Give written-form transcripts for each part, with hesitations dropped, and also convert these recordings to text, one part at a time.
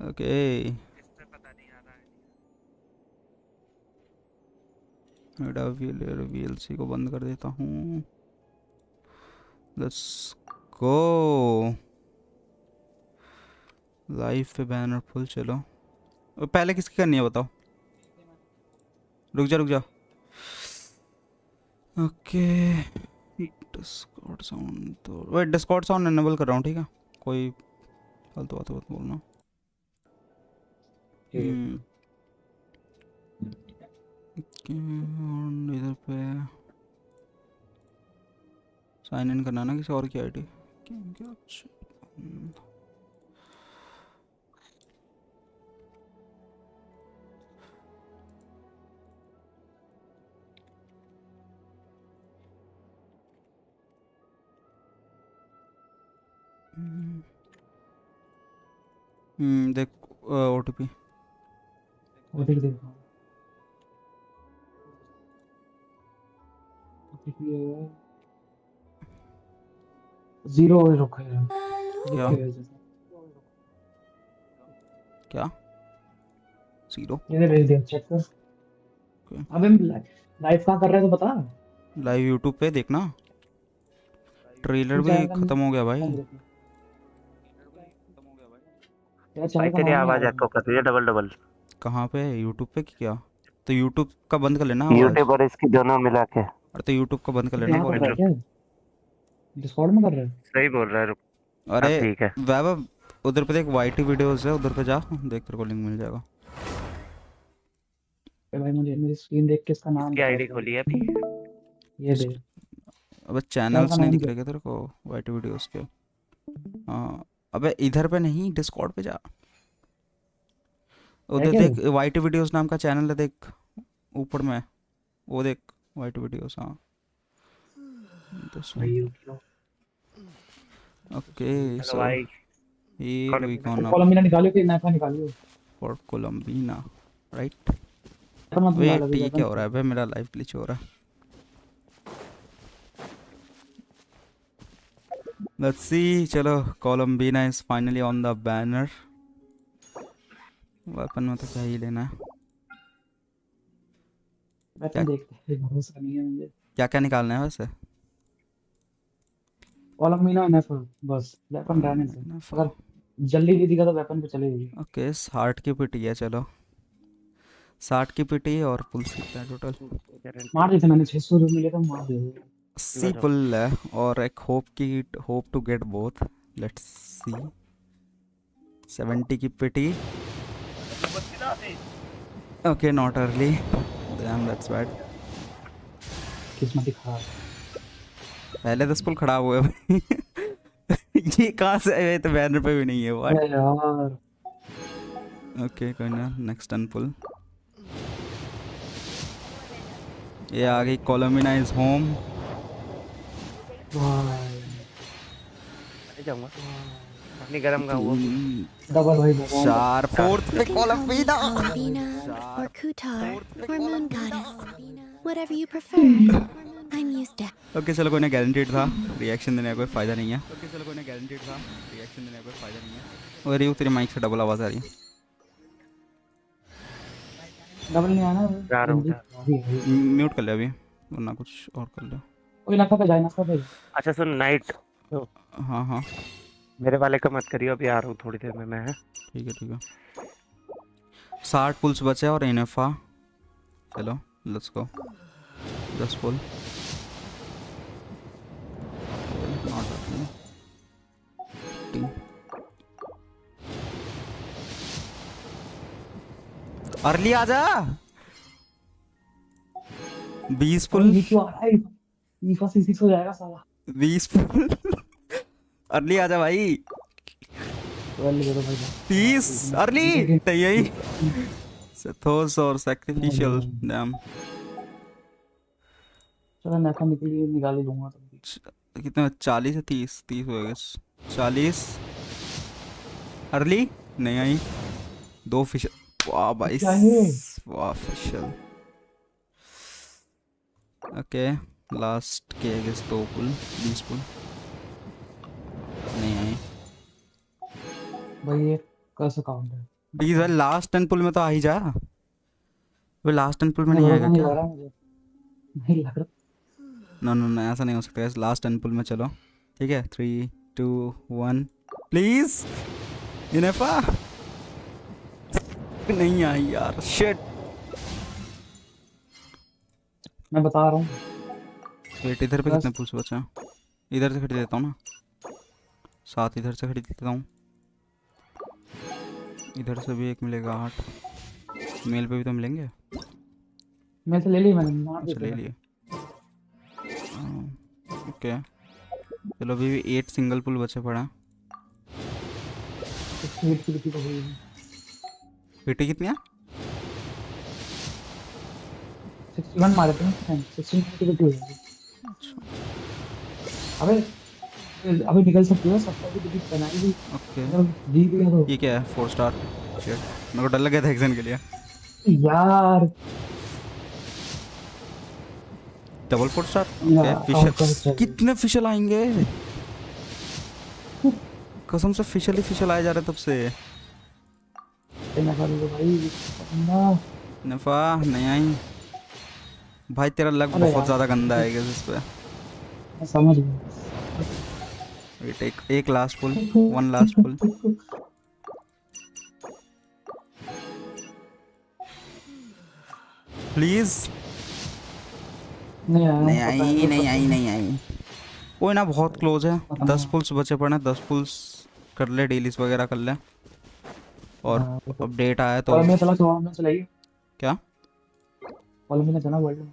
Okay इस पे पता नहीं आ रहा है। मेरा वीएलसी को बंद कर देता हूँ। Let's go. लाइव पे बैनर फुल। चलो पहले किसकी करनी है बताओ। रुक जा रुक जा। ओके डिस्कॉर्ड साउंड तो वेट डिस्कॉर्ड साउंड एनेबल कर रहा हूँ ठीक है। कोई फालतू बात मत बोलना। इधर पे साइन इन करना ना किसी और की आईडी। क्या देख ओटीपी ओटीपी देखो। ओटीपी 0 रखा है। क्या क्या 0 ये भेज दिया चेक कर। अबे लाइव कहाँ कर रहे हैं तो बता। लाइव यूट्यूब पे देखना। ट्रेलर भी खत्म हो गया भाई। भाई तेरी आवाज एको कर रही है डबल डबल। कहाँ पे यूट्यूब पे क्या। तो यूट्यूब का बंद कर लेना आवाज। यूट्यूब और इसकी दोनों मिला के। अरे तो यूट्यूब का बंद कर लेना बोल। डिस्कॉर्ड में कर रहे हैं। सही बोल रहा है रुक। अरे ठीक है वैभव उधर पे देख वाईटी वीडियोस है उधर पे जा देख तेरे को लिंक मिल जाएगा। भाई मुझे मेरी स्क्रीन देख के इसका नाम इसकी आईडी खोली है अभी। ये दे। अबे चैनल्स नहीं दिख रहे क्या तेरे को वाईटी वीडियोस के। हाँ अबे इधर पे नहीं डिस्कॉर्ड पे जा। उधर देख वाईटी वीडियोस नाम का चैनल है देख ऊपर में वो देख वाईटी वीडियोस। हाँ ओके सो ये वी कौन कोलंबिना निकालियो कि नाइफा निकालियो। For कोलंबिना right. वेट ये क्या हो रहा है भाई मेरा लाइव ग्लिच हो रहा है। लेट्स सी चलो Columbina is finally on the banner. Weapon में तो क्या ही लेना है। वेपन देखते हैं भरोसा नहीं है मुझे। क्या क्या निकालना है वैसे। कोलंबिना नाइफा बस वेपन रहने दो। अगर जल्दी दे दिया तो वेपन पे चलेगी। ओके 60 की पिटी है चलो 60 की पिटी और पुल्स कितना है टोटल। मार देते मैंने 600 जो मिले तो मार दे। 80 पुल है और एक hope to get both. Let's see 70 की pity. Okay not early damn that's bad. किस्मत ही खराब। पहले 10 पुल खराब हुए भाई। ये कहाँ से आए तो बैनर पे भी नहीं है व्हाट यार। ओके कोई ना नेक्स्ट 10 पुल। ये आ गई कोलंबिना इज होम। जाऊंगा अपनी गरम का वो डबल भाई 4 4th पे कोलंबिना or Kutar or Moon Goddess, whatever you prefer. I'm used to. Okay चलो कोई ना गारंटीड था रिएक्शन देने का कोई फायदा नहीं है। ओके चलो कोई ना गारंटीड था रिएक्शन देने का कोई फायदा नहीं है। और ये तेरी माइक से डबल आवाज आ रही है। डबल नहीं आना म्यूट कर ले अभी वरना कुछ और कर ले। कोई नाका पे जाए नाका पे। अच्छा सुन नाइट। हाँ हाँ मेरे वाले का मत करियो अभी आ रहा हूँ थोड़ी देर में मैं। ठीक है 60 पुल्स बचे और इनफा। चलो लेट्स गो 10 पुल। अर्ली आजा 20 पुल। ईफा C6 हो जाएगा साला 20 पुल। अर्ली आजा भाई 30 अर्ली यही सेथोस और सैक्रिफिशियल डैम। चलो नाका निकाल ही लूंगा तो कितना 40 से 30 हो गए 40 अर्ली नहीं आई 2 फिश। वाह भाई वाह फिशल। ओके लास्ट के गेस 2 पुल 20 पुल नहीं आई भाई ये कैसे काउंट है? प्लीज भाई लास्ट 10 पुल में तो आ ही जा। वे लास्ट 10 पुल में नहीं भरोसा आएगा नहीं क्या? लग रहा मुझे, नहीं लग रहा। नो नो नो, ऐसा नहीं हो सकता। लास्ट 10 पुल में चलो, ठीक है। 3 2 1 प्लीज। इनेफा नहीं आई यार, शिट। मैं बता रहा हूँ। वेट, इधर पे बस कितने पुल्स बचे हैं? इधर से खरीद लेता हूँ ना, 7 इधर से खरीद लेता हूँ। इधर से भी एक मिलेगा, 8 मेल पे भी तो मिलेंगे। मैं से ले ली, मैंने मार अच्छा दिया ले था। लिए। ओके चलो, अभी भी 8 सिंगल पुल बचे पड़े हैं। 68 की तो हुई है। पीटी कितनी है? 61 मारे थे ना, 61 की हुई है। अबे अभी निकल सकती है, 70 की टिकट बनाई थी। ओके अगर जीत गया तो ये क्या है? 4 स्टार। शिट, मेरे को डर लग गया था एक्शन के लिए। यार, डबल 4 स्टार। या ओके काउंट कर फिशल, चाहिए। कितने फिशल आएंगे? कसम से फिशल ही फिशल आए जा रहे तब से। मैं कर लो भाई ना। नफा नहीं आई भाई, तेरा लक अरे बहुत यार, ज्यादा गंदा है इस पे। मैं समझ गया। वेट, एक last pull, 1 last pull. Please. नहीं आया हूँ, नहीं पता है, आई वो नहीं पता आई है। नहीं आई। कोई ना, बहुत क्लोज है। पता 10 है। पुल्स बचे पड़े हैं, 10 पुल्स कर ले, डेलीज वगैरह कर ले। और हाँ, वो तो अपडेट आया तो। कॉलम में चला, कॉलम में चलाइए। क्या? कॉलम में चला वर्ल्ड में।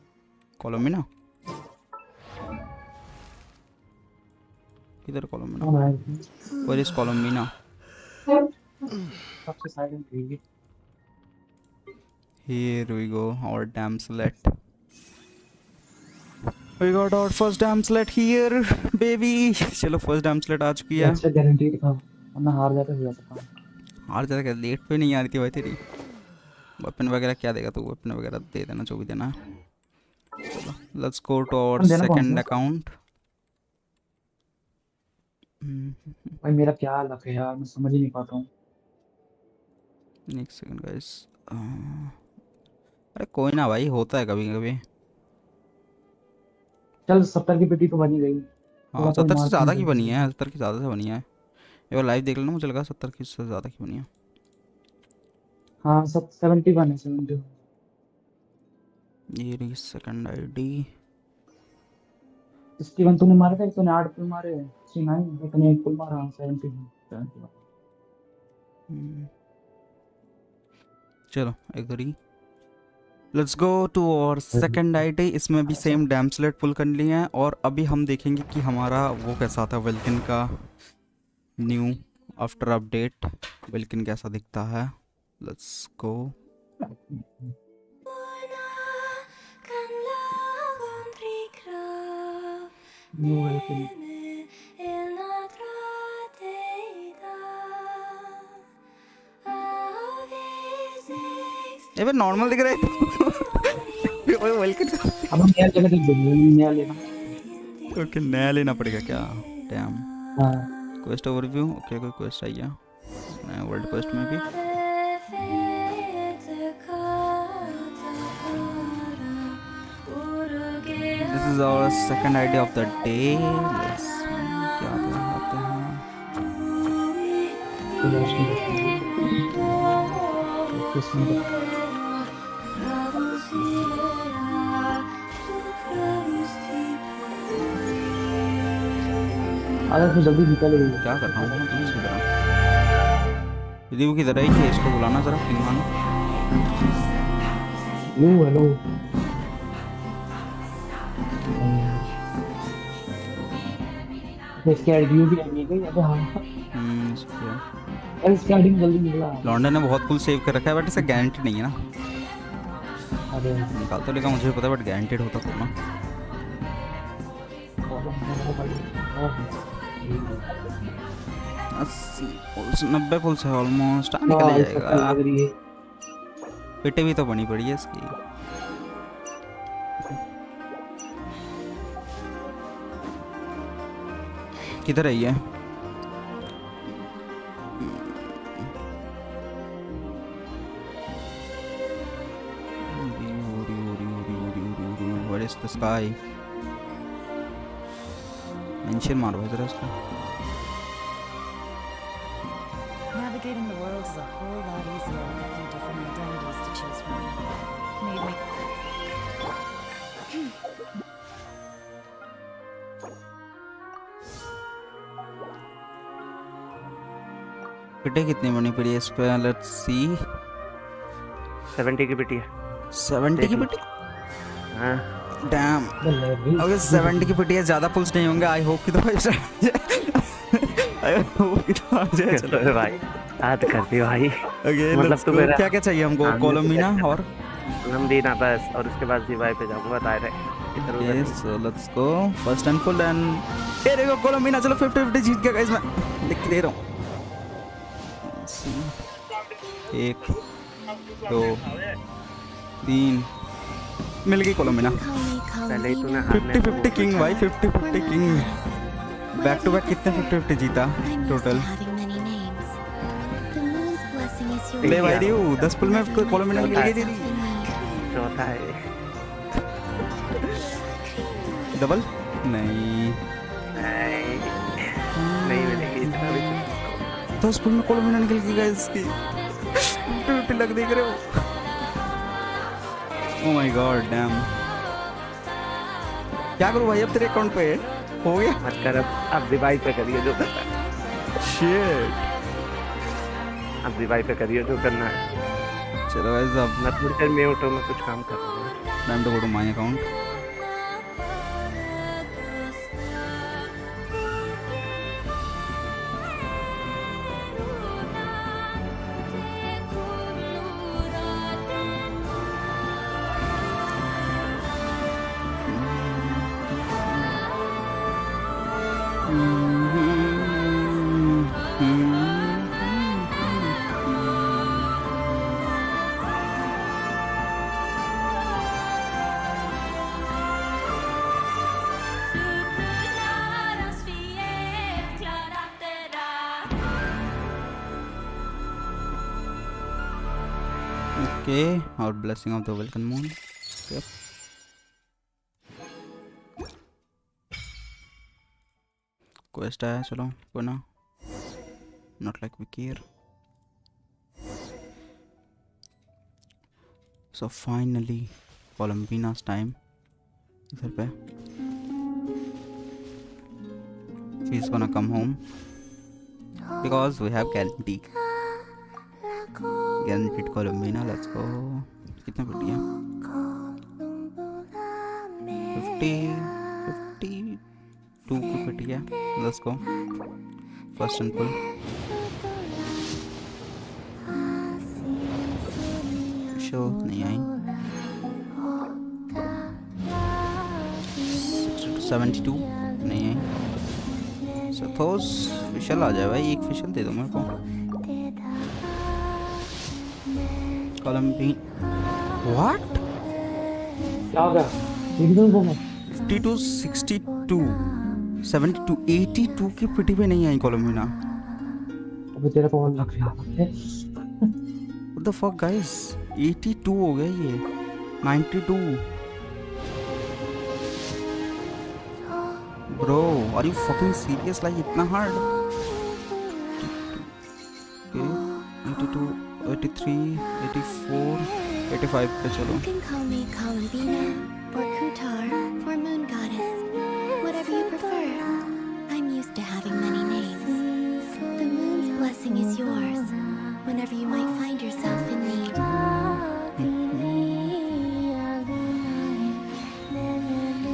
कोलम्बिना? किधर कोलम्बिना? हाँ भाई, वेयर इज कोलम्बिना? सबसे साइलेंट रहेगी। Here we go, our Damselette. We got our first Damselette here, baby. चलो फर्स्ट Damselette आ चुकी ये है। अच्छा गारंटी था, वरना हार जाते हो जाता था। हार ज़्यादा क्या, लेट पे नहीं आ रही थी भाई तेरी। वेपन वगैरह क्या देगा तू? वेपन वगैरह दे देना जो भी देना है। चलो लेट्स गो टू आवर देना कौन सेकंड सा? अकाउंट। भाई मेरा क्या लक है यार, मैं समझ ही नहीं पाता हूँ। एक सेकंड गाइस। अरे कोई ना भाई, होता है कभी कभी। चल 70 की पेटी तो बनी गई। हाँ थोड़ा कोई 70 से मार्किंग ज़्यादा की कर बनी है, देगा। 70 की ज़्यादा से बनी है। एक बार लाइव देख लेना, मुझे लगा 70 की से ज़्यादा की बनी है। हाँ, सब 71 है, 71। ये रही सेकंड आईडी। 61 तूने मारे थे, तूने 8 पुल मारे। 69 तूने 1 पुल मारा। 71। चलो एग्री। लेट्स गो टू और सेकंड आईडी। इसमें भी सेम डैमस्लेट पुल कर लिए हैं, और अभी हम देखेंगे कि हमारा वो कैसा था, वेल्किन का न्यू आफ्टर अपडेट। वेल्किन कैसा दिखता है। Let's go. New welcome. ये भी नॉर्मल दिख रहा है। ओए वेल्कम। अब हम नया जगह देख लेंगे, नया लेना। ओके नया लेना पड़ेगा क्या? डैम। हाँ, क्वेस्ट ओवरव्यू। ओके कोई क्वेस्ट आई है नया वर्ल्ड क्वेस्ट में भी। This is our second ID of the day. क्या आते हैं? तो रोशनी बचती किस्मत। अगर फिर जल्दी निकल गई। क्या कर रहा हूँ इसकी तरह? दीदी वो किधर है? ये इसको बुलाना जरा, पिंग मानो। Hello hello. इसके आईडी भी नहीं गई। अबे हाँ यार, इसके आईडी में जल्दी निकला। लॉन्डन ने बहुत कुल सेव कर रखा है, बट इसे गारंटी नहीं है ना। अरे निकाल तो लेगा, मुझे पता है, बट गारंटेड होता तो ना। 90 पुल से ऑलमोस्ट निकल जाएगा। लग रही है। पेटे भी तो बनी पड़ी है इसकी। किधर है ये? Where is the sky? Mention मारो इधर इसको। Navigating the world is a whole lot easier with a few different identities to choose from. Made me. पिटे कितनी बनी पड़ी है इस पे? Let's see. 70 की पिटी है। 70 की पिटी? हाँ डैम। ओके 70 की पिटी है, ज्यादा पुल्स नहीं होंगे। आई होप कि तो 5 आई होप कि तो आ जाए। चलो भाई याद कर दियो भाई। ओके मतलब लेट्स तू गो। मेरा क्या क्या चाहिए हमको? कोलोमिना और कोलम्बिना बस, और उसके बाद जीवाई पे जाऊंगा बता रहे इधर उधर। Yes let's go first and full and ये देखो कोलोमिना। चलो 50-50 जीत गया गाइस, मैं लिख के दे रहा हूँ। 1 2 3 मिल गई कोलोमिना। पहले ही तूने 50-50 किंग भाई, 50-50 किंग। बैक टू बैक कितने 50-50 जीता टोटल? ले भाई रियो 10 पुल में कोलोमिना मिल गई दीदी। चौथा है डबल नहीं नहीं मिलेगी इतना भी। 10 पुल में कोलोमिना निकल गई गाइस की। 50 लग देख रहे हो? Oh my god damn. क्या करूं भाई अब तेरे अकाउंट पे हो गया? मत कर अब जीवाई पे करिए जो करना है। शिट अब जीवाई पे करिए जो करना है। चलो गाइस अब मैं थोड़ी देर में उठो, मैं कुछ काम कर रहा हूँ। Time to go to my account. Okay, our blessing of the Vulcan moon. Yep. Quest है, चलो कोई ना। Not like we care. So finally, Columbina's time. इधर पे. She's gonna come home because we have guaranteed Columbina. Let's go. कितने पिटी है? 52 की पिटी है। Let's go. First and pull. Sure नहीं आई। 72 नहीं आई। Suppose फिशल आ जाए भाई, एक फिशल दे दो मेरे को। What? क्या हो गया? एकदम को 52 62 72 82 की पिटी पे नहीं आई कोलम्बिना। अबे तेरा कॉल लग गया है। What the fuck guys? 82 हो गया ये। 92 Bro, are you fucking serious? Like इतना hard? Okay, 82 83 84 85 पे चलो। You can call me Columbina, or Kutar, or Moon Goddess, whatever you prefer. I'm used to having many names. The moon's blessing is yours, whenever you might find yourself in need.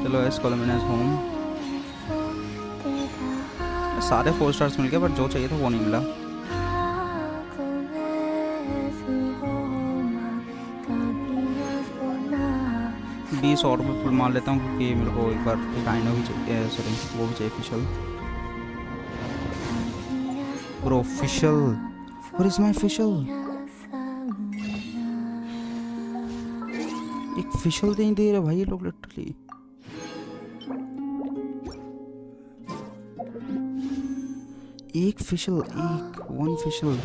चलो इस कोलम्बिना is home। सारे 4 stars मिल गए, but जो चाहिए था वो नहीं मिला। और भी फुल मार लेता हूँ क्योंकि मेरे को एक बार डायनो भी चाहिए, सॉरी वो भी चाहिए Fischl. Bro Fischl, where is my Fischl? एक फिशल नहीं दे रहे भाई ये लोग लिटरली। एक फिशल, एक one Fischl.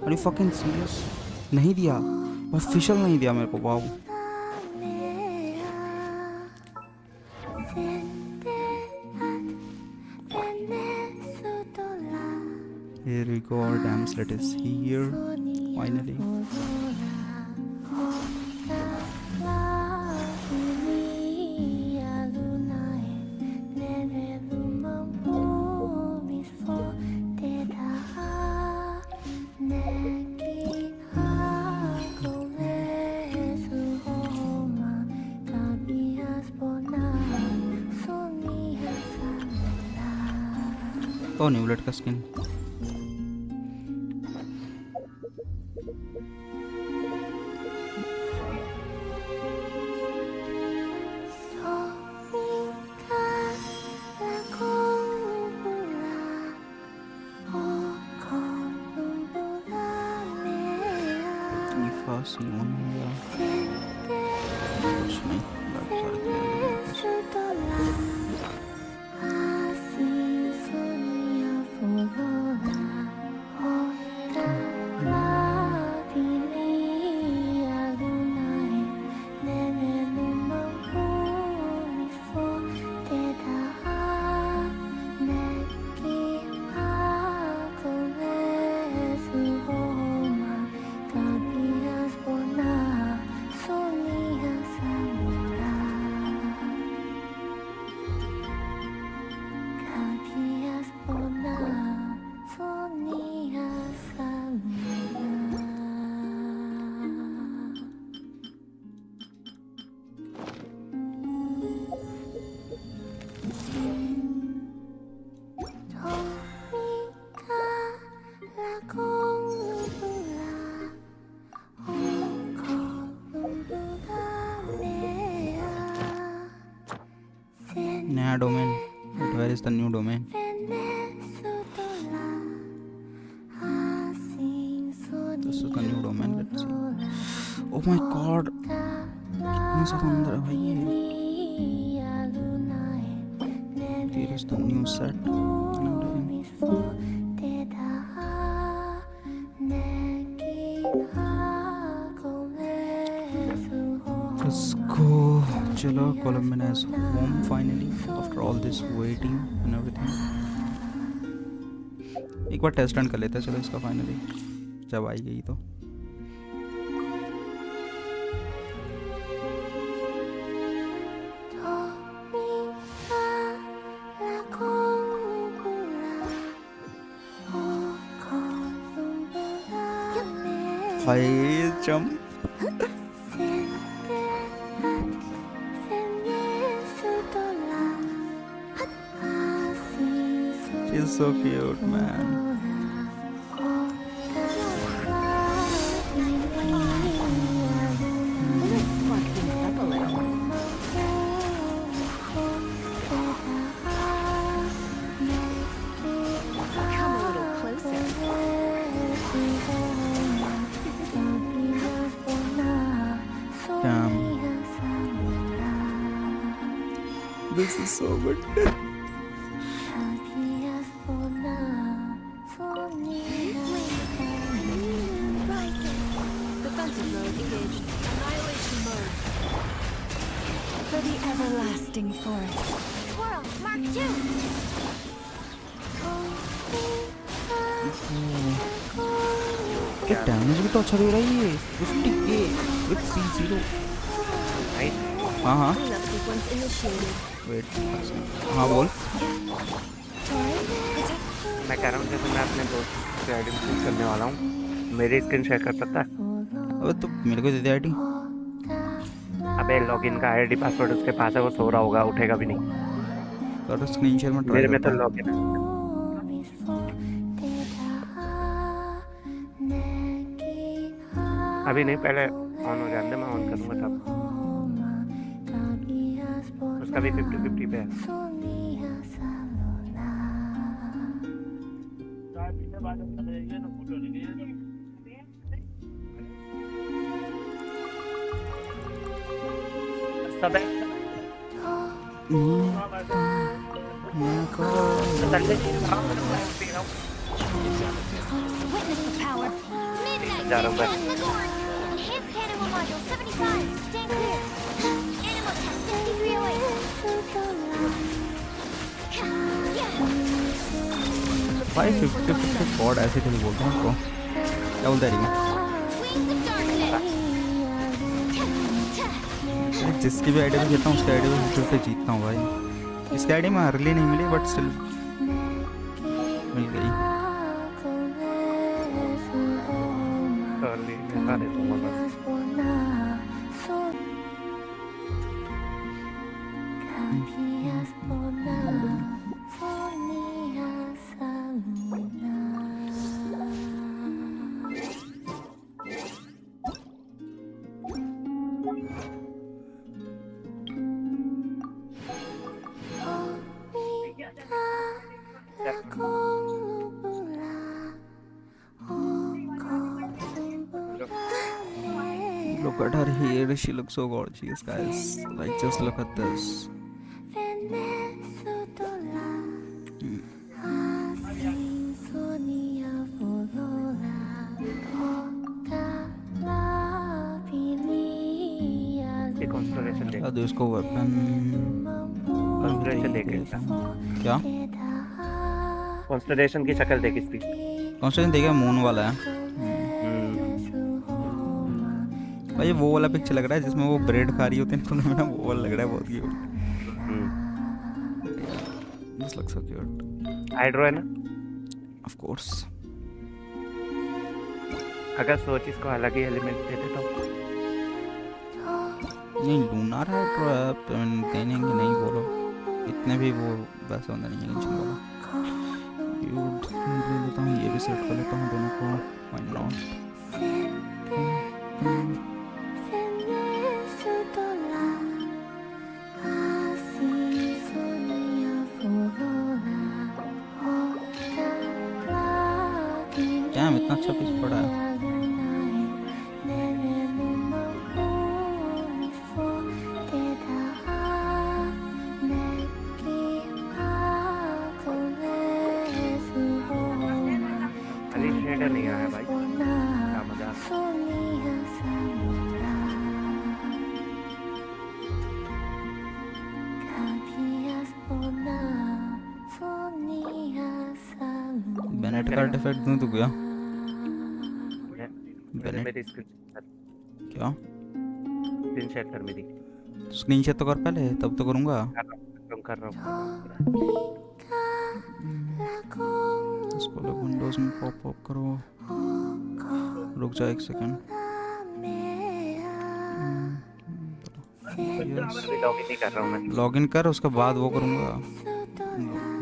Are you fucking serious? नहीं दिया, ऑफिशियल नहीं दिया मेरे को। Wow Here we go, our Damselette is here, finally. Oh, न्यूलेट का स्किन. नया domain. But where is the new domain? This is the new domain. Let's see. Oh my god. कितने सारे अंदर है भाई ये. Here is the new set. Let's go. चलो, Columbina is home finally after all this waiting and everything. एक बार test run कर लेते हैं चलो इसका फाइनली, जब आई गई तो. भाई jump. She's so cute, man. Damn. This is so good. Squirrel, Mark 2! क्या डैमेज भी तो अच्छा दे रहा है ये. 50k with C0. हाँ हाँ. वेट. हाँ बोल. मैं कह रहा हूँ जैसे मैं अपने दोस्त से आईडी में करने वाला हूँ, मेरी स्क्रीन शेयर कर सकता है? अबे तो मेरे को दे दे आईडी. अबे लॉगिन का आईडी पासवर्ड उसके पास है, वो सो रहा होगा, उठेगा भी नहीं. कर स्क्रीन शेयर में ट्राई. मेरे में तो लॉगिन है. अभी नहीं, पहले ऑन हो जाने दे, मैं ऑन करूँगा तब. उसका भी 50-50 पे है. सब है. Witness the power. Midnight जा रहा हूँ मैं. Enhanced animal module 75. Stand clear. Animal test 6308. भाई 50-50 गॉड ऐसे कैसे बोलते हैं उनको, क्या बोलते हैं अरे जिसकी भी आईडी पे खेलता हूँ उसकी आईडी पे 50 जीतता हूँ भाई। इसकी आईडी में अर्ली नहीं मिली बट स्टिल मिल गई। अर्ली नेफा दे दूंगा बस। Look at her hair, she looks so gorgeous, guys. Like, just look at this. ये कॉन्स्टलेशन देख, क्या दो इसको वेपन? कॉन्स्टलेशन देख क्या? कॉन्स्टलेशन की शक्ल देख इसकी। कॉन्स्टेंट देखा मून वाला है भाई। वो वाला पिक्चर लग रहा है जिसमें वो ब्रेड खा रही होती है ना, वो वाला लग रहा है बहुत cute. This looks so cute. Hydro है ना, ऑफ कोर्स। अगर सोच इसको अलग ही एलिमेंट दे देता हूँ। नहीं लूनार है ट्रैप देने की नहीं बोलो, इतने भी वो वैसा होना नहीं है गेंशिन वाला। ले लेता हूँ, ये भी सेट कर लेता हूँ दोनों को, व्हाई नॉट। क्या इतना अच्छा पीस पड़ा है। नहीं आया भाई, क्या मजा। बेनेट का आर्टिफैक्ट दूं तो क्या? मेरी क्या स्क्रीन शेयर कर मेरी। स्क्रीन शेयर तो कर पहले, तब तो करूँगा। कर रहा हूँ। इसको लोग विंडोज में पॉप अप करो। रुक जा एक सेकंड। लॉगिन नहीं कर रहा हूँ मैं। लॉगिन कर, उसके बाद वो करूँगा।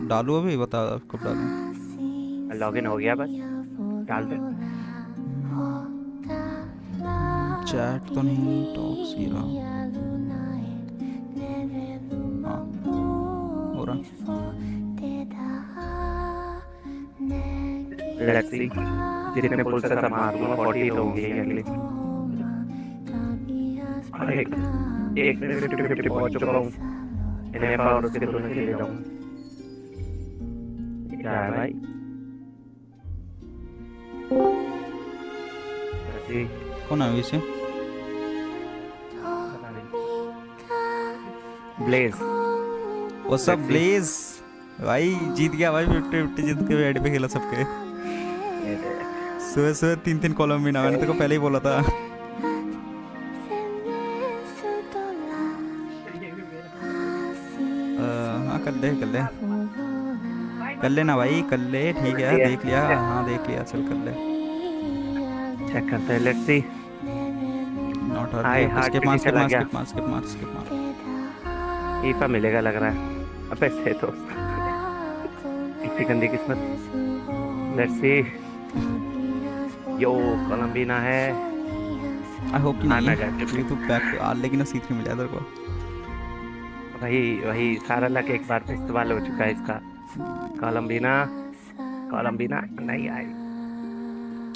डालू अभी, बता कब डालूँ। लॉगिन हो गया, बस डाल दे। चैट तो नहीं, टॉक सी रहा। हाँ हो रहा। लेट्स सी जितने पुल से सब मारूंगा 40 तो होंगे अगले। एक मिनट 50 पहुंच चुका हूँ। इन्हें और उसके दोनों के ले जाऊँ। क्या है भाई? कौन है वैसे? ब्लेज। What's up Blaze? भाई जीत गया भाई, 50-50 जीत के आईडी पे खेला सबके। सुबह सुबह 3-3 कोलंबिना, मैंने तेरे को पहले ही बोला था। हाँ कर ले कर लेना भाई, कर ले। ठीक है देख लिया, हाँ देख लिया, चल कर ले। चेक करते हैं, let's see. Not her skip मार। ईफा मिलेगा लग रहा है। अबे से तो इतनी गंदी किस्मत। Let's see. यो कोलंबिना है। आई होप कि नहीं है तो बैक आर्लेकिनो C3 मिला तेरे को। वही सारा लक एक बार इस्तेमाल हो चुका है इसका। कोलंबिना नहीं आई।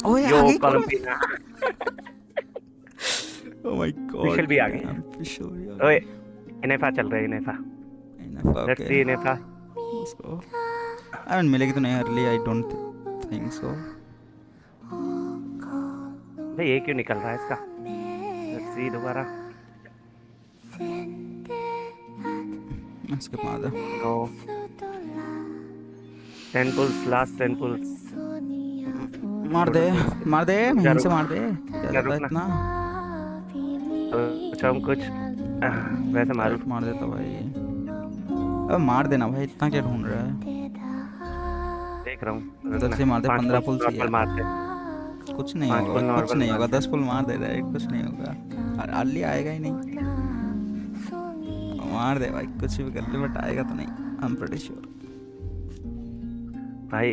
ओए यो आ गई कोलंबिना। ओह माय गॉड, Official भी आ गई। ऑफिशियल भी आ ओए इनेफा चल रहा है, इनेफा। Let's see इनेफा। उसको आई मीन मिलेगी तो नहीं अर्ली, आई डोंट थिंक सो। भाई ये क्यों निकल रहा है इसका? लेट्स सी दोबारा। इसके बाद नो 10 pulls, last 10 pulls. मार दे मार दे, रुक जा, यहीं से रुक मार दे, क्या जाता रुक है ना। इतना। सोचा हूँ कुछ वैसे मारूं। डायरेक्ट मार देता भाई। अब मार देना भाई, इतना क्या ढूंढ रहा है। देख रहा हूँ, रुक जब ना। से मार दे, 5 15 पुल पुल चाहिए। नॉर्मल मारते। कुछ नहीं 5 होगा पुल भाई, कुछ नॉर्मल नहीं होगा, मारते। 10 पुल मार दे रहा है, कुछ नहीं होगा। अर्ली आएगा ही नहीं। मार दे भाई, कुछ भी कर ले, बट आएगा तो नहीं, आई एम प्रीटी श्योर। भाई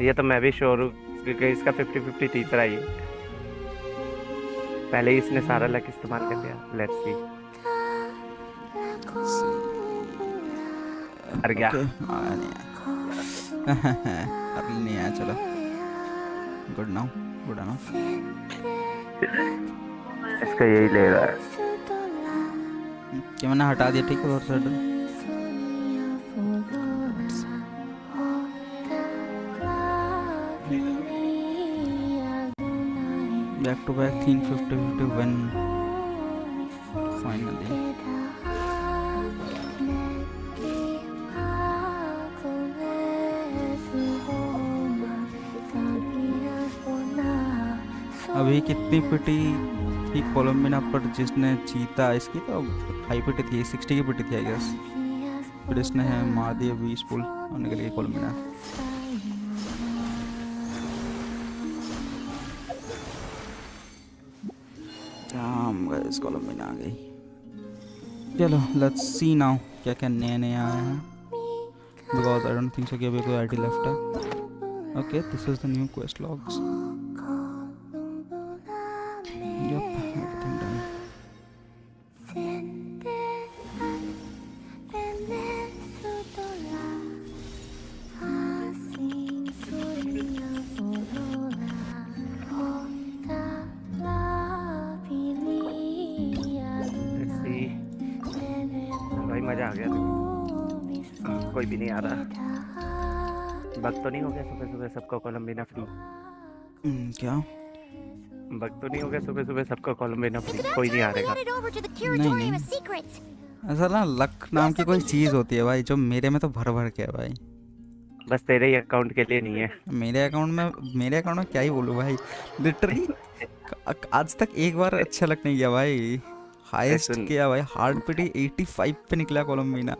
ये तो मैं भी श्योर हूँ क्योंकि इसका 50-50 तीसरा ही है। पहले ही इसने सारा लक इस्तेमाल कर लिया। Let's see. हार गया। ओके आया नहीं आया। अर्ली नहीं आया, चलो गुड नाउ, गुड नाउ। इसका यही ले रहा है। कि मैंने हटा दिया, ठीक है बहुत sudden. Back to back 350 win finally. अभी कितनी पिटी थी कोलम्बिना पर जिसने जीता, इसकी तो हाई पिटी थी, 60 की पिटी थी आई गेस। फिर इसने मार दिए 20 पुल होने के लिए कोलम्बिना। गाइस कोलम्बिना आ गई। चलो लेट्स सी नाउ क्या क्या नए नए आए हैं, because I don't think so कि अभी कोई आईडी लेफ्ट है। Okay this is the new quest logs. Yep, everything done. Let's see. भाई मजा आ गया। कोई भी नहीं आ रहा। बग तो नहीं हो गया सुबह सुबह सबको कोलम्बिना फ्री? क्या बग तो नहीं हो गया सुबह सुबह सबको कोलम्बिना फ्री? कोई नहीं आ रहेगा। नहीं ऐसा ना लक नाम की कोई चीज़ होती है भाई, जो मेरे में तो भर भर के है भाई। बस तेरे ही अकाउंट के लिए नहीं है। मेरे अकाउंट में क्या ही बोलूँ भाई, लिटरली आज तक एक बार अच्छा लक नहीं गया भाई। हाईएस्ट सुन। किया भाई, हार्ड पिटी 85 पे निकला कोलम्बिना।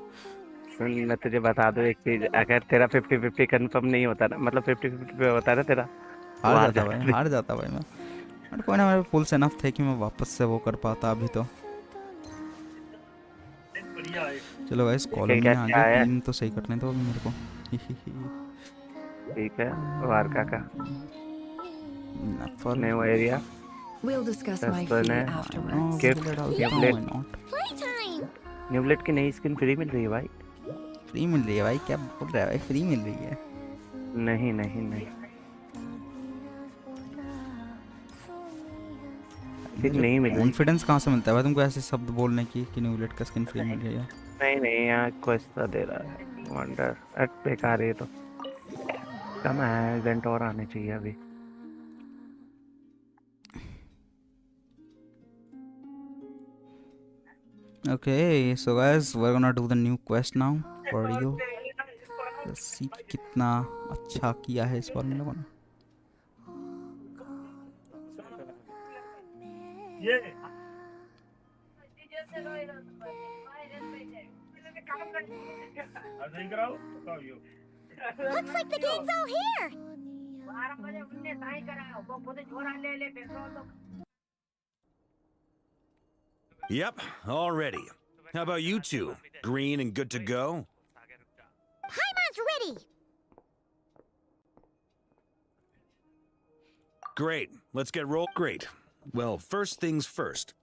सुन मैं तुझे बता दूं एक चीज, अगर तेरा 50-50 कंफर्म नहीं होता ना, मतलब 50-50 पे होता ना तेरा, हार वो जाता भाई, हार जाता भाई मैं। बट कोई ना, मेरे पुल्स एनफ थे कि मैं वापस से वो कर पाता अभी तो। चलो गाइस कोलम्बिना आ क्या गया, है? टीम तो सही करने दो अभी मेरे को। ठीक है, वारका का Never. New area. We'll discuss my That's fun, fee eh? afterwards. Gift, न्यूब्लेट न्यूब्लेट की नई स्किन फ्री मिल रही है भाई। फ्री मिल रही है भाई, क्या बोल रहा है भाई, फ्री मिल रही है। नहीं नहीं नहीं, नहीं मिल रही। कॉन्फिडेंस कहाँ से मिलता है भाई तुमको ऐसे शब्द बोलने की कि न्यूब्लेट का स्किन फ्री मिल रही है। नहीं नहीं, यहाँ क्वेस्ट दे रहा है। वंडर बेकार है ये तो। कम है, इवेंट और आने चाहिए अभी। Okay, so guys, we're gonna do the new quest now for you. Let's see कितना अच्छा किया है इस बार हम लोगों ने। Looks like the gang's all here! Yep, all ready. How about you two? Green and good to go? Paimon's ready! Great. Let's get roll. Great. Well, first things first.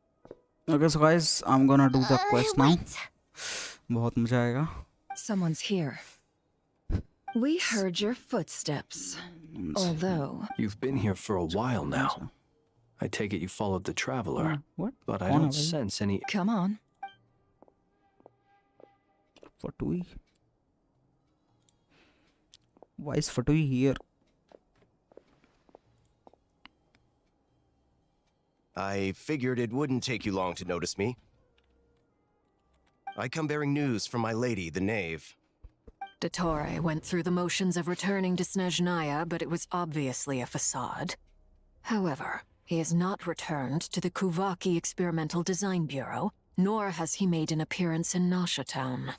Okay, so guys, I'm gonna do the quest now. Wait. बहुत मजा आएगा। Someone's here. We heard your footsteps. Although, You've been here for a while now. I take it you followed the traveler, What? but I कौन है don't भाई? sense any. come on. Fatui. Why is Fatui here? I figured it wouldn't take you long to notice me. I come bearing news from my lady, the knave. Dottore went through the motions of returning to Snezhnaya, but it was obviously a facade. However, he has not returned to the Kuvaki Experimental Design Bureau, nor has he made an appearance in Nasha Town.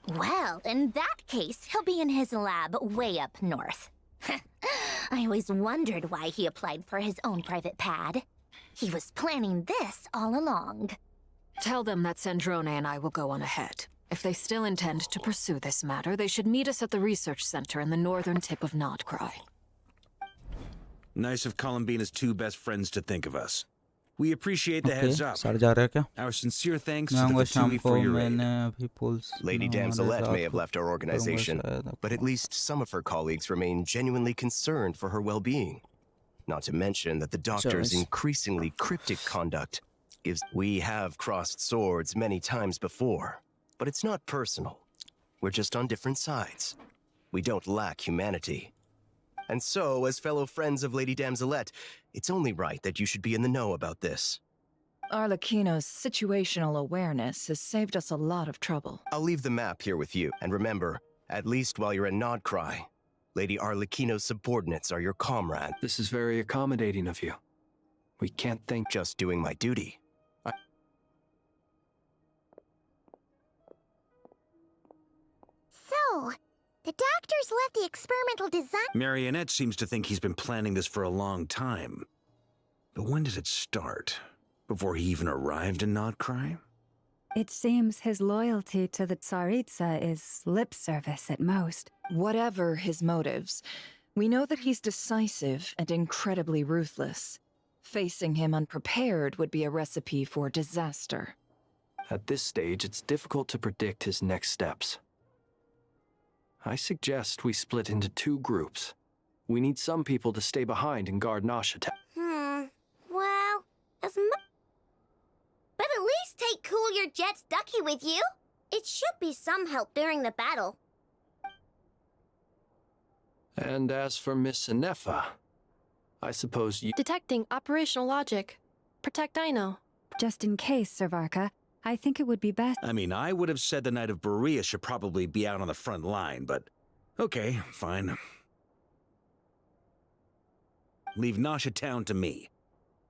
Well, in that case, he'll be in his lab way up north. I always wondered why he applied for his own private pad. He was planning this all along. Tell them that Sandrone and I will go on ahead. If they still intend to pursue this matter, they should meet us at the research center in the northern tip of Nodcry. Nice of Columbina's two best friends to think of us. We appreciate the heads up. Sir जा रहा है क्या? Our sincere thanks मैं to the आऊँगा शाम Fatui को, for your aid. मैंने अभी polls Lady बनाने Damselette may रात have को left our organization, करूँगा शायद but at आपको। least some of her colleagues remain genuinely concerned for her well-being. Not to mention that the doctor's Choice. increasingly cryptic conduct gives... We have crossed swords many times before, but it's not personal. We're just on different sides. We don't lack humanity. And so, as fellow friends of Lady Damselette, it's only right that you should be in the know about this. Arlecchino's situational awareness has saved us a lot of trouble. I'll leave the map here with you, and remember, at least while you're in Nodcry, Lady Arlecchino's subordinates are your comrade. This is very accommodating of you. We can't thank... Just doing my duty. So, the doctors left the experimental design... Marionette seems to think he's been planning this for a long time. But when did it start? Before he even arrived in Nodcry? It seems his loyalty to the Tsaritsa is lip service at most. Whatever his motives, we know that he's decisive and incredibly ruthless. Facing him unprepared would be a recipe for disaster. At this stage, it's difficult to predict his next steps. I suggest we split into two groups. We need some people to stay behind and guard Nasha Town. Well, but at least take Cool Your Jet's Ducky with you. It should be some help during the battle. And as for Miss Inefa, I suppose you... Detecting operational logic. Protect Dino. Just in case, Sir Varka, I think it would be best... I mean, I would have said the Knight of Berea should probably be out on the front line, but... Okay, fine. Leave Nasha Town to me.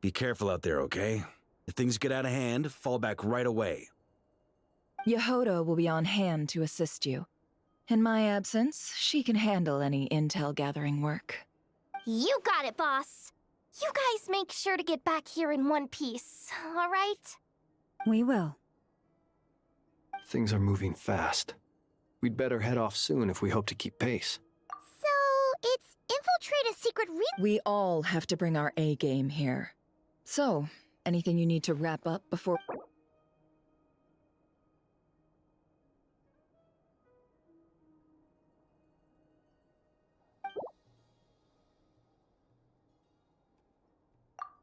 Be careful out there, okay? If things get out of hand, fall back right away. Yehoda will be on hand to assist you. In my absence, she can handle any intel-gathering work. You got it, boss. You guys make sure to get back here in one piece, all right? We will. Things are moving fast. We'd better head off soon if we hope to keep pace. So, it's infiltrate a secret We all have to bring our A-game here. So, anything you need to wrap up before...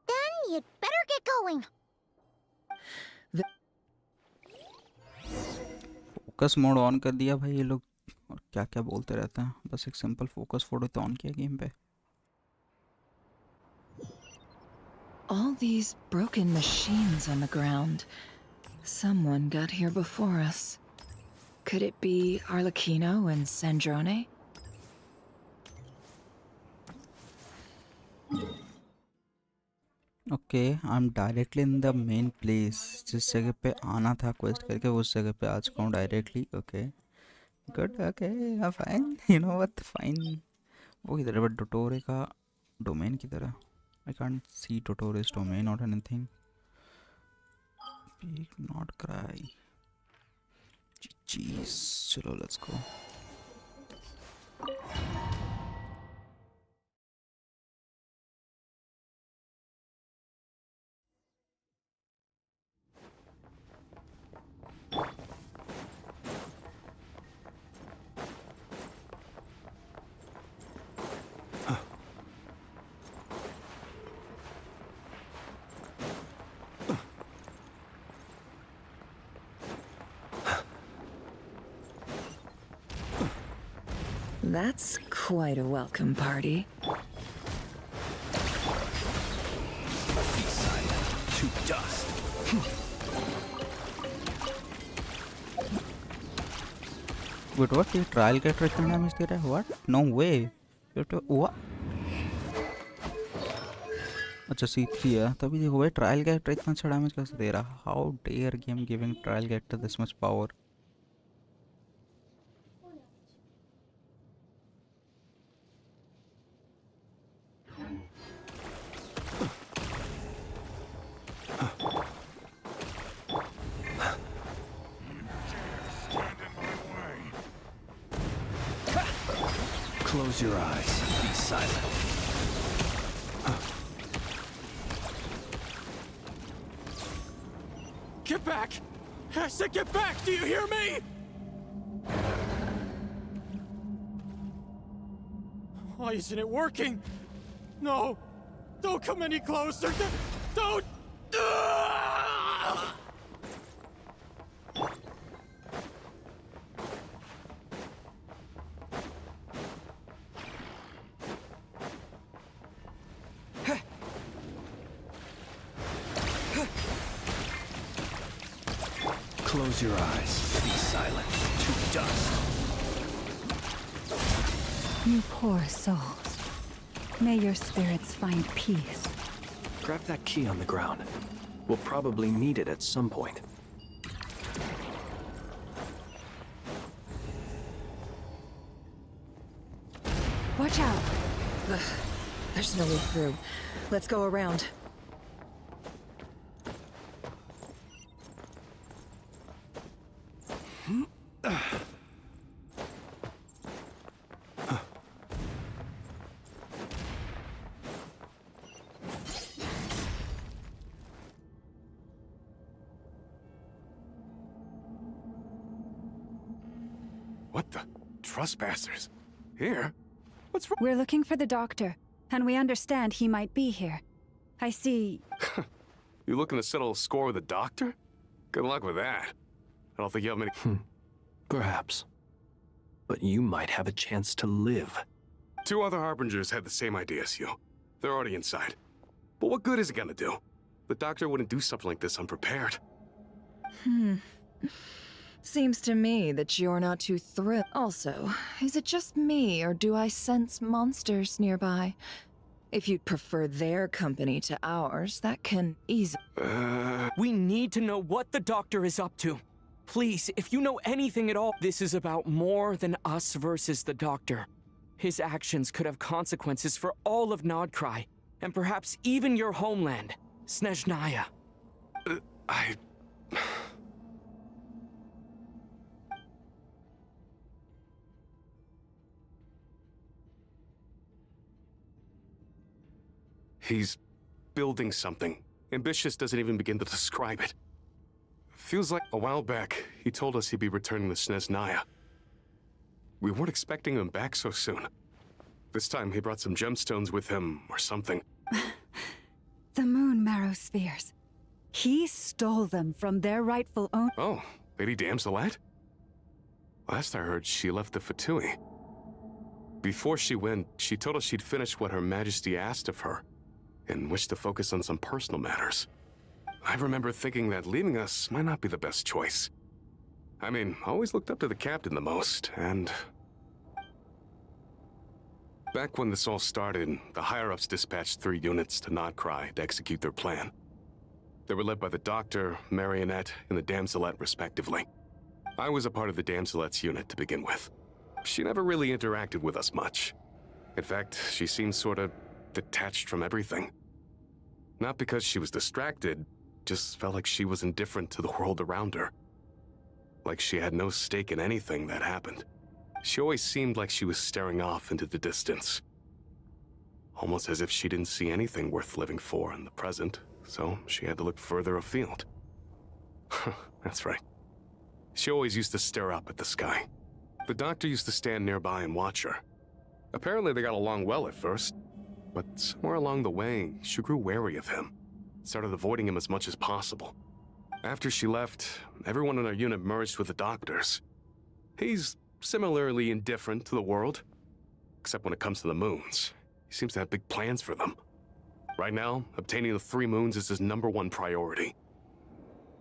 Then you'd better get going. Focus mode on कर दिया भाई ये लोग और क्या क्या बोलते रहते हैं बस एक सिंपल फोकस फोटो तो ऑन किया गेम पे All these broken machines on the ground. Someone got here before us. Could it be Arlecchino and Sandrone? Okay I am directly in the main place जिस जगह पे आना था quest करके उस जगह पे आ चुका हूँ directly okay good okay fine you know what fine वो किधर है बट डोटोरे का डोमेन किधर है आई कांट सी डोटोरेस डोमेन और एनीथिंग पीक नॉट क्राई चीज चलो let's go That's quite a welcome party. Be silent to dust. Wait, what? ये ट्रायल कैरेक्टर इतना डैमेज दे रहा है? What? No way. What? अच्छा C3 है तभी देखो भाई ट्रायल कैरेक्टर इतना अच्छा डैमेज कैसे दे रहा? How dare game giving trial character this much power? Close your eyes. Be silent. Get back! I said get back! Do you hear me? Why isn't it working? No! Don't come any closer! Don't! Close your eyes. Be silent. To dust. You poor souls. May your spirits find peace. Grab that key on the ground. We'll probably need it at some point. Watch out! Ugh, there's no way through. Let's go around. What the? Trespassers? Here? What's wrong? We're looking for the doctor, and we understand he might be here. I see. You looking to settle a score with the doctor? Good luck with that. I don't think you have many... Perhaps. But you might have a chance to live. 2 other Harbingers had the same idea as you. They're already inside. But what good is it gonna do? The doctor wouldn't do something like this unprepared. Seems to me that you're not too thrilled. Also, is it just me, or do I sense monsters nearby? If you'd prefer their company to ours, that can easily... We need to know what the doctor is up to. Please, if you know anything at all, this is about more than us versus the doctor. His actions could have consequences for all of Nodcry, and perhaps even your homeland, Snezhnaya. He's building something. Ambitious doesn't even begin to describe it. Feels like a while back, he told us he'd be returning to Snezhnaya. We weren't expecting him back so soon. This time he brought some gemstones with him, or something. The moon marrow spheres. He stole them from their rightful owner. Oh, Lady Damselette? Last I heard, she left the Fatui. Before she went, she told us she'd finished what Her Majesty asked of her, and wished to focus on some personal matters. I remember thinking that leaving us might not be the best choice. I mean, I always looked up to the captain the most, and... Back when this all started, the higher-ups dispatched 3 units to Nodcry to execute their plan. They were led by the Doctor, Marionette, and the Damselette, respectively. I was a part of the Damselette's unit to begin with. She never really interacted with us much. In fact, she seemed sort of detached from everything. Not because she was distracted, just felt like she was indifferent to the world around her. Like she had no stake in anything that happened. She always seemed like she was staring off into the distance. Almost as if she didn't see anything worth living for in the present, so she had to look further afield. That's right. She always used to stare up at the sky. The Doctor used to stand nearby and watch her. Apparently they got along well at first, but somewhere along the way, she grew wary of him. Started avoiding him as much as possible. After she left, everyone in our unit merged with the Doctor's. He's similarly indifferent to the world, except when it comes to the moons. He seems to have big plans for them. Right now, obtaining the 3 moons is his #1 priority.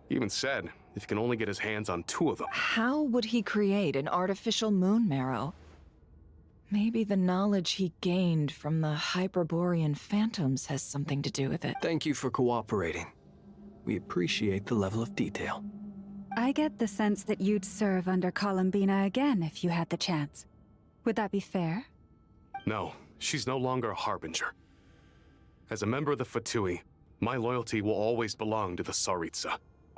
He even said if he can only get his hands on 2 of them. How would he create an artificial moon marrow? Maybe the knowledge he gained from the Hyperborean phantoms has something to do with it. Thank you for cooperating. We appreciate the level of detail. I get the sense that you'd serve under Columbina again if you had the chance. Would that be fair? No, she's no longer a Harbinger. As a member of the Fatui, my loyalty will always belong to the Tsaritsa.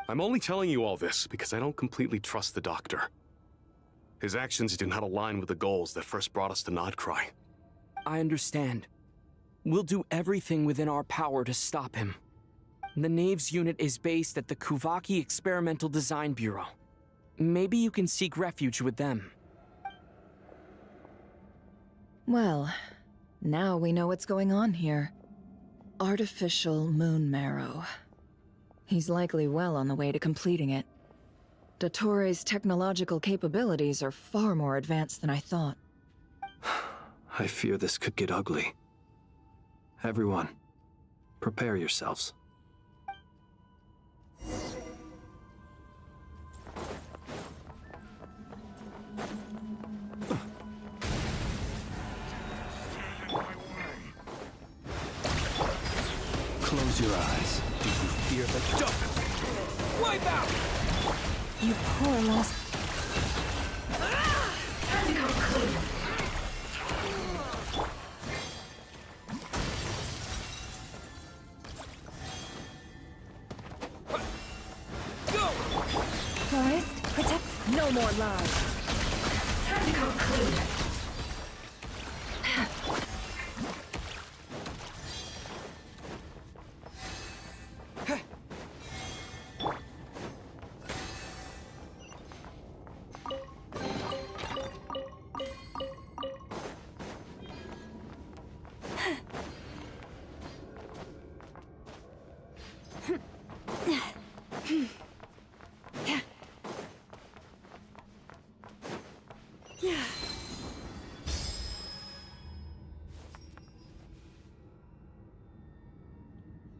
I'm only telling you all this because I don't completely trust the Doctor. His actions do not align with the goals that first brought us to Nodcry. I understand. We'll do everything within our power to stop him. The Knaves unit is based at the Kuvaki Experimental Design Bureau. Maybe you can seek refuge with them. Well, now we know what's going on here. Artificial moon marrow. He's likely well on the way to completing it. Dottore's technological capabilities are far more advanced than I thought. I fear this could get ugly. Everyone, prepare yourselves. Close your eyes. Do you fear the dark? Wipe out! You poor lost. Forest, protect. No more lies. Time to conclude.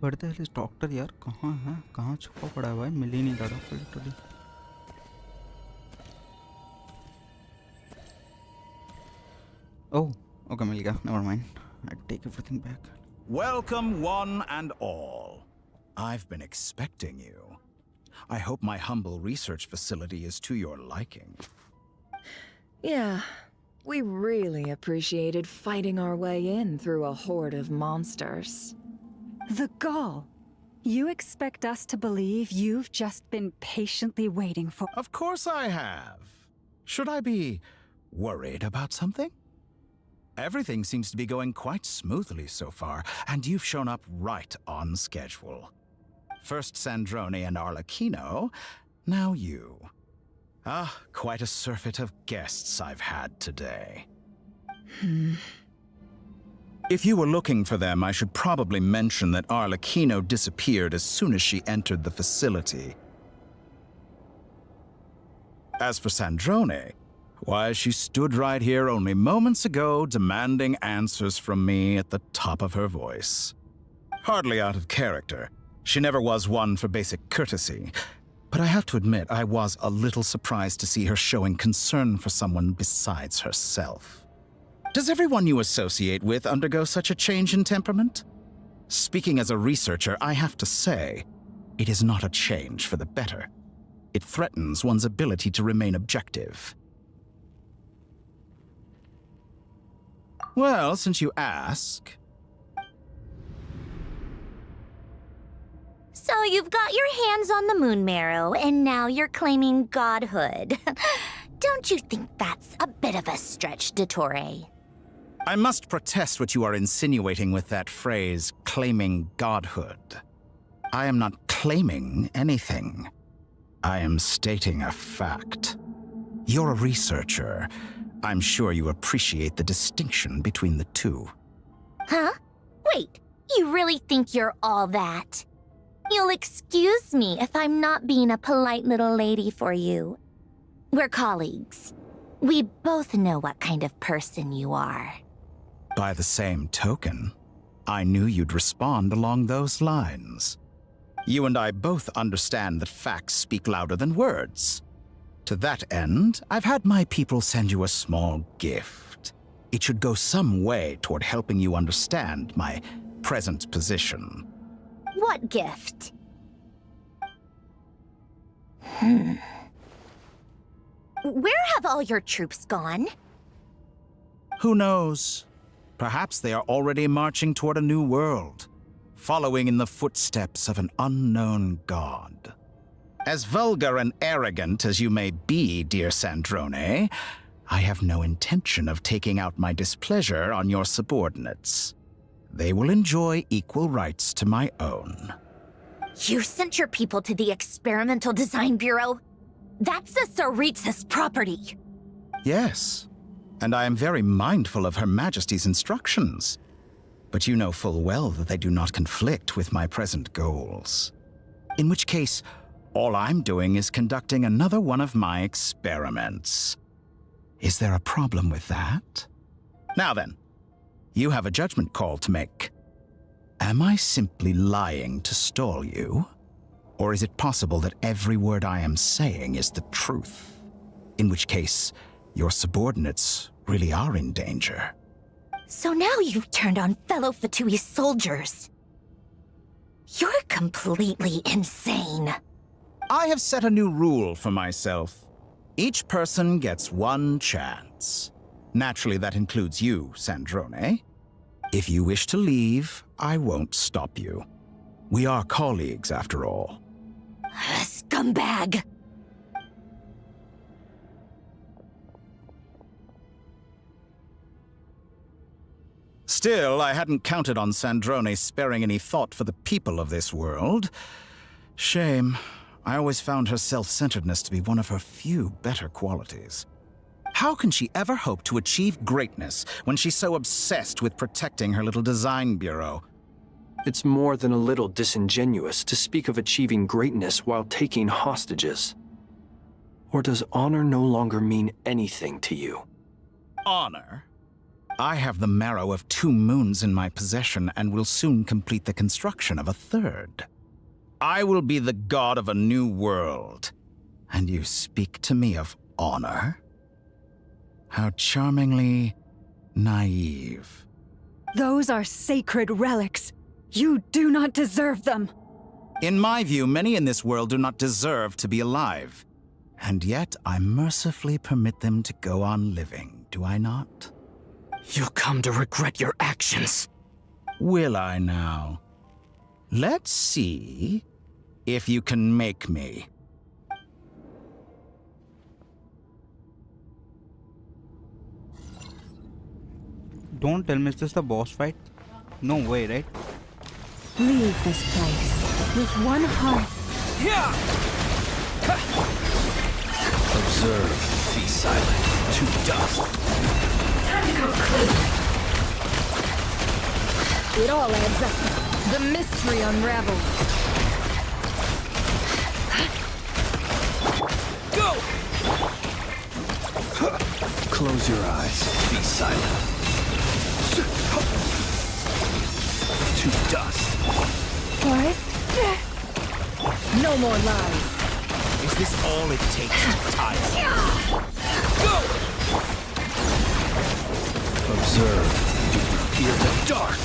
Where the hell is doctor यार? कहाँ है? कहाँ छुपा पड़ा है भाई? मिल ही नहीं रहा डॉक्टर लिटरली. Oh, okay, मिल गया. Never mind. I take everything back. Welcome one and all. I've been expecting you. I hope my humble research facility is to your liking. Yeah, we really appreciated fighting our way in through a horde of monsters. The gall. You expect us to believe you've just been patiently waiting for— Of course I have. Should I be worried about something? Everything seems to be going quite smoothly so far, and you've shown up right on schedule. First Sandrone and Arlecchino, now you. Ah, quite a surfeit of guests I've had today. If you were looking for them, I should probably mention that Arlecchino disappeared as soon as she entered the facility. As for Sandrone, why, she stood right here only moments ago demanding answers from me at the top of her voice. Hardly out of character. She never was one for basic courtesy. But I have to admit, I was a little surprised to see her showing concern for someone besides herself. Does everyone you associate with undergo such a change in temperament? Speaking as a researcher, I have to say, it is not a change for the better. It threatens one's ability to remain objective. Well, since you ask... So you've got your hands on the moon marrow, and now you're claiming godhood. Don't you think that's a bit of a stretch, Dottore? I must protest what you are insinuating with that phrase, claiming godhood. I am not claiming anything. I am stating a fact. You're a researcher. I'm sure you appreciate the distinction between the two. Huh? Wait, you really think you're all that? You'll excuse me if I'm not being a polite little lady for you. We're colleagues. We both know what kind of person you are. By the same token, I knew you'd respond along those lines. You and I both understand that facts speak louder than words. To that end, I've had my people send you a small gift. It should go some way toward helping you understand my present position. What gift? Where have all your troops gone? Who knows? Perhaps they are already marching toward a new world, following in the footsteps of an unknown god. As vulgar and arrogant as you may be, dear Sandrone, I have no intention of taking out my displeasure on your subordinates. They will enjoy equal rights to my own. You sent your people to the Experimental Design Bureau? That's the Tsaritsa's property. Yes, and I am very mindful of Her Majesty's instructions. But you know full well that they do not conflict with my present goals. In which case, all I'm doing is conducting another one of my experiments. Is there a problem with that? Now then, you have a judgment call to make. Am I simply lying to stall you? Or is it possible that every word I am saying is the truth? In which case, your subordinates really are in danger. So now you've turned on fellow Fatui soldiers. You're completely insane. I have set a new rule for myself. Each person gets one chance. Naturally, that includes you, Sandrone. If you wish to leave, I won't stop you. We are colleagues, after all. Scumbag! Still, I hadn't counted on Sandrone sparing any thought for the people of this world. Shame. I always found her self-centeredness to be one of her few better qualities. How can she ever hope to achieve greatness when she's so obsessed with protecting her little design bureau? It's more than a little disingenuous to speak of achieving greatness while taking hostages. Or does honor no longer mean anything to you? Honor? I have the marrow of 2 moons in my possession and will soon complete the construction of a 3rd. I will be the god of a new world. And you speak to me of honor? How charmingly naive. Those are sacred relics. You do not deserve them. In my view, many in this world do not deserve to be alive. And yet I mercifully permit them to go on living, do I not? You'll come to regret your actions. Will I now? Let's see if you can make me. Don't tell me, is this the boss fight? No way, right? Leave this place with one heart. Observe, be silent, to dust. Time to go clean. It all adds up. The mystery unravels. Go! Close your eyes, be silent. To dust. Forest? No more lies. Is this all it takes to tire? Go! Observe, do you fear the dark?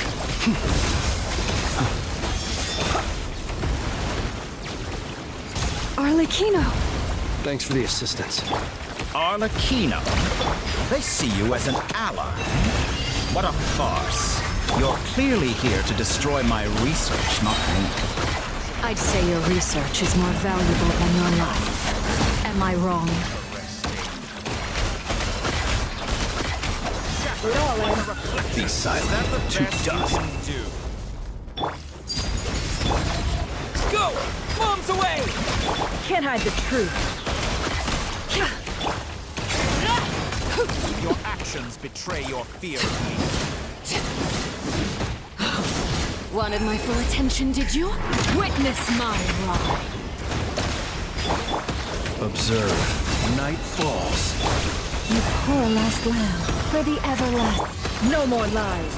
Arlecchino! Thanks for the assistance. Arlecchino? They see you as an ally. What a farce. You're clearly here to destroy my research, not me. I'd say your research is more valuable than your life. Am I wrong? Be silent, to dust. Go! Bombs away! Can't hide the truth. Your actions betray your fear of me. Wanted my full attention, did you? Witness my ride. Observe, night falls. You poor last lamb, for the everlasting. No more lies.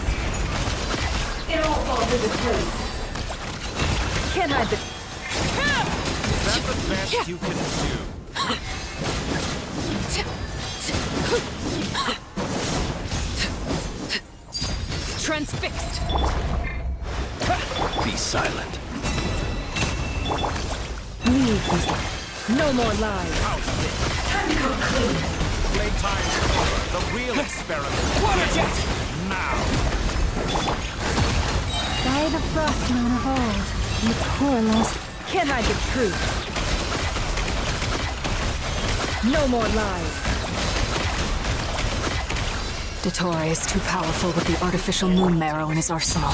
It all falls into place. Can't hide the... that the best you can do? Transfixed. Be silent. Leave this. No more lies. Playtime's over. The real experiment. Water jet! Now. By the Frostmoon of old, you poor lost. Can't hide the truth. No more lies. Dottore is too powerful with the artificial moon marrow in his arsenal.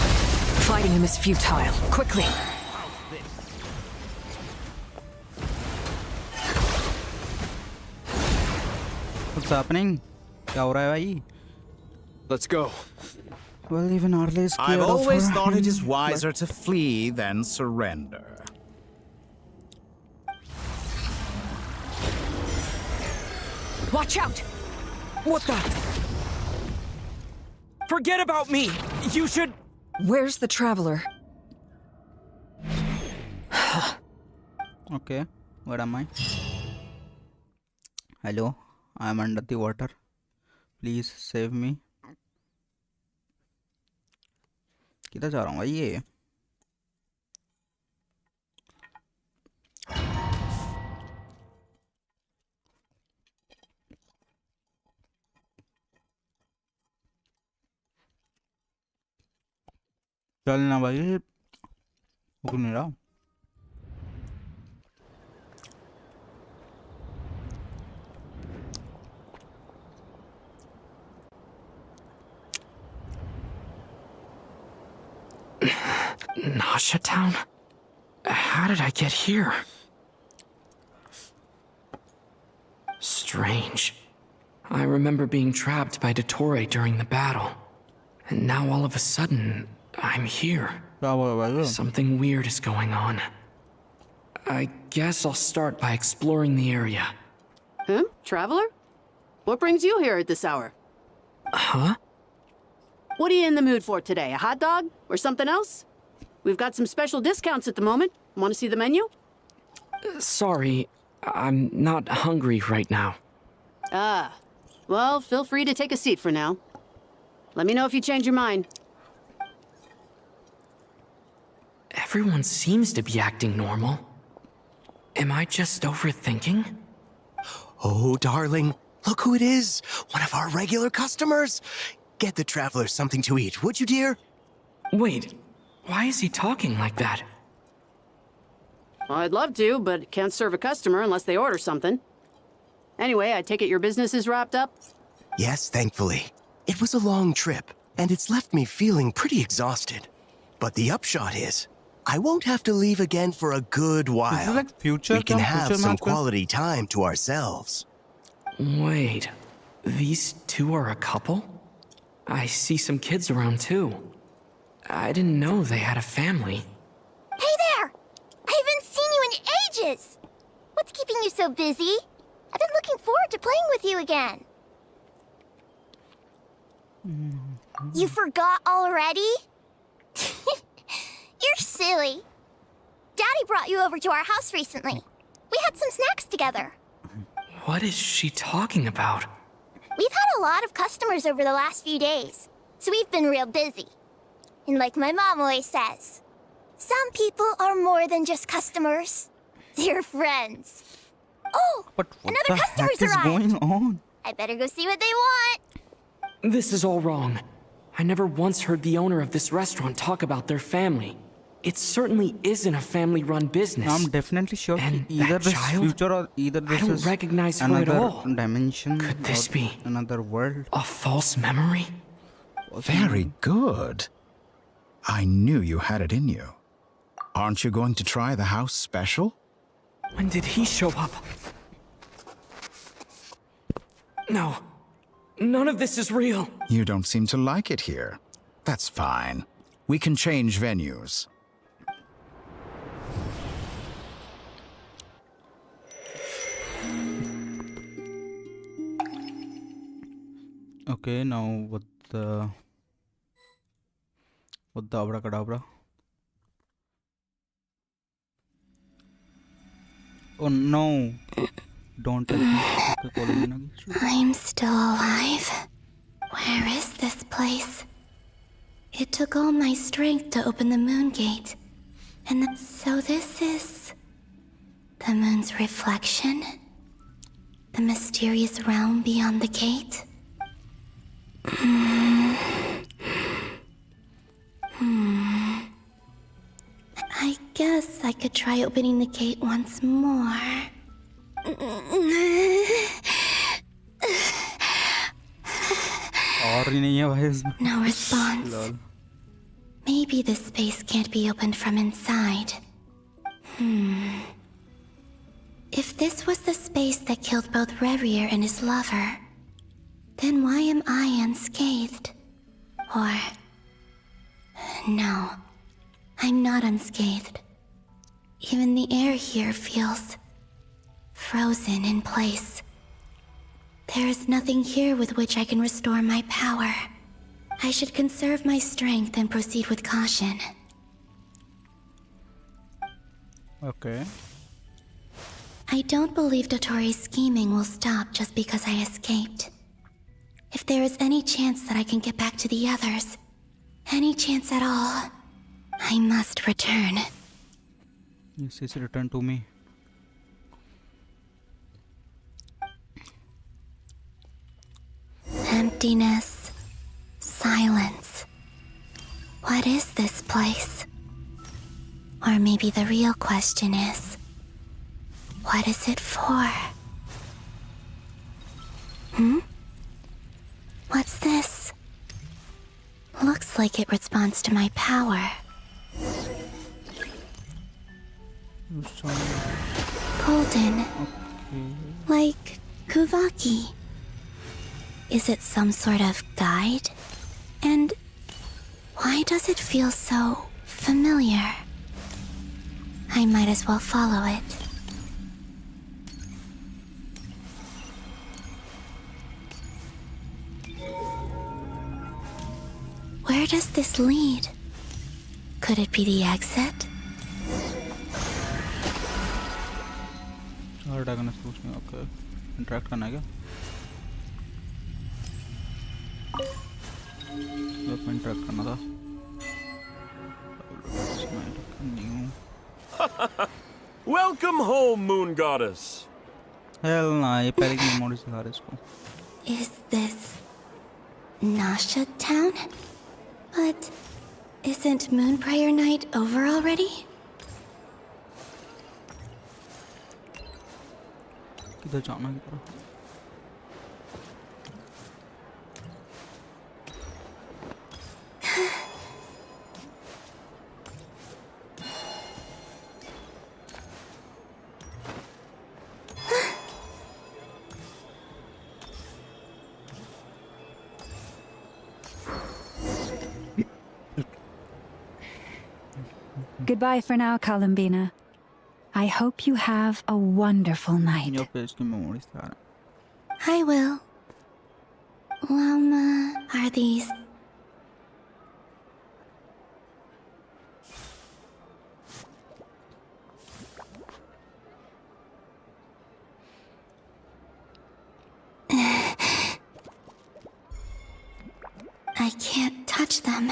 Fighting him is futile. Quickly! What's happening? क्या हो रहा है भाई? Let's go. Well, even Arle is scared I've of always her. thought it is wiser to flee than surrender. Watch out! What the? Forget about me! You should... Where's the traveler? Okay, where am I? Hello, I am under the water. Please save me. किधर जा रहा हूँ भाई ये? चलना भाई, रुक नहीं रहा. Nasha Town? How did I get here? Strange. I remember being trapped by Dottore during the battle. And now all of a sudden, I'm here. Something weird is going on. I guess I'll start by exploring the area. Traveler? What brings you here at this hour? Huh? What are you in the mood for today? A hot dog? Or something else? We've got some special discounts at the moment. Want to see the menu? Sorry, I'm not hungry right now. Ah. Well, feel free to take a seat for now. Let me know if you change your mind. Everyone seems to be acting normal. Am I just overthinking? Oh, darling, look who it is. One of our regular customers. Get the traveler something to eat, would you, dear? Wait, why is he talking like that? Well, I'd love to, but can't serve a customer unless they order something. Anyway, I take it your business is wrapped up? Yes, thankfully. It was a long trip, and it's left me feeling pretty exhausted. But the upshot is, I won't have to leave again for a good while. Like future, we can have future some match? quality time to ourselves. Wait, these two are a couple? I see some kids around too. I didn't know they had a family. Hey there! I haven't seen you in ages! What's keeping you so busy? I've been looking forward to playing with you again. You forgot already? You're silly. Daddy brought you over to our house recently. We had some snacks together. What is she talking about? We've had a lot of customers over the last few days, so we've been real busy. And like my mom always says, some people are more than just customers. They're friends. Oh, But what another the customer's heck is arrived. going on? I better go see what they want. This is all wrong. I never once heard the owner of this restaurant talk about their family. It certainly isn't a family-run business. I'm definitely sure And either that this child? future or either I this don't is recognize her at another all. dimension. Could this or be another world? a false memory? Very good. I knew you had it in you. Aren't you going to try the house special? When did he show up? No. None of this is real. You don't seem to like it here. That's fine. We can change venues. Okay, now what the abracadabra? Oh no! Don't tell me. Okay, Columbina. I'm still alive. Where is this place? It took all my strength to open the moon gate. And so this is the moon's reflection? The mysterious realm beyond the gate? I guess I could try opening the gate once more. और ही नहीं है भाई इसमें. No response. Lol. Maybe this space can't be opened from inside. If this was the space that killed both Rerir and his lover, then why am I unscathed? Or... no, I'm not unscathed. Even the air here feels... frozen in place. There is nothing here with which I can restore my power. I should conserve my strength and proceed with caution. Okay. I don't believe Dotori's scheming will stop just because I escaped. If there is any chance that I can get back to the others, any chance at all, I must return. Yes, yes, return to me. Emptiness. Silence. What is this place? Or maybe the real question is, what is it for? What's this? Looks like it responds to my power. Golden. Like Kuvaki. Is it some sort of guide? And why does it feel so familiar? I might as well follow it. Where does this lead? Could it be the exit? Okay. Interact करना है क्या? Interact करना था. Welcome home, Moon Goddess. Hell nah, ये पहले की memory सिखा रहे इसको. Is this Nasha Town? But isn't Moon Prayer Night over already? किधर जाना है किधर? Goodbye for now, Columbina. I hope you have a wonderful night. Your page की memory सिखा रहा. I will. Lama, are these... I can't touch them.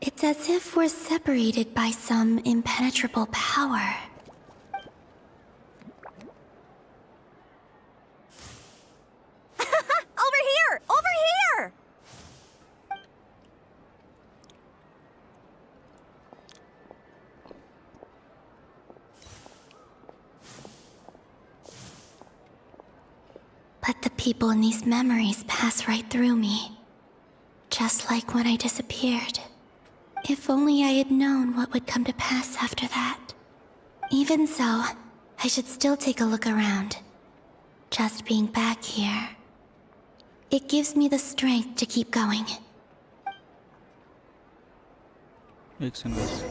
It's as if we're separated by some impenetrable power. Over here! Over here! But the people in these memories pass right through me. Just like when I disappeared. If only I had known what would come to pass after that. Even so, I should still take a look around. Just being back here. It gives me the strength to keep going. एक second बस.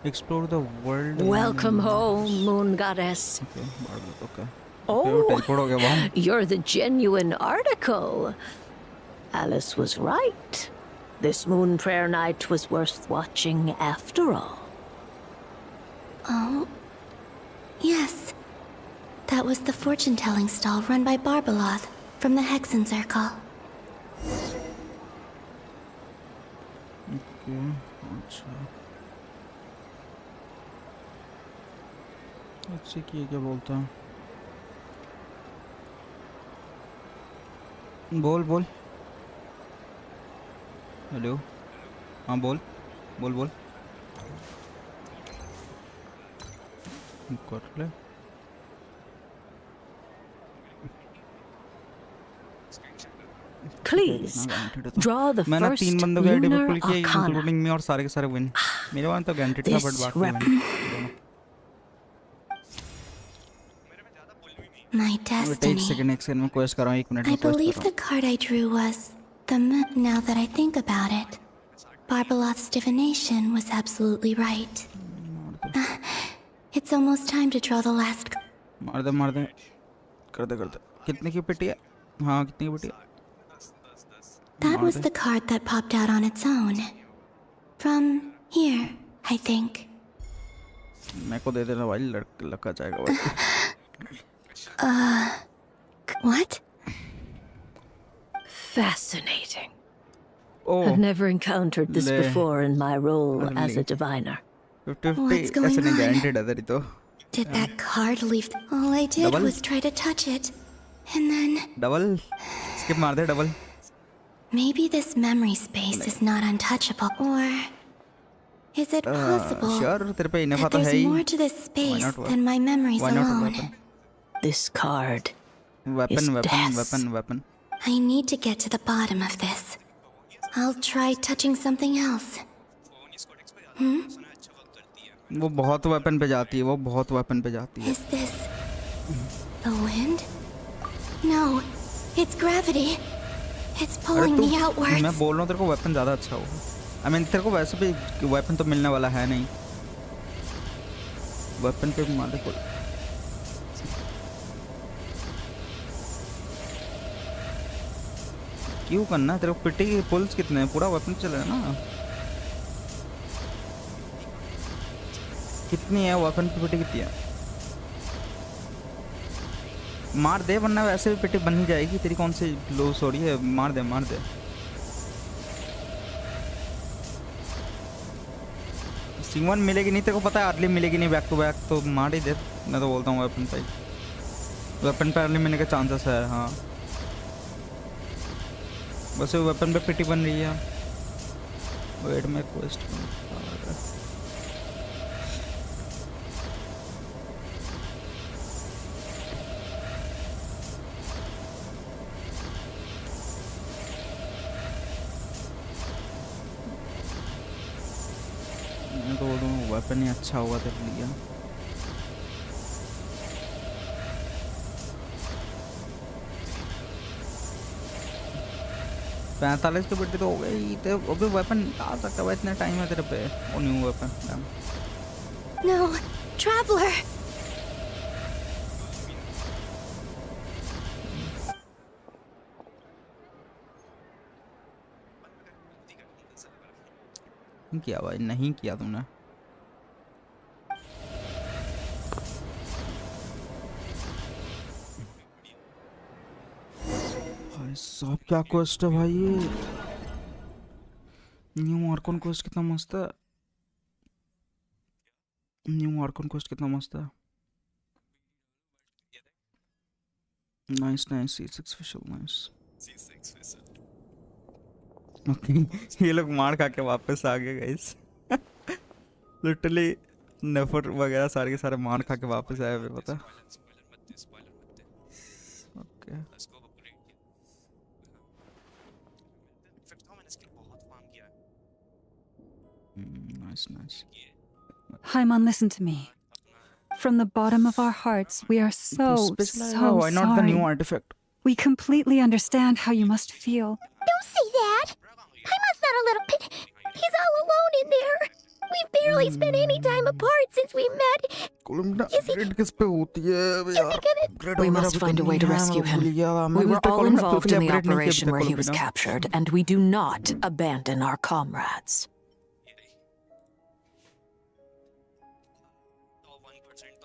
Explore the world. Welcome home, Moon Goddess. Okay. Okay. Oh, teleport हो गया वहाँ. you're the genuine article. Alice was right. This moon prayer night was worth watching after all. Oh, yes. That was the fortune-telling stall run by Barbaloth from the Hexen Circle. Okay, अच्छा अच्छे किए क्या बोलता है बोल बोल hello हाँ बोल बोल बोल कर ले Please, draw the मैंने first 3 बंदों के आईडी lunar पर पुल किया arcana. इंक्लूडिंग मी और सारे के सारे विन मेरे वहाँ तो गारंटीड था बट बाकी विन My एक destiny. सेकंड में क्वेस्ट कर रहा हूँ 1 मिनट I में क्वेस्ट believe कर the card I drew was the moon. Now that I think about it, Barbaloth's divination was absolutely right. It's almost time to draw the last. मार दे कर दे कितने की पेटी है हाँ कितने की पेटी है That was the card that popped out on its own. From here, I think. मैं को दे देना भाई लड़का जाएगा भाई What? Fascinating. Oh, I've never encountered this before in my role as a diviner. 50-50 What's going ऐसे नहीं on? guaranteed है तेरी तो Did that card leave? All I did Double? was try to touch it. And then. Double skip मार दे double Maybe this memory space is not untouchable. Or. Is it possible sure तेरे पे enough that आता है there's he more to this space than my memories Why not alone? weapon? This card. Weapon, is weapon, death. weapon, weapon. I need to get to the bottom of this. I'll try touching something else. वो बहुत weapon पे जाती है वो बहुत weapon पे जाती है Is this the wind? No, it's gravity. It's अरे pulling me outwards. मैं बोल रहा हूँ तेरे को weapon ज़्यादा अच्छा होगा I mean तेरे को वैसे भी weapon तो मिलने वाला है नहीं weapon पे मार दे कोई क्यों करना है तेरे को पिटी की पुल्स कितने हैं पूरा वेपन चलेगा ना कितनी है वेपन की पिटी कितनी है मार दे वरना वैसे भी पिटी बन ही जाएगी तेरी कौन सी लॉस हो रही है मार दे C1 मिलेगी नहीं तेरे को पता है अर्ली मिलेगी नहीं बैक टू बैक तो मार ही दे मैं तो बोलता हूँ वेपन पे अर्ली मिलने के चांसेस है हाँ बस वो वेपन पे पिटी बन रही है वेट में क्वेस्ट मैं तो बोलूँ वेपन ही अच्छा हुआ तेरे लिए 45 के बेटे तो हो गई तो अबे वेपन आ सकता है इतना टाइम है तेरे पे वो न्यू वेपन No, traveler. किया भाई नहीं किया तुमने भाई साहब क्या क्वेस्ट है भाई ये न्यू आर्कन क्वेस्ट कितना मस्त है न्यू आर्कन क्वेस्ट कितना मस्त है nice C6 special nice okay ये लोग मार खा के वापस आ गए गाइस लिटरली नेफर वगैरह सारे के सारे मार खा के वापस आए हुए पता okay nice Haimon, listen to me. From the bottom of our hearts, we are so why sorry. not the new artifact? We completely understand how you must feel. Don't say that! Paimon's not a little he's all alone in there! We've barely spent any time apart since we met. Upgrade किस पे होती है यार? Upgrade We वगैरह must भी find a करनी way to है, rescue मैं भूल him. गया। We मैंने were इस पे all Columbina involved in the upgrade नहीं किया operation अभी where तक he was Columbina। captured, and we do not abandon our comrades.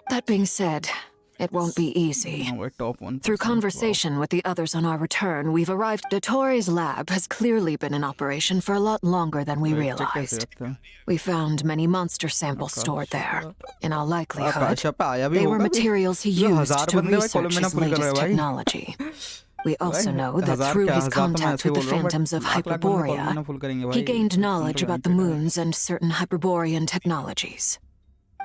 That being said, it won't be easy. We're top 1%. Through conversation with the others on our return, we've arrived. Dottore lab has clearly been in operation for a lot longer than we Check realized. कैसे होता है? We found many monster samples stored there. In all likelihood, आकाशा पे आया भी they were होगा। materials he ये used 1000 to बंदे भाई research Columbina his full कर रहे हैं latest भाई। technology. We also भाई, know that 1000 through क्या, his 1000 तो मैं contact ऐसे with the बोल रहा हूँ, phantoms of but lakh lakh बंदे Hyperborea, Columbina full करेंगे he भाई। gained knowledge Intertwined about the पे। moons and certain Hyperborean technologies.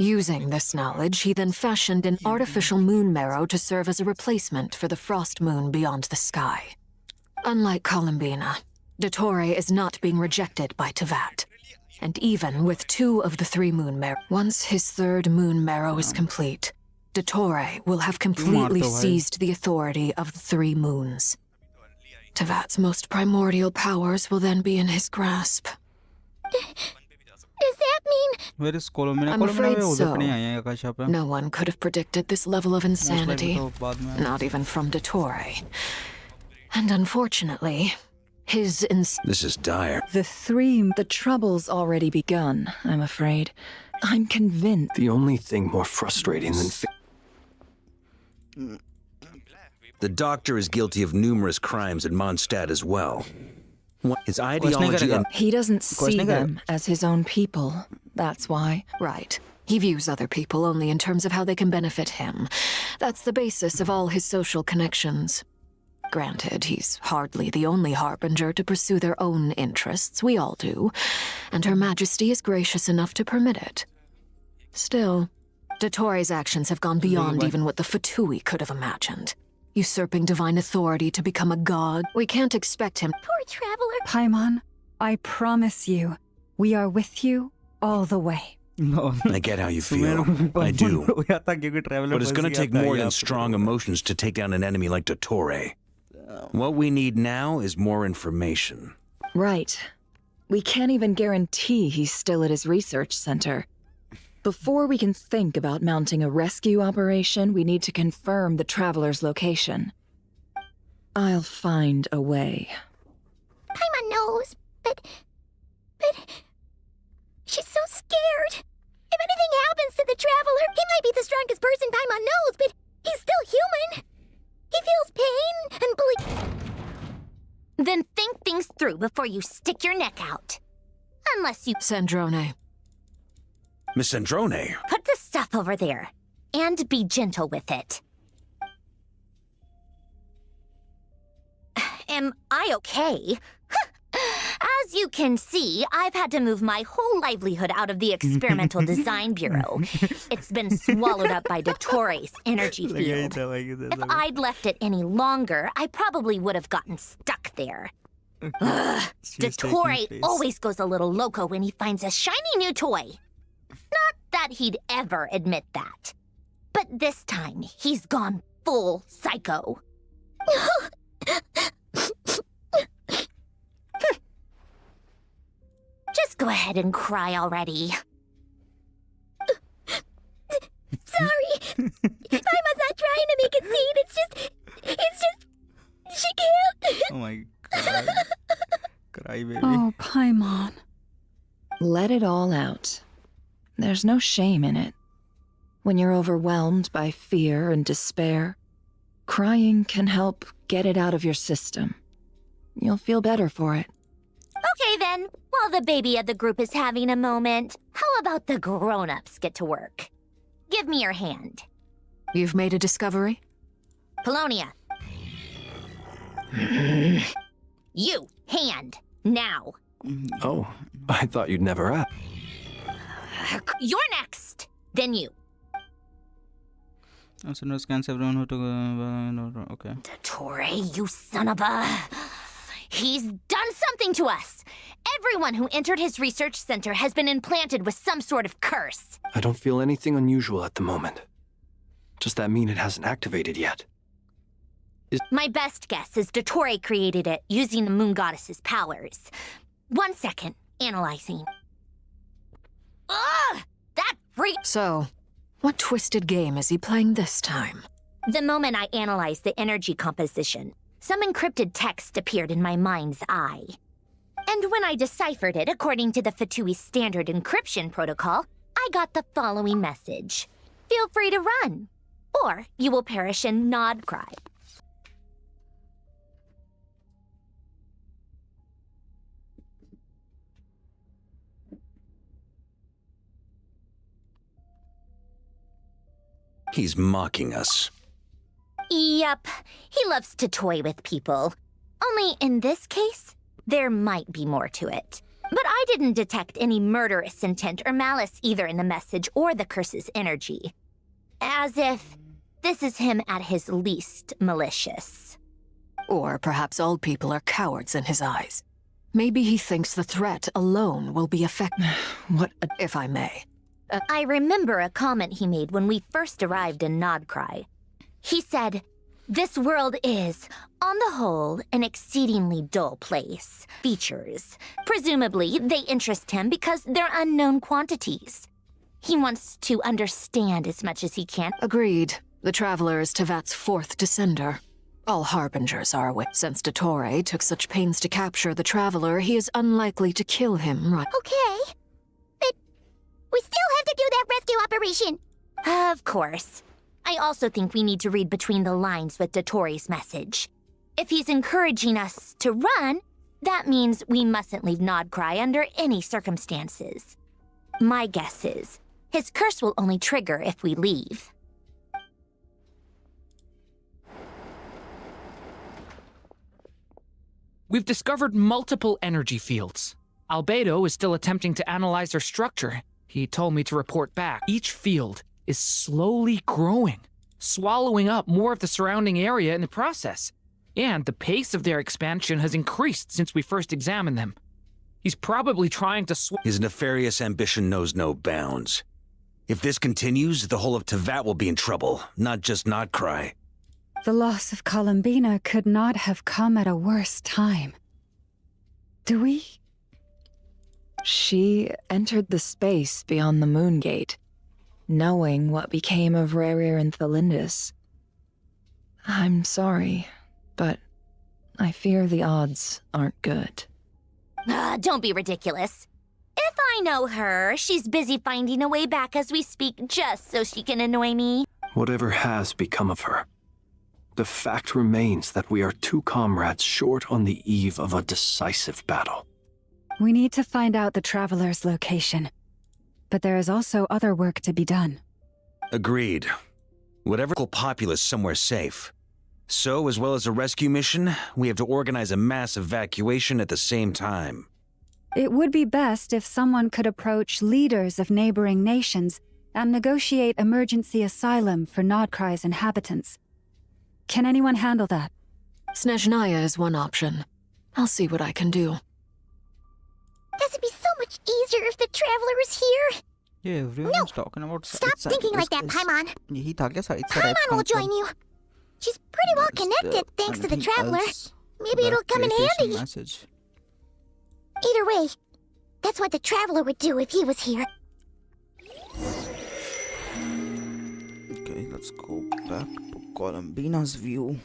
Using this knowledge, he then fashioned an artificial moon marrow to serve as a replacement for the frost moon beyond the sky. Unlike Columbina, Dottore is not being rejected by Teyvat. And even with 2 of the 3 moon marrows, once his 3rd moon marrow is complete, Dottore will have completely seized the authority of the 3 moons. Teyvat's most primordial powers will then be in his grasp. Does that mean... Where is Columbina? I'm Columbina afraid पे उधर पे नहीं so. आई है आकाशा पे। No one could have predicted this level of insanity, तो बाद में आया। not even from Dottore. And unfortunately, his This is dire. The trouble's already begun, I'm afraid. I'm convinced. The only thing more frustrating than The doctor is guilty of numerous crimes in Mondstadt as well. His ideology and... He doesn't see them as his own people. That's why. Right. He views other people only in terms of how they can benefit him. That's the basis of all his social connections. Granted, he's hardly the only Harbinger to pursue their own interests. We all do. And Her Majesty is gracious enough to permit it. Still, Dottore's actions have gone beyond even what the Fatui could have imagined. Usurping divine authority to become a god. We can't expect him. Poor traveler. Paimon, I promise you, we are with you all the way. No. I get how you feel. I do. But it's going to take more than strong emotions to take down an enemy like Dottore. What we need now is more information. Right. We can't even guarantee he's still at his research center. Before we can think about mounting a rescue operation, we need to confirm the traveler's location. I'll find a way. Paimon knows, but... She's so scared. If anything happens to the traveler, he might be the strongest person Paimon knows, but he's still human. He feels pain and Then think things through before you stick your neck out. Unless you... Sandrone. Miss Sandrone? Put the stuff over there. And be gentle with it. Am I okay? As you can see, I've had to move my whole livelihood out of the Experimental Design Bureau. It's been swallowed up by Dottore's energy field. If I'd left it any longer, I probably would have gotten stuck there. Dottore always goes a little loco when he finds a shiny new toy. Not that he'd ever admit that. But this time, he's gone full psycho. Just go ahead and cry already. Sorry. Paimon's not trying to make it seem. It's just... She can't. Oh my god. Cry, baby. Oh, Paimon. Let it all out. There's no shame in it. When you're overwhelmed by fear and despair, crying can help get it out of your system. You'll feel better for it. Okay then, while the baby of the group is having a moment, how about the grown-ups get to work? Give me your hand. You've made a discovery? Polonia. You, hand, now. Oh, I thought you'd never ask. You're next, then you. Scans everyone who took... okay. Dottore, you son of a... He's done something to us! Everyone who entered his research center has been implanted with some sort of curse. I don't feel anything unusual at the moment. Does that mean it hasn't activated yet? My best guess is Dottore created it using the Moon Goddess's powers. 1 second, analyzing. Ugh! That freak! So, what twisted game is he playing this time? The moment I analyzed the energy composition, some encrypted text appeared in my mind's eye. And when I deciphered it according to the Fatui standard encryption protocol, I got the following message. Feel free to run, or you will perish in nod cry. He's mocking us. Yep, he loves to toy with people. Only in this case, there might be more to it. But I didn't detect any murderous intent or malice either in the message or the curse's energy. As if this is him at his least malicious. Or perhaps all people are cowards in his eyes. Maybe he thinks the threat alone will be effective. If I may. I remember a comment he made when we first arrived in Nodcry. He said, "This world is, on the whole, an exceedingly dull place. Features. Presumably, they interest him because they're unknown quantities. He wants to understand as much as he can." Agreed. The Traveler is Tevat's fourth descender. All Harbingers are aware. Since Dottore took such pains to capture the Traveler, he is unlikely to kill him, right? Okay. But we still have to do that rescue operation. Of course. I also think we need to read between the lines with Dottore's message. If he's encouraging us to run, that means we mustn't leave Nodcry under any circumstances. My guess is, his curse will only trigger if we leave. We've discovered multiple energy fields. Albedo is still attempting to analyze their structure. He told me to report back. Each field is slowly growing, swallowing up more of the surrounding area in the process. And the pace of their expansion has increased since we first examined them. He's probably trying to His nefarious ambition knows no bounds. If this continues, the whole of Tevat will be in trouble, not just Nodcry. The loss of Columbina could not have come at a worse time. Do we? She entered the space beyond the Moon Gate, knowing what became of Rerir and Thalindus. I'm sorry, but I fear the odds aren't good. Don't be ridiculous. If I know her, she's busy finding a way back as we speak just so she can annoy me. Whatever has become of her, the fact remains that we are two comrades short on the eve of a decisive battle. We need to find out the Traveler's location. But there is also other work to be done. Agreed. Whatever populace somewhere safe. So, as well as a rescue mission, we have to organize a mass evacuation at the same time. It would be best if someone could approach leaders of neighboring nations and negotiate emergency asylum for Nodcry's inhabitants. Can anyone handle that? Snezhnaya is one option. I'll see what I can do. This would be so much easier if the Traveler was here. Yeah, everyone's talking about Stop Tsaritsa. thinking like that, Paimon. यही था क्या Tsaritsa? Paimon will join you. She's pretty well connected thanks to the Traveler. Maybe it'll come in handy. Message. Either way, that's what the Traveler would do if he was here. Okay, let's go back to Columbina's view.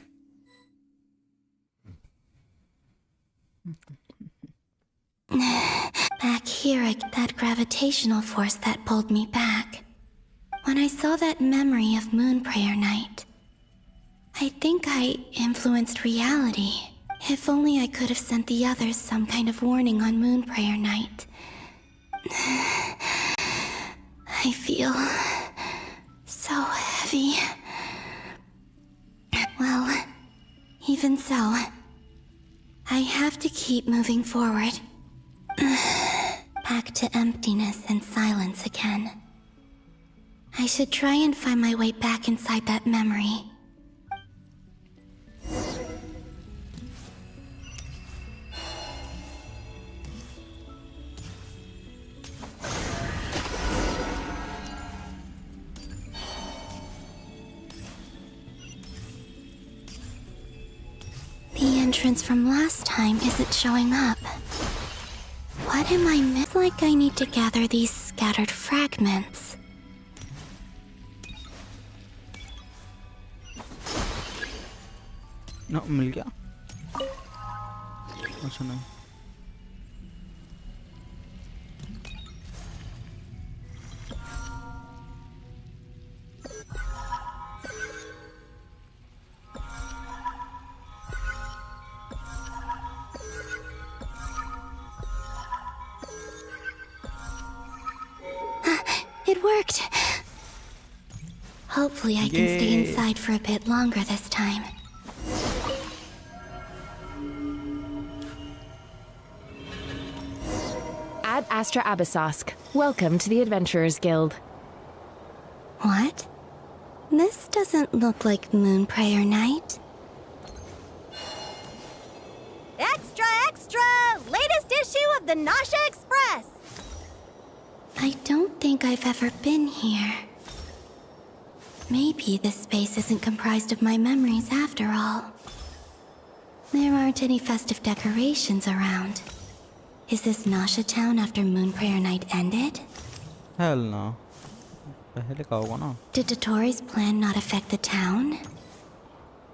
Back here, I get that gravitational force that pulled me back. When I saw that memory of Moon Prayer Night, I think I influenced reality. If only I could have sent the others some kind of warning on Moon Prayer Night. I feel so heavy. Well, even so, I have to keep moving forward. Back to emptiness and silence again. I should try and find my way back inside that memory. The entrance from last time isn't showing up. What am I like I need to gather these scattered fragments. ना मिल गया अच्छा नहीं It worked. Hopefully I can stay inside for a bit longer this time. Ad Astra Abyssosk. Welcome to the Adventurers Guild. What? This doesn't look like Moonprayer Night. Extra, extra! Latest issue of the Nasha Express! I don't think I've ever been here. Maybe this space isn't comprised of my memories after all. There aren't any festive decorations around. Is this Nasha town after Moonprayer Night ended? Hell no. पहले का होगा ना? Did Dottoro's plan not affect the town?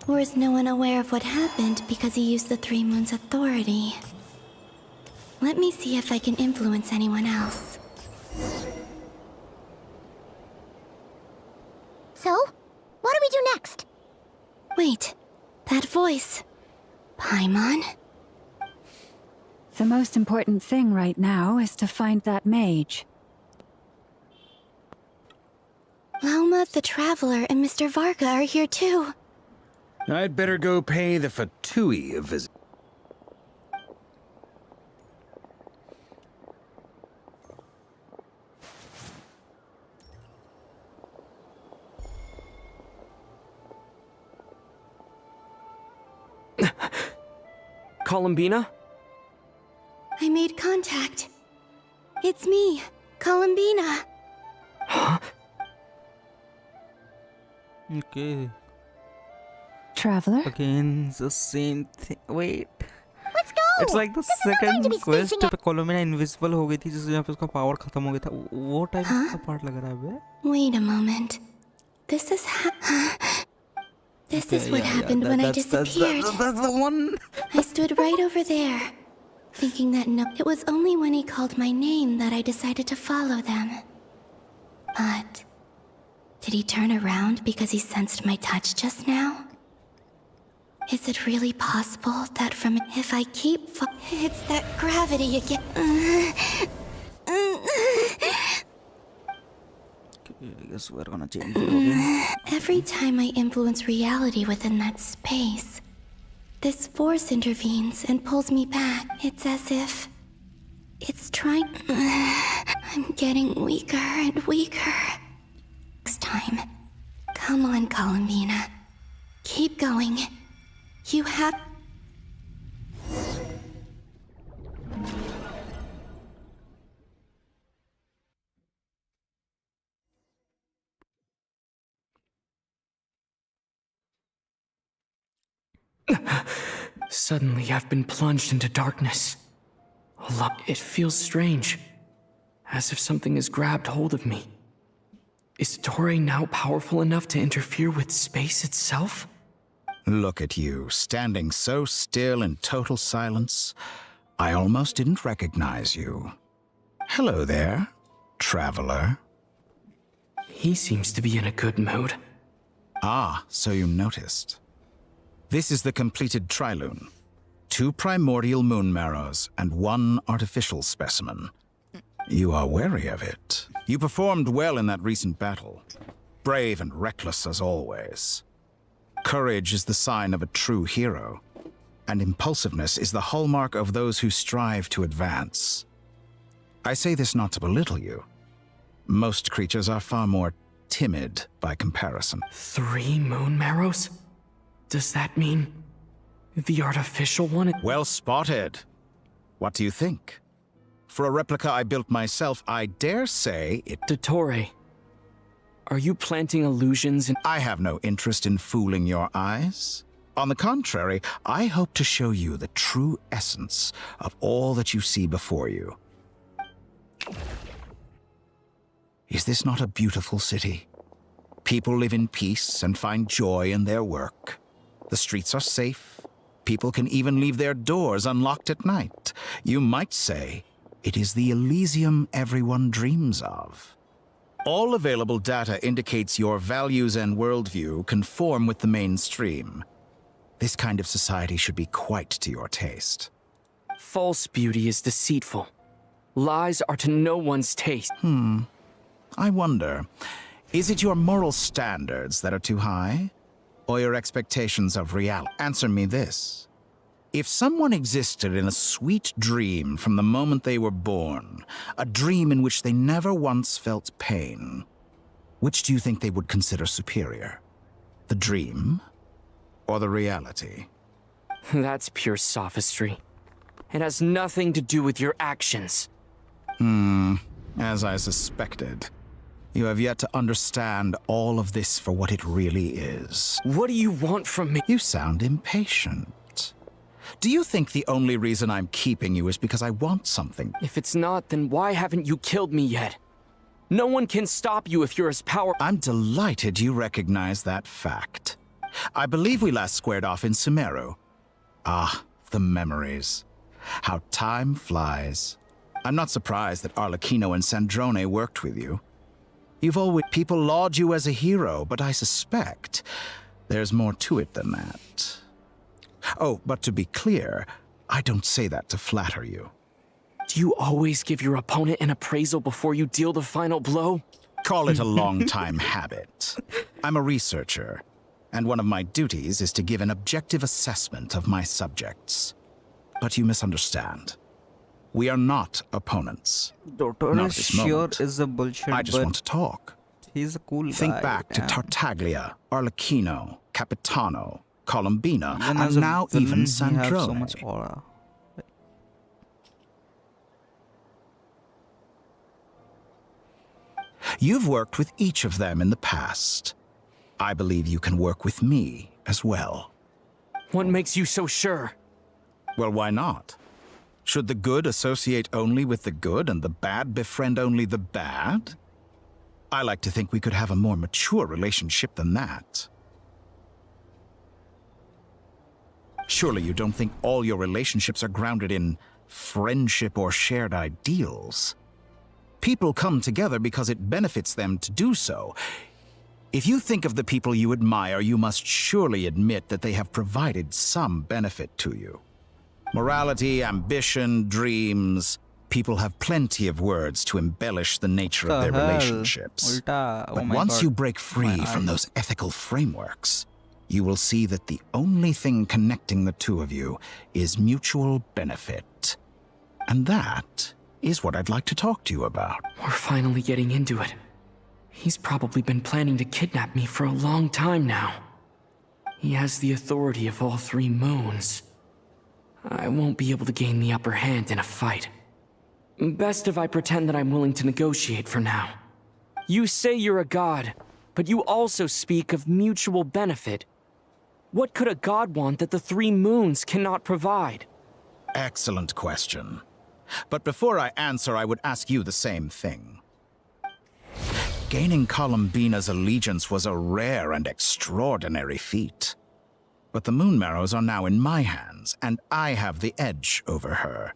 Or is no one aware of what happened because he used the Three Moons' authority? Let me see if I can influence anyone else. So, what do we do next? Wait, that voice. Paimon? The most important thing right now is to find that mage. Lauma the Traveler and Mr. Varga are here too. I'd better go pay the Fatui a visit. Columbina? I made contact. It's me, Columbina. Huh? Okay. Traveler? Again, the same thing. Wait. Let's go! It's like the second quest पे Columbina invisible हो गई थी जिससे यहाँ पे उसका power खत्म हो गया था. वो टाइप का part लग रहा है बे. Wait a moment. This is what happened when I disappeared. That's the one. I stood right over there, thinking that it was only when he called my name that I decided to follow them. But did he turn around because he sensed my touch just now? Is it really possible that if I keep it's that gravity again? I guess we're gonna change it again. Every time I influence reality within that space, this force intervenes and pulls me back. It's as if it's trying. I'm getting weaker and weaker. Next time, come on, Columbina. Keep going. You have. Suddenly, I've been plunged into darkness. It feels strange, as if something has grabbed hold of me. Is Dottore now powerful enough to interfere with space itself? Look at you, standing so still in total silence. I almost didn't recognize you. Hello there, traveler. He seems to be in a good mood. Ah, so you noticed. This is the completed Trilune. 2 primordial moon marrows and 1 artificial specimen. You are wary of it. You performed well in that recent battle. Brave and reckless as always. Courage is the sign of a true hero, and impulsiveness is the hallmark of those who strive to advance. I say this not to belittle you. Most creatures are far more timid by comparison. 3 moon marrows? Does that mean the artificial one? Well spotted. What do you think? For a replica I built myself, I dare say it... Dottore, are you planting illusions in... I have no interest in fooling your eyes. On the contrary, I hope to show you the true essence of all that you see before you. Is this not a beautiful city? People live in peace and find joy in their work. The streets are safe. People can even leave their doors unlocked at night. You might say it is the Elysium everyone dreams of. All available data indicates your values and worldview conform with the mainstream. This kind of society should be quite to your taste. False beauty is deceitful. Lies are to no one's taste. I wonder, is it your moral standards that are too high? Or your expectations of reality? Answer me this. If someone existed in a sweet dream from the moment they were born, a dream in which they never once felt pain, which do you think they would consider superior? The dream or the reality? That's pure sophistry. It has nothing to do with your actions. As I suspected. You have yet to understand all of this for what it really is. What do you want from me? You sound impatient. Do you think the only reason I'm keeping you is because I want something? If it's not, then why haven't you killed me yet? No one can stop you if you're as powerful. I'm delighted you recognize that fact. I believe we last squared off in Sumeru. Ah, the memories. How time flies. I'm not surprised that Arlecchino and Sandrone worked with you. People laud you as a hero, but I suspect there's more to it than that. Oh, but to be clear, I don't say that to flatter you. Do you always give your opponent an appraisal before you deal the final blow? Call it a long-time habit. I'm a researcher, and one of my duties is to give an objective assessment of my subjects. But you misunderstand. We are not opponents. Doctor Not is this sure moment. is a bullshit. I just but want to talk. He's a cool Think guy. back to Tartaglia, Arlecchino, Capitano, Columbina, Even and as a now villain, even he has so Sandrone. much aura. You've worked with each of them in the past. I believe you can work with me as well. What makes you so sure? Well, why not? Should the good associate only with the good and the bad befriend only the bad? I like to think we could have a more mature relationship than that. Surely you don't think all your relationships are grounded in friendship or shared ideals? People come together because it benefits them to do so. If you think of the people you admire, you must surely admit that they have provided some benefit to you. Morality, ambition, dreams. People have plenty of words to embellish the nature of their relationships. But once you break free from those ethical frameworks, you will see that the only thing connecting the two of you is mutual benefit. And that is what I'd like to talk to you about. We're finally getting into it. He's probably been planning to kidnap me for a long time now. He has the authority of all three moons. I won't be able to gain the upper hand in a fight. Best if I pretend that I'm willing to negotiate for now. You say you're a god, but you also speak of mutual benefit. What could a god want that the three moons cannot provide? Excellent question. But before I answer, I would ask you the same thing. Gaining Columbina's allegiance was a rare and extraordinary feat. But the Moon Marrows are now in my hands, and I have the edge over her.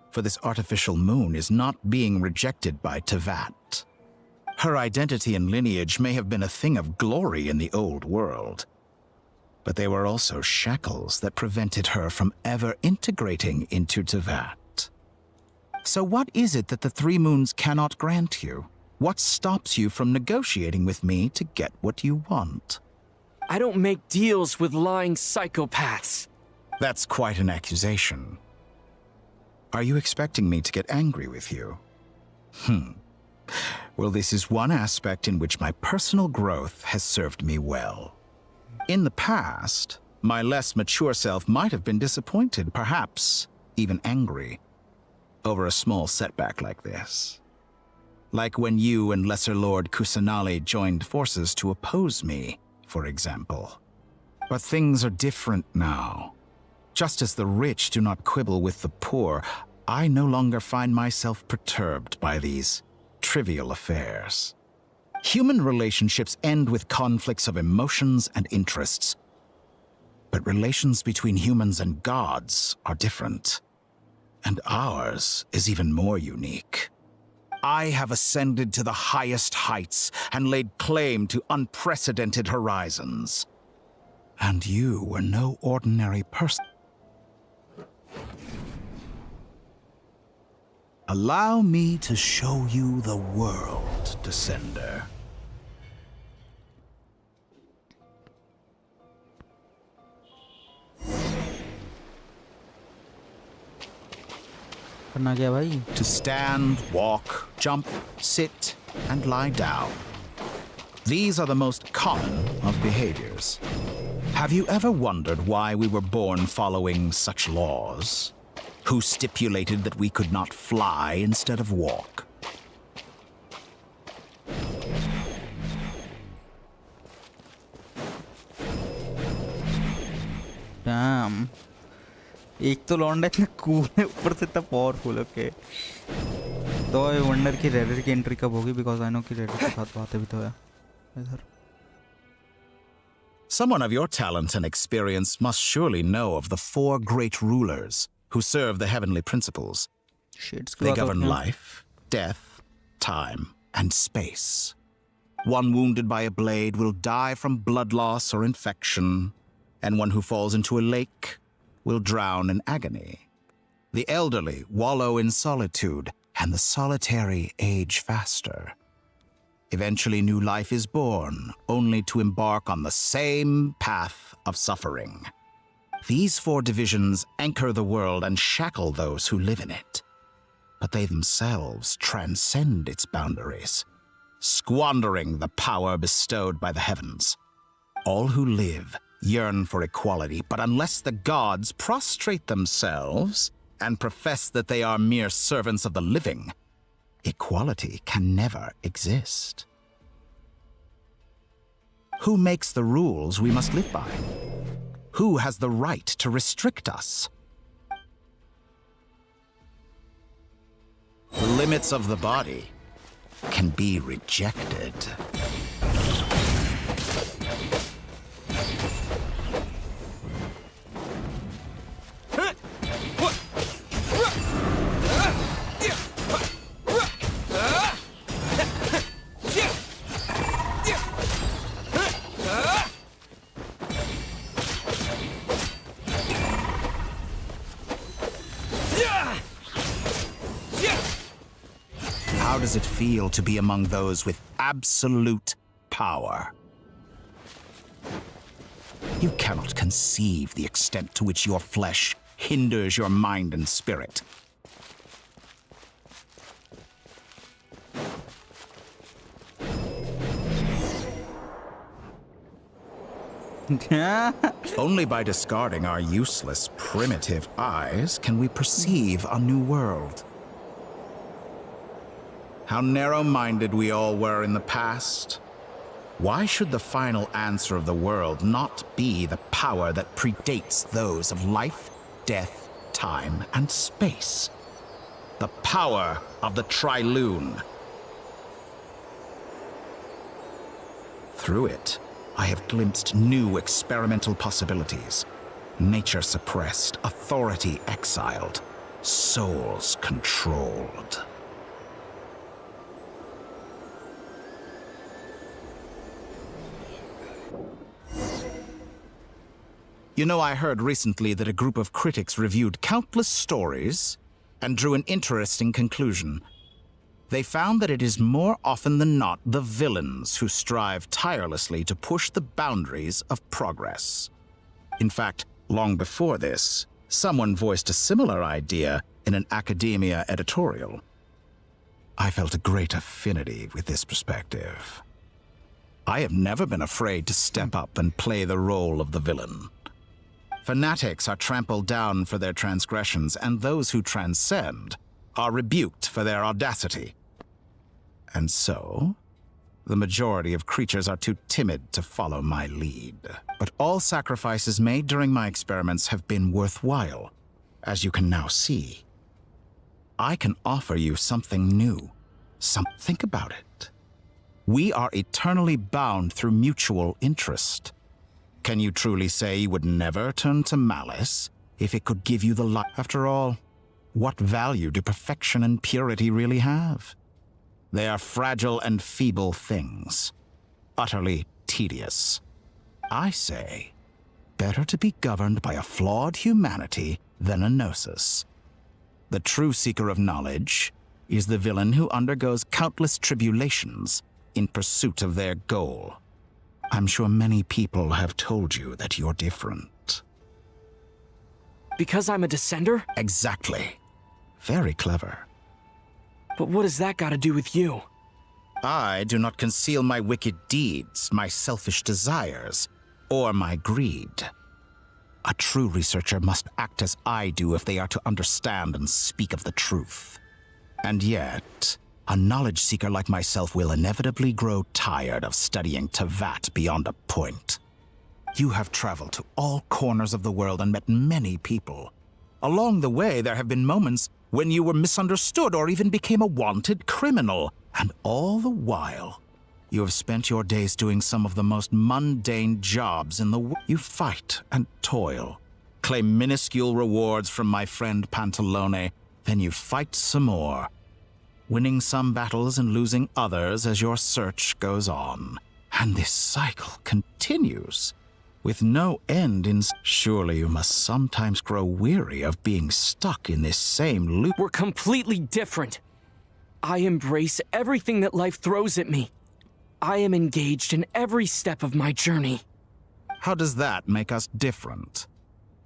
For this artificial moon is not being rejected by Teyvat. Her identity and lineage may have been a thing of glory in the old world, but they were also shackles that prevented her from ever integrating into Teyvat. So what is it that the Three Moons cannot grant you? What stops you from negotiating with me to get what you want? I don't make deals with lying psychopaths. That's quite an accusation. Are you expecting me to get angry with you? Well, this is one aspect in which my personal growth has served me well. In the past, my less mature self might have been disappointed, perhaps even angry, over a small setback like this. Like when you and Lesser Lord Kusanali joined forces to oppose me, for example. But things are different now. Just as the rich do not quibble with the poor, I no longer find myself perturbed by these trivial affairs. Human relationships end with conflicts of emotions and interests. But relations between humans and gods are different. And ours is even more unique. I have ascended to the highest heights and laid claim to unprecedented horizons. And you were no ordinary person. Allow me to show you the world, Descender. करना क्या भाई? To stand, walk, jump, sit, and lie down. These are the most common of behaviors. Have you ever wondered why we were born following such laws? Who stipulated that we could not fly instead of walk? Damn. एक तो लौंडा इतना cool है, ऊपर से इतना powerful. Okay, तो I wonder कि रेडर की एंट्री कब होगी, बिकॉज आई नो कि रेडर के साथ बातें भी तो है इधर. Someone of your talent and experience must surely know of the 4 great rulers who serve the heavenly principles. They govern life, death, time, and space. One wounded by a blade will die from blood loss or infection, and one who falls into a lake will drown in agony. The elderly wallow in solitude, and the solitary age faster. Eventually, new life is born, only to embark on the same path of suffering. These 4 divisions anchor the world and shackle those who live in it. But they themselves transcend its boundaries, squandering the power bestowed by the heavens. All who live yearn for equality, but unless the gods prostrate themselves and profess that they are mere servants of the living, equality can never exist. Who makes the rules we must live by? Who has the right to restrict us? The limits of the body can be rejected. How does it feel to be among those with absolute power? You cannot conceive the extent to which your flesh hinders your mind and spirit. Only by discarding our useless, primitive eyes can we perceive a new world. How narrow-minded we all were in the past. Why should the final answer of the world not be the power that predates those of life, death, time, and space? The power of the Trilune. Through it, I have glimpsed new experimental possibilities. Nature suppressed, authority exiled, souls controlled. You know, I heard recently that a group of critics reviewed countless stories and drew an interesting conclusion. They found that it is more often than not the villains who strive tirelessly to push the boundaries of progress. In fact, long before this, someone voiced a similar idea in an academia editorial. I felt a great affinity with this perspective. I have never been afraid to step up and play the role of the villain. Fanatics are trampled down for their transgressions, and those who transcend are rebuked for their audacity. And so, the majority of creatures are too timid to follow my lead. But all sacrifices made during my experiments have been worthwhile, as you can now see. I can offer you something new, Think about it. We are eternally bound through mutual interest. Can you truly say you would never turn to malice if it could give you the light? After all, what value do perfection and purity really have? They are fragile and feeble things, utterly tedious. I say, better to be governed by a flawed humanity than a gnosis. The true seeker of knowledge is the villain who undergoes countless tribulations in pursuit of their goal. I'm sure many people have told you that you're different. Because I'm a descender? Exactly. Very clever. But what does that got to do with you? I do not conceal my wicked deeds, my selfish desires, or my greed. A true researcher must act as I do if they are to understand and speak of the truth. And yet, a knowledge seeker like myself will inevitably grow tired of studying Teyvat beyond a point. You have traveled to all corners of the world and met many people. Along the way, there have been moments when you were misunderstood or even became a wanted criminal. And all the while, you have spent your days doing some of the most mundane jobs in the world. You fight and toil, claim minuscule rewards from my friend Pantalone, then you fight some more, winning some battles and losing others as your search goes on. And this cycle continues, with no end in... Surely you must sometimes grow weary of being stuck in this same loop. We're completely different. I embrace everything that life throws at me. I am engaged in every step of my journey. How does that make us different?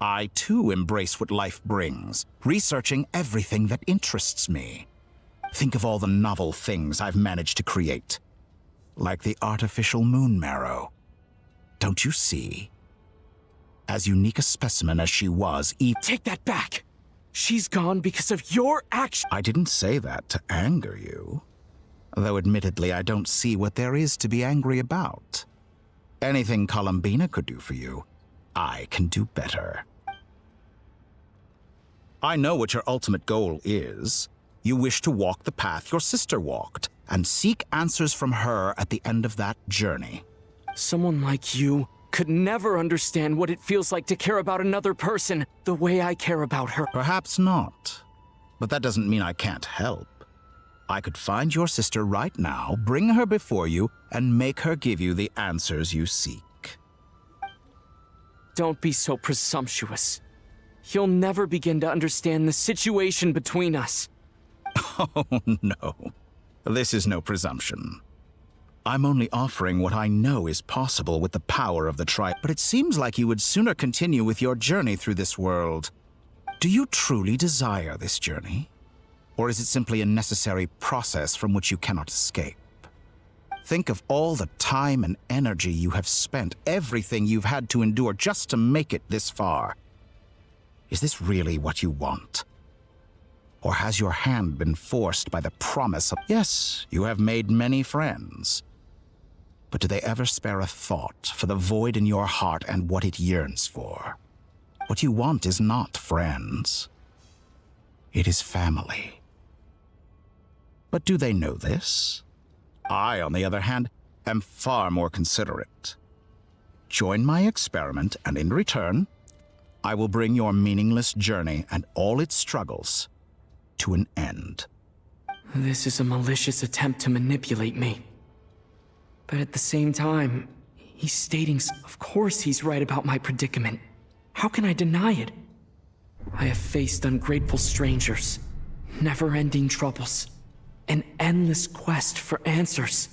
I too embrace what life brings, researching everything that interests me. Think of all the novel things I've managed to create, like the artificial moon marrow. Don't you see? As unique a specimen as she was, Take that back! She's gone because of your action. I didn't say that to anger you. Though admittedly, I don't see what there is to be angry about. Anything Columbina could do for you, I can do better. I know what your ultimate goal is. You wish to walk the path your sister walked, and seek answers from her at the end of that journey. Someone like you could never understand what it feels like to care about another person the way I care about her. Perhaps not. But that doesn't mean I can't help. I could find your sister right now, bring her before you, and make her give you the answers you seek. Don't be so presumptuous. You'll never begin to understand the situation between us. Oh, no. This is no presumption. I'm only offering what I know is possible with the power of the tribe. But it seems like you would sooner continue with your journey through this world. Do you truly desire this journey? Or is it simply a necessary process from which you cannot escape? Think of all the time and energy you have spent, everything you've had to endure just to make it this far. Is this really what you want? Or has your hand been forced by the promise of... Yes, you have made many friends. But do they ever spare a thought for the void in your heart and what it yearns for? What you want is not friends. It is family. But do they know this? I, on the other hand, am far more considerate. Join my experiment, and in return, I will bring your meaningless journey and all its struggles to an end. This is a malicious attempt to manipulate me. But at the same time, he's stating, of course he's right about my predicament. How can I deny it? I have faced ungrateful strangers, never-ending troubles, an endless quest for answers.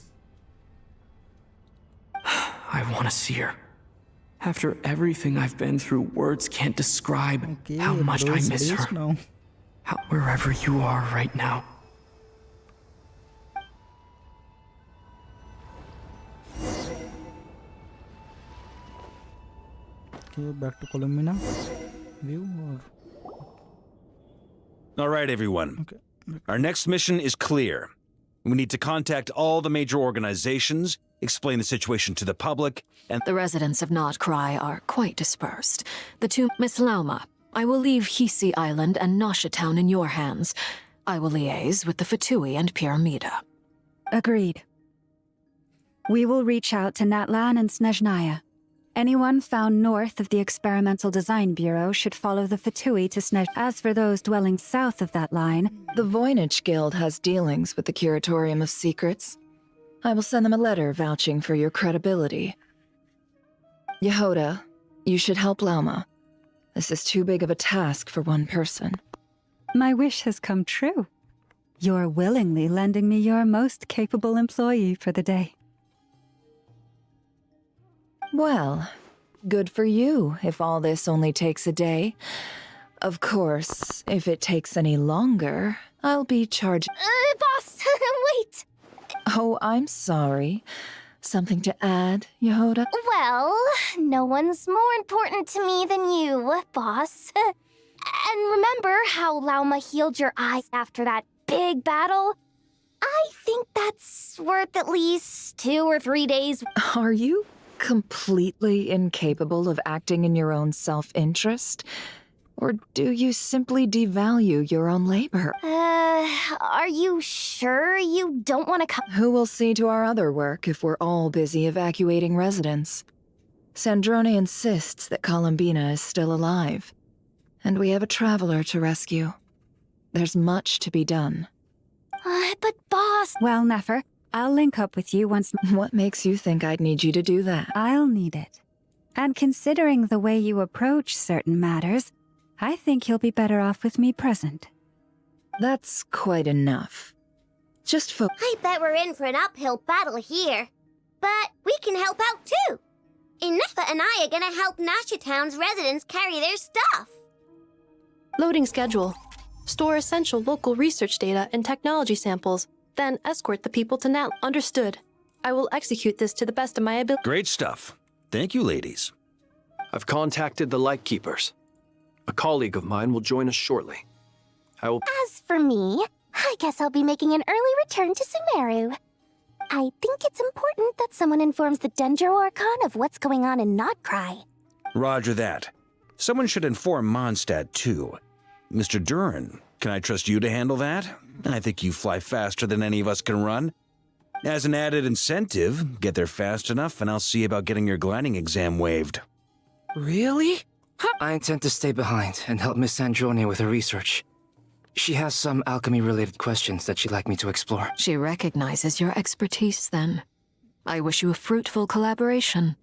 I want to see her. After everything I've been through, words can't describe how much I miss her. Wherever you are right now. Okay, back to Columbina. View or... All right, everyone. Okay. Our next mission is clear. We need to contact all the major organizations, explain the situation to the public, and... The residents of Nodcry are quite dispersed. The two... Miss Lauma, I will leave Qiqis Island and Nosha Town in your hands. I will liaise with the Fatui and Pyramida. Agreed. We will reach out to Natlan and Snezhnaya. Anyone found north of the Experimental Design Bureau should follow the Fatui to Snezh. As for those dwelling south of that line... The Voynich Guild has dealings with the Curatorium of Secrets. I will send them a letter vouching for your credibility. Yehoda, you should help Lauma. This is too big of a task for one person. My wish has come true. You're willingly lending me your most capable employee for the day. Well, good for you if all this only takes a day. Of course, if it takes any longer, I'll be charged. Boss, wait! Oh, I'm sorry. Something to add, Yehoda? Well, no one's more important to me than you, boss. And remember how Lauma healed your eyes after that big battle? I think that's worth at least 2 or 3 days. Are you completely incapable of acting in your own self-interest? Or do you simply devalue your own labor? Are you sure you don't want to come? Who will see to our other work if we're all busy evacuating residents? Sandrone insists that Columbina is still alive, and we have a traveler to rescue. There's much to be done. But boss... Well, Nefer, I'll link up with you once... What makes you think I'd need you to do that? I'll need it. And considering the way you approach certain matters, I think you'll be better off with me present. That's quite enough. Just I bet we're in for an uphill battle here. But we can help out too. Inefa and I are gonna help Nasha Town's residents carry their stuff. Loading schedule. Store essential local research data and technology samples, then escort the people to Nat. Understood. I will execute this to the best of my ability. Great stuff. Thank you, ladies. I've contacted the Lightkeepers. A colleague of mine will join us shortly. As for me, I guess I'll be making an early return to Sumeru. I think it's important that someone informs the Dendro Archon of what's going on in Notcry. Roger that. Someone should inform Mondstadt, too. Mr. Duran, can I trust you to handle that? I think you fly faster than any of us can run. As an added incentive, get there fast enough and I'll see about getting your gliding exam waived. Really? I intend to stay behind and help Miss Sandrone with her research. She has some alchemy-related questions that she'd like me to explore. She recognizes your expertise, then. I wish you a fruitful collaboration.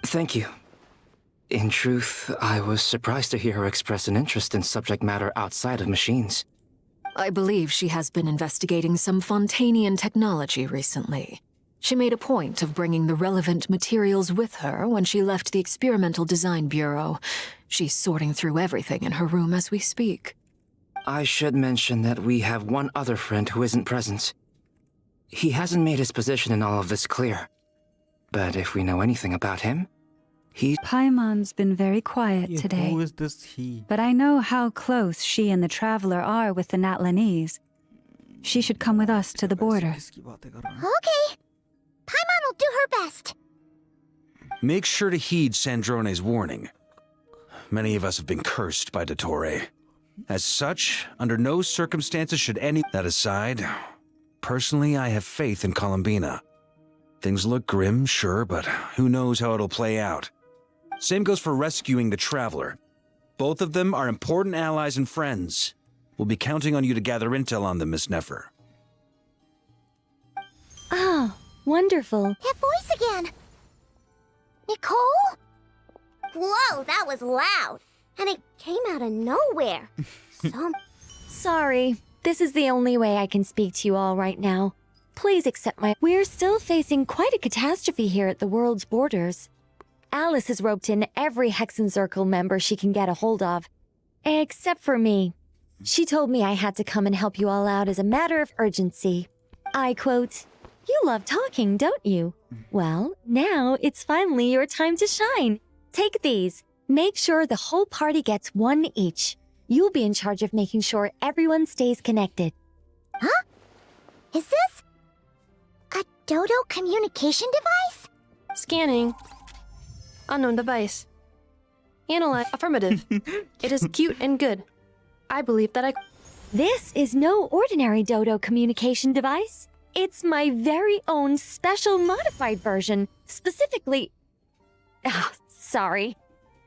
Thank you. In truth, I was surprised to hear her express an interest in subject matter outside of machines. I believe she has been investigating some Fontanian technology recently. She made a point of bringing the relevant materials with her when she left the Experimental Design Bureau. She's sorting through everything in her room as we speak. I should mention that we have one other friend who isn't present. He hasn't made his position in all of this clear. But if we know anything about him, Paimon's been very quiet today. Who is this he? But I know how close she and the Traveler are with the Natlanese. She should come with us to the border. Okay. Paimon will do her best. Make sure to heed Sandrone's warning. Many of us have been cursed by Dottore. As such, under no circumstances should any... That aside, personally I have faith in Columbina. Things look grim, sure, but who knows how it'll play out. Same goes for rescuing the Traveler. Both of them are important allies and friends. We'll be counting on you to gather intel on them, Miss Nefer. Oh, wonderful. That voice again. Nicole? Whoa, that was loud. And it came out of nowhere. Sorry, this is the only way I can speak to you all right now. Please accept my... We're still facing quite a catastrophe here at the world's borders. Alice has roped in every Hexenzirkel member she can get a hold of. Except for me. She told me I had to come and help you all out as a matter of urgency. I quote, "You love talking, don't you? Well, now it's finally your time to shine. Take these. Make sure the whole party gets one each. You'll be in charge of making sure everyone stays connected." Huh? Is this a Dodo communication device? Scanning. Unknown device. Analyze. Affirmative. It is cute and good. I believe that This is no ordinary Dodo communication device. It's my very own special modified version, specifically... Ah, sorry.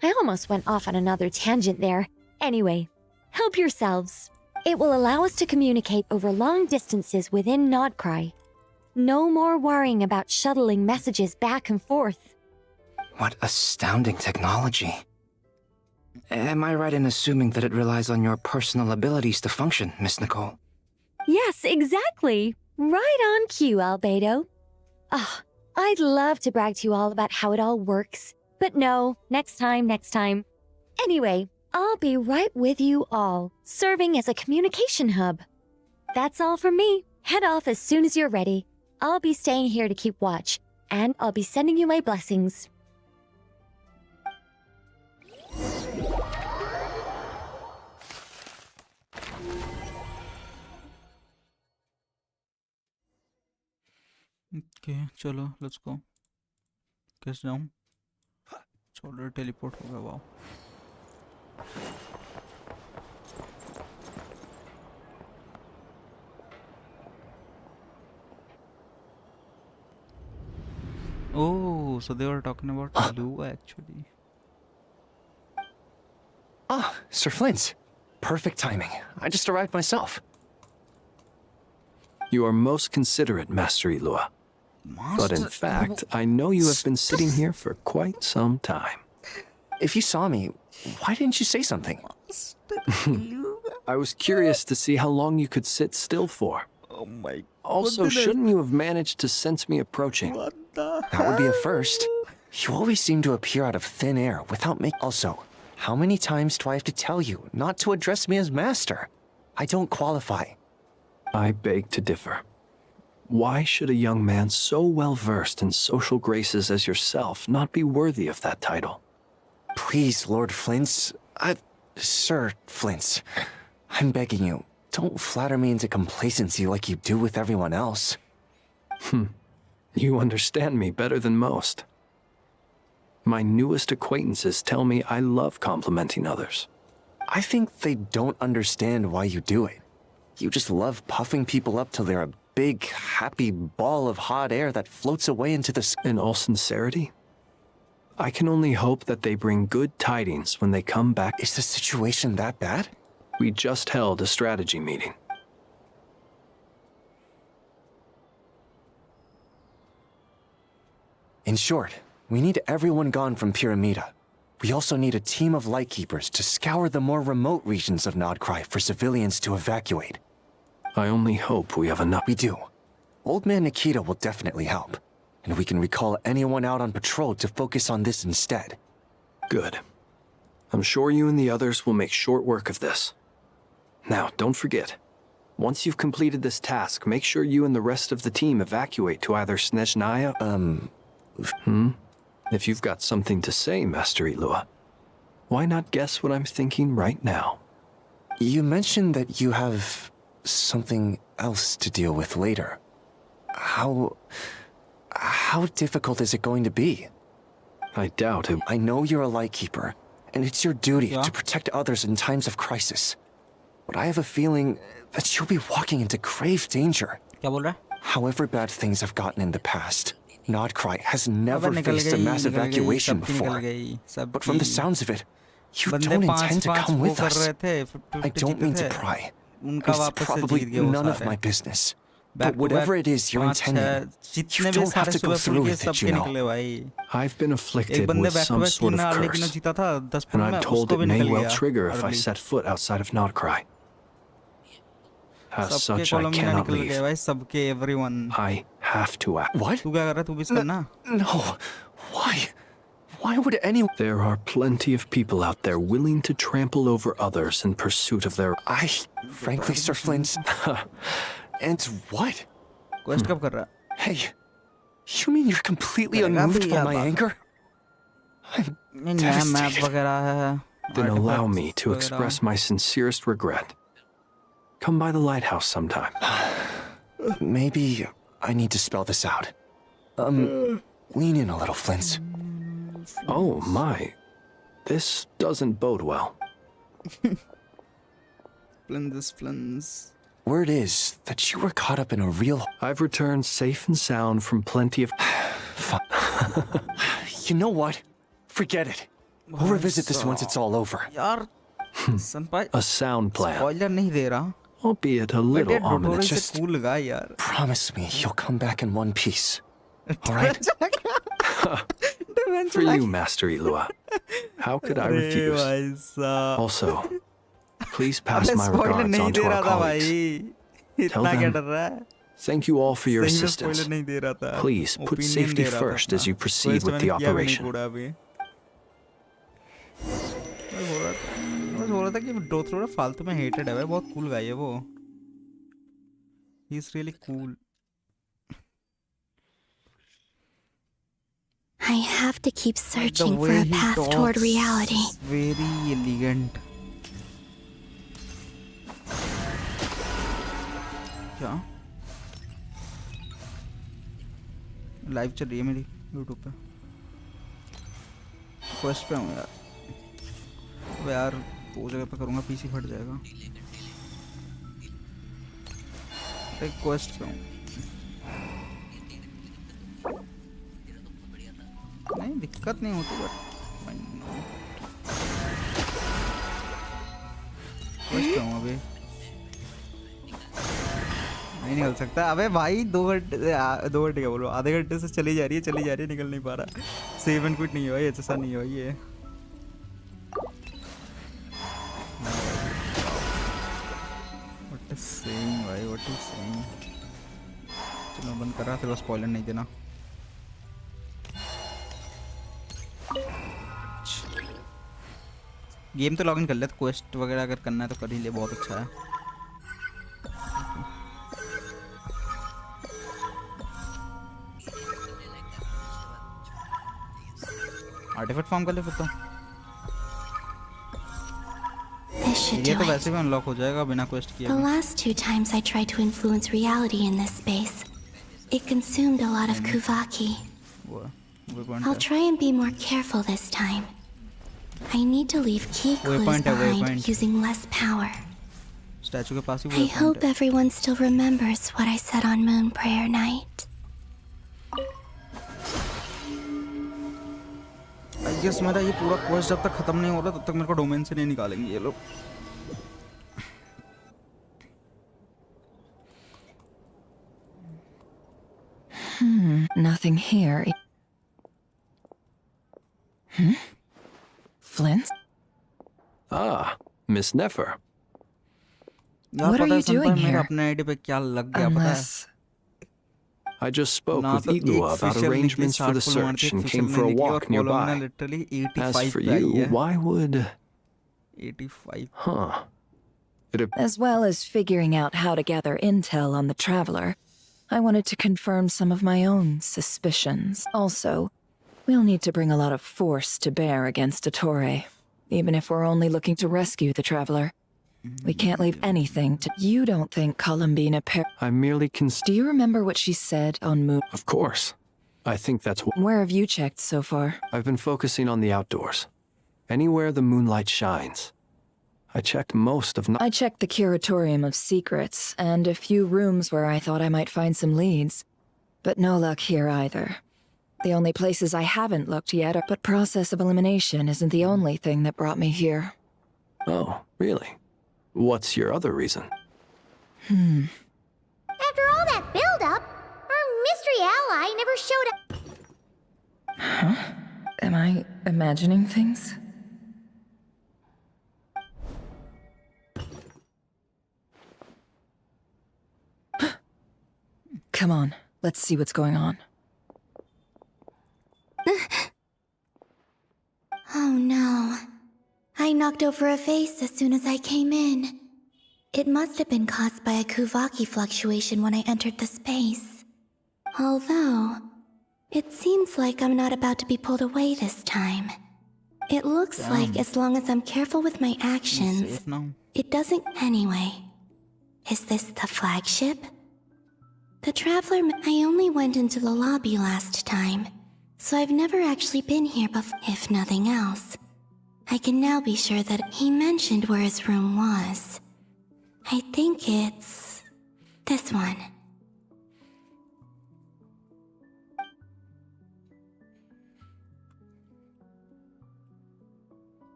I almost went off on another tangent there. Anyway, help yourselves. It will allow us to communicate over long distances within Nodcry. No more worrying about shuttling messages back and forth. What astounding technology. Am I right in assuming that it relies on your personal abilities to function, Miss Nicole? Yes, exactly. Right on cue, Albedo. Ah, I'd love to brag to you all about how it all works. But no, next time. Anyway, I'll be right with you all, serving as a communication hub. That's all from me. Head off as soon as you're ready. I'll be staying here to keep watch, and I'll be sending you my blessings. Okay चलो let's go. कैसे जाऊँ? चलो teleport हो गया. Wow. Oh, so they were talking about Lua actually. Ah, Sir Flint. Perfect timing. I just arrived myself. You are most considerate, Master Ilua. But in fact, I know you have been sitting here for quite some time. If you saw me, why didn't you say something? I was curious to see how long you could sit still for. Oh my. Also, shouldn't you have managed to sense me approaching? That would be a first. You always seem to appear out of thin air without making... Also, how many times do I have to tell you not to address me as master? I don't qualify. I beg to differ. Why should a young man so well versed in social graces as yourself not be worthy of that title? Please, Lord Flint's... Sir Flint's. I'm begging you, don't flatter me into complacency like you do with everyone else. You understand me better than most. My newest acquaintances tell me I love complimenting others. I think they don't understand why you do it. You just love puffing people up till they're a big, happy ball of hot air that floats away into the sky. In all sincerity, I can only hope that they bring good tidings when they come back. Is the situation that bad? We just held a strategy meeting. In short, we need everyone gone from Pyramida. We also need a team of Lightkeepers to scour the more remote regions of Nodcry for civilians to evacuate. I only hope we have enough. We do. Old Man Nikita will definitely help, and we can recall anyone out on patrol to focus on this instead. Good. I'm sure you and the others will make short work of this. Now, don't forget, once you've completed this task, make sure you and the rest of the team evacuate to either Snezhnaya... If you've got something to say, Master Ilua, why not guess what I'm thinking right now? You mentioned that you have something else to deal with later. How difficult is it going to be? I doubt it. I know you're a Lightkeeper, and it's your duty to protect others in times of crisis. But I have a feeling that you'll be walking into grave danger. क्या बोल रहा है? However bad things have gotten in the past, Nodcry has never faced a mass evacuation before. But from the sounds of it, you don't intend to come with us. I don't mean to pry. It's probably none of my business. But whatever it is you're intending, you don't have to go through with it, you know. I've been afflicted with some sort of curse, and I'm told it may well trigger if I set foot outside of Nodcry. As such, I cannot leave. I have to act. What? No. Why? Why would anyone... There are plenty of people out there willing to trample over others in pursuit of their... Frankly, Sir Flint... And what? Hey, you mean you're completely unmoved by my anger? I'm devastated. Then allow me to express my sincerest regret. Come by the lighthouse sometime. Maybe I need to spell this out. Lean in a little, Flint. Oh my. This doesn't bode well. Splins. Word is that you were caught up in a real... I've returned safe and sound from plenty of... You know what? Forget it. We'll revisit this once it's all over. यार, संपाई. A sound plan. Spoiler नहीं दे रहा. Albeit a little ominous. Just cool लगा यार. promise me you'll come back in one piece. All right? For you, Master Ilua. How could I refuse? Also, please pass my regards on to our colleagues. Tell them, thank you all for your assistance. Please put safety first as you proceed with the operation. मैं बोल रहा था कि डोथरो फालतू में hated है भाई, बहुत cool guy है वो. He's really cool. I have to keep searching for a path toward reality. Very elegant. क्या? लाइव चल रही है मेरी YouTube पे. क्वेस्ट पे हूँ यार. अब यार दो जगह पे करूँगा, पीसी फट जाएगा. एक क्वेस्ट पे हूँ. नहीं दिक्कत नहीं होती बट क्वेस्ट पे हूँ अभी. नहीं निकल सकता. अबे भाई 2 घंटे क्या बोलो, आधे घंटे से चली जा रही है, निकल नहीं पा रहा. सेव एंड क्विट नहीं हुआ, ऐसा नहीं हुआ ये. व्हाट इज सेइंग भाई, व्हाट इज सेइंग. चलो बंद कर रहा, तेरे को स्पॉइलर नहीं देना. गेम तो लॉगिन कर ले, तो क्वेस्ट वगैरह अगर करना है तो कर ही ले, बहुत अच्छा है. आर्टिफैक्ट फार्म कर ले फिर तो. ये तो वैसे भी अनलॉक हो जाएगा बिना क्वेस्ट किए. The last 2 times I tried to influence reality in this space, it consumed a lot of Kuvaki. I'll try and be more careful this time. I need to leave key clues behind using less power. Statue के पास ही I hope everyone still remembers what I said on Moon Prayer Night. I guess मेरा ये पूरा quest जब तक खत्म नहीं हो रहा तब तक मेरे को डोमेन से नहीं निकालेंगे ये लोग. Nothing here. Flint? Ah, Miss Nefer. What are you doing here? अपने आईडी पे क्या लग गया पता है? I just spoke with Ilua about arrangements for the search and came for a walk nearby. As for you, why would... 85. Huh. As well as figuring out how to gather intel on the Traveler, I wanted to confirm some of my own suspicions. Also, we'll need to bring a lot of force to bear against Dottore, even if we're only looking to rescue the Traveler. We can't leave anything to... You don't think Columbina I merely Do you remember what she said on Moon? Of course. I think that's what... Where have you checked so far? I've been focusing on the outdoors. Anywhere the moonlight shines. I checked most of... I checked the Curatorium of Secrets, and a few rooms where I thought I might find some leads. But no luck here either. The only places I haven't looked yet are... But process of elimination isn't the only thing that brought me here. Oh, really? What's your other reason? After all that build-up, our mystery ally never showed up. Huh? Am I imagining things? Come on, let's see what's going on. Oh no. I knocked over a vase as soon as I came in. It must have been caused by a Kuvaki fluctuation when I entered the space. Although, it seems like I'm not about to be pulled away this time. It looks like as long as I'm careful with my actions, it doesn't... Anyway, is this the flagship? The Traveler... I only went into the lobby last time, so I've never actually been here before. If nothing else, I can now be sure that he mentioned where his room was. I think it's this one.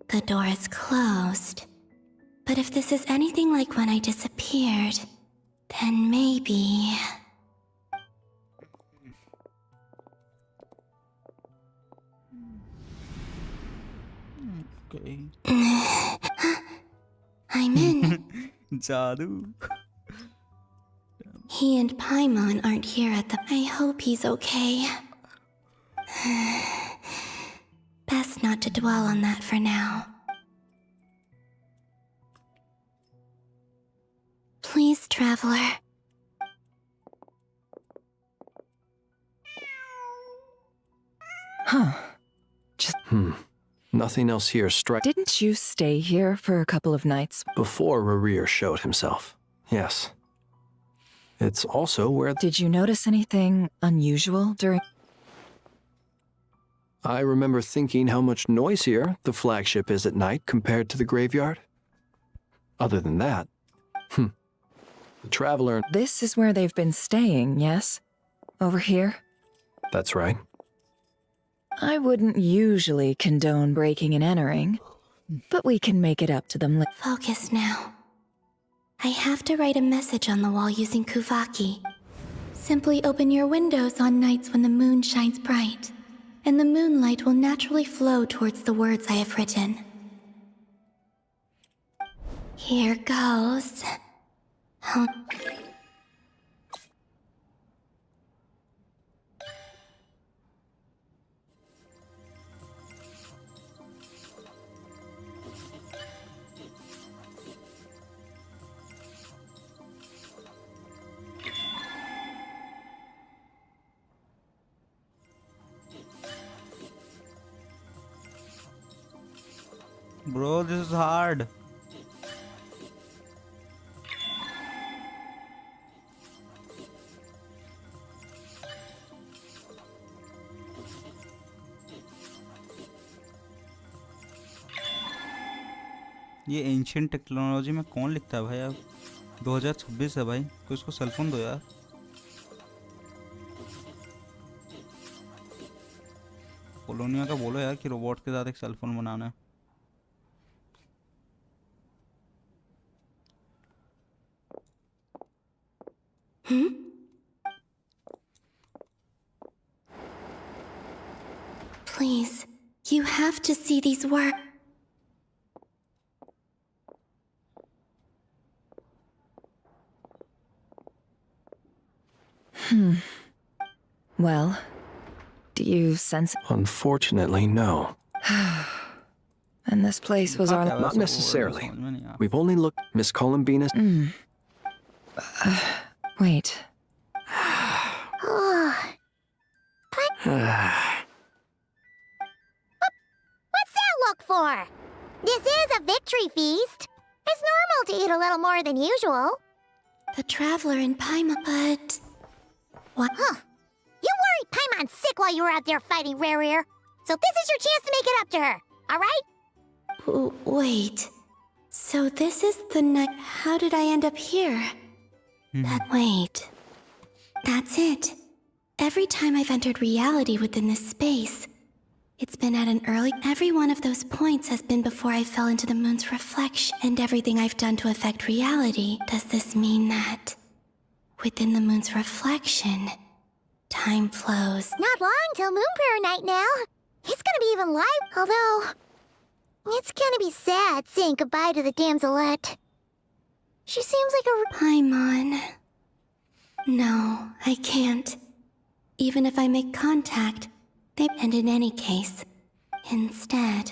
The door is closed. But if this is anything like when I disappeared, then maybe... Okay. I'm in. Jadoo. He and Paimon aren't here at the... I hope he's okay. Best not to dwell on that for now. Please, traveler. Huh. Nothing else here Didn't you stay here for a couple of nights? before Rerir showed himself. Yes. It's also where Did you notice anything unusual during... I remember thinking how much noisier the flagship is at night compared to the graveyard. Other than that, the traveler... This is where they've been staying, yes? Over here? That's right. I wouldn't usually condone breaking and entering, but we can make it up to them later. Focus now. I have to write a message on the wall using Kuvaki. Simply open your windows on nights when the moon shines bright, and the moonlight will naturally flow towards the words I have written. Here goes. Bro, this is hard. ये ancient technology में कौन लिखता है भाई? अब 2026 है भाई, कोई इसको सेलफोन दो यार। कोलोनिया का बोलो यार कि रोबोट के साथ एक सेलफोन बनाना है। Please, you have to see these words. Well, do you sense... Unfortunately, no. And this place was our... Not necessarily. We've only looked... Miss Columbina... Wait. What's that look for? This is a victory feast. It's normal to eat a little more than usual. The traveler in Paimon, but... What? Huh. You worried Paimon's sick while you were out there fighting Rerir. So this is your chance to make it up to her, alright? Wait. So this is the night... How did I end up here? Wait. That's it. Every time I've entered reality within this space, it's been at an early... Every one of those points has been before I fell into the moon's reflection, and everything I've done to affect reality. Does this mean that within the moon's reflection, time flows? Not long till Moon Prayer Night now. It's gonna be even live, although... It's gonna be sad saying goodbye to the Damselette. She seems like a... Paimon. No, I can't. Even if I make contact, and in any case, instead,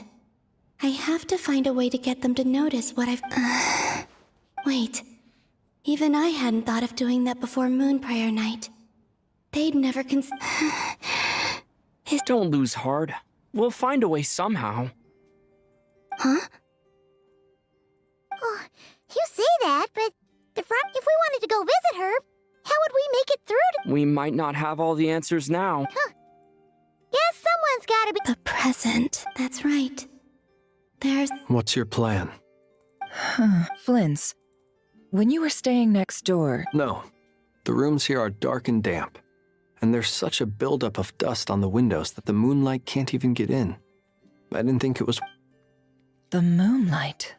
I have to find a way to get them to notice what I've... Wait. Even I hadn't thought of doing that before Moon Prayer Night. They'd never Don't lose heart. We'll find a way somehow. Huh? Oh, you say that, but if we wanted to go visit her, how would we make it through to... We might not have all the answers now. Huh. Guess someone's gotta gotta be the present. That's right. There's... What's your plan? Flynn's, when you were staying next door... No. The rooms here are dark and damp. And there's such a buildup of dust on the windows that the moonlight can't even get in. I didn't think it was... The moonlight?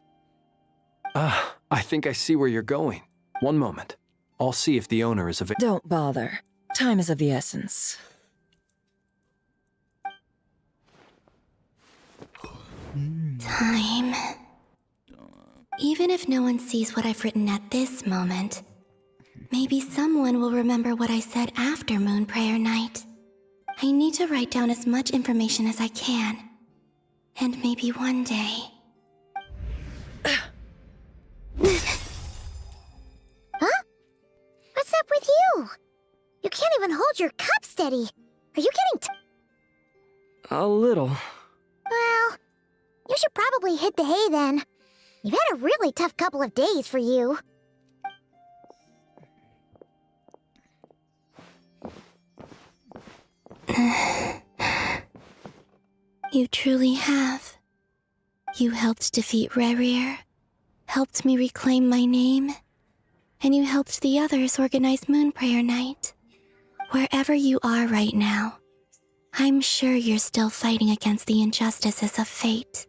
Ah, I think I see where you're going. One moment. I'll see if the owner is available. Don't bother. Time is of the essence. Time. Even if no one sees what I've written at this moment, maybe someone will remember what I said after Moon Prayer Night. I need to write down as much information as I can. And maybe one day... Huh? What's up with you? You can't even hold your cup steady. Are you getting A little. Well, you should probably hit the hay then. You've had a really tough couple of days for you. You truly have. You helped defeat Rerir, helped me reclaim my name, and you helped the others organize Moon Prayer Night. Wherever you are right now, I'm sure you're still fighting against the injustices of fate.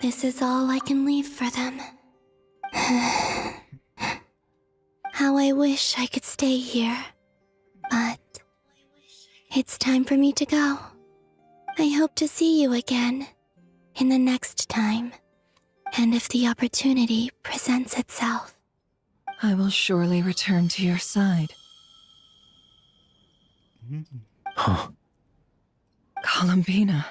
This is all I can leave for them. How I wish I could stay here. But it's time for me to go. I hope to see you again in the next time. And if the opportunity presents itself. I will surely return to your side. Huh. Columbina.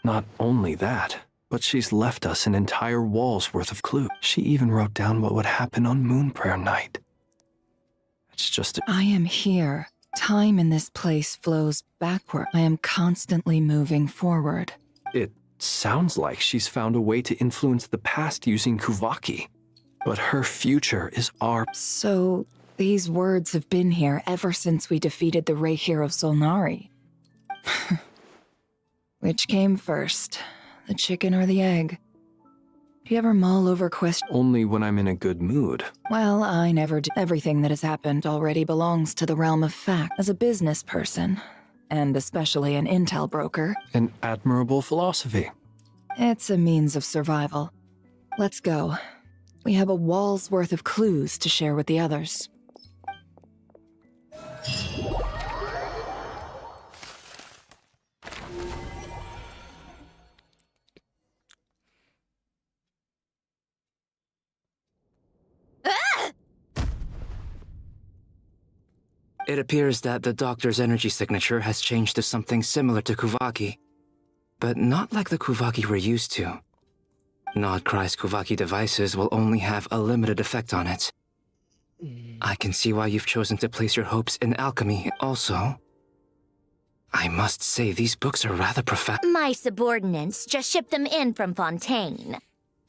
Not only that, but she's left us an entire wall's worth of clues. She even wrote down what would happen on Moon Prayer Night. It's just I am here. Time in this place flows backward. I am constantly moving forward. It sounds like she's found a way to influence the past using Kuvaki. But her future is our... So, these words have been here ever since we defeated the Ray Hero Solnari. Which came first? The chicken or the egg? Do you ever mull over questions? Only when I'm in a good mood. Well, I never do. Everything that has happened already belongs to the realm of fact. As a business person, and especially an intel broker. An admirable philosophy. It's a means of survival. Let's go. We have a wall's worth of clues to share with the others. It appears that the doctor's energy signature has changed to something similar to Kuvaki, but not like the Kuvaki we're used to. Nodcry's Kuvaki devices will only have a limited effect on it. I can see why you've chosen to place your hopes in alchemy. Also, I must say these books are rather profound. My subordinates just shipped them in from Fontaine.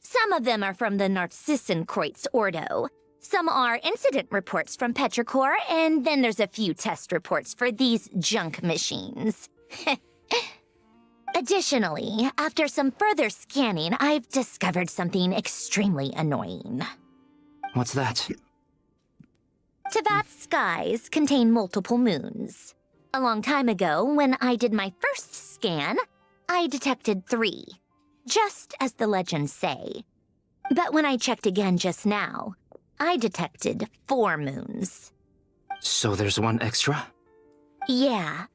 Some of them are from the Narcissenkreuz Ordo. Some are incident reports from Petrichor, and then there's a few test reports for these junk machines. Additionally, after some further scanning, I've discovered something extremely annoying. What's that? Tevat's skies contain multiple moons. A long time ago, when I did my first scan, I detected 3, just as the legends say. But when I checked again just now, I detected 4 moons. So there's one extra? Yeah.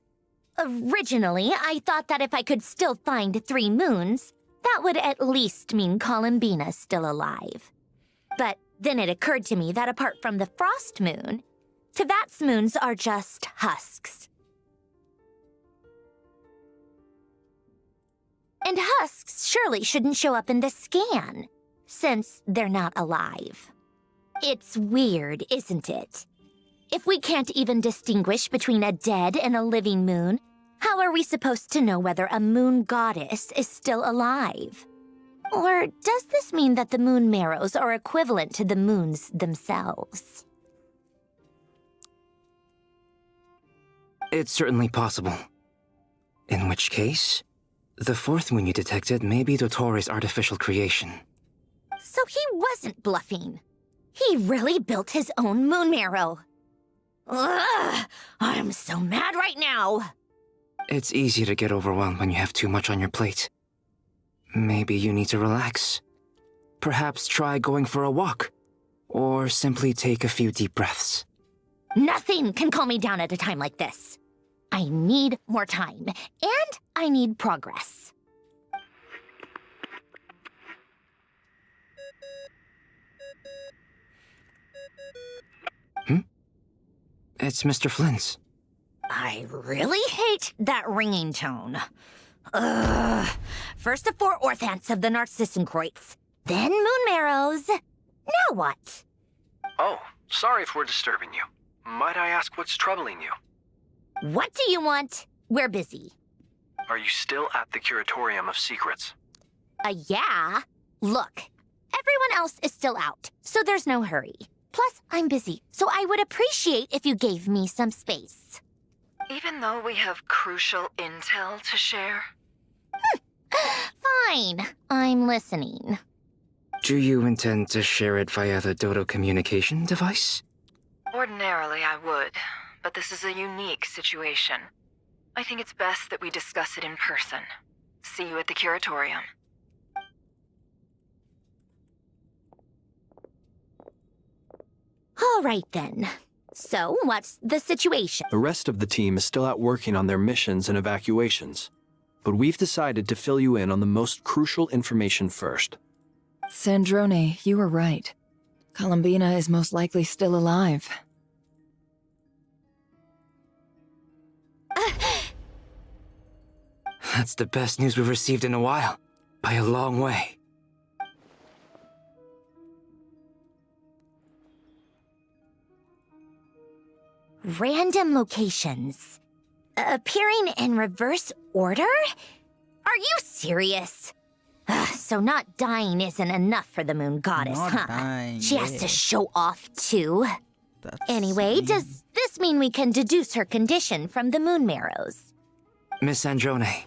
Originally, I thought that if I could still find 3 moons, That would at least mean Columbina's still alive. But then it occurred to me that apart from the Frost Moon, Tevat's moons are just husks. And husks surely shouldn't show up in the scan, since they're not alive. It's weird, isn't it? If we can't even distinguish between a dead and a living moon, how are we supposed to know whether a moon goddess is still alive? Or does this mean that the moon marrows are equivalent to the moons themselves? It's certainly possible. In which case, the fourth moon you detected may be Dottore artificial creation. So he wasn't bluffing. He really built his own moon marrow. Ugh! I'm so mad right now! It's easy to get overwhelmed when you have too much on your plate. Maybe you need to relax. Perhaps try going for a walk. Or simply take a few deep breaths. Nothing can calm me down at a time like this. I need more time, and I need progress. It's Mr. Flynn's. I really hate that ringing tone. Ugh. First the 4 orthants of the Narcissenkreuz, then moon marrows. Now what? Oh, sorry if we're disturbing you. Might I ask what's troubling you? What do you want? We're busy. Are you still at the Curatorium of Secrets? Yeah. Look, everyone else is still out, so there's no hurry. Plus, I'm busy, so I would appreciate if you gave me some space. Even though we have crucial intel to share? Fine. I'm listening. Do you intend to share it via the Dodo communication device? Ordinarily, I would, but this is a unique situation. I think it's best that we discuss it in person. See you at the Curatorium. All right, then. So, what's the situation? The rest of the team is still out working on their missions and evacuations. But we've decided to fill you in on the most crucial information first. Sandrone, you were right. Columbina is most likely still alive. That's the best news we've received in a while. By a long way. Random locations. Appearing in reverse order? Are you serious? So not dying isn't enough for the moon goddess, huh? Dying, She has to show off, too. Anyway, sweet. does this mean we can deduce her condition from the moon marrows? Miss Sandrone,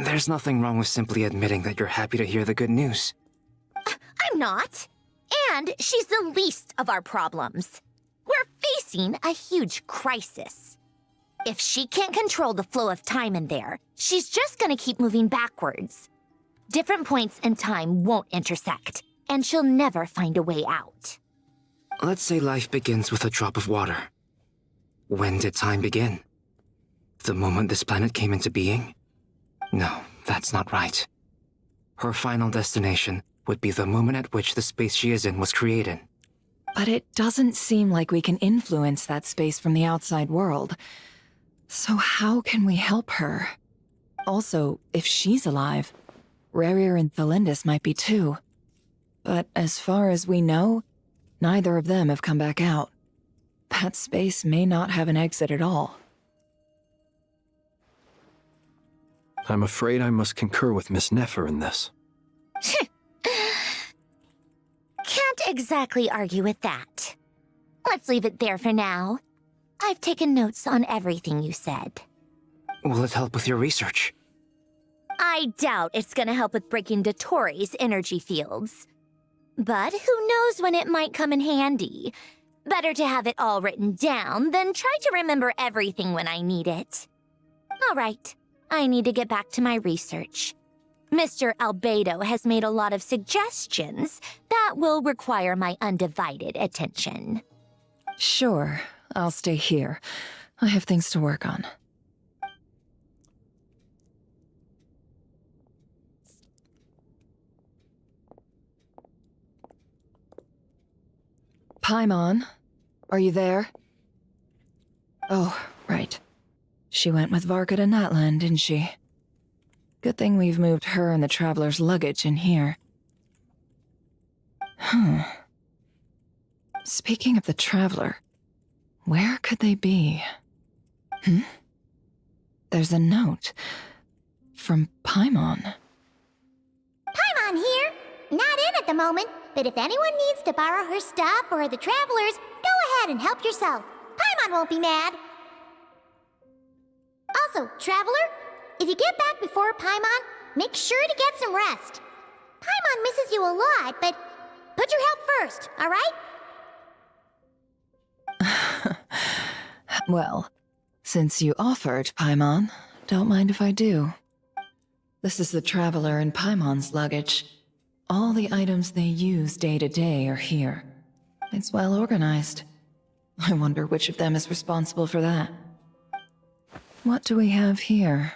there's nothing wrong with simply admitting that you're happy to hear the good news. I'm not. And she's the least of our problems. We're facing a huge crisis. If she can't control the flow of time in there, she's just gonna keep moving backwards. Different points in time won't intersect, and she'll never find a way out. Let's say life begins with a drop of water. When did time begin? The moment this planet came into being? No, that's not right. Her final destination would be the moment at which the space she is in was created. But it doesn't seem like we can influence that space from the outside world. So how can we help her? Also, if she's alive, Rerir and Thalindis might be too. But as far as we know, neither of them have come back out. That space may not have an exit at all. I'm afraid I must concur with Miss Nefer in this. Can't exactly argue with that. Let's leave it there for now. I've taken notes on everything you said. Will it help with your research? I doubt it's gonna help with breaking Dottori's energy fields. But who knows when it might come in handy. Better to have it all written down than try to remember everything when I need it. All right, I need to get back to my research. Mr. Albedo has made a lot of suggestions that will require my undivided attention. Sure, I'll stay here. I have things to work on. Paimon, are you there? Oh, right. She went with Varka to Natlan, didn't she? Good thing we've moved her and the Traveler's luggage in here. Speaking of the Traveler, where could they be? There's a note from Paimon. Paimon here. Not in at the moment, but if anyone needs to borrow her stuff or the Travelers, go ahead and help yourself. Paimon won't be mad. Also, Traveler, if you get back before Paimon, make sure to get some rest. Paimon misses you a lot, but put your health first, alright? Well, since you offered, Paimon, don't mind if I do. This is the Traveler and Paimon's luggage. All the items they use day to day are here. It's well organized. I wonder which of them is responsible for that. What do we have here?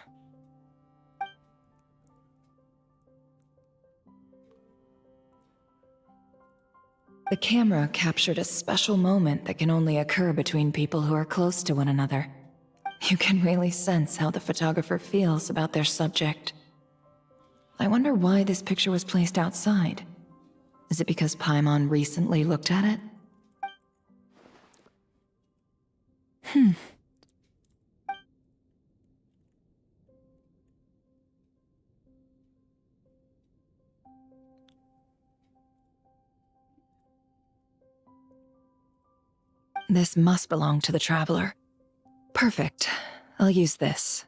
The camera captured a special moment that can only occur between people who are close to one another. You can really sense how the photographer feels about their subject. I wonder why this picture was placed outside. Is it because Paimon recently looked at it? This must belong to the Traveler. Perfect. I'll use this.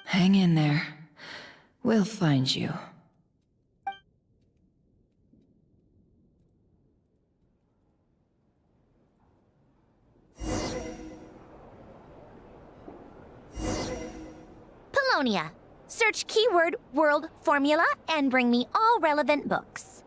Hang in there. We'll find you. Polonia. Search keyword world formula and bring me all relevant books.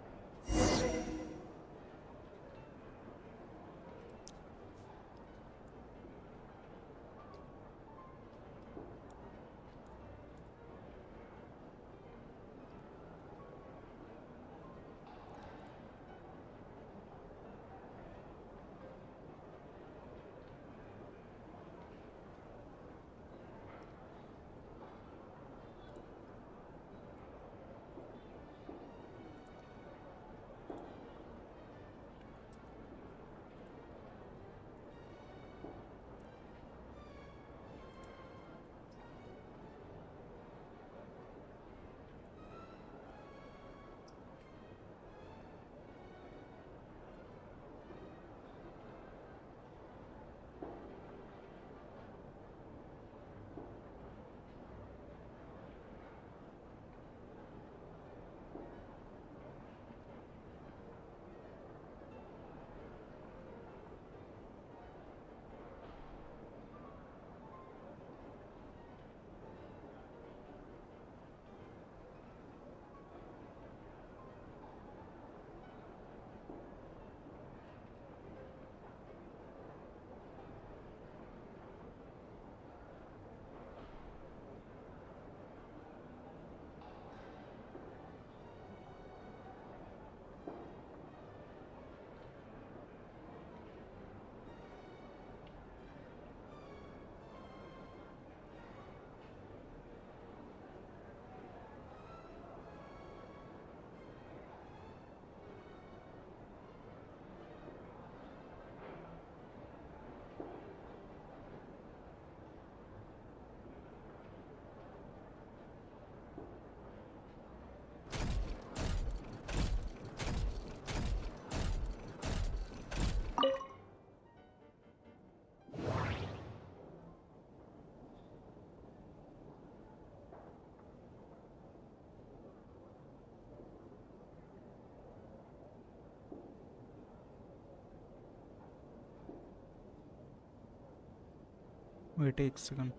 Wait एक second.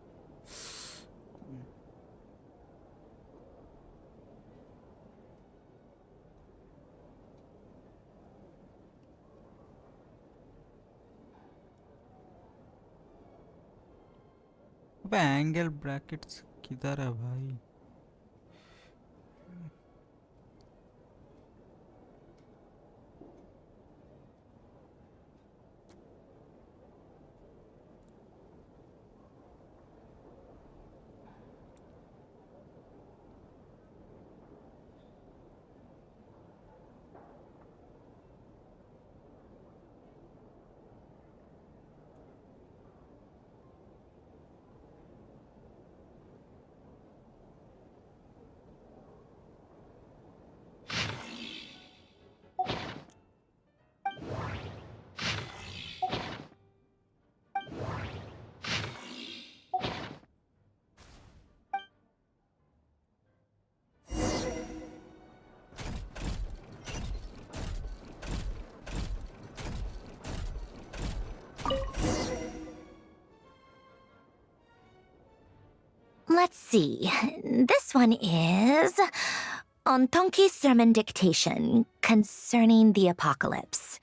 अबे angle brackets किधर है भाई? Let's see. This one is Ontonki's sermon dictation concerning the apocalypse.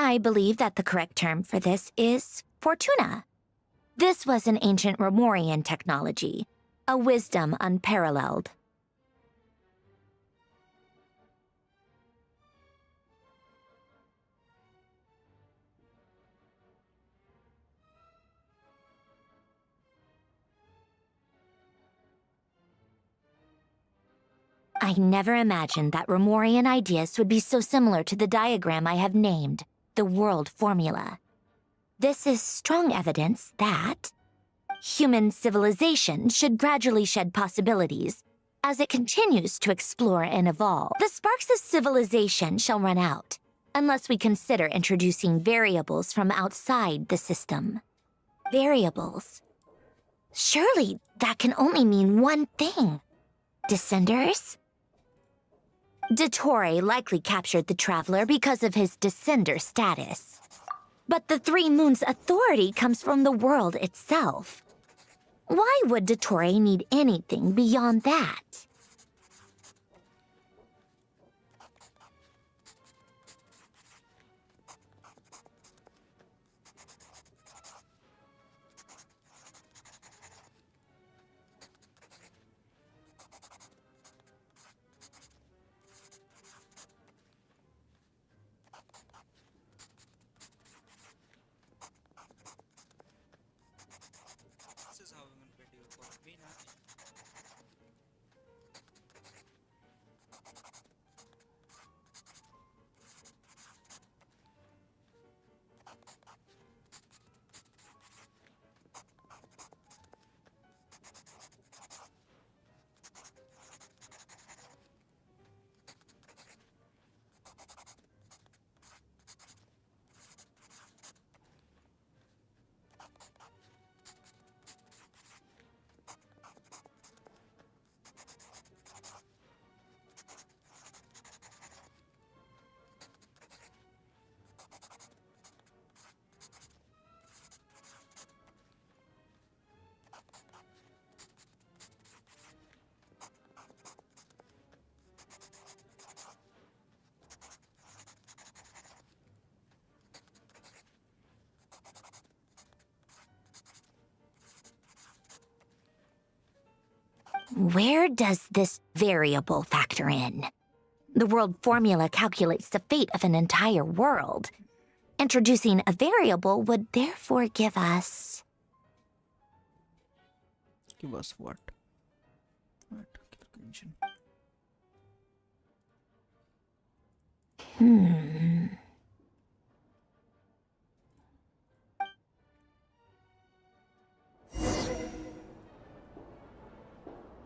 I believe that the correct term for this is Fortuna. This was an ancient Romorian technology, a wisdom unparalleled. I never imagined that Romorian ideas would be so similar to the diagram I have named, the World Formula. This is strong evidence that human civilization should gradually shed possibilities as it continues to explore and evolve. The sparks of civilization shall run out, unless we consider introducing variables from outside the system. Variables. Surely that can only mean one thing. Descenders? Dottore likely captured the Traveler because of his descender status. But the Three Moons' authority comes from the world itself. Why would Dottore need anything beyond that? Where does this variable factor in? The world formula calculates the fate of an entire world. Introducing a variable would therefore give us... Give us what?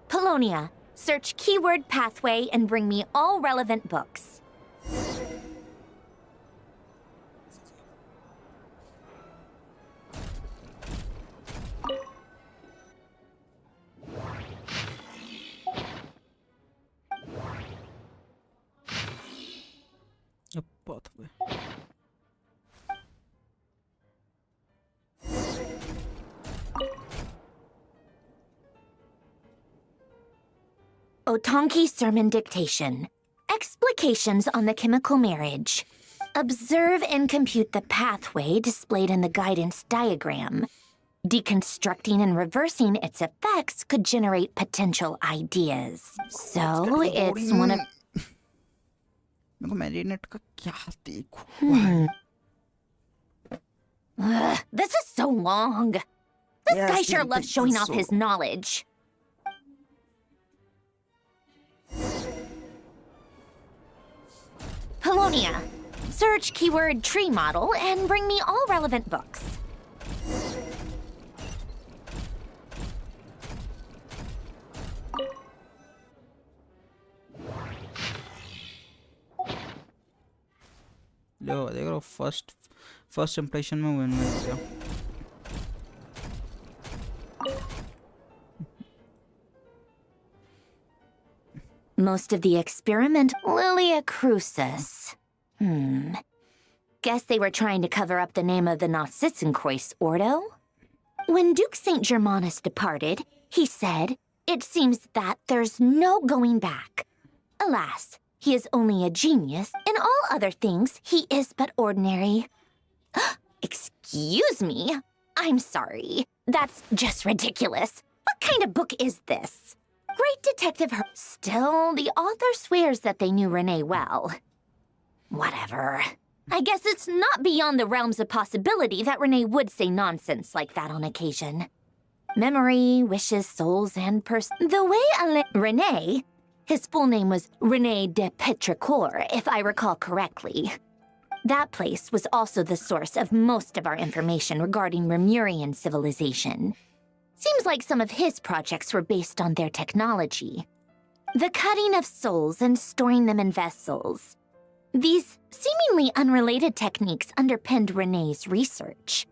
Polonia, search keyword pathway and bring me all relevant books. A pathway. Otonki Sermon Dictation. Explications on the chemical marriage. Observe and compute the pathway displayed in the guidance diagram. Deconstructing and reversing its effects could generate potential ideas. So, it's one of... This is so long. This guy sure loves showing off his knowledge. Polonia, search keyword tree model and bring me all relevant books. लो देखो first impression में win हो गया. Most of the experiment, Lilia Crucis. Guess they were trying to cover up the name of the Nausitzenkreuz Ordo? When Duke St. Germanus departed, he said, "It seems that there's no going back. Alas, he is only a genius. In all other things, he is but ordinary." Excuse me? I'm sorry. That's just ridiculous. What kind of book is this? Great Detective Still, the author swears that they knew Renee well. Whatever. I guess it's not beyond the realms of possibility that Renee would say nonsense like that on occasion. Memory, wishes, souls, and The way Renee... His full name was Renee de Petrichor, if I recall correctly. That place was also the source of most of our information regarding Remurian civilization. Seems like some of his projects were based on their technology. The cutting of souls and storing them in vessels. These seemingly unrelated techniques underpinned Renee's research.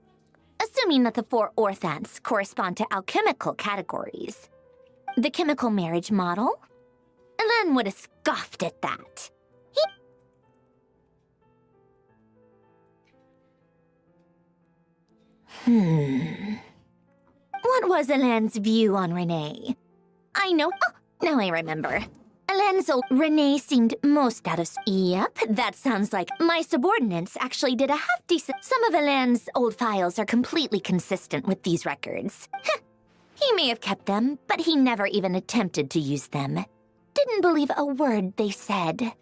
Assuming that the 4 orthants correspond to alchemical categories. The chemical marriage model? Elen would have scoffed at that. What was Elen's view on Renee? I know. Oh, now I remember. Elen's old Renee seemed most out of... Yep, that sounds like my subordinates actually did a half-decent... Some of Elen's old files are completely consistent with these records. He may have kept them, but he never even attempted to use them. Didn't believe a word they said.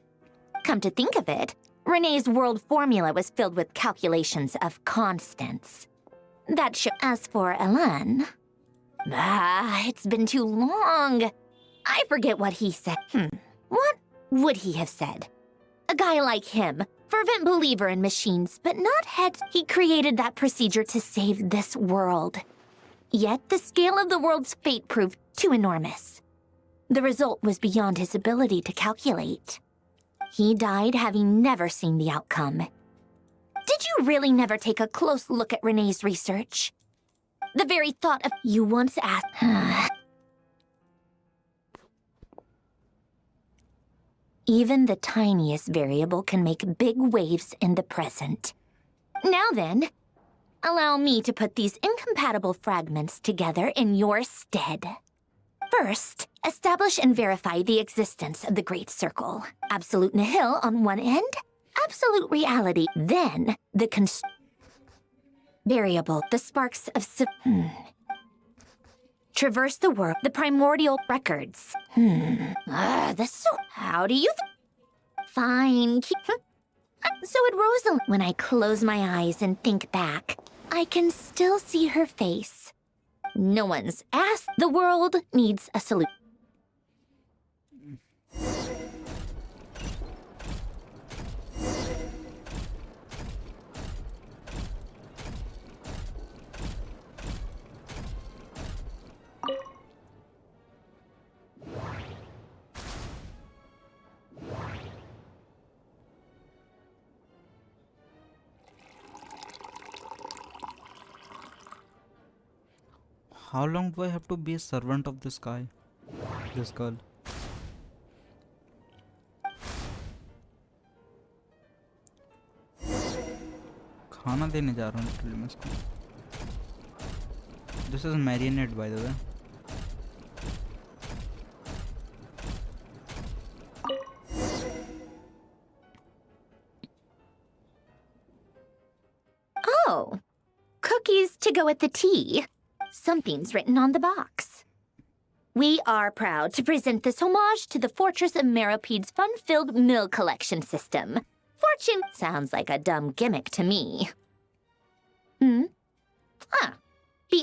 Come to think of it, Renee's world formula was filled with calculations of constants. That should... As for Elen... it's been too long. I forget what he said. What would he have said? A guy like him, fervent believer in machines, but not heads. He created that procedure to save this world. Yet the scale of the world's fate proved too enormous. The result was beyond his ability to calculate. He died having never seen the outcome. Did you really never take a close look at Renee's research? The very thought of... You once asked... Even the tiniest variable can make big waves in the present. Now then, allow me to put these incompatible fragments together in your stead. First, establish and verify the existence of the Great Circle. Absolute nihil on one end, absolute reality. Then, the variable, the sparks of... traverse the world, the primordial records. How do you Fine. So at Rosalind, when I close my eyes and think back, I can still see her face. No one's asked. The world needs a solution. How long do I have to be a servant of this guy? This girl. खाना देने जा रहा हूँ literally मैं इसको. This is marinade by the way. Oh, cookies to go with the tea. Something's written on the box. We are proud to present this homage to the Fortress of Meropede's fun-filled mill collection system. Fortune sounds like a dumb gimmick to me. Be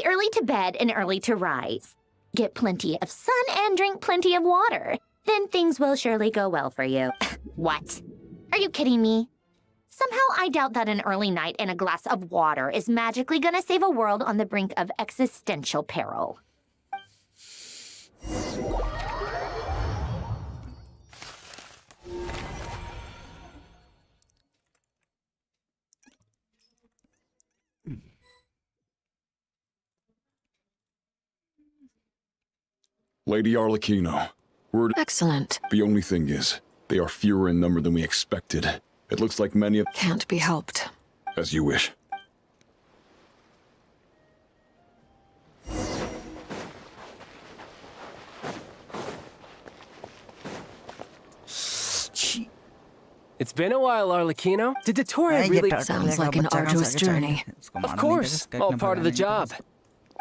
early to bed and early to rise. Get plenty of sun and drink plenty of water. Then things will surely go well for you. What? Are you kidding me? Somehow I doubt that an early night and a glass of water is magically gonna save a world on the brink of existential peril. Lady Arlecchino, we're... Excellent. The only thing is, they are fewer in number than we expected. It looks like many of... Can't be helped. As you wish. It's been a while, Arlecchino. Did Dottore really... Sounds like an arduous journey. Of course, all part of the job.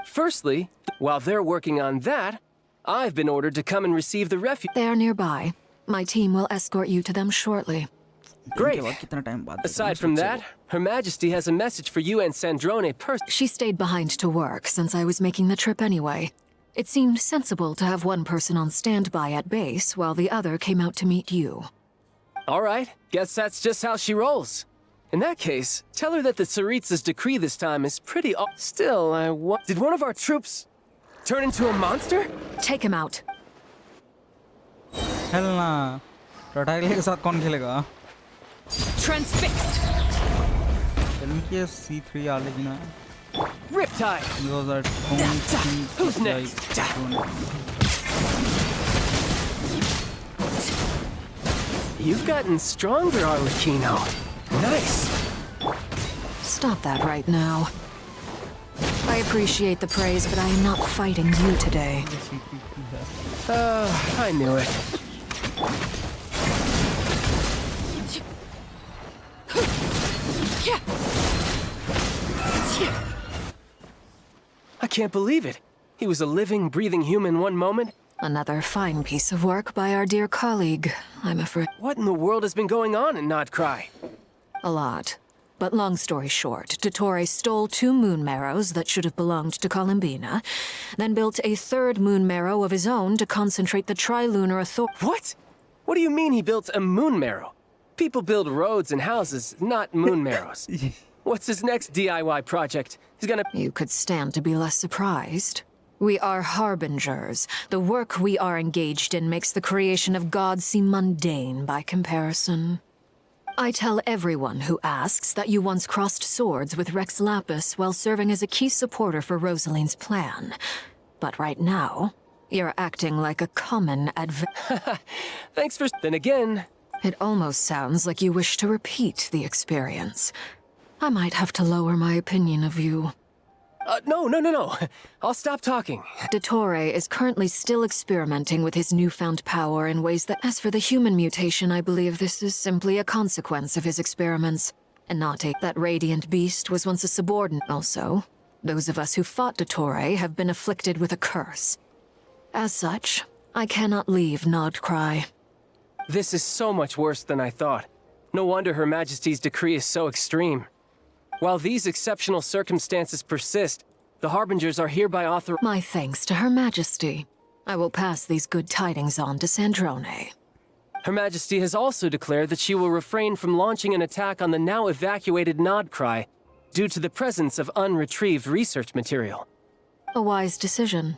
Firstly, while they're working on that, I've been ordered to come and receive the refuge. They are nearby. My team will escort you to them shortly. Great. Aside from that, Her Majesty has a message for you and Sandrone She stayed behind to work since I was making the trip anyway. It seemed sensible to have one person on standby at base while the other came out to meet you. All right, guess that's just how she rolls. In that case, tell her that the Tsaritsa's decree this time is pretty Still, did one of our troops turn into a monster? Take him out. Hell nah. Tatagle के साथ कौन खेलेगा? Transfixed. इनके C3 Arlecchino है. Riptide. Those are Who's next? You've gotten stronger, Arlecchino. Nice. Stop that right now. I appreciate the praise, but I am not fighting you today. I knew it. I can't believe it. He was a living, breathing human one moment. Another fine piece of work by our dear colleague, I'm afraid. What in the world has been going on in Notcry? A lot. But long story short, Dottore stole 2 moon marrows that should have belonged to Columbina, then built a 3rd moon marrow of his own to concentrate the trilunar authority. What? What do you mean he built a moon marrow? People build roads and houses, not moon marrows. What's his next DIY project? He's gonna... You could stand to be less surprised. We are Harbingers. The work we are engaged in makes the creation of gods seem mundane by comparison. I tell everyone who asks that you once crossed swords with Rex Lapis while serving as a key supporter for Rosaline's plan. But right now, you're acting like a common Thanks for... Then again... It almost sounds like you wish to repeat the experience. I might have to lower my opinion of you. No. I'll stop talking. Dottore is currently still experimenting with his newfound power in ways that... As for the human mutation, I believe this is simply a consequence of his experiments, and not a... That radiant beast was once a subordinate. Also, Those of us who fought Dottore have been afflicted with a curse. As such, I cannot leave Nodcry. This is so much worse than I thought. No wonder Her Majesty's decree is so extreme. While these exceptional circumstances persist, the Harbingers are hereby authorized. My thanks to Her Majesty. I will pass these good tidings on to Sandrone. Her Majesty has also declared that she will refrain from launching an attack on the now evacuated Nodcry due to the presence of unretrieved research material. A wise decision.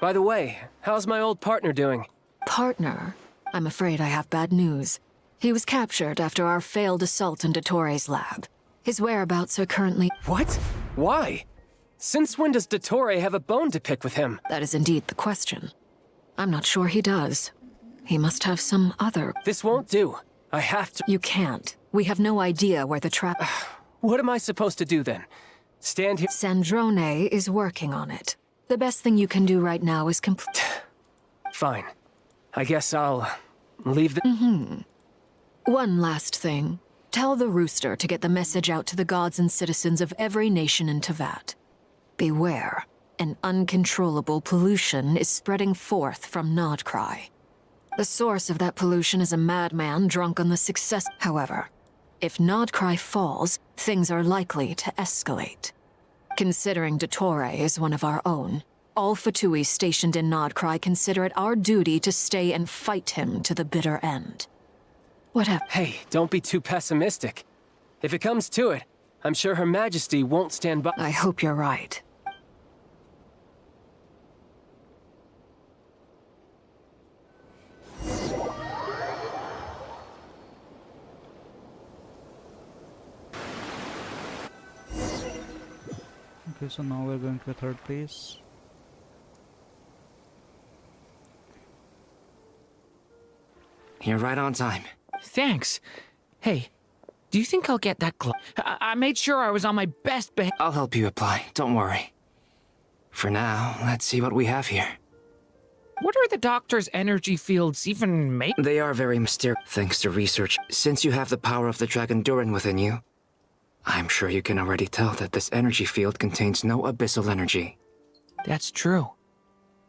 By the way, how's my old partner doing? Partner? I'm afraid I have bad news. He was captured after our failed assault in Dottore's lab. His whereabouts are currently— What? Why? Since when does Dottore have a bone to pick with him? That is indeed the question. I'm not sure he does. He must have some other— This won't do. I have to— You can't. We have no idea where the trap— What am I supposed to do then? Stand here— Sandrone is working on it. The best thing you can do right now is complete— Fine. I guess I'll leave the— One last thing. Tell the Rooster to get the message out to the gods and citizens of every nation in Teyvat. Beware. An uncontrollable pollution is spreading forth from Nodcry. The source of that pollution is a madman drunk on the success— However, if Nodcry falls, things are likely to escalate. Considering Dottore is one of our own, all Fatui stationed in Nodcry consider it our duty to stay and fight him to the bitter end. Hey, don't be too pessimistic. If it comes to it, I'm sure Her Majesty won't stand by— I hope you're right. Okay, so now we're going to the third place. You're right on time. Thanks. Hey, do you think I'll get that glove? I made sure I was on my best behavior. I'll help you apply, don't worry. For now, let's see what we have here. What are the doctor's energy fields even made? They are very mysterious, thanks to research. Since you have the power of the Dragon Durin within you, I'm sure you can already tell that this energy field contains no abyssal energy. That's true.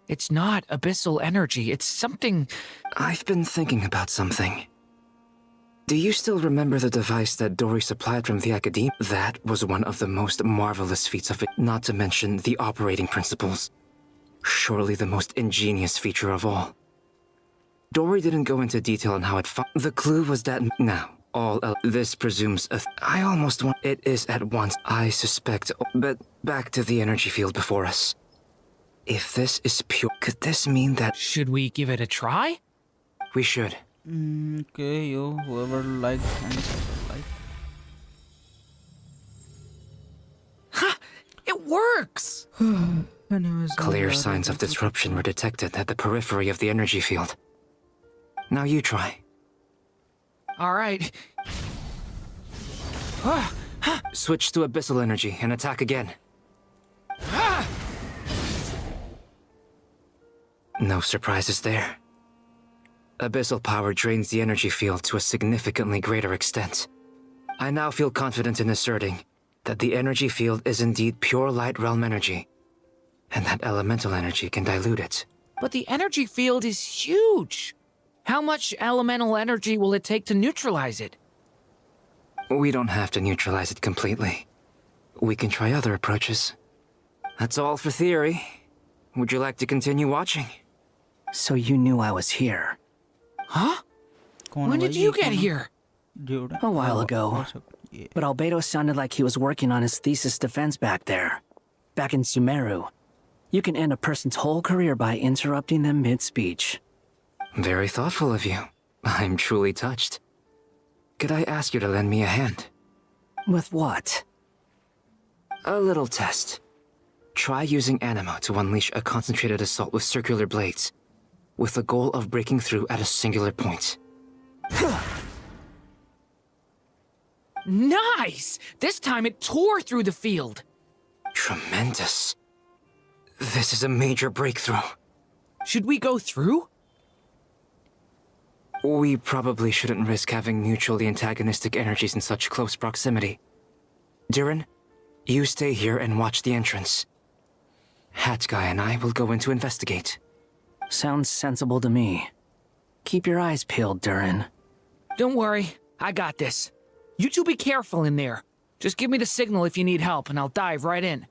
It's not abyssal energy, it's something... I've been thinking about something. Do you still remember the device that Dory supplied from the Academe? That was one of the most marvelous feats of it, not to mention the operating principles. Surely the most ingenious feature of all. Dory didn't go into detail on how it the clue was that now, this presumes I almost want it is at once, I suspect, but back to the energy field before us. If this is pure, could this mean that— Should we give it a try? We should. Okay, whoever likes and like. Ha! It works! Anyways, Clear signs of disruption were detected at the periphery of the energy field. Now you try. All right. Switch to abyssal energy and attack again. No surprises there. Abyssal power drains the energy field to a significantly greater extent. I now feel confident in asserting that the energy field is indeed pure light realm energy, and that elemental energy can dilute it. But the energy field is huge! How much elemental energy will it take to neutralize it? We don't have to neutralize it completely. We can try other approaches. That's all for theory. Would you like to continue watching? So you knew I was here? Huh? When did you get here? A while ago. But Albedo sounded like he was working on his thesis defense back there. Back in Sumeru. You can end a person's whole career by interrupting them mid-speech. Very thoughtful of you. I'm truly touched. Could I ask you to lend me a hand? With what? A little test. Try using Anima to unleash a concentrated assault with circular blades, with the goal of breaking through at a singular point. Nice! This time it tore through the field. Tremendous. This is a major breakthrough. Should we go through? We probably shouldn't risk having mutually antagonistic energies in such close proximity. Durin, You stay here and watch the entrance. Hat Guy and I will go in to investigate. Sounds sensible to me. Keep your eyes peeled, Durin. Don't worry, I got this. You two be careful in there. Just give me the signal if you need help, and I'll dive right in.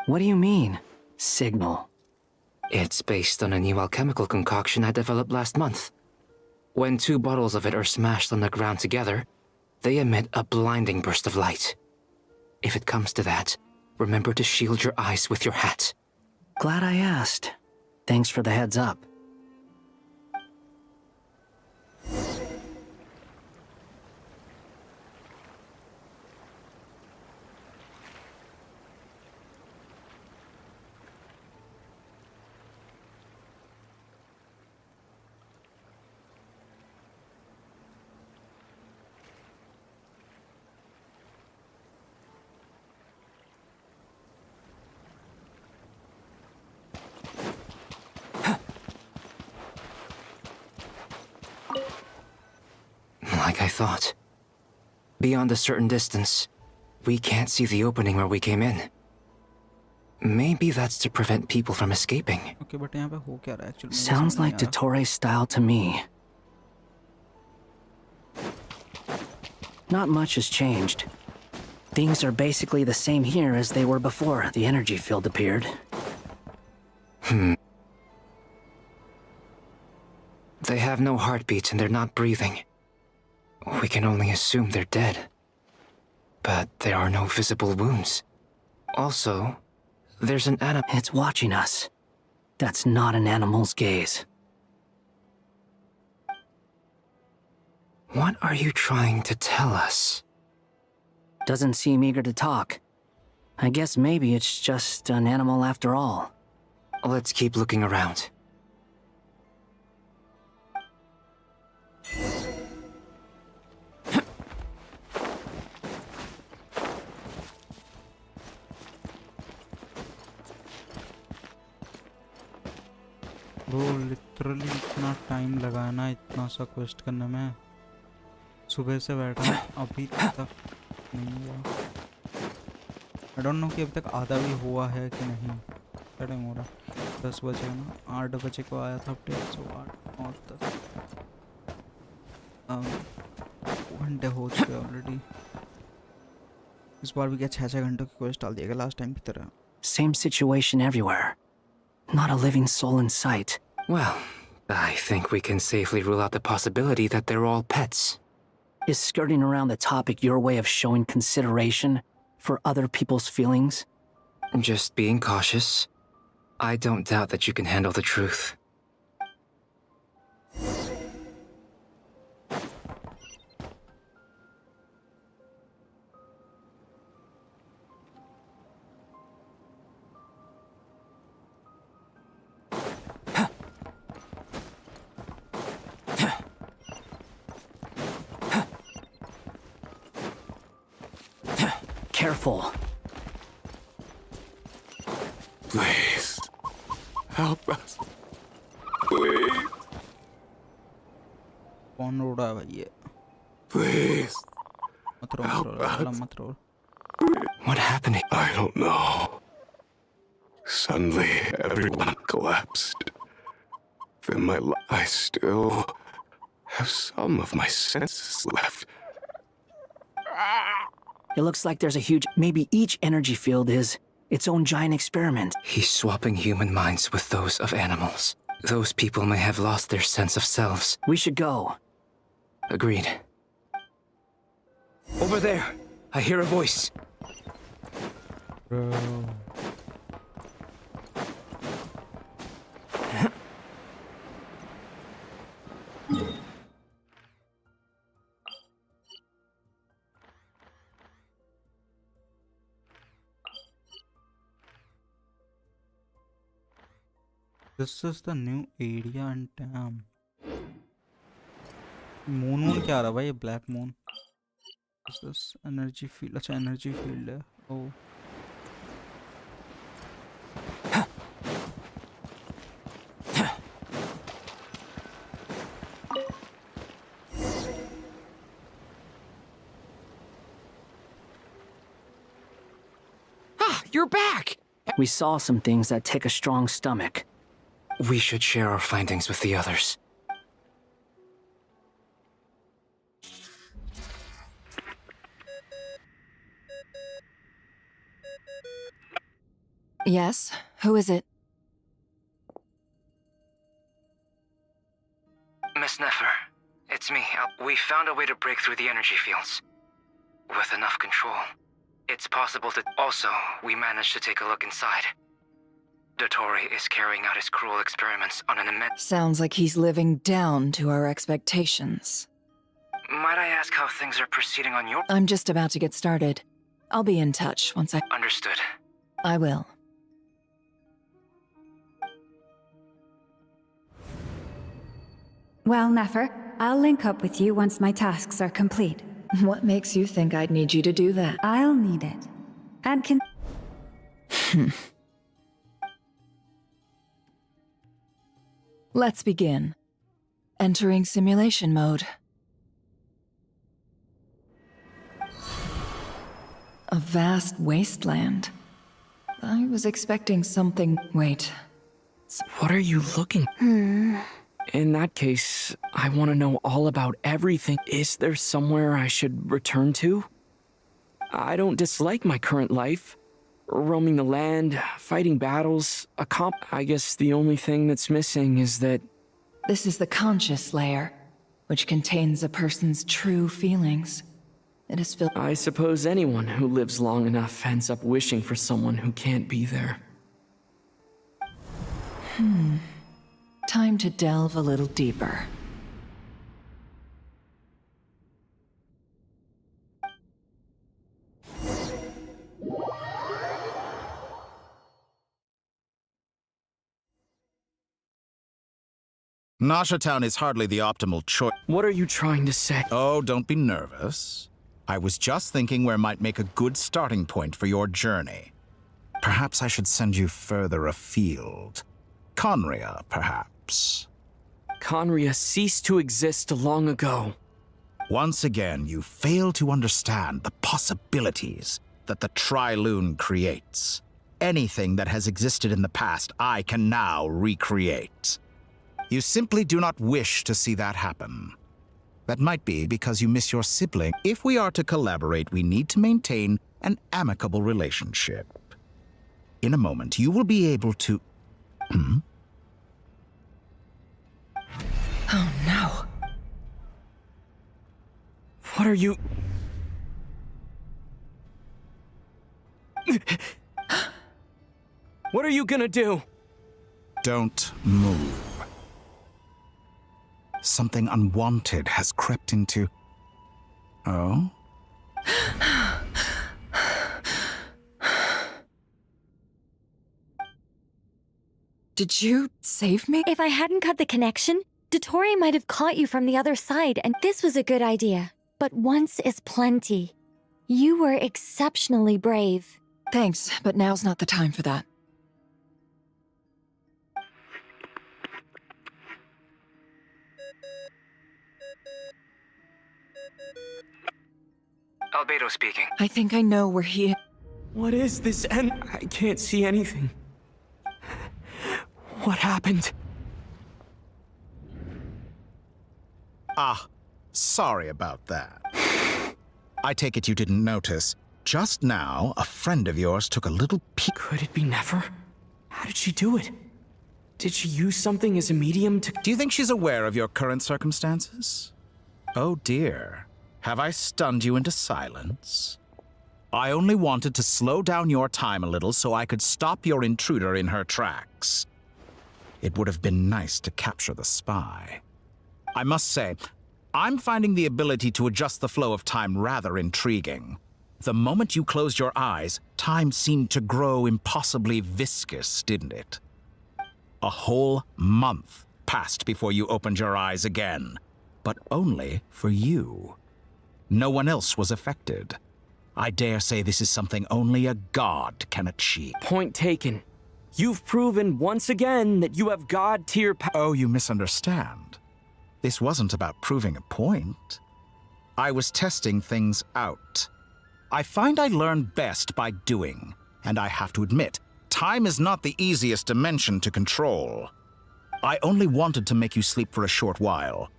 What do you mean, signal? It's based on a new alchemical concoction I developed last month. When 2 bottles of it are smashed on the ground together, they emit a blinding burst of light. If it comes to that, remember to shield your eyes with your hat. Glad I asked. Thanks for the heads up. Like I thought. Beyond a certain distance, we can't see the opening where we came in. Maybe that's to prevent people from escaping. Okay, but यहाँ पे हो क्या रहा है actually? Sounds like Dottore style to me. Not much has changed. Things are basically the same here as they were before the energy field appeared. They have no heartbeats and they're not breathing. We can only assume they're dead. But there are no visible wounds. Also, there's an animal. It's watching us. That's not an animal's gaze. What are you trying to tell us? Doesn't seem eager to talk. I guess maybe it's just an animal after all. Let's keep looking around. Bro literally इतना time लगाना इतना सा quest करने में। सुबह से बैठा अभी तक नहीं हुआ। आई डोंट नो कि अभी तक आधा भी हुआ है कि नहीं। क्या टाइम हो रहा? 10 बजे ना, 8 बजे को आया था अपडेट, सो 8 और 10 घंटे हो चुके ऑलरेडी। इस बार भी क्या 6-6 घंटों की क्वेस्ट डाल दिएगा लास्ट टाइम की तरह। Same situation everywhere. Not a living soul in sight. Well, I think we can safely rule out the possibility that they're all pets. Is skirting around the topic your way of showing consideration for other people's feelings? Just being cautious. I don't doubt that you can handle the truth. Careful. Please. Help us. Please. कौन रो रहा है भाई ये? Please. मत रो, मत रो। What happened? I don't know. Suddenly, everyone collapsed. Then I still have some of my senses left. It looks like there's a huge... Maybe each energy field is its own giant experiment. He's swapping human minds with those of animals. Those people may have lost their sense of selves. We should go. Agreed. Over there! I hear a voice. Bro. This is the new area and dam. Moon क्या आ रहा है भाई? Black moon. Is this energy field? अच्छा energy field है. Oh. You're back! We saw some things that take a strong stomach. We should share our findings with the others. Yes? Who is it? Miss Nefer, it's me. We found a way to break through the energy fields. With enough control, it's possible to... Also, we managed to take a look inside. Dottore is carrying out his cruel experiments on an immense... Sounds like he's living down to our expectations. Might I ask how things are proceeding on your... I'm just about to get started. I'll be in touch once I... Understood. I will. Well, Nefer, I'll link up with you once my tasks are complete. What makes you think I'd need you to do that? I'll need it. And can... Let's begin. Entering simulation mode. A vast wasteland. I was expecting something... Wait. What are you looking... In that case, I want to know all about everything. Is there somewhere I should return to? I don't dislike my current life. Roaming the land, fighting battles, I guess the only thing that's missing is that... This is the conscious layer, which contains a person's true feelings. It is filled... I suppose anyone who lives long enough ends up wishing for someone who can't be there. Time to delve a little deeper. Nasha Town is hardly the optimal choice. What are you trying to say? Oh, don't be nervous. I was just thinking where might make a good starting point for your journey. Perhaps I should send you further afield. Conria, perhaps. Conria ceased to exist long ago. Once again, you fail to understand the possibilities that the Trilune creates. Anything that has existed in the past, I can now recreate. You simply do not wish to see that happen. That might be because you miss your sibling. If we are to collaborate, we need to maintain an amicable relationship. In a moment, you will be able to... Oh no. What are you... What are you gonna do? Don't move. Something unwanted has crept into... Oh? Did you save me? If I hadn't cut the connection, Dottore might have caught you from the other side, and this was a good idea. But once is plenty. You were exceptionally brave. Thanks, but now's not the time for that. Albedo speaking. I think I know where he... What is this? And I can't see anything. What happened? Ah, sorry about that. I take it you didn't notice. Just now, a friend of yours took a little peek. Could it be Nefer? How did she do it? Did she use something as a medium to... Do you think she's aware of your current circumstances? Oh dear. Have I stunned you into silence? I only wanted to slow down your time a little so I could stop your intruder in her tracks. It would have been nice to capture the spy. I must say, I'm finding the ability to adjust the flow of time rather intriguing. The moment you closed your eyes, time seemed to grow impossibly viscous, didn't it? A whole month passed before you opened your eyes again, but only for you. No one else was affected. I dare say this is something only a god can achieve. Point taken. You've proven once again that you have god-tier power. Oh, you misunderstand. This wasn't about proving a point. I was testing things out. I find I learn best by doing, And I have to admit, time is not the easiest dimension to control. I only wanted to make you sleep for a short while,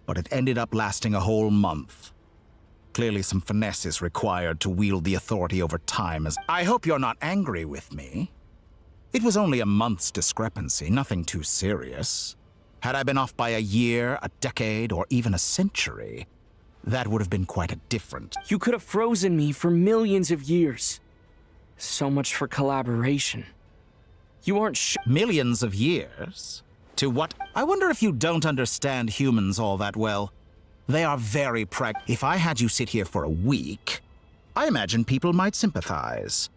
but it ended up lasting a whole month. Clearly some finesse is required to wield the authority over time as... I hope you're not angry with me. It was only a month's discrepancy, nothing too serious. Had I been off by a year, a decade, or even a century, that would have been quite a different... You could have frozen me for millions of years. So much for collaboration. You aren't millions of years? To what? I wonder if you don't understand humans all that well. They are very If I had you sit here for a week, I imagine people might sympathize.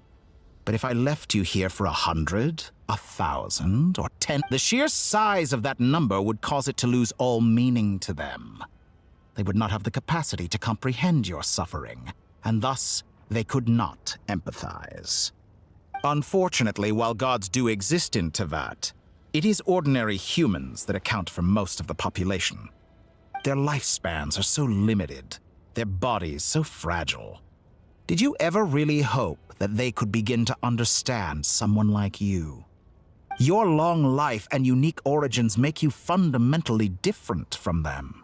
But if I left you here for 100, 1,000, or 10, the sheer size of that number would cause it to lose all meaning to them. They would not have the capacity to comprehend your suffering, and thus they could not empathize. Unfortunately, while gods do exist in Teyvat, it is ordinary humans that account for most of the population. Their lifespans are so limited, their bodies so fragile. Did you ever really hope that they could begin to understand someone like you? Your long life and unique origins make you fundamentally different from them.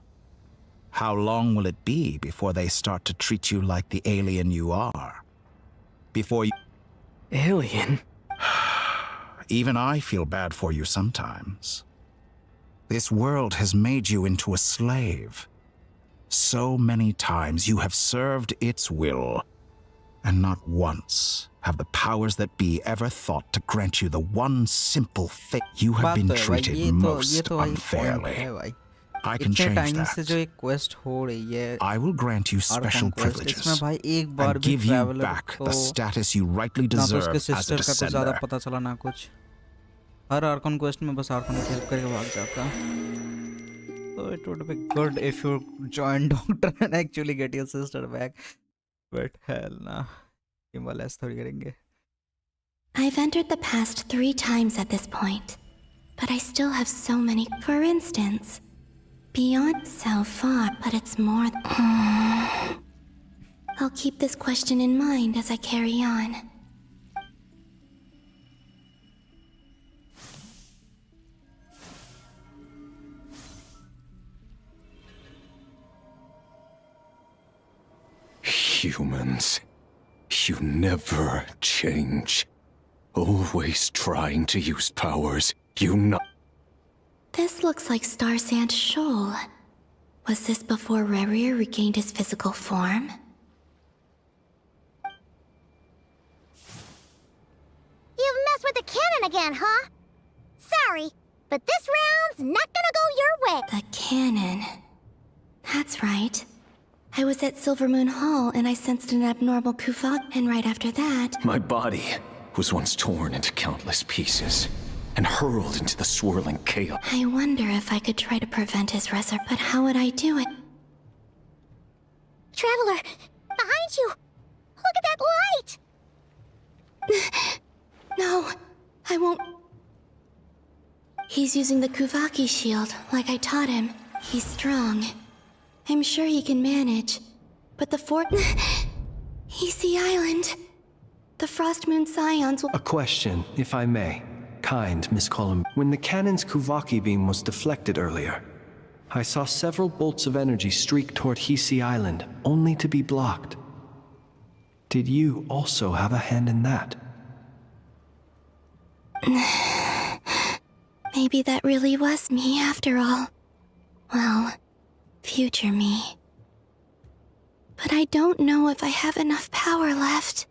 How long will it be before they start to treat you like the alien you are? Before you... Alien? Even I feel bad for you sometimes. This world has made you into a slave. So many times you have served its will, and not once have the powers that be ever thought to grant you the one simple thing. You have been treated most unfairly. I can change that. I will grant you special privileges and give you back the status you rightly deserve as a descender. Her Arkan quest में बस Arkan की help करके भाग जाता. So it would be good if you join doctor and actually get your sister back. But hell nah. Himalayas थोड़ी करेंगे. I've entered the past 3 times at this point, but I still have so many. For instance, beyond so far, but it's more. I'll keep this question in mind as I carry on. Humans, you never change. Always trying to use powers you know. This looks like Star Sand Shoal. Was this before Rerir regained his physical form? You've messed with the cannon again, huh? Sorry, but this round's not gonna go your way. The cannon. That's right. I was at Silvermoon Hall and I sensed an abnormal kuvak, and right after that... My body was once torn into countless pieces and hurled into the swirling chaos. I wonder if I could try to prevent his resurrection, but how would I do it? Traveler, behind you! Look at that light! No, I won't... He's using the Kuvaki shield, like I taught him. He's strong. I'm sure he can manage. But the Easy Island. The Frost Moon Scions will... A question, if I may. Kind Miss Columbina. When the cannon's Kuvaki beam was deflected earlier, I saw several bolts of energy streak toward Hisi Island, only to be blocked. Did you also have a hand in that? Maybe that really was me after all. Well, future me. But I don't know if I have enough power left.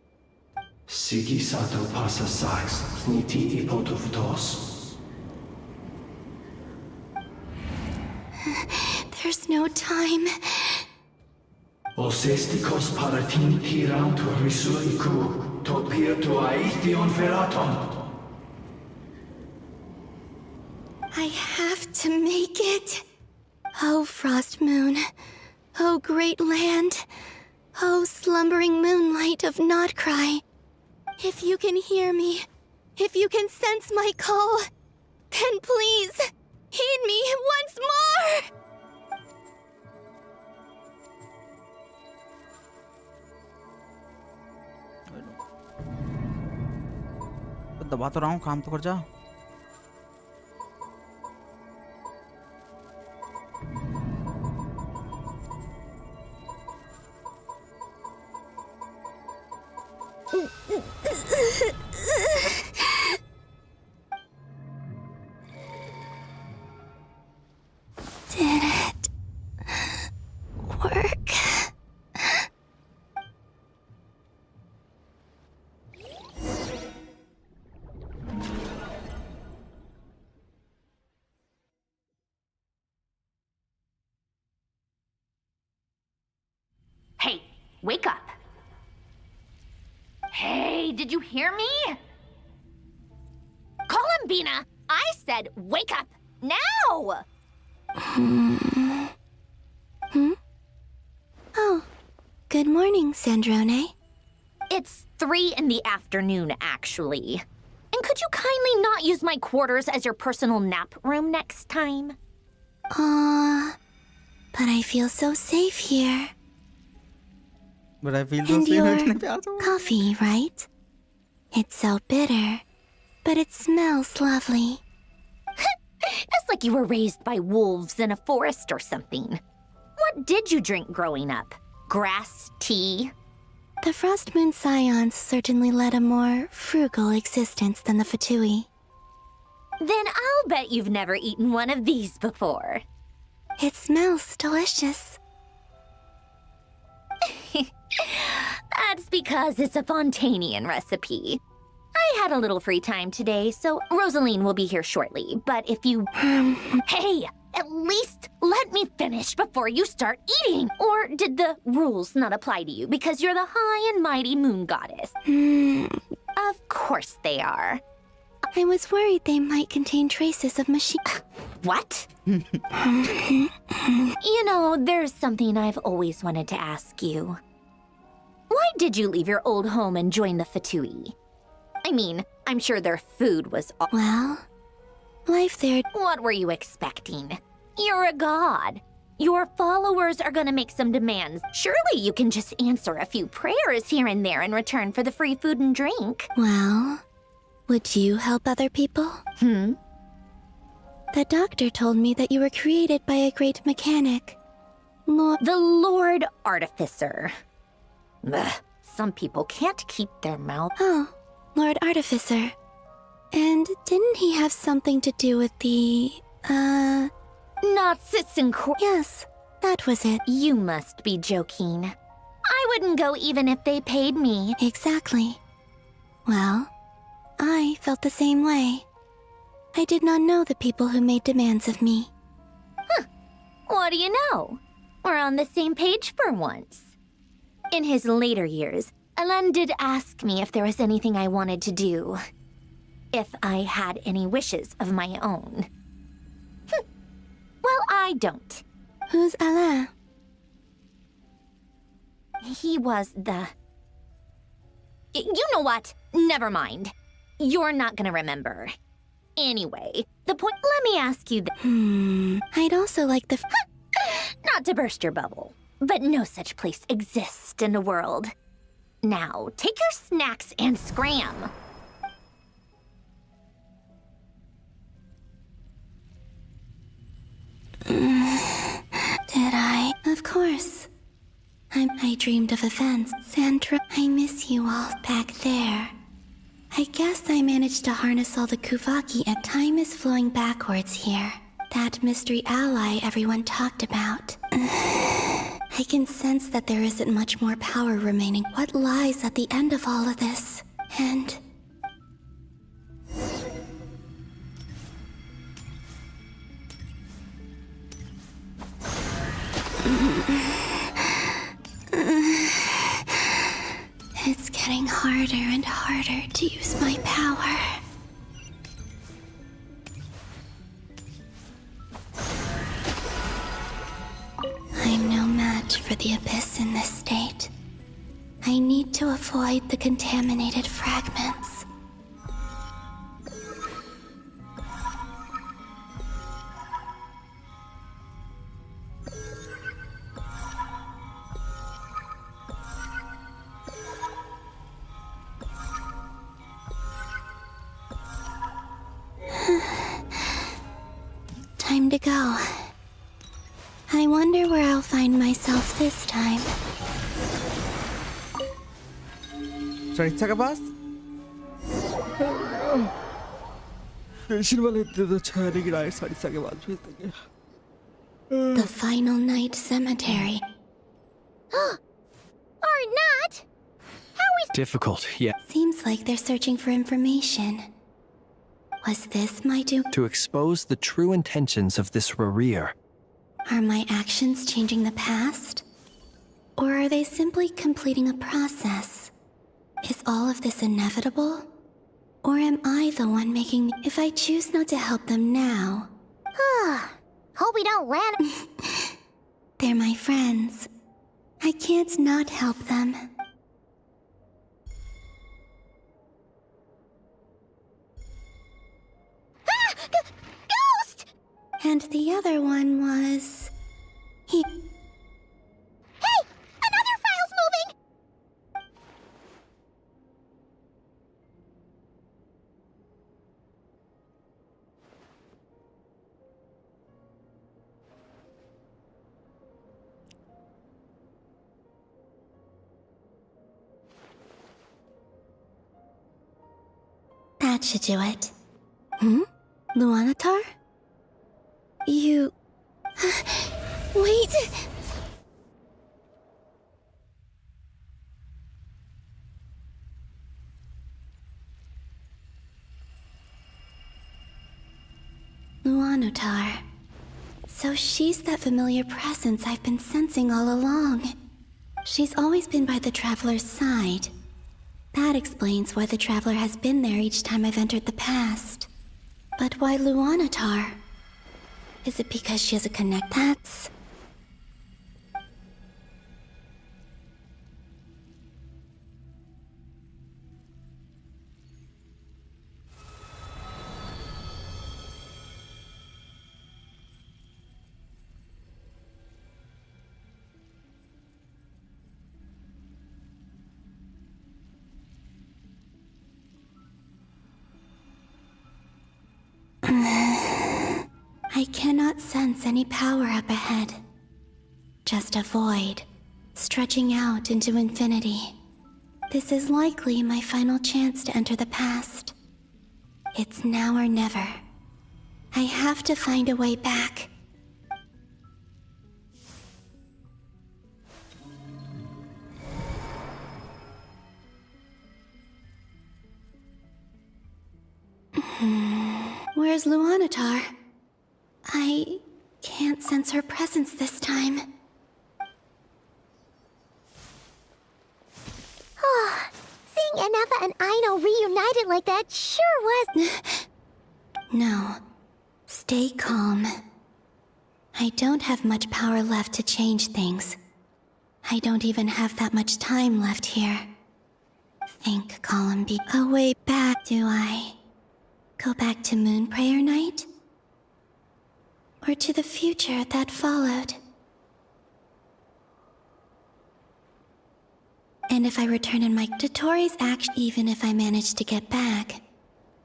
Siki sato pasa sax, sniti ipotuftos. There's no time. Osestikos paratin tiram to risuiku, to pirto aithion feraton. I have to make it. Oh, Frost Moon. Oh, great land. Oh, slumbering moonlight of Notcry. If you can hear me, if you can sense my call, then please, heed me once more! दबा तो रहा हूँ, काम तो कर जा। Did it work? Hey, wake up. Hey, did you hear me? Columbina, I said wake up now! Hmm? Oh, good morning, Sandrone. It's 3 in the afternoon, actually. And could you kindly not use my quarters as your personal nap room next time? But I feel so safe here. But I feel And so your safe. coffee, right? It's so bitter, but it smells lovely. It's like you were raised by wolves in a forest or something. What did you drink growing up? Grass tea? The Frost Moon Scions certainly led a more frugal existence than the Fatui. Then I'll bet you've never eaten one of these before. It smells delicious. That's because it's a Fontanian recipe. I had a little free time today, so Rosaline will be here shortly. But if you... Hey, at least let me finish before you start eating. Or did the rules not apply to you because you're the high and mighty moon goddess? Of course they are. I was worried they might contain traces of machine... What? You know, there's something I've always wanted to ask you. Why did you leave your old home and join the Fatui? I mean, I'm sure their food was... Well, life there... What were you expecting? You're a god. Your followers are gonna make some demands. Surely you can just answer a few prayers here and there in return for the free food and drink. Well, would you help other people? The doctor told me that you were created by a great mechanic. The Lord Artificer. Ugh, some people can't keep their mouth... Oh, Lord Artificer. And didn't he have something to do with the, Not Citizen Court. Yes, that was it. You must be joking. I wouldn't go even if they paid me. Exactly. Well, I felt the same way. I did not know the people who made demands of me. Huh. What do you know? We're on the same page for once. In his later years, Alan did ask me if there was anything I wanted to do. If I had any wishes of my own. Well, I don't. Who's Alain? He was the... You know what? Never mind. You're not gonna remember. Anyway, the point... Let me ask you I'd also like the... Not to burst your bubble, but no such place exists in the world. Now, take your snacks and scram. Did I? Of course. I dreamed of events. Sandra, I miss you all back there. I guess I managed to harness all the Kuvaki and time is flowing backwards here. That mystery ally everyone talked about. I can sense that there isn't much more power remaining. What lies at the end of all of this? And... It's getting harder and harder to use my power. I'm no match for the Abyss in this state. I need to avoid the contaminated fragments. to go. I wonder where I'll find myself this time. Tsaritsa के पास tension वाले इतने तो छाने गिराए Tsaritsa के पास भेज देंगे. The final night cemetery. Or not? How is Difficult, yeah. Seems like they're searching for information. Was this my doom? To expose the true intentions of this Rarir. Are my actions changing the past? Or are they simply completing a process? Is all of this inevitable? Or am I the one making... If I choose not to help them now... Hope we don't land... They're my friends. I can't not help them. Ghost! And the other one was... He... Hey! Another file's moving! That should do it. Luanatar? You... Wait! Luanatar. So she's that familiar presence I've been sensing all along. She's always been by the Traveler's side. That explains why the Traveler has been there each time I've entered the past. But why Luanatar? Is it because she has a connect? That's... I cannot sense any power up ahead. Just a void, stretching out into infinity. This is likely my final chance to enter the past. It's now or never. I have to find a way back. Where's Luanatar? I can't sense her presence this time. Seeing Enefa and Aino reunited like that sure was... No. Stay calm. I don't have much power left to change things. I don't even have that much time left here. Think, Columbina. A way back, do I? Go back to Moon Prayer Night? Or to the future that followed? And if I return in my Dotori's action, even if I manage to get back,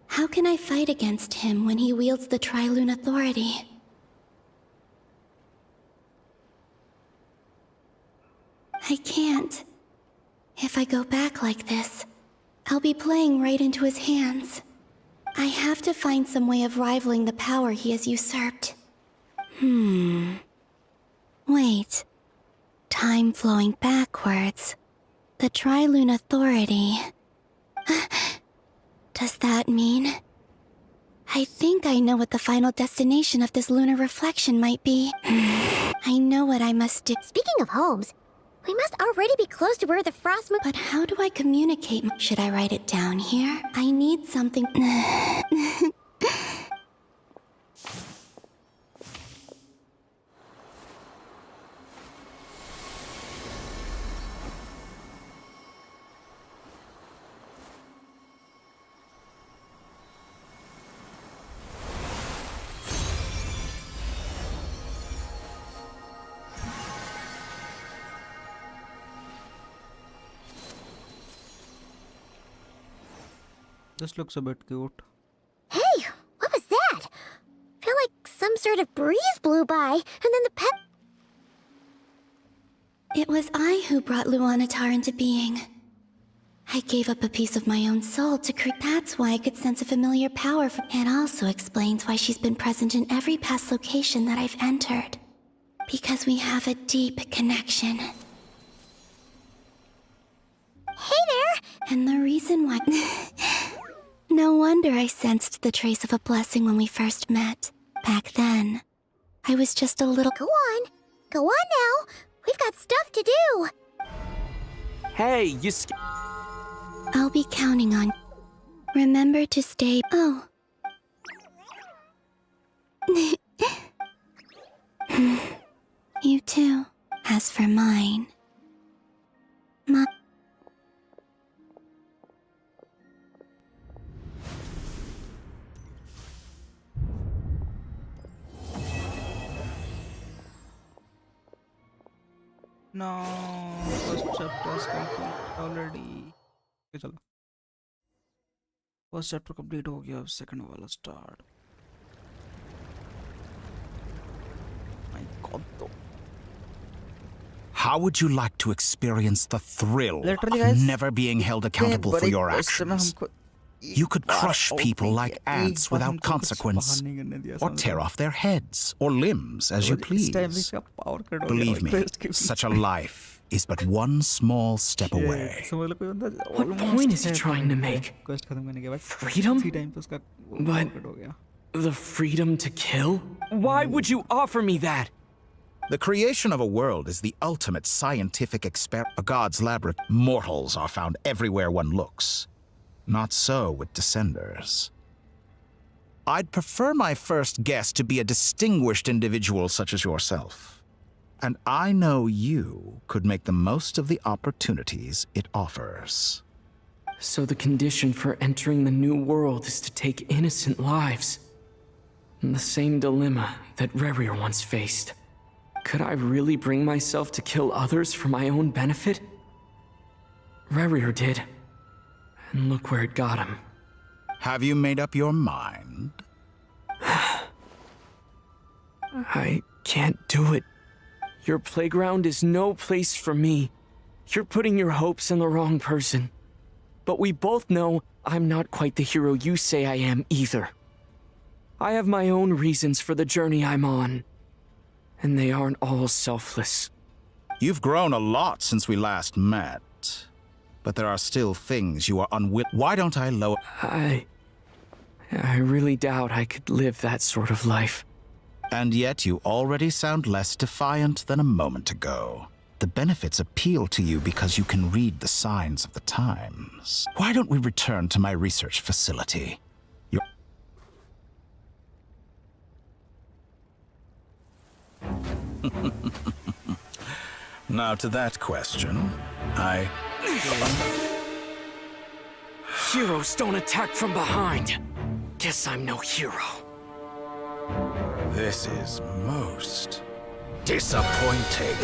how can I fight against him when he wields the Tri-Lune Authority? I can't. If I go back like this, I'll be playing right into his hands. I have to find some way of rivaling the power he has usurped. Wait. Time flowing backwards. The Tri-Lune Authority. Does that mean... I think I know what the final destination of this lunar reflection might be. I know what I must do. Speaking of homes, we must already be close to where the frost moon... But how do I communicate? Should I write it down here? I need something... This looks a bit cute. Hey, what was that? Feel like some sort of breeze blew by, and then the pet... It was I who brought Luanatar into being. I gave up a piece of my own soul to create. That's why I could sense a familiar power. It also explains why she's been present in every past location that I've entered. Because we have a deep connection. Hey there! And the reason why... No wonder I sensed the trace of a blessing when we first met. Back then, I was just a little... Go on. Go on now. We've got stuff to do. Hey, you I'll be counting on... Remember to stay... Oh. You too. As for mine... No, first chapter is complete already. Okay, चलो. First chapter complete हो गया, अब second वाला start. My God, though. How would you like to experience the thrill Literally, of guys, never being held accountable for your actions? You could crush people like ants without consequence, or tear off their heads or limbs as you please. Believe me, such a life is but one small step away. What point is he trying to make? Freedom? But the freedom to kill? Why would you offer me that? The creation of a world is the ultimate scientific experiment. A god's laboratory. Mortals are found everywhere one looks. Not so with Descenders. I'd prefer my first guest to be a distinguished individual such as yourself. And I know you could make the most of the opportunities it offers. So the condition for entering the new world is to take innocent lives. The same dilemma that Rerir once faced. Could I really bring myself to kill others for my own benefit? Rerir did. And look where it got him. Have you made up your mind? I can't do it. Your playground is no place for me. You're putting your hopes in the wrong person. But we both know I'm not quite the hero you say I am either. I have my own reasons for the journey I'm on. And they aren't all selfless. You've grown a lot since we last met. But there are still things you are unwilling. Why don't I lower... I really doubt I could live that sort of life. And yet you already sound less defiant than a moment ago. The benefits appeal to you because you can read the signs of the times. Why don't we return to my research facility? Now to that question, Heroes don't attack from behind. Guess I'm no hero. This is most disappointing.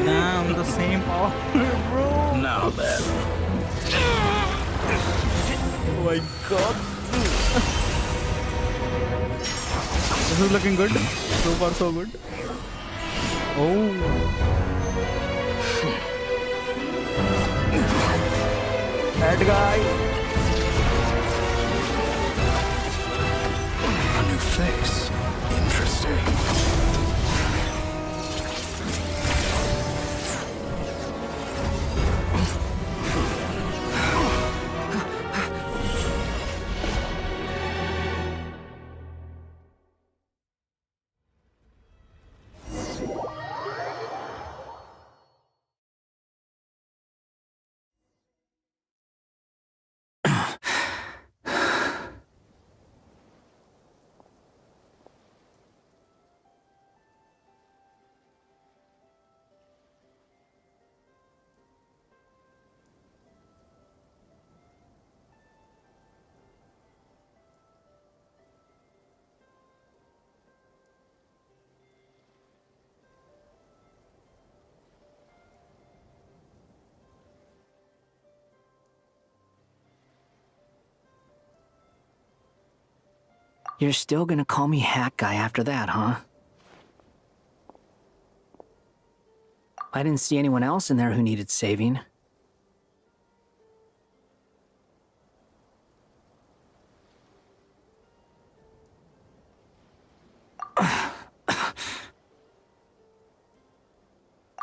Damn, the same power, bro. Now then. Oh my God. This is looking good. So far, so good. Oh. That guy. A new face. Interesting. You're still gonna call me Hat Guy after that, huh? I didn't see anyone else in there who needed saving.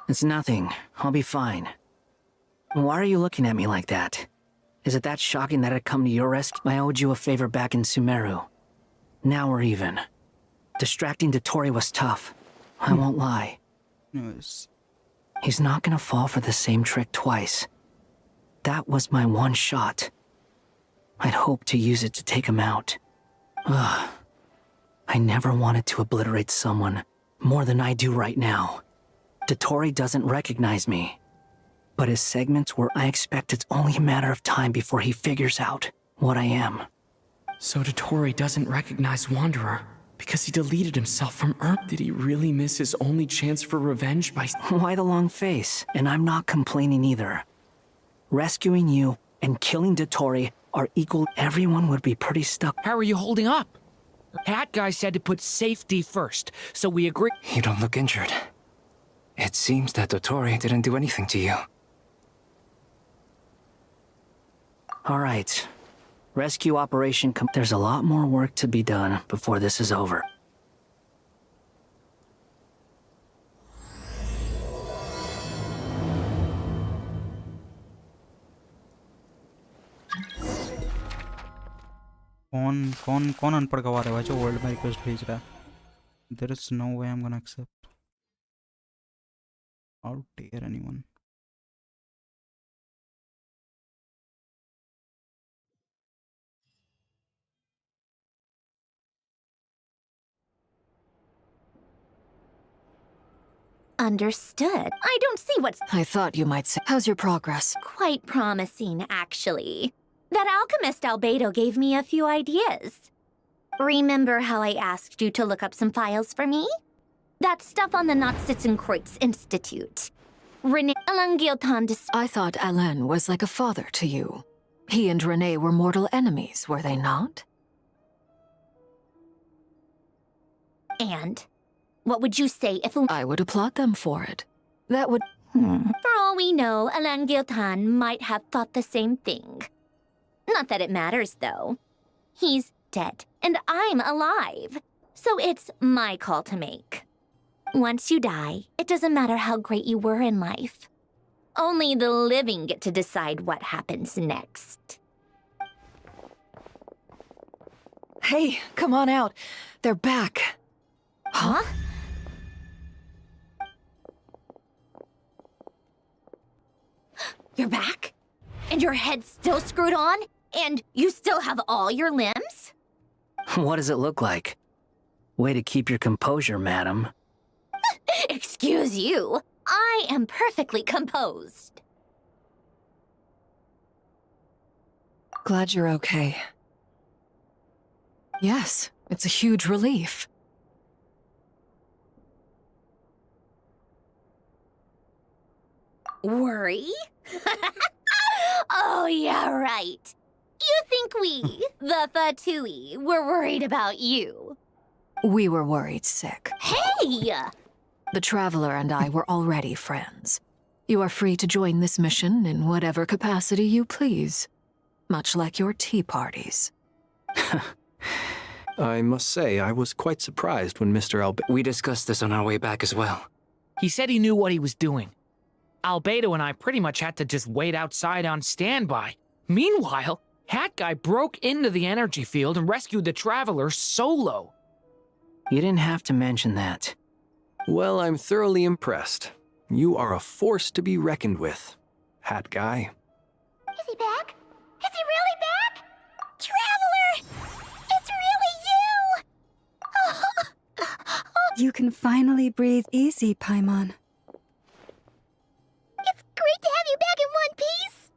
It's nothing. I'll be fine. Why are you looking at me like that? Is it that shocking that I'd come to your rescue? I owed you a favor back in Sumeru. Now we're even. Distracting Dotori was tough. I won't lie. Yes. He's not gonna fall for the same trick twice. That was my one shot. I'd hoped to use it to take him out. Ugh. I never wanted to obliterate someone more than I do right now. Dotori doesn't recognize me. But his segments where I expect it's only a matter of time before he figures out what I am. So Dotori doesn't recognize Wanderer because he deleted himself from Earth. Did he really miss his only chance for revenge by... Why the long face? And I'm not complaining either. Rescuing you and killing Dotori are equal. Everyone would be pretty stuck. How are you holding up? Hat Guy said to put safety first, so we agree. You don't look injured. It seems that Dotori didn't do anything to you. All right. Rescue operation There's a lot more work to be done before this is over. कौन अनपढ़ गवार है भाई जो world में request भेज रहा है? There is no way I'm gonna accept. How dare anyone? Understood. I don't see what's... I thought you might say... How's your progress? Quite promising, actually. That alchemist Albedo gave me a few ideas. Remember how I asked you to look up some files for me? That stuff on the Nachtschitzenkreuz Institute. Rene Alangilton I thought Alain was like a father to you. He and Rene were mortal enemies, were they not? And? What would you say if... I would applaud them for it. That would... For all we know, Alain Giltan might have thought the same thing. Not that it matters, though. He's dead, and I'm alive. So it's my call to make. Once you die, it doesn't matter how great you were in life. Only the living get to decide what happens next. Hey, come on out. They're back. Huh? You're back? And your head's still screwed on? And you still have all your limbs? What does it look like? Way to keep your composure, madam. Excuse you. I am perfectly composed. Glad you're okay. Yes, it's a huge relief. Worry? Oh, yeah, right. You think we, the Fatui, were worried about you? We were worried sick. Hey! The Traveler and I were already friends. You are free to join this mission in whatever capacity you please. Much like your tea parties. I must say, I was quite surprised when Mr. We discussed this on our way back as well. He said he knew what he was doing. Albedo and I pretty much had to just wait outside on standby. Meanwhile, Hat Guy broke into the energy field and rescued the Traveler solo. You didn't have to mention that. Well, I'm thoroughly impressed. You are a force to be reckoned with, Hat Guy. Is he back? Is he really back? Traveler! It's really you! You can finally breathe easy, Paimon. It's great to have you back in one piece!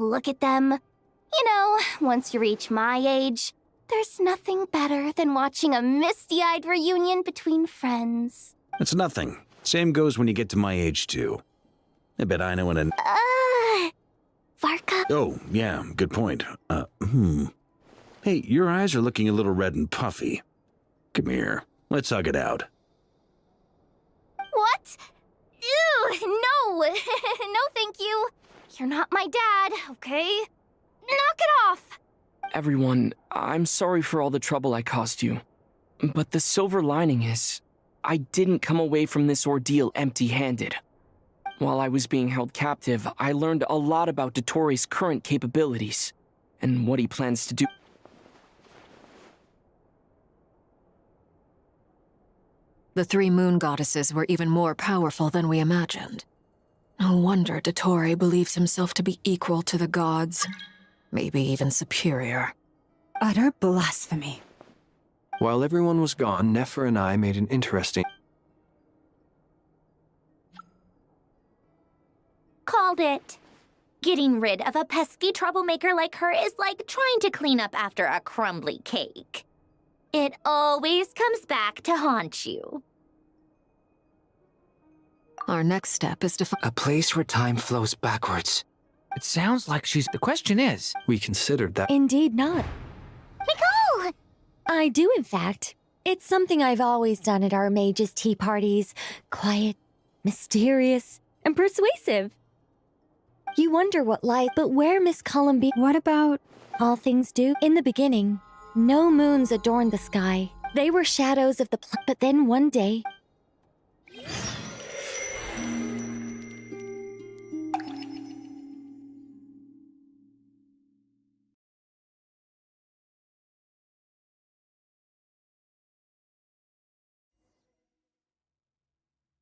Look at them. You know, once you reach my age, there's nothing better than watching a misty-eyed reunion between friends. It's nothing. Same goes when you get to my age, too. I bet I know an... Varka? Oh, yeah, good point. Hey, your eyes are looking a little red and puffy. Come here. Let's hug it out. What? Ew, no! No, thank you. You're not my dad, okay? Knock it off! Everyone, I'm sorry for all the trouble I caused you. But the silver lining is, I didn't come away from this ordeal empty-handed. While I was being held captive, I learned a lot about Dottoro's current capabilities, and what he plans to do. The three moon goddesses were even more powerful than we imagined. No wonder Dottore believes himself to be equal to the gods, maybe even superior. Utter blasphemy. While everyone was gone, Nefer and I made an interesting... Called it. Getting rid of a pesky troublemaker like her is like trying to clean up after a crumbly cake. It always comes back to haunt you. Our next step is to a place where time flows backwards. It sounds like she's... The question is... We considered that... Indeed not. Nicole! I do, in fact. It's something I've always done at our mages' tea parties. Quiet, mysterious, and persuasive. You wonder what lies, but where Miss Columbina... What about... All things do. In the beginning, no moons adorned the sky. They were shadows of the but then one day...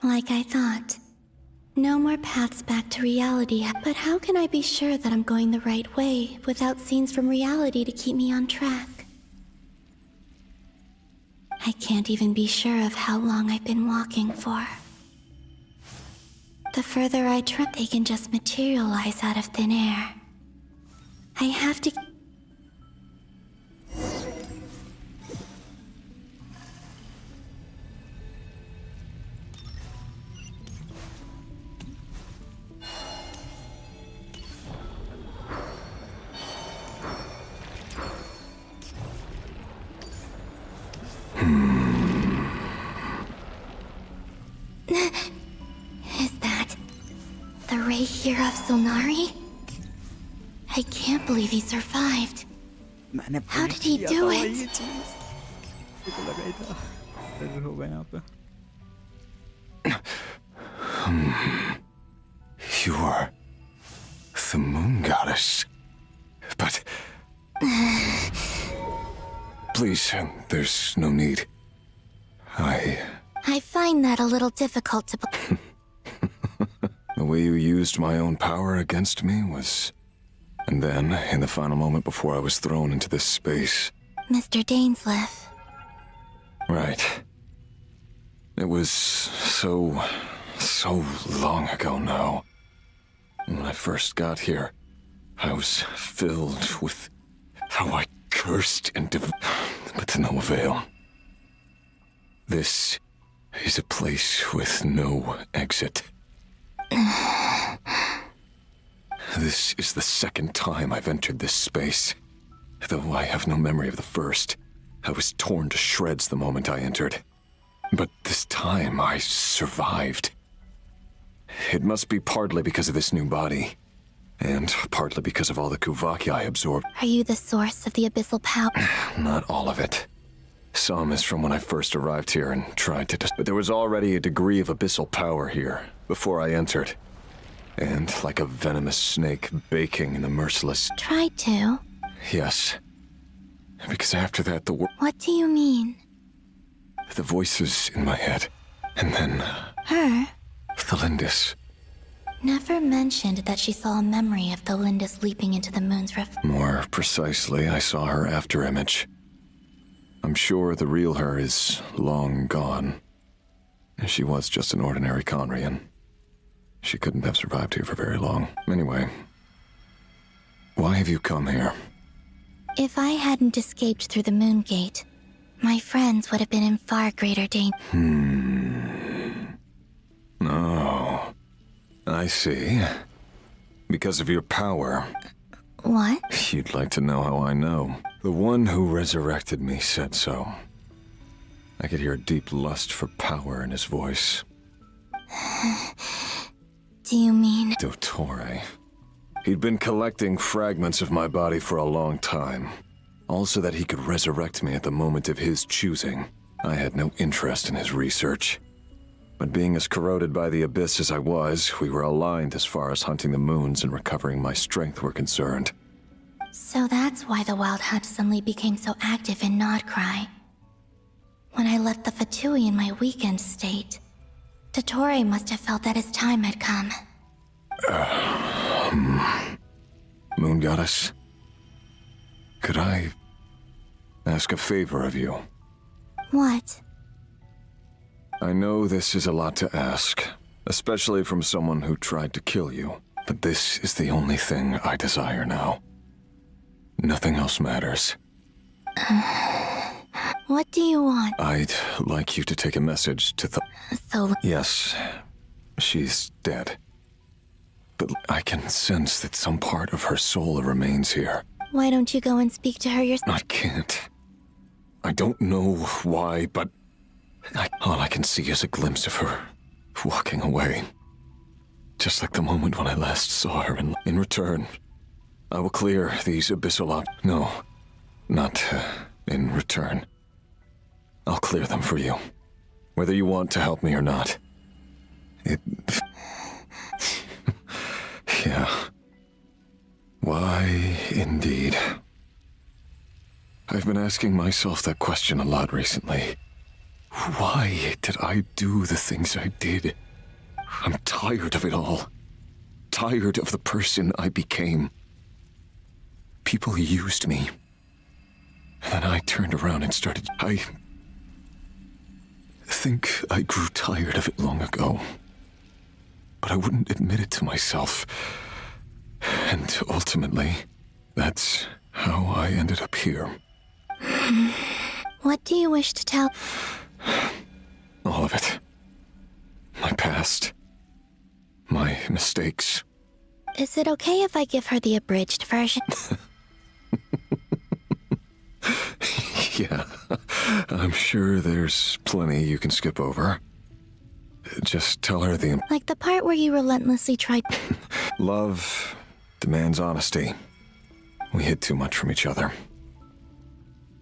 Like I thought. No more paths back to reality, but how can I be sure that I'm going the right way without scenes from reality to keep me on track? I can't even be sure of how long I've been walking for. The further I try, they can just materialize out of thin air. I have to... Is that the Ray here of Solnari? I can't believe he survived. How did he do it? You are the moon goddess. But... Please, there's no need. I find that a little difficult to believe. The way you used my own power against me was... And then, in the final moment before I was thrown into this space... Mr. Dainsleif. Right. It was so long ago now. When I first got here, I was filled with how I cursed and but to no avail. This is a place with no exit. This is the second time I've entered this space. Though I have no memory of the first, I was torn to shreds the moment I entered. But this time I survived. It must be partly because of this new body, and partly because of all the Kuvaki I absorbed. Are you the source of the abyssal power? Not all of it. Some is from when I first arrived here and tried to... But there was already a degree of abyssal power here before I entered. And like a venomous snake baking in the merciless... Tried to? Yes. Because after that, What do you mean? The voices in my head. And then... Her? The Lindis. Never mentioned that she saw a memory of the Lindis leaping into the moon's rift. More precisely, I saw her after-image. I'm sure the real her is long gone. She was just an ordinary Conrian. She couldn't have survived here for very long. Anyway, why have you come here? If I hadn't escaped through the moon gate, my friends would have been in far greater danger. Oh, I see. Because of your power. What? You'd like to know how I know. The one who resurrected me said so. I could hear a deep lust for power in his voice. Do you mean... Dottore. He'd been collecting fragments of my body for a long time. All so that he could resurrect me at the moment of his choosing. I had no interest in his research. But being as corroded by the abyss as I was, we were aligned as far as hunting the moons and recovering my strength were concerned. So that's why the Wild Hunt suddenly became so active in Nodcry. When I left the Fatui in my weakened state, Dottore must have felt that his time had come. Moon Goddess, could I ask a favor of you? What? I know this is a lot to ask, especially from someone who tried to kill you, but this is the only thing I desire now. Nothing else matters. What do you want? I'd like you to take a message to Yes, she's dead. But I can sense that some part of her soul remains here. Why don't you go and speak to her yourself? I can't. I don't know why, but all I can see is a glimpse of her walking away. Just like the moment when I last saw her. In return, I will clear these abyssal No, not in return. I'll clear them for you. Whether you want to help me or not. Yeah. Why, indeed. I've been asking myself that question a lot recently. Why did I do the things I did? I'm tired of it all. Tired of the person I became. People used me. And then I turned around and started... I think I grew tired of it long ago. But I wouldn't admit it to myself. And ultimately, that's how I ended up here. What do you wish to tell? All of it. My past. My mistakes. Is it okay if I give her the abridged version? Yeah, I'm sure there's plenty you can skip over. Just tell her the... Like the part where you relentlessly tried... Love demands honesty. We hid too much from each other.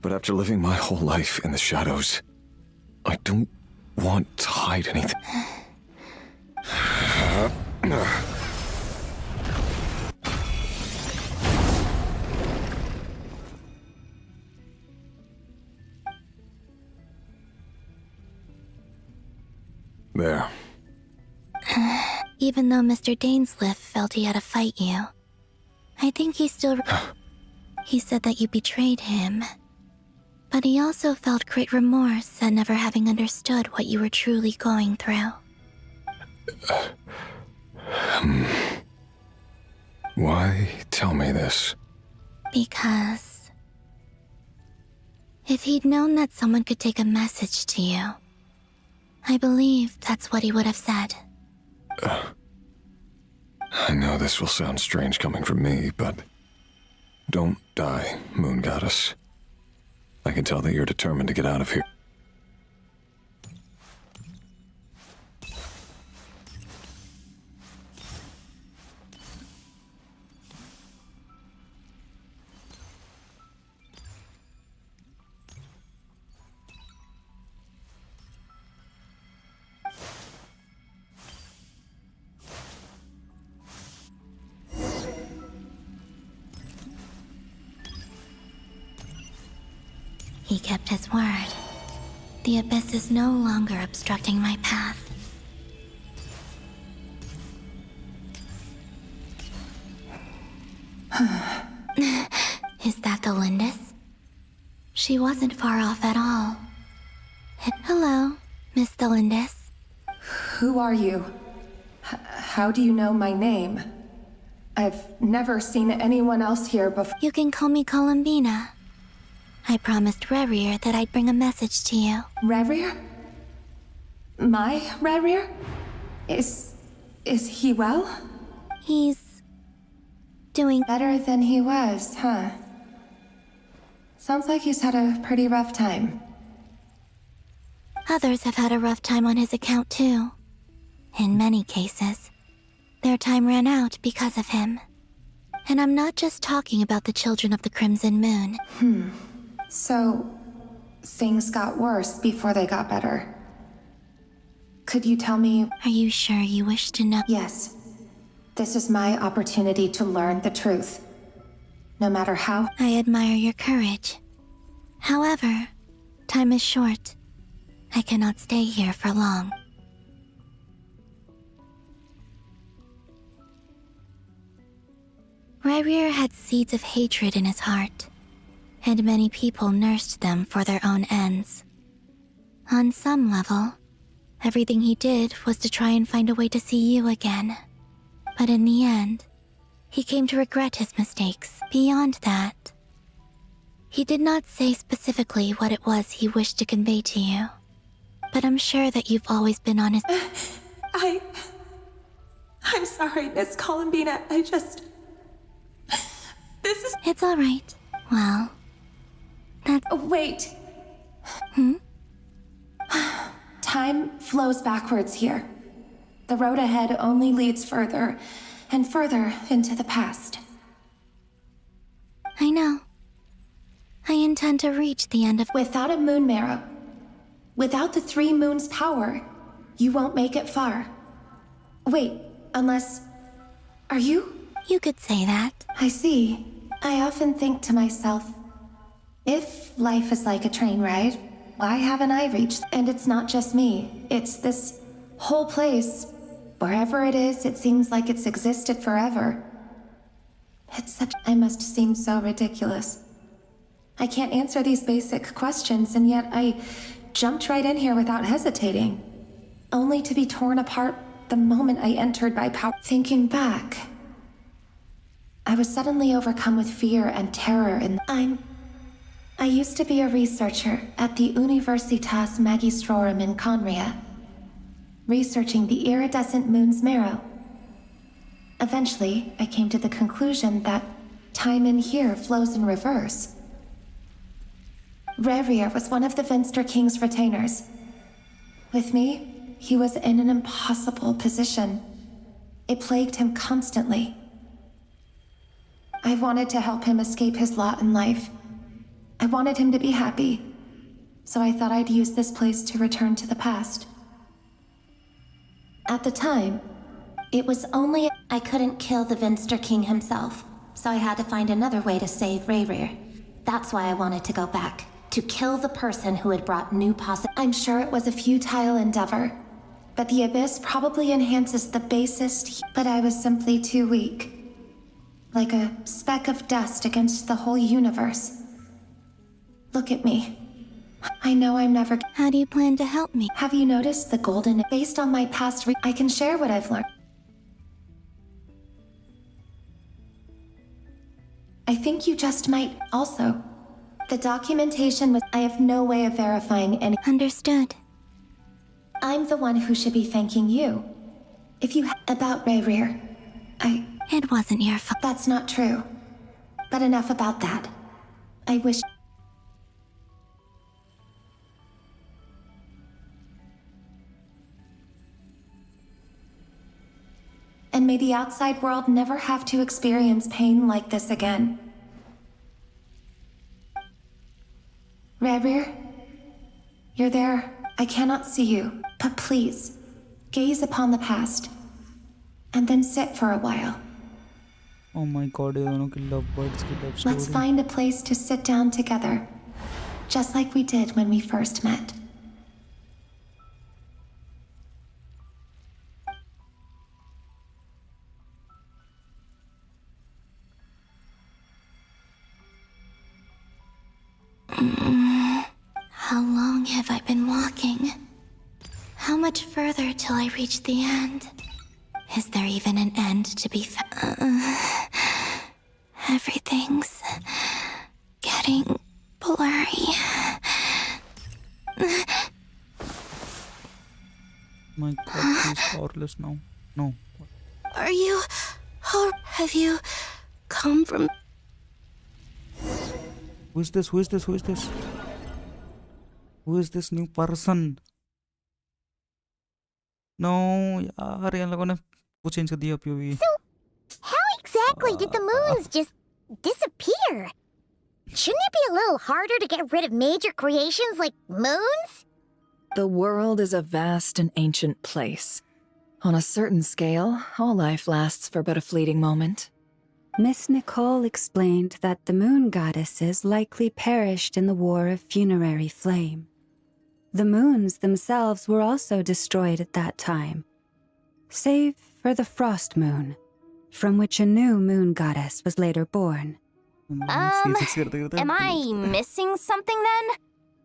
But after living my whole life in the shadows, I don't want to hide anything. There. Even though Mr. Dainsliff felt he had to fight you, I think he still... He said that you betrayed him. But he also felt great remorse at never having understood what you were truly going through. Why tell me this? Because... if he'd known that someone could take a message to you, I believe that's what he would have said. I know this will sound strange coming from me, but... don't die, Moon Goddess. I can tell that you're determined to get out of here. He kept his word. The abyss is no longer obstructing my path. Is that the Lindis? She wasn't far off at all. Hello, Miss Thelindis. Who are you? How do you know my name? I've never seen anyone else here before. You can call me Columbina. I promised Rerir that I'd bring a message to you. Rerir? My Rerir? Is he well? He's... doing... better than he was, huh? Sounds like he's had a pretty rough time. Others have had a rough time on his account too. In many cases, their time ran out because of him. And I'm not just talking about the children of the Crimson Moon. So, things got worse before they got better. Could you tell me? Are you sure you wish to know? Yes. This is my opportunity to learn the truth. No matter how. I admire your courage. However, time is short. I cannot stay here for long. Rerir had seeds of hatred in his heart, and many people nursed them for their own ends. On some level, everything he did was to try and find a way to see you again. But in the end, he came to regret his mistakes. Beyond that, he did not say specifically what it was he wished to convey to you. But I'm sure that you've always been on his... I'm sorry, Miss Columbina. This is... It's all right. Well, that's... Wait. Time flows backwards here. The road ahead only leads further and further into the past. I know. I intend to reach the end of... Without a moon marrow, without the 3 moons' power, you won't make it far. Wait, unless... Are you? You could say that. I see. I often think to myself, if life is like a train ride, why haven't I reached? And it's not just me. It's this whole place. Wherever it is, it seems like it's existed forever. It's such... I must seem so ridiculous. I can't answer these basic questions, and yet I jumped right in here without hesitating. Only to be torn apart the moment I entered by power. Thinking back, I was suddenly overcome with fear and terror and I used to be a researcher at the Universitas Magistrorum in Conria, researching the iridescent moon's marrow. Eventually, I came to the conclusion that time in here flows in reverse. Rerir was one of the Venster King's retainers. With me, he was in an impossible position. It plagued him constantly. I wanted to help him escape his lot in life. I wanted him to be happy, so I thought I'd use this place to return to the past. At the time, it was only... I couldn't kill the Venster King himself, so I had to find another way to save Rerir. That's why I wanted to go back, to kill the person who had brought new I'm sure it was a futile endeavor, but the Abyss probably enhances the basest... But I was simply too weak. Like a speck of dust against the whole universe. Look at me. I know I'm never... How do you plan to help me? Have you noticed the golden... Based on my past I can share what I've learned. I think you just might... Also, the documentation was... I have no way of verifying any... Understood. I'm the one who should be thanking you. If you... About Rerir, It wasn't your fault. That's not true. But enough about that. I wish... And may the outside world never have to experience pain like this again. Rerir, you're there. I cannot see you, but please, gaze upon the past, and then sit for a while. Oh my god, ये दोनों की love birds की love story. Let's find a place to sit down together, just like we did when we first met. How long have I been walking? How much further till I reach the end? Is there even an end to be Everything's getting blurry. My god, she's powerless now. No. Are you... Or have you come from... Who is this? Who is this? Who is this? Who is this new person? No, यार इन लोगों ने वो change कर दिया POV. How exactly did the moons just disappear? Shouldn't it be a little harder to get rid of major creations like moons? The world is a vast and ancient place. On a certain scale, all life lasts for but a fleeting moment. Miss Nicole explained that the moon goddesses likely perished in the war of funerary flame. The moons themselves were also destroyed at that time, save for the frost moon, from which a new moon goddess was later born. Am I missing something then?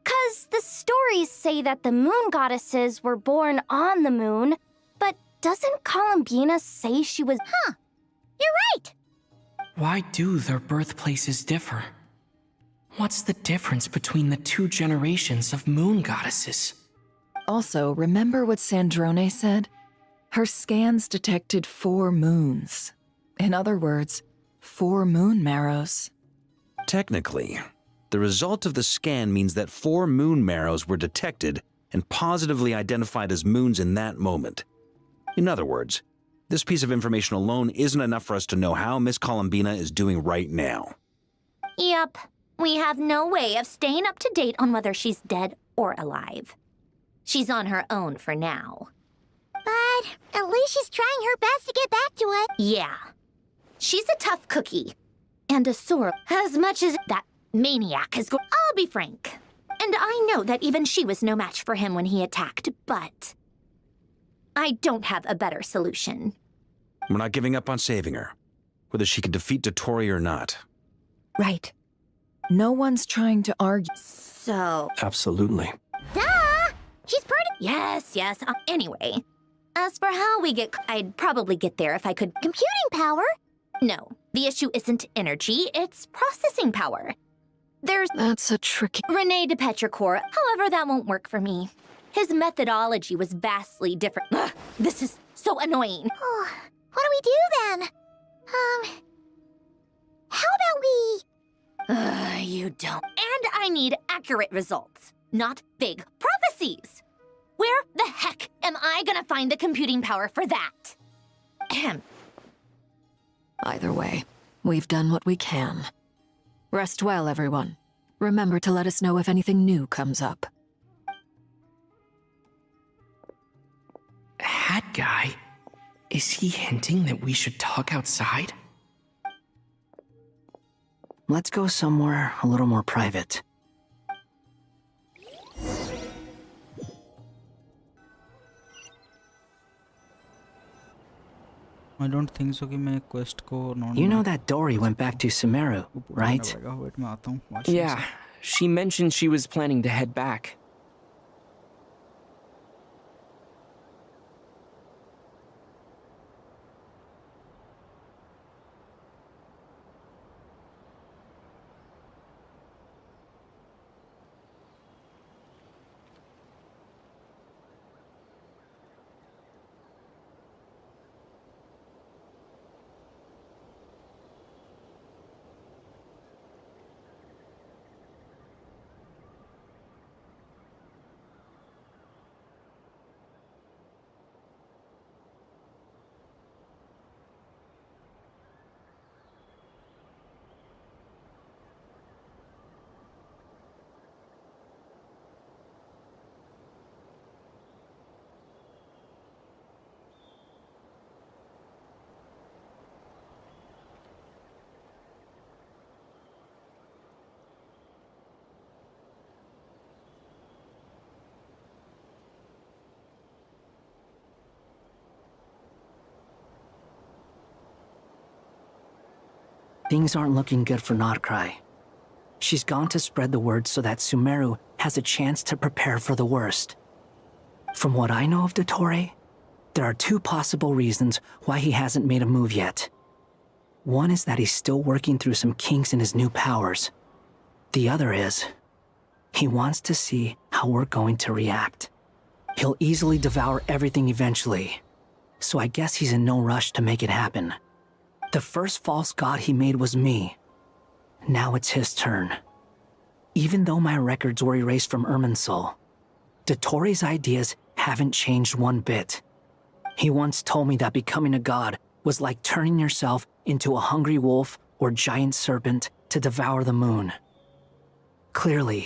'Cause the stories say that the moon goddesses were born on the moon, but doesn't Columbina say she was... Huh, you're right! Why do their birthplaces differ? What's the difference between the two generations of moon goddesses? Also, remember what Sandrone said? Her scans detected 4 moons. In other words, 4 moon marrows. Technically, the result of the scan means that 4 moon marrows were detected and positively identified as moons in that moment. In other words, this piece of information alone isn't enough for us to know how Miss Columbina is doing right now. Yep, we have no way of staying up to date on whether she's dead or alive. She's on her own for now. But at least she's trying her best to get back to it. Yeah. She's a tough cookie. And a sore as much as that maniac has gone. I'll be frank. And I know that even she was no match for him when he attacked, but I don't have a better solution. We're not giving up on saving her, whether she can defeat Dottore or not. Right. No one's trying to argue. So... Absolutely. Duh! She's pretty... Yes. Anyway, as for how we get... I'd probably get there if I could... Computing power? No, the issue isn't energy, it's processing power. That's a tricky... Rene de Petrichor, however, that won't work for me. His methodology was vastly different. Ugh, this is so annoying. Oh, what do we do then? How about we... You don't. And I need accurate results, not big prophecies. Where the heck am I gonna find the computing power for that? Ahem. Either way, we've done what we can. Rest well, everyone. Remember to let us know if anything new comes up. Hat guy? Is he hinting that we should talk outside? Let's go somewhere a little more private. I don't think so कि मैं quest को non. You know that Dory went back to Sumeru, right? Wait, मैं आता हूँ. Yeah, she mentioned she was planning to head back. Things aren't looking good for Notcry. She's gone to spread the word so that Sumeru has a chance to prepare for the worst. From what I know of Dottore, there are 2 possible reasons why he hasn't made a move yet. One is that he's still working through some kinks in his new powers. The other is, he wants to see how we're going to react. He'll easily devour everything eventually, so I guess he's in no rush to make it happen. The first false god he made was me. Now it's his turn. Even though my records were erased from Irminsul, Dottore ideas haven't changed one bit. He once told me that becoming a god was like turning yourself into a hungry wolf or giant serpent to devour the moon. Clearly,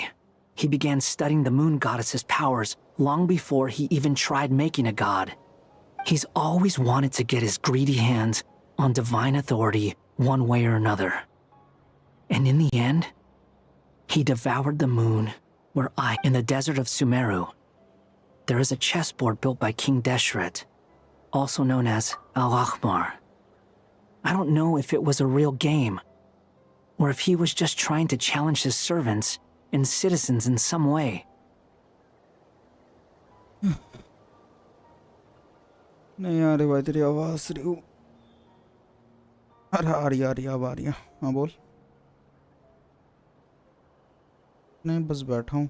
he began studying the moon goddess's powers long before he even tried making a god. He's always wanted to get his greedy hands on divine authority one way or another. And in the end, he devoured the moon where in the desert of Sumeru, there is a chessboard built by King Deshret, also known as Al-Ahmar. I don't know if it was a real game, or if he was just trying to challenge his servants and citizens in some way. नहीं आ रही भाई तेरी आवाज रही हूँ। अरे आ रही अब आ रही है। हाँ बोल। नहीं बस बैठा हूँ।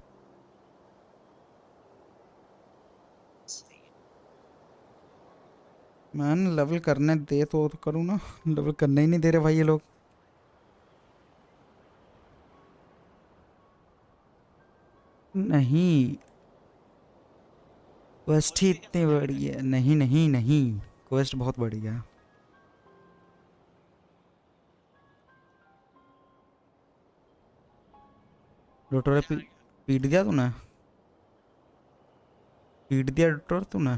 मैंने लेवल करने दे तो करूँ ना, लेवल करने ही नहीं दे रहे भाई ये लोग। नहीं क्वेस्ट ही इतनी बड़ी है। नहीं नहीं नहीं क्वेस्ट बहुत बड़ी है। डॉक्टर पीट दिया तूने? पीट दिया डॉक्टर तूने?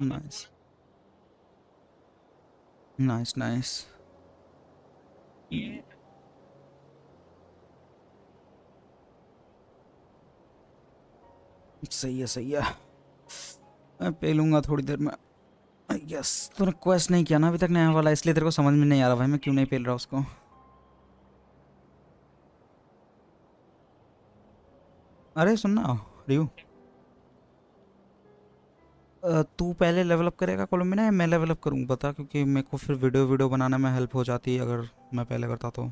Nice nice nice. सही है सही है। मैं पे लूँगा थोड़ी देर में। यस तूने क्वेस्ट नहीं किया ना अभी तक नया वाला, इसलिए तेरे को समझ में नहीं आ रहा भाई मैं क्यों नहीं पेल रहा उसको। अरे सुनना रियू, तू पहले लेवल अप करेगा कोलम्बिना या मैं लेवल अप करूँ बता, क्योंकि मेरे को फिर वीडियो बनाने में हेल्प हो जाती अगर मैं पहले करता तो।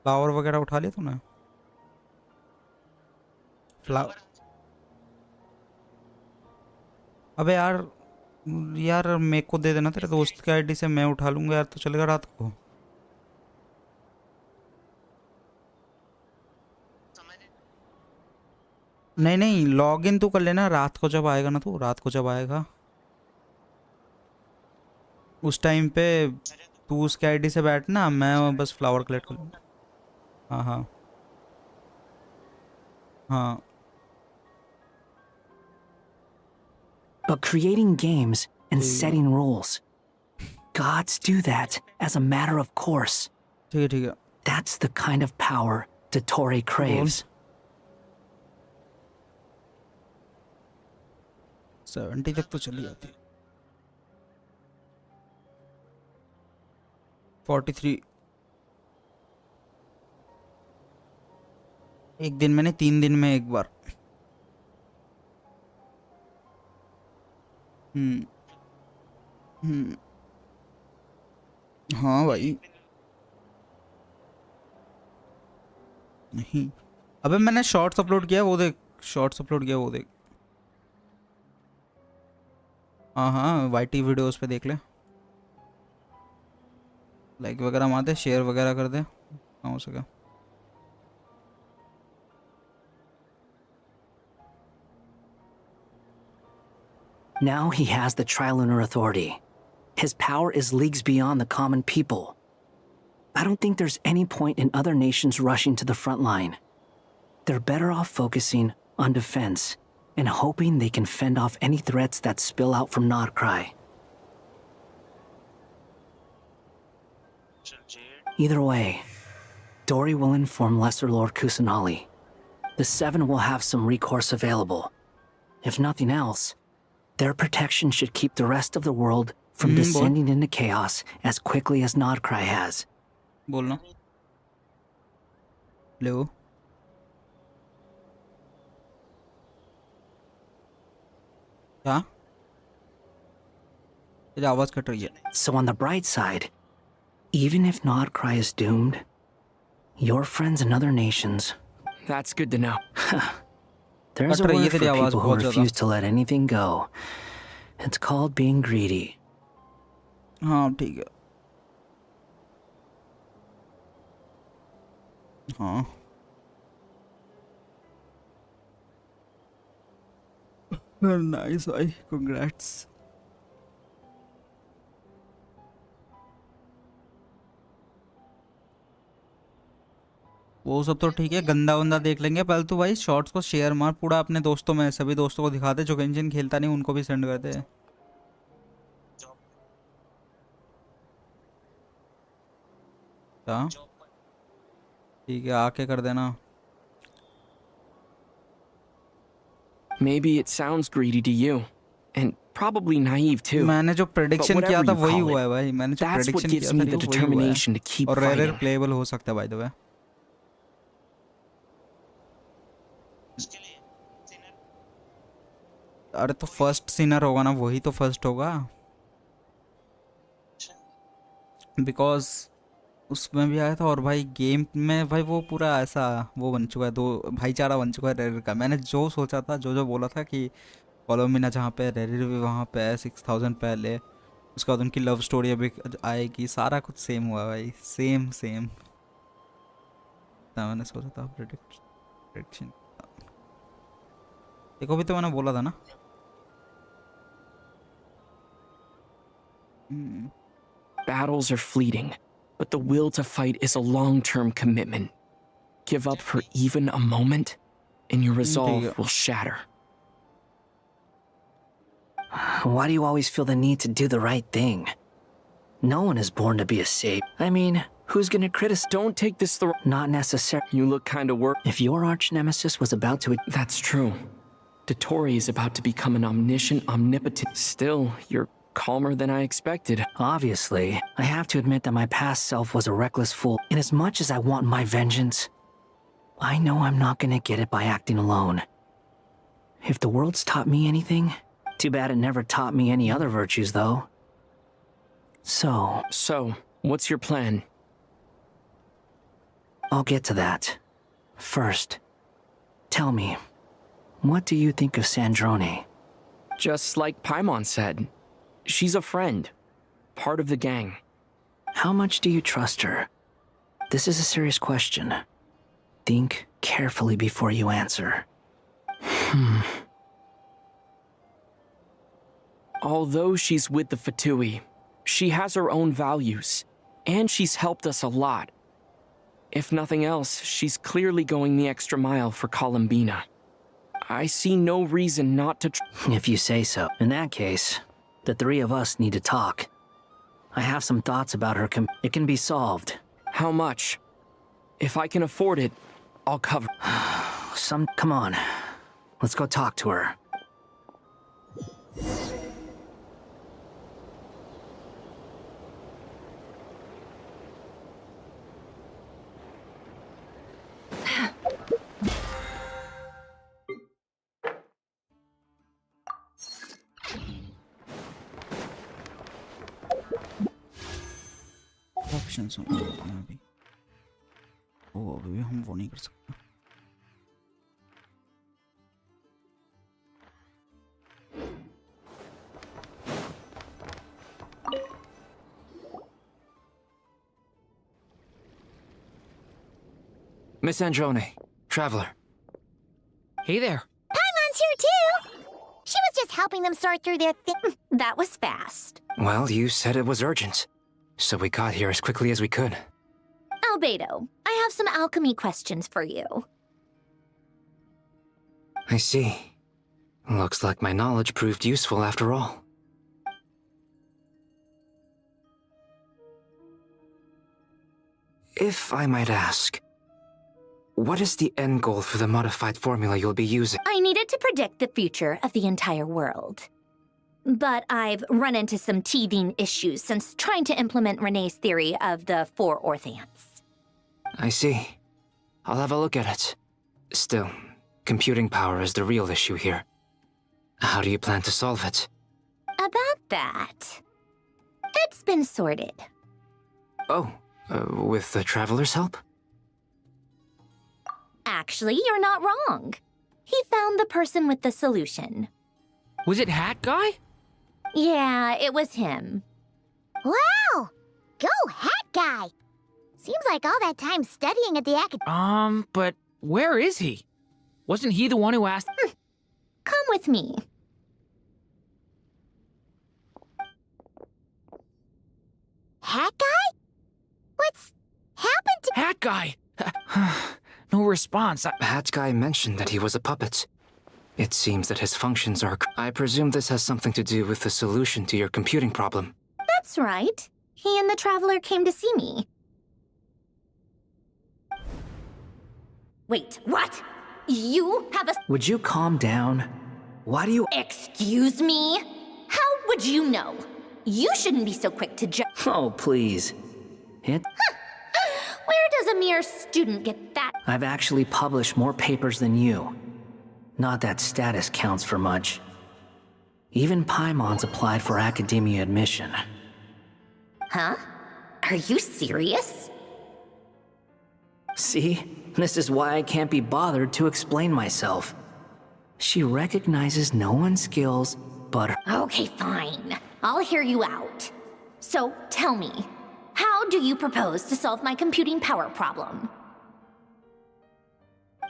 फ्लावर वगैरह उठा लिया तूने? फ्लावर अबे यार मेरे को दे देना, तेरे दोस्त के आईडी से मैं उठा लूँगा यार, तो चलेगा रात को? नहीं नहीं लॉग इन तू कर लेना रात को जब आएगा ना, तू रात को जब आएगा उस टाइम पे तू उसके आईडी से बैठना, मैं बस फ्लावर कलेक्ट कर लूँगा। हाँ हाँ हाँ। But creating games and setting rules, gods do that as a matter of course. ठीक है। That's the kind of power Dottore craves. 70 तक तो चली जाती है। 43 एक दिन में नहीं 3 दिन में एक बार। हाँ भाई नहीं अबे मैंने शॉर्ट्स अपलोड किया वो देख, शॉर्ट्स अपलोड किया वो देख। हाँ हाँ वाईटी वीडियोस पे देख ले, लाइक वगैरह मार दे, शेयर वगैरह कर दे, हाँ हो सके। Now he has the Trilunar Authority. His power is leagues beyond the common people. I don't think there's any point in other nations rushing to the front line. They're better off focusing on defense and hoping they can fend off any threats that spill out from Nordkrai. Either way, Dory will inform Lesser Lord Kusanali. The Seven will have some recourse available. If nothing else, their protection should keep the rest of the world from descending into chaos as quickly as Nordkrai has. बोलना लो। क्या? तेरी आवाज cut रही है। So on the bright side, even if Nordkrai is doomed, your friends in other nations. That's good to know. There's a word for people who refuse to let anything go. It's called being greedy. हाँ ठीक है। हाँ nice भाई, congrats. वो सब तो ठीक है, गंदा वंदा देख लेंगे। पहले तो भाई शॉर्ट्स को शेयर मार पूरा अपने दोस्तों में, सभी दोस्तों को दिखा दे, जो गेंशिन खेलता नहीं उनको भी सेंड कर दे। क्या ठीक है, आके कर देना। Maybe it sounds greedy to you, and probably naive too. मैंने जो प्रेडिक्शन किया था वही हुआ है भाई, मैंने जो That's what प्रेडिक्शन gives किया me था the वही हुआ determination है। to keep और रेयर fighting. प्लेएबल हो सकता है बाय द वे। अरे तो फर्स्ट सिनर होगा ना, वही तो फर्स्ट होगा, बिकॉज उसमें भी आया था। और भाई गेम में भाई वो पूरा ऐसा वो बन चुका है, दो भाईचारा बन चुका है रेयर का। मैंने जो सोचा था, जो बोला था कि कोलम्बिना जहाँ पे रेयर भी वहाँ पे है 6000 पहले, उसके बाद उनकी लव स्टोरी अभी आएगी, सारा कुछ सेम हुआ भाई, सेम सेम। मैंने सोचा था प्रेडिक्शन, देखो भी तो मैंने बोला था ना। Battles are fleeting, but the will to fight is a long-term commitment. Give up for even a moment, and your resolve will shatter. Why do you always feel the need to do the right thing? No one is born to be a saint. I mean, who's gonna criticize? Don't take this the Not necessarily. You look kind of worried. If your arch nemesis was about to... That's true. Dotori is about to become an omniscient, omnipotent. Still, you're calmer than I expected. Obviously, I have to admit that my past self was a reckless fool. And as much as I want my vengeance, I know I'm not gonna get it by acting alone. If the world's taught me anything, too bad it never taught me any other virtues, though. So, what's your plan? I'll get to that. First, tell me, what do you think of Sandrone? Just like Paimon said, she's a friend, part of the gang. How much do you trust her? This is a serious question. Think carefully before you answer. Although she's with the Fatui, she has her own values, and she's helped us a lot. If nothing else, she's clearly going the extra mile for Columbina. I see no reason not to If you say so. In that case, the three of us need to talk. I have some thoughts about her. It can be solved. How much? If I can afford it, I'll cover. Come on. Let's go talk to her. Options होंगे यहाँ भी, वो अभी हम वो नहीं कर सकते। Miss Androne, traveler. Hey there. Paimon's here too! She was just helping them sort through their thing. That was fast. Well, you said it was urgent, so we got here as quickly as we could. Albedo, I have some alchemy questions for you. I see. Looks like my knowledge proved useful after all. If I might ask, what is the end goal for the modified formula you'll be using? I needed to predict the future of the entire world. But I've run into some teething issues since trying to implement Renee's theory of the 4 Orthants. I see. I'll have a look at it. Still, computing power is the real issue here. How do you plan to solve it? About that, it's been sorted. Oh, with the Traveler's help? Actually, you're not wrong. He found the person with the solution. Was it Hat Guy? Yeah, it was him. Wow! Go Hat Guy! Seems like all that time studying at the But where is he? Wasn't he the one who asked? Come with me. Hat guy? What's happened to— Hat guy! No response. Hat guy mentioned that he was a puppet. It seems that his functions are... I presume this has something to do with the solution to your computing problem. That's right. He and the Traveler came to see me. Wait, what? You have a— Would you calm down? Why do you— Excuse me? How would you know? You shouldn't be so quick to judge. Oh, please. Where does a mere student get that? I've actually published more papers than you. Not that status counts for much. Even Paimon's applied for academia admission. Huh? Are you serious? See? This is why I can't be bothered to explain myself. She recognizes no one's skills but her. Okay, fine. I'll hear you out. So, tell me, how do you propose to solve my computing power problem?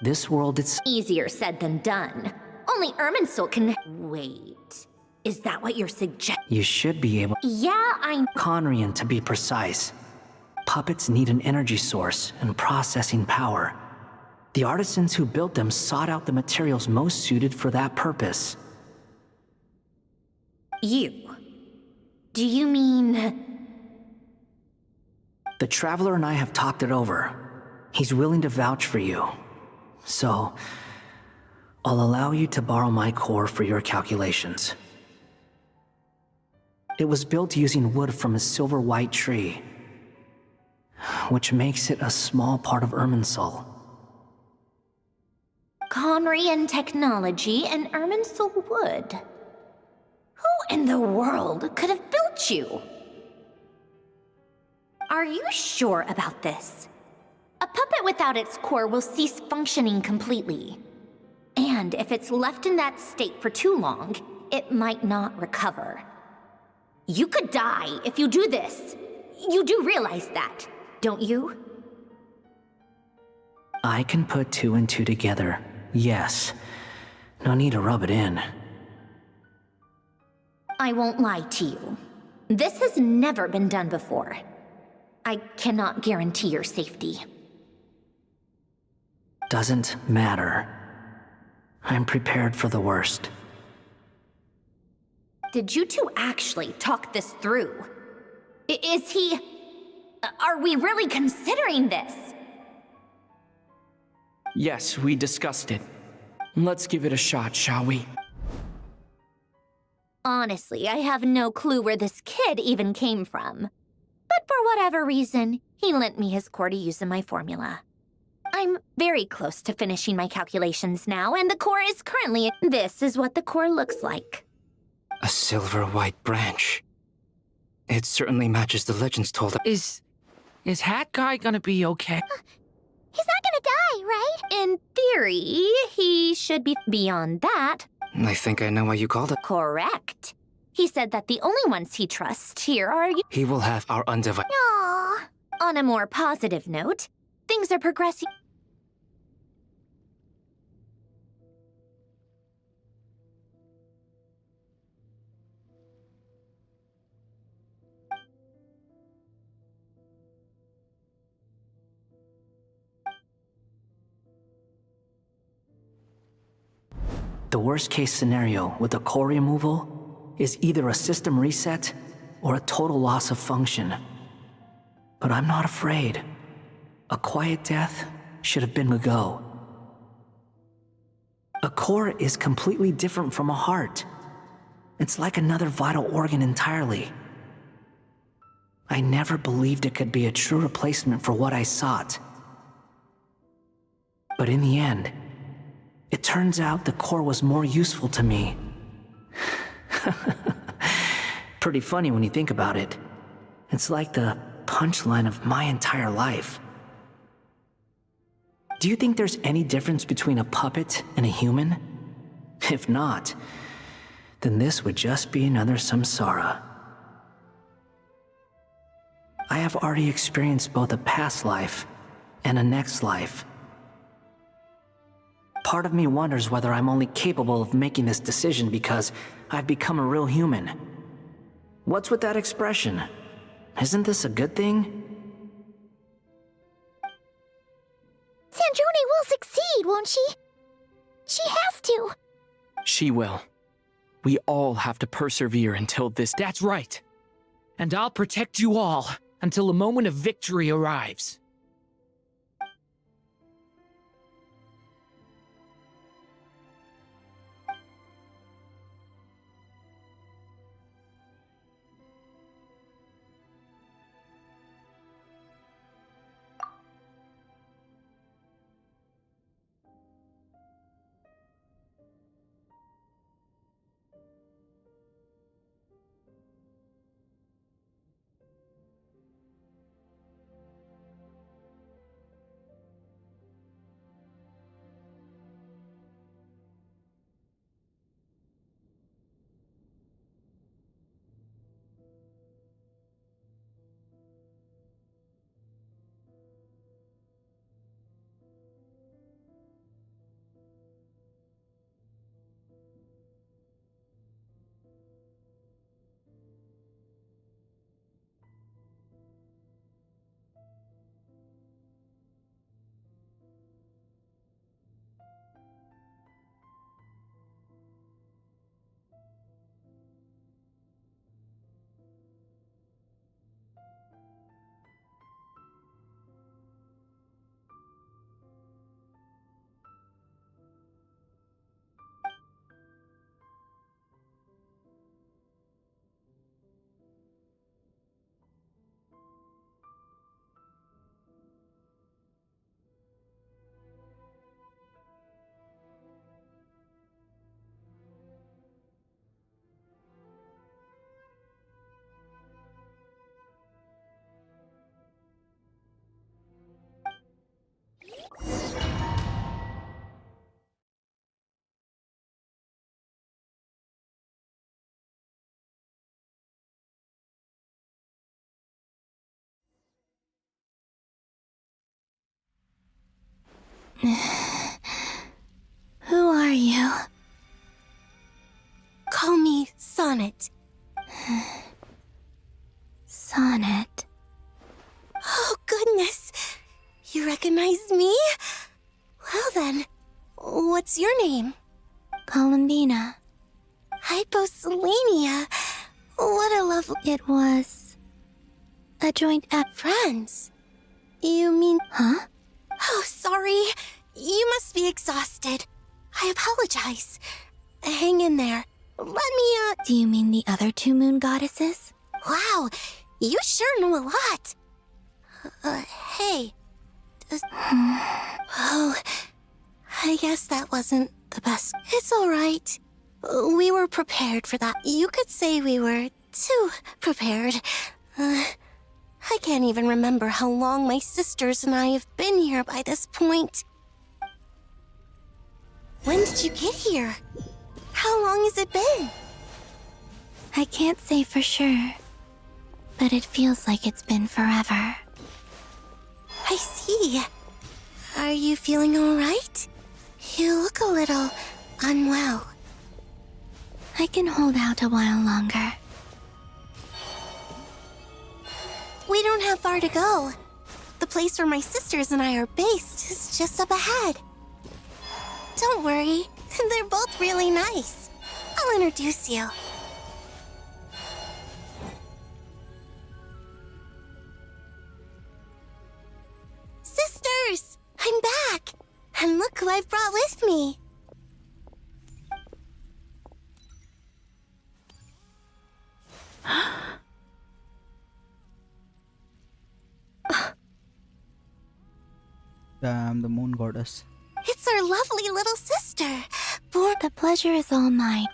This world, it's easier said than done. Only Irminsul can— Wait, is that what you're suggesting? You should be able— Yeah, I'm— Conrian, to be precise. Puppets need an energy source and processing power. The artisans who built them sought out the materials most suited for that purpose. You? Do you mean— The Traveler and I have talked it over. He's willing to vouch for you. So, I'll allow you to borrow my core for your calculations. It was built using wood from a silver white tree, which makes it a small part of Irminsul. Conrian technology and Irminsul wood. Who in the world could have built you? Are you sure about this? A puppet without its core will cease functioning completely. And if it's left in that state for too long, it might not recover. You could die if you do this. You do realize that, don't you? I can put two and two together, yes. No need to rub it in. I won't lie to you. This has never been done before. I cannot guarantee your safety. Doesn't matter. I'm prepared for the worst. Did you two actually talk this through? Is he... Are we really considering this? Yes, we discussed it. Let's give it a shot, shall we? Honestly, I have no clue where this kid even came from. But for whatever reason, he lent me his core to use in my formula. I'm very close to finishing my calculations now, and the core is currently— This is what the core looks like. A silver white branch. It certainly matches the legends told us. Is Hat Guy gonna be okay? He's not gonna die, right? In theory, he should be. Beyond that— I think I know why you called it. Correct. He said that the only ones he trusts here are you. He will have our undivided... Aww. On a more positive note, things are progressing. The worst-case scenario with the core removal is either a system reset or a total loss of function. But I'm not afraid. A quiet death should have been a go. A core is completely different from a heart. It's like another vital organ entirely. I never believed it could be a true replacement for what I sought. But in the end, it turns out the core was more useful to me. Pretty funny when you think about it. It's like the punchline of my entire life. Do you think there's any difference between a puppet and a human? If not, then this would just be another samsara. I have already experienced both a past life and a next life. Part of me wonders whether I'm only capable of making this decision because I've become a real human. What's with that expression? Isn't this a good thing? Sandrone will succeed, won't she? She has to. She will. We all have to persevere until this. That's right. And I'll protect you all until a moment of victory arrives. Who are you? Call me Sonnet. Sonnet. Oh, goodness. You recognize me? Well then, what's your name? Columbina. Hyposelenia. What a lovely... It was a joint app. Friends? You mean... Huh? Oh, sorry. You must be exhausted. I apologize. Hang in there. Let me, Do you mean the other two moon goddesses? Wow, you sure know a lot. Hey. Oh, I guess that wasn't the best. It's alright. We were prepared for that. You could say we were too prepared. I can't even remember how long my sisters and I have been here by this point. When did you get here? How long has it been? I can't say for sure, but it feels like it's been forever. I see. Are you feeling alright? You look a little unwell. I can hold out a while longer. We don't have far to go. The place where my sisters and I are based is just up ahead. Don't worry, they're both really nice. I'll introduce you. Sisters! I'm back! And look who I've brought with me. Damn, the moon goddess. It's our lovely little sister. The pleasure is all mine.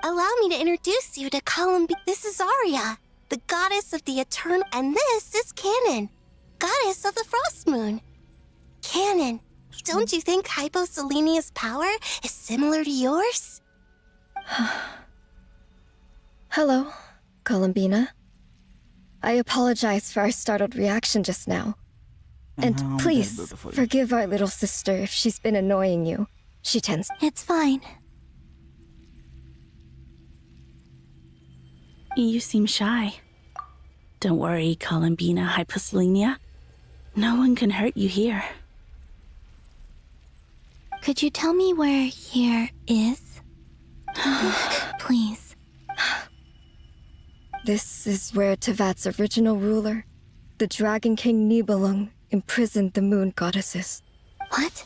Allow me to introduce you to Columbina. This is Arya, the goddess of the eternal, and this is Canon, goddess of the frost moon. Canon, don't you think Hyposelenia's power is similar to yours? Hello, Columbina. I apologize for our startled reaction just now. And please, forgive our little sister if she's been annoying you. She tends... It's fine. You seem shy. Don't worry, Columbina Hyposelenia. No one can hurt you here. Could you tell me where here is? Please. This is where Tevat's original ruler, the Dragon King Nibelung, imprisoned the moon goddesses. What?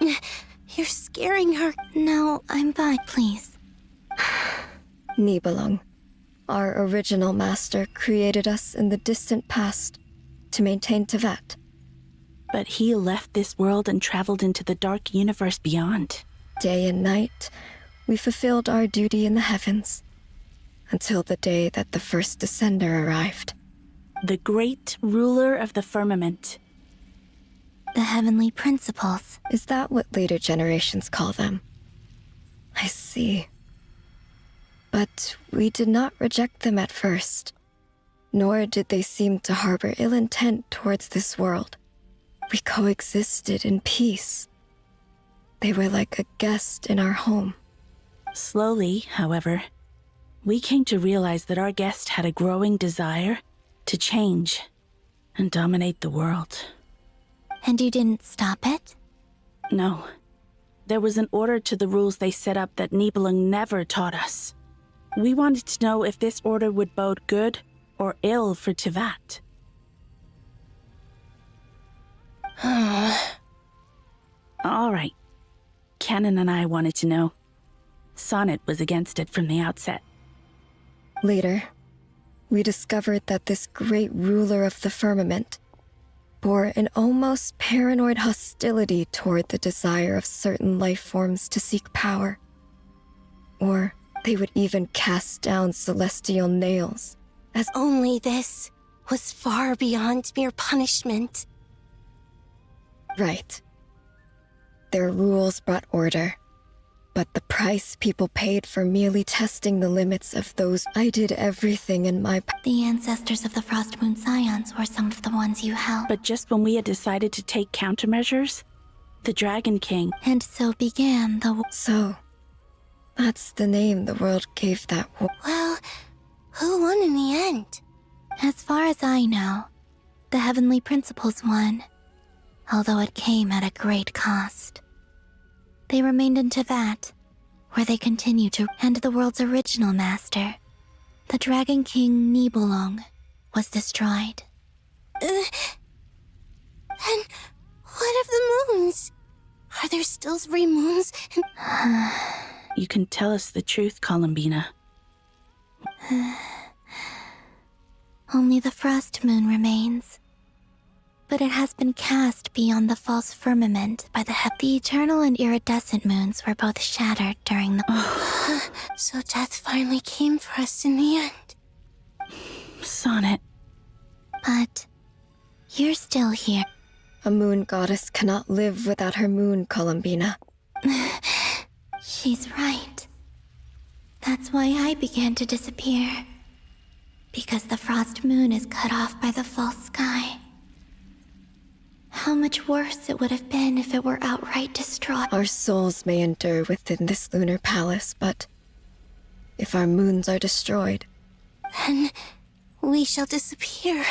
You're scaring her. No, I'm fine, please. Nibelung, our original master, created us in the distant past to maintain Tevat. But he left this world and traveled into the dark universe beyond. Day and night, we fulfilled our duty in the heavens, until the day that the first descender arrived. The great ruler of the firmament. The heavenly principles. Is that what later generations call them? I see. But we did not reject them at first, nor did they seem to harbor ill intent towards this world. We coexisted in peace. They were like a guest in our home. Slowly, however, we came to realize that our guest had a growing desire to change and dominate the world. And you didn't stop it? No. There was an order to the rules they set up that Nibelung never taught us. We wanted to know if this order would bode good or ill for Tevat. All right. Canon and I wanted to know. Sonnet was against it from the outset. Later, we discovered that this great ruler of the firmament bore an almost paranoid hostility toward the desire of certain life forms to seek power. Or they would even cast down celestial nails, as only this was far beyond mere punishment. Right. Their rules brought order, but the price people paid for merely testing the limits of those I did everything in my The ancestors of the Frost Moon Scions were some of the ones you helped. But just when we had decided to take countermeasures, the Dragon King... And so began the... So, that's the name the world gave that war. Well, who won in the end? As far as I know, the Heavenly Principles won, although it came at a great cost. They remained in Tevat, where they continue to... And the world's original master, the Dragon King Nibelung, was destroyed. And what of the moons? Are there still 3 moons? You can tell us the truth, Columbina. Only the Frost Moon remains. But it has been cast beyond the false firmament by the eternal and iridescent moons were both shattered during the... So death finally came for us in the end. Sonnet. But you're still here. A moon goddess cannot live without her moon, Columbina. She's right. That's why I began to disappear. Because the Frost Moon is cut off by the false sky. How much worse it would have been if it were outright destroyed. Our souls may endure within this lunar palace, but if our moons are destroyed, then we shall disappear.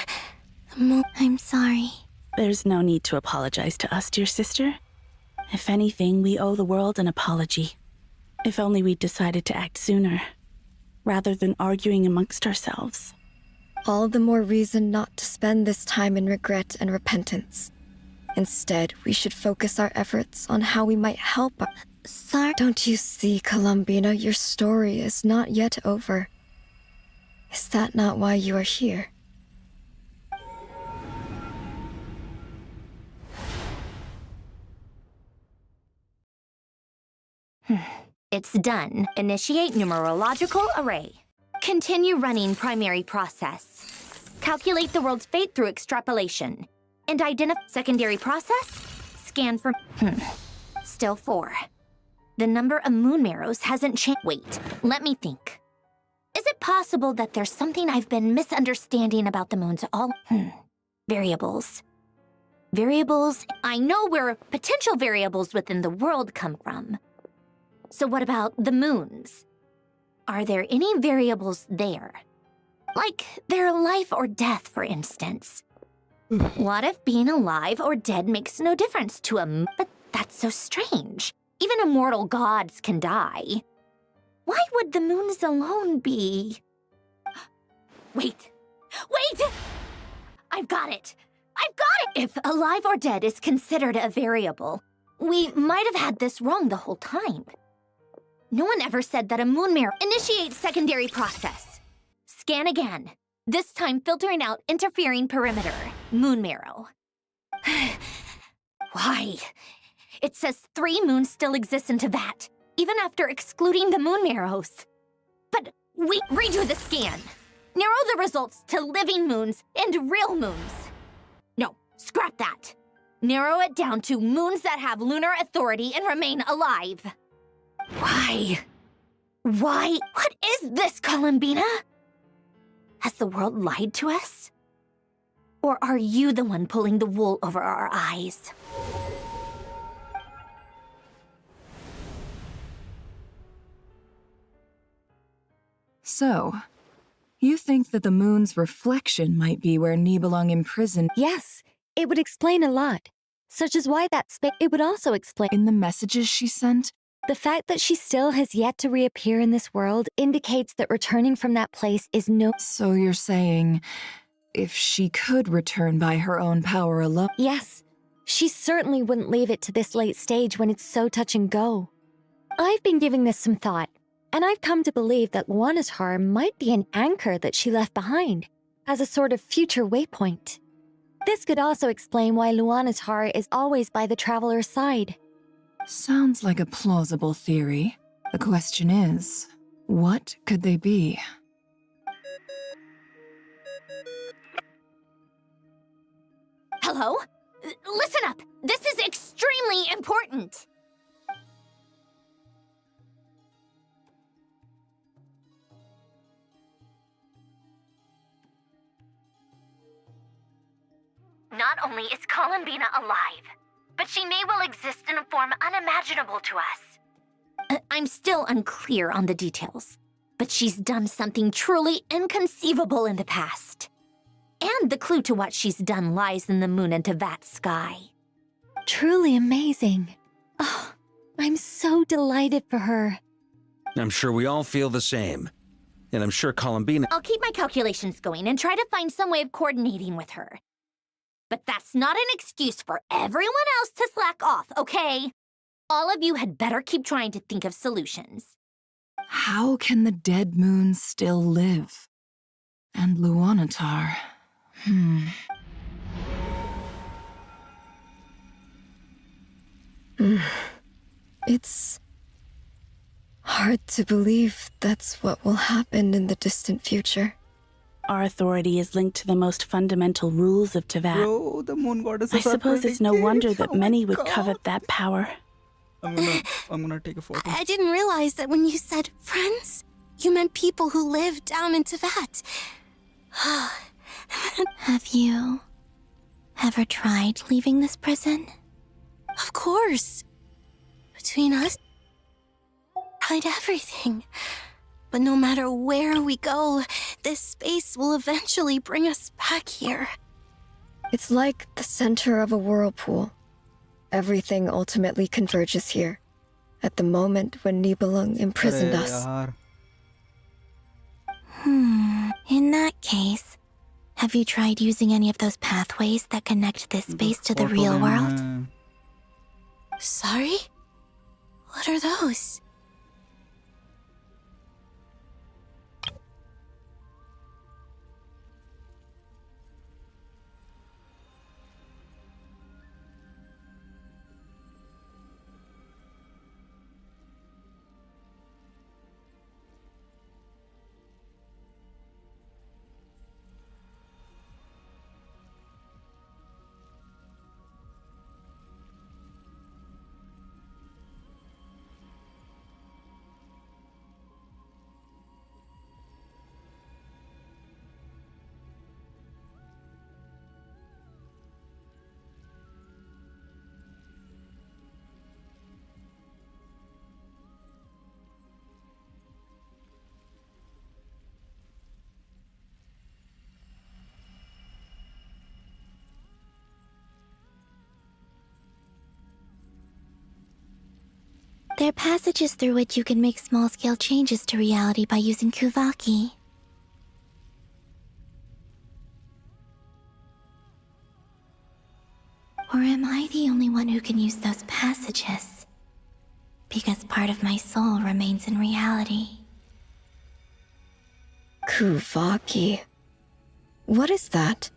I'm sorry. There's no need to apologize to us, dear sister. If anything, we owe the world an apology. If only we'd decided to act sooner, rather than arguing amongst ourselves. All the more reason not to spend this time in regret and repentance. Instead, we should focus our efforts on how we might help. Sorry. Don't you see, Columbina, your story is not yet over. Is that not why you are here? It's done. Initiate numerological array. Continue running primary process. Calculate the world's fate through extrapolation. And identify secondary process? Scan for... Still 4. The number of moon marrows hasn't changed. Wait, let me think. Is it possible possible that there's something I've been misunderstanding about the moons all... Variables. Variables, I know where potential variables within the world come from. So what about the moons? Are there any variables there? Like their life or death, for instance. What if being alive or dead makes no difference to a But that's so strange. Even immortal gods can die. Why would the moons alone be... Wait! I've got it! If alive or dead is considered a variable, we might have had this wrong the whole time. No one ever said that a moon mirror initiates secondary process. Scan again. This time filtering out interfering perimeter. Moon marrow. Why? It says 3 moons still exist in Teyvat, even after excluding the moon marrows. But we redo the scan. Narrow the results to living moons and real moons. No, scrap that. Narrow it down to moons that have lunar authority and remain alive. Why? What is this, Columbina? Has the world lied to us? Or are you the one pulling the wool over our eyes? So, you think that the moon's reflection might be where Nibelung imprisoned... Yes, it would explain a lot. Such as why that it would also explain... In the messages she sent? The fact that she still has yet to reappear in this world indicates that returning from that place is no... So you're saying, if she could return by her own power alone... Yes, she certainly wouldn't leave it to this late stage when it's so touch and go. I've been giving this some thought, and I've come to believe that Luanatar might be an anchor that she left behind, as a sort of future waypoint. This could also explain why Luanatar is always by the traveler's side. Sounds like a plausible theory. The question is, what could they be? Hello? Listen up! This is extremely important! Not only is Columbina alive, but she may well exist in a form unimaginable to us. I'm still unclear on the details, but she's done something truly inconceivable in the past. And the clue to what she's done lies in the moon and Teyvat sky. Truly amazing. Oh, I'm so delighted for her. I'm sure we all feel the same. And I'm sure Columbina... I'll keep my calculations going and try to find some way of coordinating with her. But that's not an excuse for everyone else to slack off, okay? All of you had better keep trying to think of solutions. How can the dead moon still live? And Luanatar... It's hard to believe that's what will happen in the distant future. Our authority is linked to the most fundamental rules of Teyvat. Bro, the moon goddess I is our suppose it's no predicate. wonder that Oh my many would God. covet that power. I'm gonna take a photo. I didn't realize that when you said friends, you meant people who live down in Teyvat. Have you ever tried leaving this prison? Of course. Between us, tried everything. But no matter where we go, this space will eventually bring us back here. It's like the center of a whirlpool. Everything ultimately converges here, at the moment when Nibelung imprisoned Arey us. yaar. In that case, have you tried using any of those pathways that connect this space to the Photo real लेना world? है. Sorry? What are those? They're passages through which you can make small-scale changes to reality by using Kuvaki. Or am I the only one who can use those passages? Because part of my soul remains in reality. Kuvaki. What is that?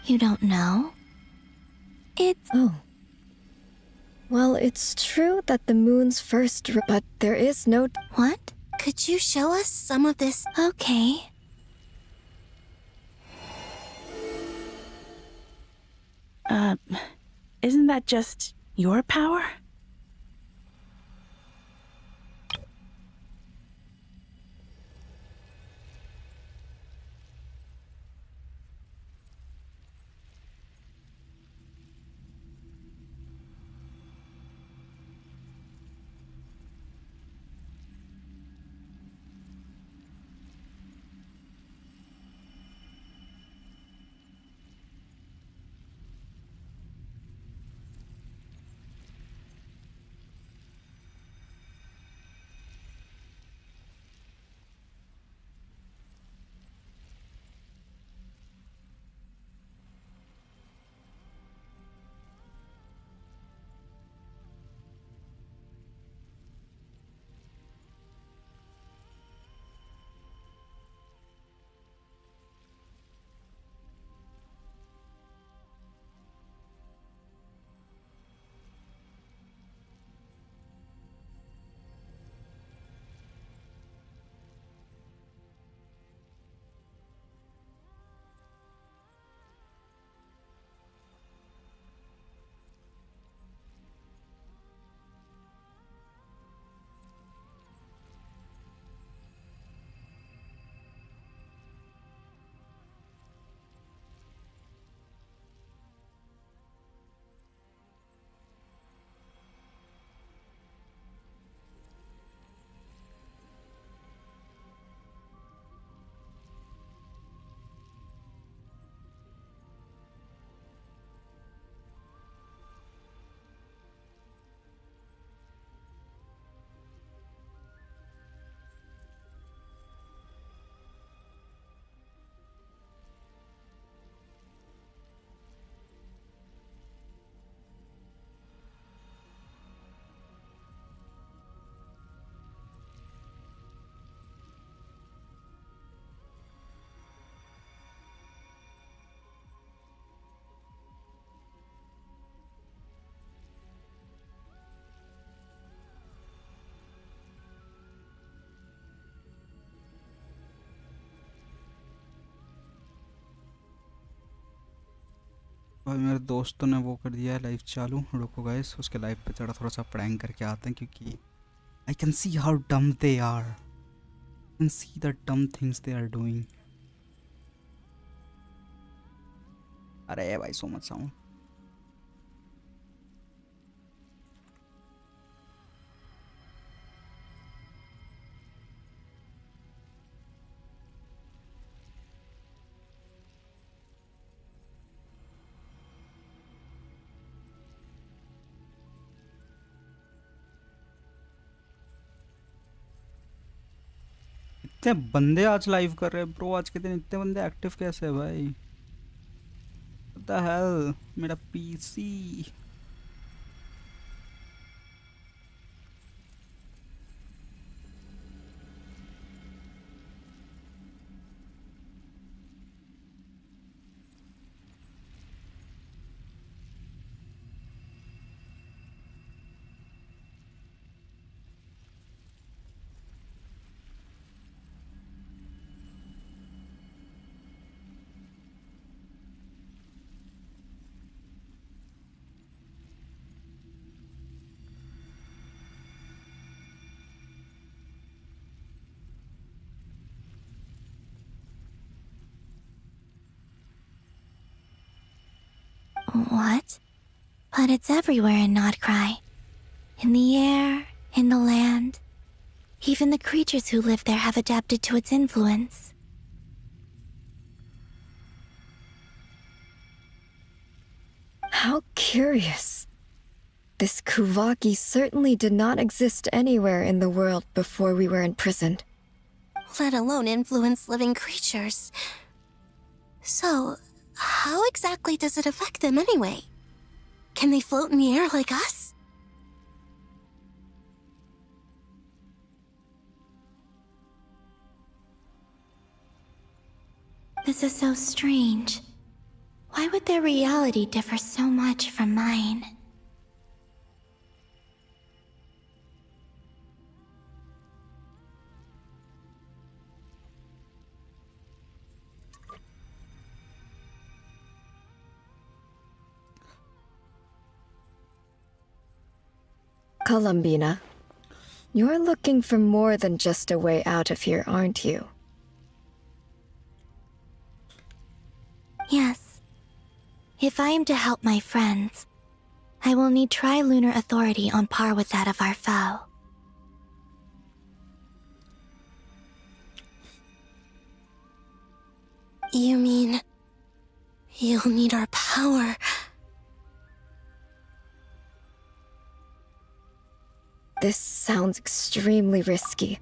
You don't know? It's... Oh. Well, it's true that the moon's first, but there is no... What? Could you show us some of this? Okay. Isn't that just your power? भाई मेरे दोस्तों ने वो कर दिया है live चालू। रुको गाइस, उसके लाइव पे चढ़ा थोड़ा सा प्रैंक करके आते हैं, क्योंकि आई can see how dumb they are, I can see the dumb things they are doing. अरे भाई सो मच साउंड। इतने बंदे आज लाइव कर रहे हैं ब्रो, आज के दिन इतने बंदे एक्टिव कैसे है भाई? What the hell? मेरा PC What? But it's everywhere in Nodcry. In the air, in the land. Even the creatures who live there have adapted to its influence. How curious. This Kuvaki certainly did not exist anywhere in the world before we were imprisoned. Let alone influence living creatures. So, how exactly does it affect them anyway? Can they float in the air like us? This is so strange. Why would their reality differ so much from mine? Columbina, you're looking for more than just a way out of here, aren't you? Yes. If I am to help my friends, I will need tri-lunar authority on par with that of our foe. You mean... you'll need our power? This sounds extremely risky.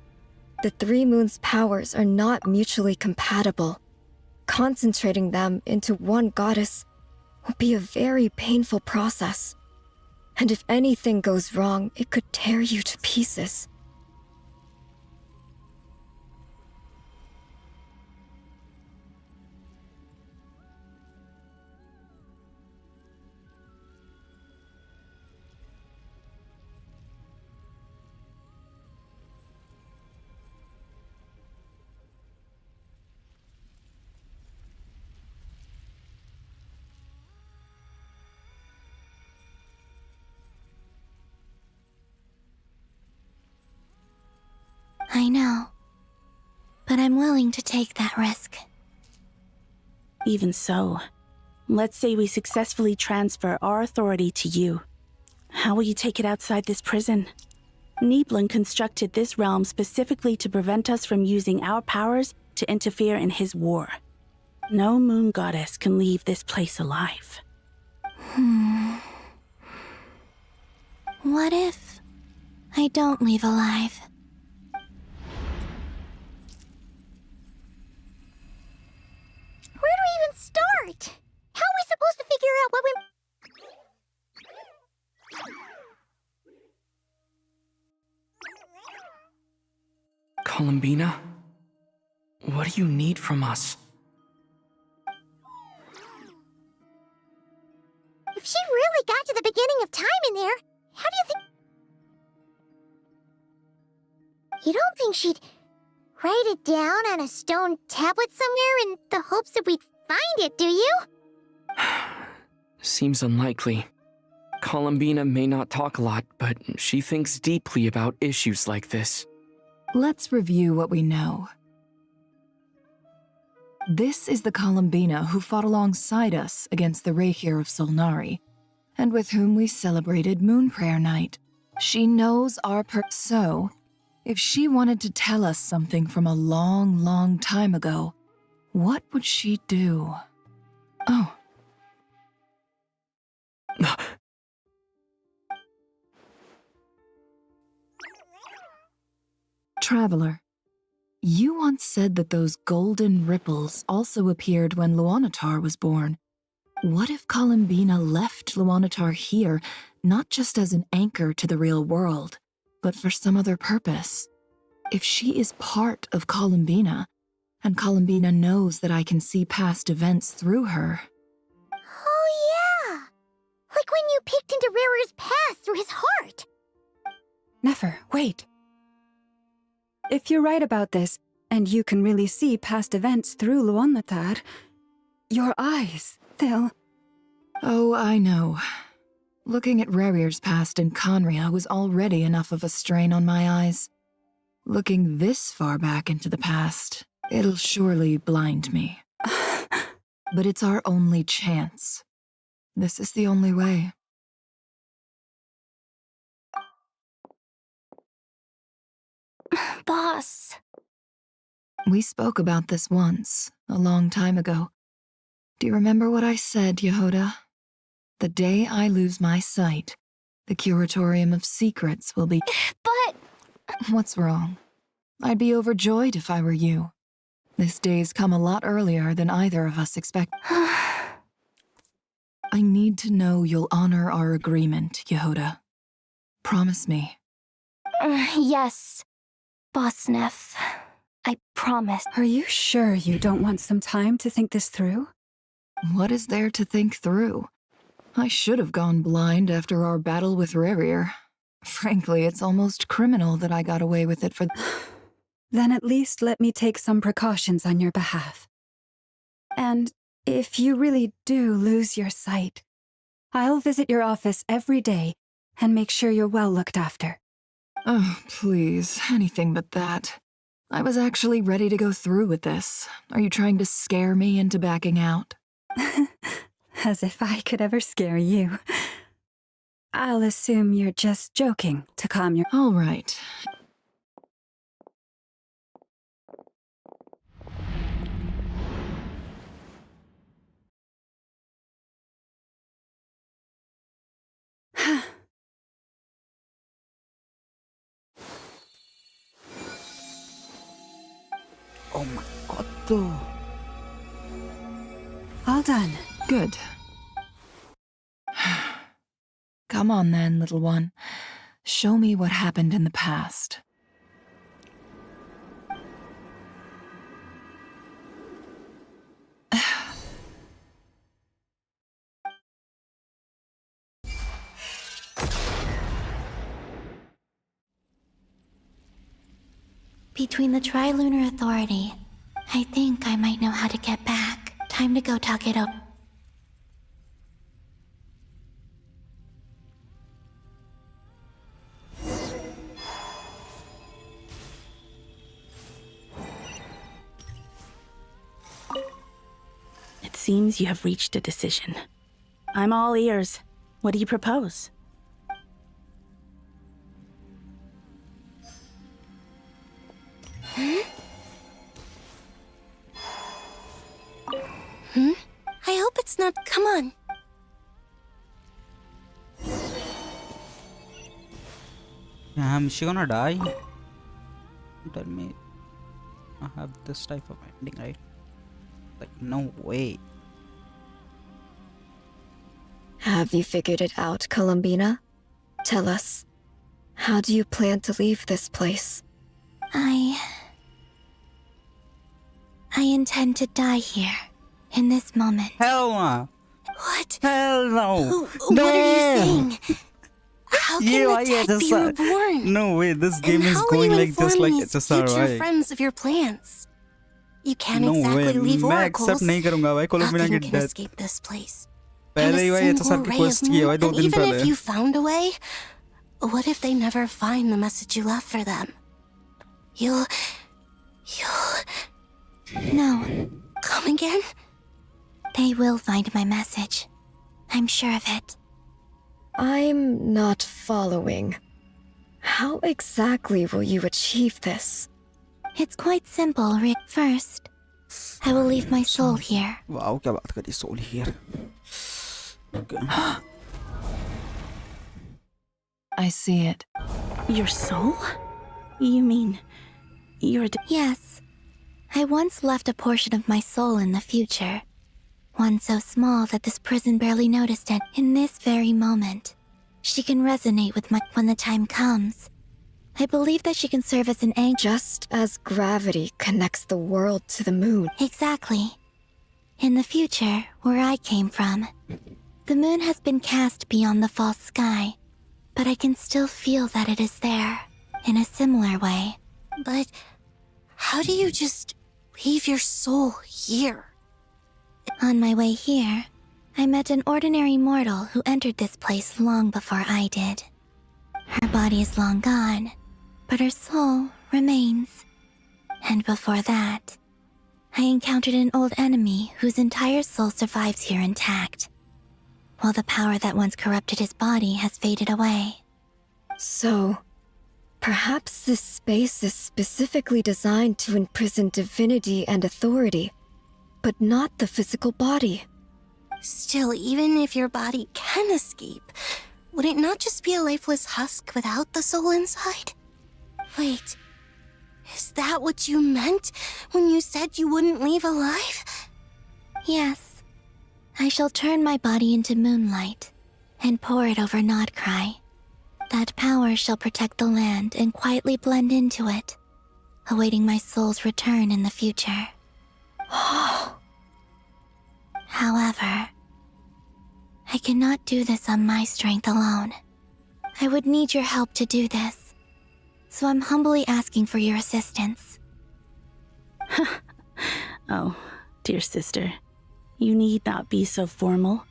The Three Moons' powers are not mutually compatible. Concentrating them into one goddess will be a very painful process. And if anything goes wrong, it could tear you to pieces. I know. But I'm willing to take that risk. Even so, let's say we successfully transfer our authority to you. How will you take it outside this prison? Niblin constructed this realm specifically to prevent us from using our powers to interfere in his war. No moon goddess can leave this place alive. What if I don't leave alive? Where do we even start? How are we supposed to figure out what we... Columbina? What do you need from us? If she really got to the beginning of time in there, how do you think... You don't think she'd write it down on a stone tablet somewhere in the hopes that we'd find it, do you? Seems unlikely. Columbina may not talk a lot, but she thinks deeply about issues like this. Let's review what we know. This is the Columbina who fought alongside us against the Reikir of Solnari, and with whom we celebrated Moon Prayer Night. She knows our so, if she wanted to tell us something from a long, long time ago, what would she do? Oh. Traveler, you once said that those golden ripples also appeared when Luanatar was born. What if Columbina left Luanatar here, not just as an anchor to the real world, but for some other purpose? If she is part of Columbina, and Columbina knows that I can see past events through her... Oh yeah! Like when you peeked into Rarer's past through his heart! Nefer, wait. If you're right about this, and you can really see past events through Luanatar, your eyes, they'll... Oh, I know. Looking at Rarier's past in Conria was already enough of a strain on my eyes. Looking this far back into the past, it'll surely blind me. But it's our only chance. This is the only way. Boss. We spoke about this once, a long time ago. Do you remember what I said, Yehoda? The day I lose my sight, the Curatorium of Secrets will be— But— What's wrong? I'd be overjoyed if I were you. This day's come a lot earlier than either of us expect. I need to know you'll honor our agreement, Yehoda. Promise me. Yes, Boss Neff. I promise. Are you sure you don't want some time to think this through? What is there to think through? I should have gone blind after our battle with Rarier. Frankly, it's almost criminal that I got away with it for— Then at least let me take some precautions on your behalf. And if you really do lose your sight, I'll visit your office every day and make sure you're well looked after. Oh, please, anything but that. I was actually ready to go through with this. Are you trying to scare me into backing out? As if I could ever scare you. I'll assume you're just joking to calm your— All right. Oh my god, though. All done. Good. Come on then, little one. Show me what happened in the past. Between the Trilunar Authority, I think I might know how to get back. Time to go talk it up. It seems you have reached a decision. I'm all ears. What do you propose? I hope it's not— Come on. Damn, is she gonna die? Tell me I have this type of ending, right? Like, no way. Have you figured it out, Columbina? Tell us, how do you plan to leave this place? I intend to die here, in this moment. Hell no! What? Hell no! What are you saying? How can the tech be reborn? No way, this game is And going how will you like this, inform like these it's a future survive. friends of your plans? You can't No exactly way, leave मैं oracles. accept नहीं करूँगा भाई Columbina Nothing की can death. escape this place. पहले ही And a भाई ऐसा single सब ray request of किया moon- भाई 2 and दिन even पहले. if you found a way, what if they never find the message you left for them? You'll... No. Come again? They will find my message. I'm sure of it. I'm not following. How exactly will you achieve this? It's quite simple, Rick. First, I will leave my soul here. Wow, क्या बात करी soul here. Okay. I see it. Your soul? You mean you're Yes. I once left a portion of my soul in the future. One so small that this prison barely noticed it. In this very moment, she can resonate with my— When the time comes, I believe that she can serve as an anchor. Just as gravity connects the world to the moon. Exactly. In the future, where I came from, the moon has been cast beyond the false sky, but I can still feel that it is there, in a similar way. But how do you just leave your soul here? On my way here, I met an ordinary mortal who entered this place long before I did. Her body is long gone, but her soul remains. And before that, I encountered an old enemy whose entire soul survives here intact, while the power that once corrupted his body has faded away. So, Perhaps this space is specifically designed to imprison divinity and authority, but not the physical body. Still, even if your body can escape, would it not just be a lifeless husk without the soul inside? Wait, is that what you meant when you said you wouldn't leave alive? Yes. I shall turn my body into moonlight and pour it over Nodcry. That power shall protect the land and quietly blend into it, awaiting my soul's return in the future. However, I cannot do this on my strength alone. I would need your help to do this, so I'm humbly asking for your assistance. Oh, dear sister, you need not be so formal.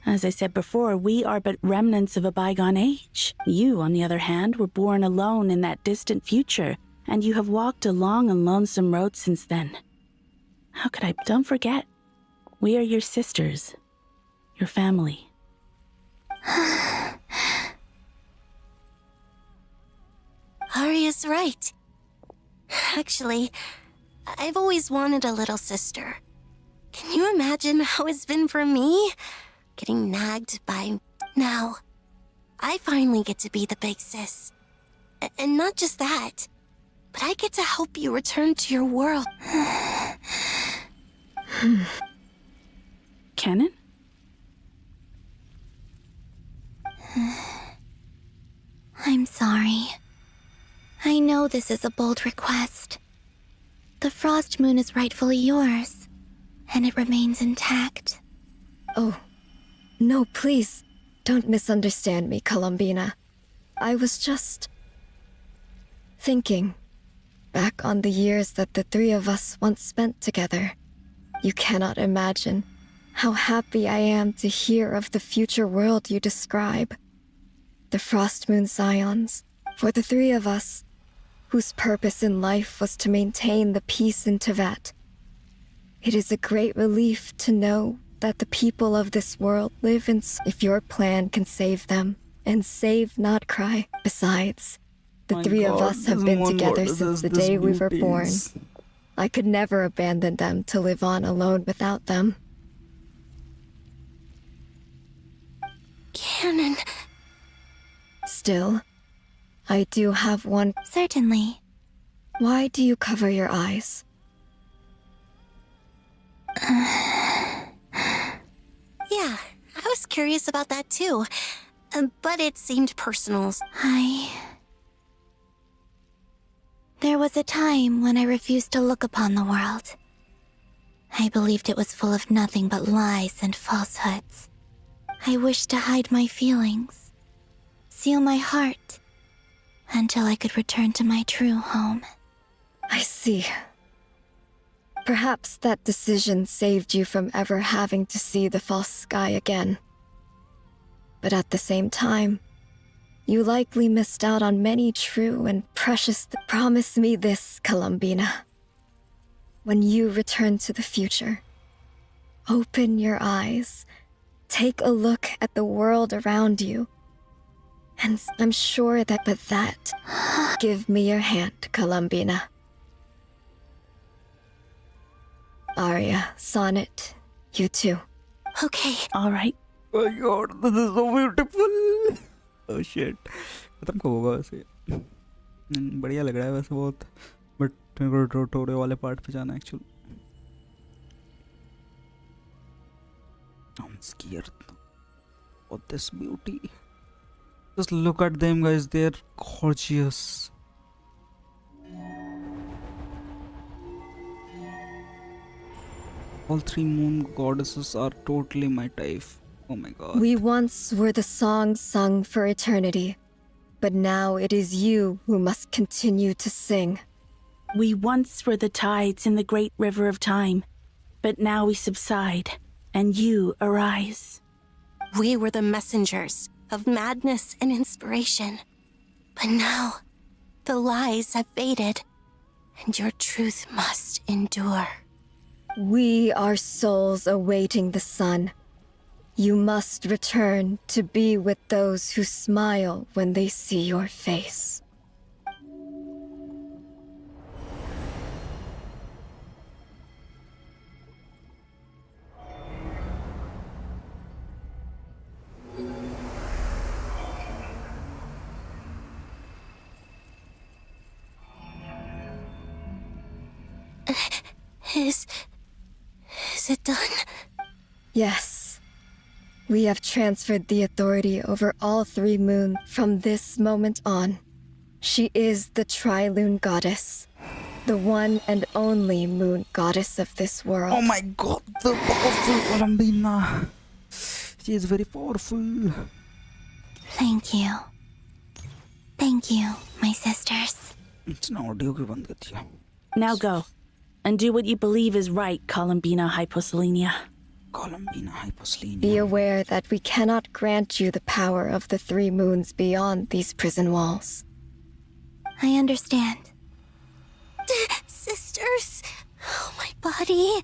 As I said before, we are but remnants of a bygone age. You, on the other hand, were born alone in that distant future, and you have walked a long and lonesome road since then. How could I? Don't forget, we are your sisters, your family. Arya's right. Actually, I've always wanted a little sister. Can you imagine how it's been for me? Getting nagged by... Now, I finally get to be the big sis. And not just that, but I get to help you return to your world. Canon? I'm sorry. I know this is a bold request. The Frost Moon is rightfully yours, and it remains intact. Oh, no, please, don't misunderstand me, Columbina. I was just thinking back on the years that the three of us once spent together. You cannot imagine how happy I am to hear of the future world you describe. The Frost Moon Scions, for the three of us, whose purpose in life was to maintain the peace in Teyvat. It is a great relief to know that the people of this world live in... If your plan can save them, and save Nodcry. Besides, the three of us have been together since the day we were born. I could never abandon them to live on alone without them. Canon. Still, I do have one... Certainly. Why do you cover your eyes? Yeah, I was curious about that too. But it seemed personal. There was a time when I refused to look upon the world. I believed it was full of nothing but lies and falsehoods. I wished to hide my feelings, seal my heart, until I could return to my true home. I see. Perhaps that decision saved you from ever having to see the false sky again. But at the same time, you likely missed out on many true and precious... Promise me this, Columbina. When you return to the future, open your eyes, take a look at the world around you, and I'm sure that... But that... Give me your hand, Columbina. Arya, Sonnet, you too. Okay. All right. Oh my god, this is so beautiful. Oh shit. खत्म कब होगा वैसे? बढ़िया लग रहा है वैसे बहुत, बट मेरे को टोरे वाले पार्ट पे जाना actually. I'm scared of this beauty. Just look at them, guys. They're gorgeous. All three moon goddesses are totally my type. Oh my god. We once were the songs sung for eternity, but now it is you who must continue to sing. We once were the tides in the great river of time, but now we subside, and you arise. We were the messengers of madness and inspiration. But now, the lies have faded, and your truth must endure. We are souls awaiting the sun. You must return to be with those who smile when they see your face. Is it done? Yes. We have transferred the authority over all 3 moons from this moment on. She is the Tri-Lune Goddess. The one and only moon goddess of this world. Oh my god, the powerful Columbina. She is very powerful. Thank you. Thank you, my sisters. इसने audio क्यों बंद कर दिया? Now go, and do what you believe is right, Columbina Hyposelenia. Columbina Hyposelenia. Be aware that we cannot grant you the power of the 3 moons beyond these prison walls. I understand. Sisters, oh, my body.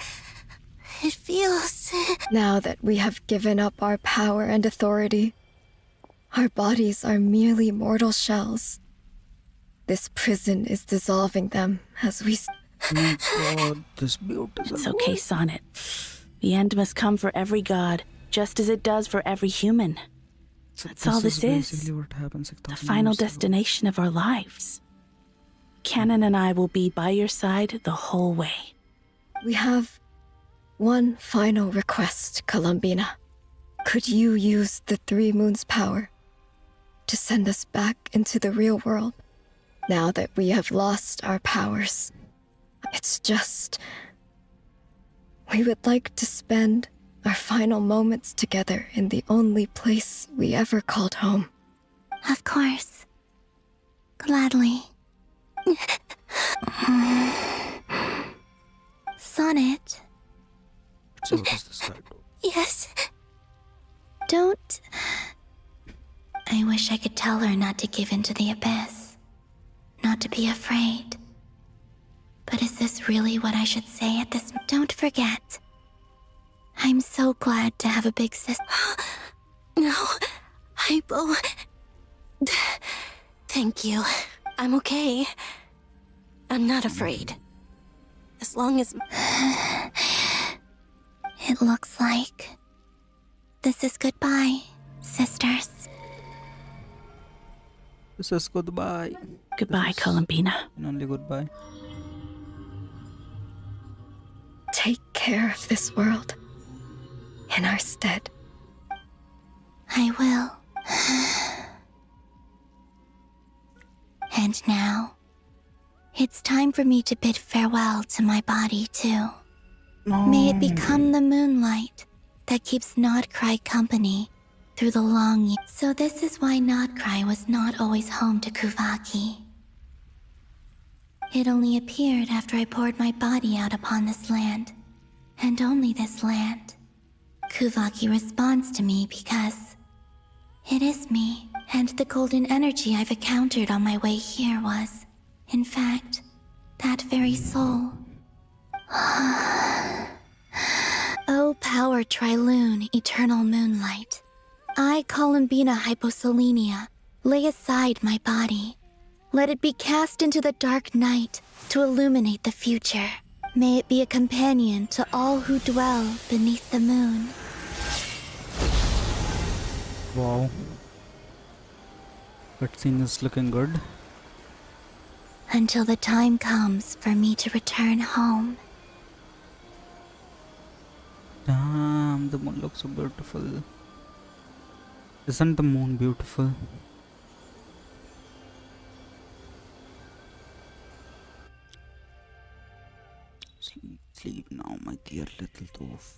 It feels... Now that we have given up our power and authority, our bodies are merely mortal shells. This prison is dissolving them as we... Oh god, this beautiful. It's okay, Sonnet. The end must come for every god, just as it does for every human. That's all this is. What happens The final destination of our lives. Canon and I will be by your side the whole way. We have one final request, Columbina. Could you use the 3 moons' power to send us back into the real world now that we have lost our powers? It's just... we would like to spend our final moments together in the only place we ever called home. Of course. Gladly. Sonnet. So what does this guy do? Yes. Don't... I wish I could tell her not to give in to the abyss. Not to be afraid. But is this really what I should say at this... Don't forget. I'm so glad to have a big sister. No. Hypo... Thank you. I'm okay. I'm not afraid. As long as... It looks like... this is goodbye, sisters. This is goodbye. Goodbye, Columbina. And only goodbye. Take care of this world in our stead. I will. And now, it's time for me to bid farewell to my body, too. May it become the moonlight that keeps Nodcry company through the long years. So this is why Nodcry was not always home to Kuvaki. It only appeared after I poured my body out upon this land, and only this land. Kuvaki responds to me because it is me, and the golden energy I've encountered on my way here was, in fact, that very soul. O power Trilune, eternal moonlight. I, Columbina Hyposelenia, lay aside my body. Let it be cast into the dark night to illuminate the future. May it be a companion to all who dwell beneath the moon. Wow. That scene is looking good. Until the time comes for me to return home. Damn, the moon looks so beautiful. Isn't the moon beautiful? Sleep now, my dear little dwarf.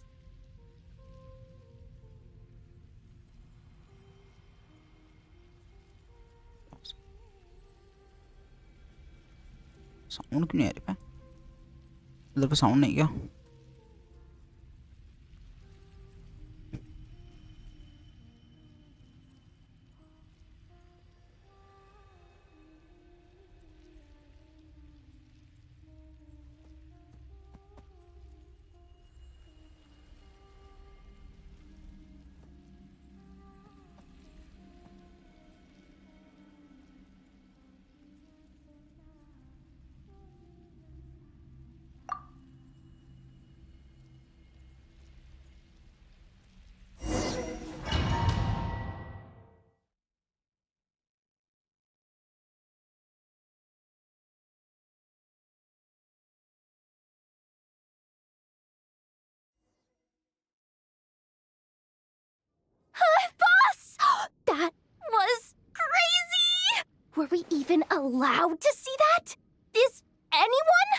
Sound क्यों नहीं आ रही? इधर पे sound नहीं क्या? allowed to see that? Is anyone?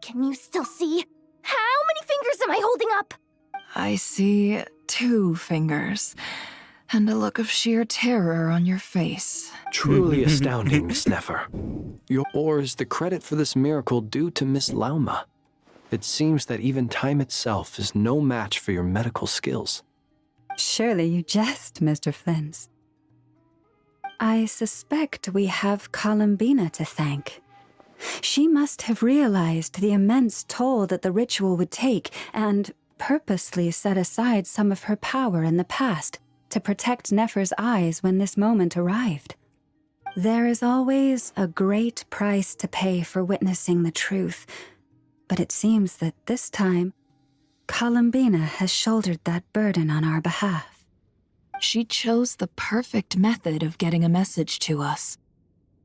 Can you still see? How many fingers am I holding up? I see 2 fingers, and a look of sheer terror on your face. Truly astounding, Miss Nefer. Or is the credit for this miracle due to Miss Lauma? It seems that even time itself is no match for your medical skills. Surely you jest, Mr. Flins. I suspect we have Columbina to thank. She must have realized the immense toll that the ritual would take and purposely set aside some of her power in the past to protect Nefer's eyes when this moment arrived. There is always a great price to pay for witnessing the truth, but it seems that this time, Columbina has shouldered that burden on our behalf. She chose the perfect method of getting a message to us.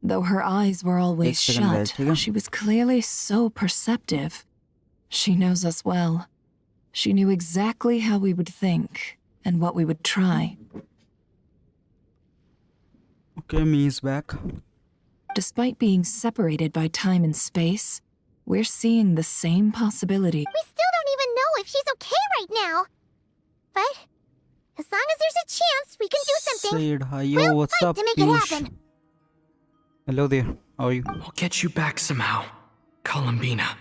Though her eyes were always shut, she was clearly so perceptive. She knows us well. She knew exactly how we would think and what we would try. Okay, me is back. Despite being separated by time and space, we're seeing the same possibility. We still don't even know if she's okay right now. But as long as there's a chance we can do something, Said hi, yo, we'll what's fight up, to make it Piyush? happen. Hello there, how are you? I'll get you back somehow, Columbina.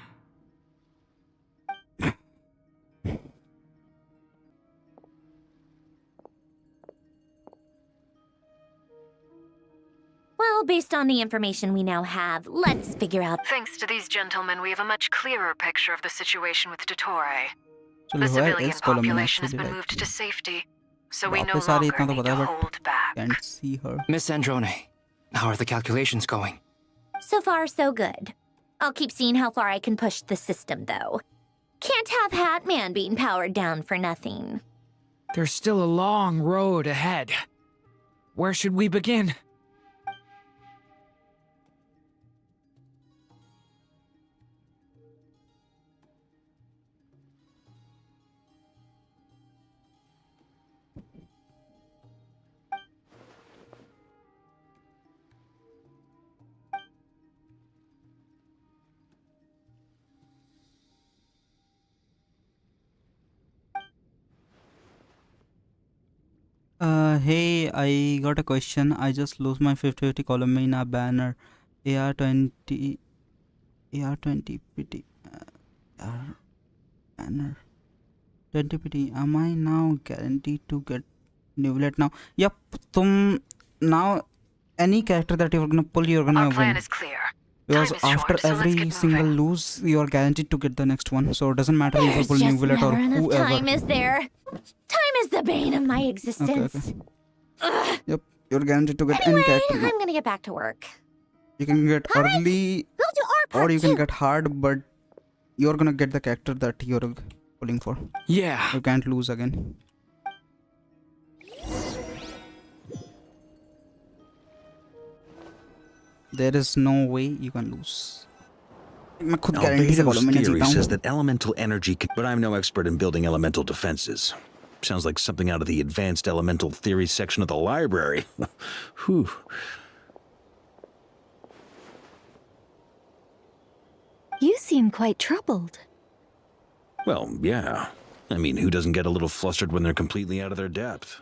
Well, based on the information we now have, let's figure out. Thanks to these gentlemen, we have a much clearer picture of the situation with Dottore. चलो The है civilian इस column में population has actually been like moved to safety, so we no वापस आ रही longer इतना तो need पता to है hold but back. can't see her. Miss Androne, how are the calculations going? So far, so good. I'll keep seeing how far I can push the system, though. Can't have Hatman being powered down for nothing. There's still a long road ahead. Where should we begin? Hey, I got a question. I just lost my 50-50 Columbina banner. AR20 PT banner 20 PT. Am I now guaranteed to get Newlet now? Yep, now any character that you're gonna pull, you're gonna Our plan win. is clear. Because Time is after short, so let's every get single moving. lose, you are guaranteed to get the next one. So it doesn't matter if you There's pull just Newlet or never enough whoever. time, is there? Time is the bane of my existence. Okay. Ugh. Yep, you're guaranteed to get Anyway, any character now. I'm gonna get back to work. You can get early We'll do our part or you too. can get hard, but you're gonna get the character that you're pulling for. Yeah. You can't lose again. There is no way you can lose. मैं खुद guarantee से बोलूं, मैंने theory जीता says हूं. that elemental energy can, but I'm no expert in building elemental defenses. Sounds like something out of the advanced elemental theory section of the library. Whew. You seem quite troubled. Well, yeah. I mean, who doesn't get a little flustered when they're completely out of their depth?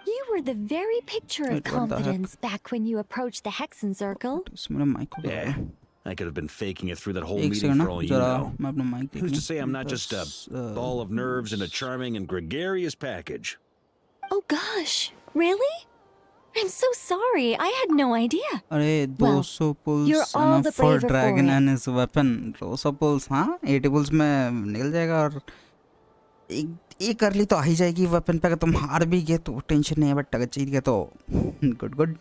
You were the very picture of Wait, what the heck? confidence back when you approached the Hexen Circle. इसमें mic को Yeah. I could have been faking it through that whole एक meeting second for ना all you जरा know. मैं अपना mic Who's to देखूं. say I'm not just a ball of nerves in a charming and gregarious package? Oh gosh, really? I'm so sorry. I had no idea. अरे Well, 200 pulls you're all enough the for braver dragon for it. and his weapon. 200 pulls हाँ 80 pulls में निकल जाएगा और एक कर ली तो आ ही जाएगी weapon पे. अगर तुम हार भी गए तो टेंशन नहीं है, बट अगर जीत गए तो good.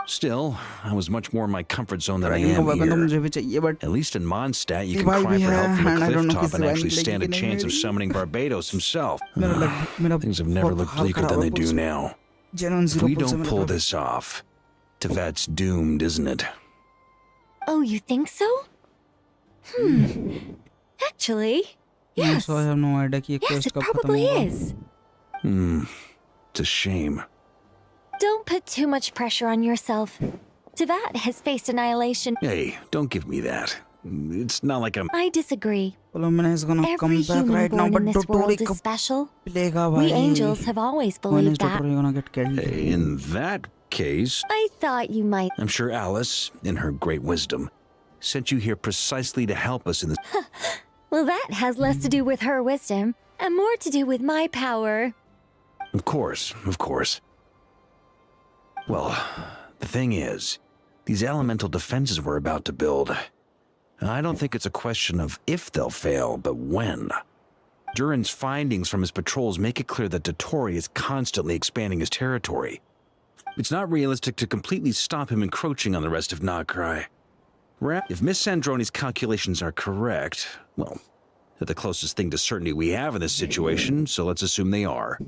Still, I was much more in my comfort zone than I Dragon am का weapon तो here. मुझे भी चाहिए, but At least in Mondstadt, you can revive cry भी for है, help from a and I don't know cliff top किस and revive actually मिलेगी stand a कि नहीं chance of मेरी। summoning Barbados himself. मेरा Things have never बहुत looked हाल bleaker खराब than है they पुल do से। now. Genuine If zero we pull से don't मेरा pull खराब। this off, Tevat's doomed, isn't it? Oh, you think so? Actually, yes. So I have no idea कि ये Yes, quest it कब खत्म probably होगा। is. It's a shame. Don't put too much pressure on yourself. Tevat has faced annihilation. Hey, don't give me that. It's not like I'm... I disagree. Columbina is gonna come Every back human right now, born but in this Dotori world is कब special. मिलेगा We भाई? angels have always When is believed that. Dotori gonna get killed? In that case, I thought you might. I'm sure Alice, in her great wisdom, sent you here precisely to help us in this... Well, that has less to do with her wisdom and more to do with my power. Of course, of course. Well, the thing is, these elemental defenses we're about to build, I don't think it's a question of if they'll fail, but when. Durin's findings from his patrols make it clear that Dotori is constantly expanding his territory. It's not realistic to completely stop him encroaching on the rest of Nagcry. If Miss Sandroni's calculations are correct, well, they're the closest thing to certainty we have in this situation, so let's assume they are.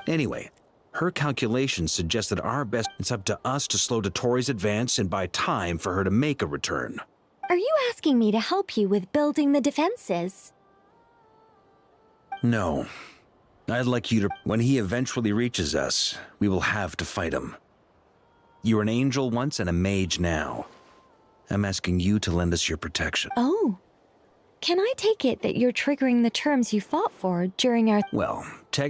Anyway, her calculations suggest that our best... It's up to us to slow Dotori's advance and buy time for her to make a return. Are you asking me to help you with building the defenses? No. I'd like you to... When he eventually reaches us, we will have to fight him. You were an angel once and a mage now. I'm asking you to lend us your protection. Oh. Can I take it that you're triggering the terms you fought for during our... Well,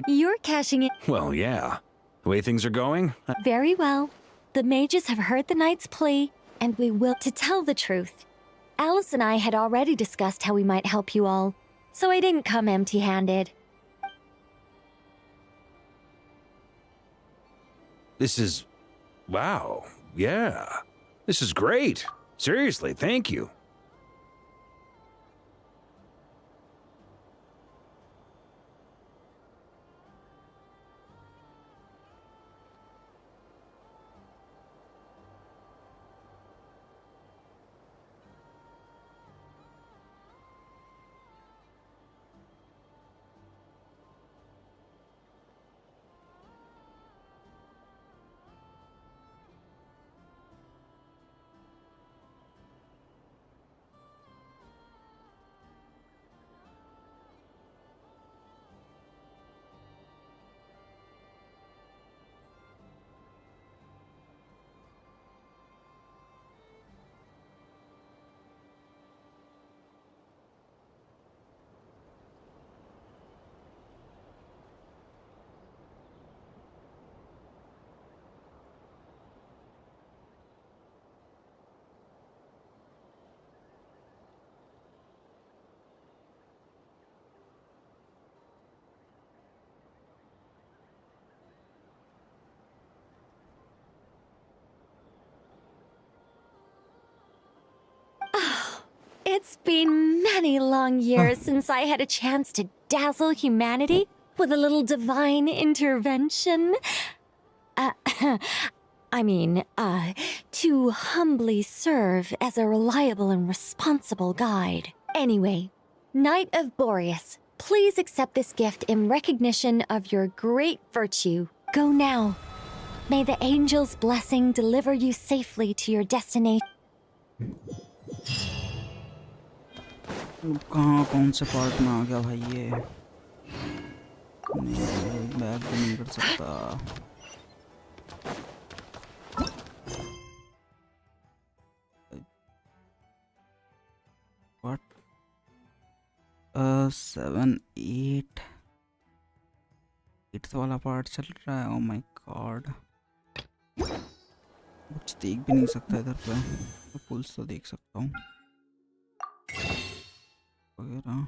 You're cashing it... Well, yeah. The way things are going... Very well. The mages have heard the knight's plea, and we will... To tell the truth, Alice and I had already discussed how we might help you all, so I didn't come empty-handed. This is... Wow. Yeah. This is great. Seriously, thank you. It's been many long years since I had a chance to dazzle humanity with a little divine intervention. To humbly serve as a reliable and responsible guide. Anyway, Knight of Boreas, please accept this gift in recognition of your great virtue. Go now. May the angel's blessing deliver you safely to your destination. कहाँ कौन से part में आ गया भाई ये? नहीं, bag भी नहीं कर सकता. What? 7, 8. 8th वाला पार्ट चल रहा है. Oh my god. कुछ देख भी नहीं सकता इधर पे. पुल्स तो देख सकता हूँ. वगैरह.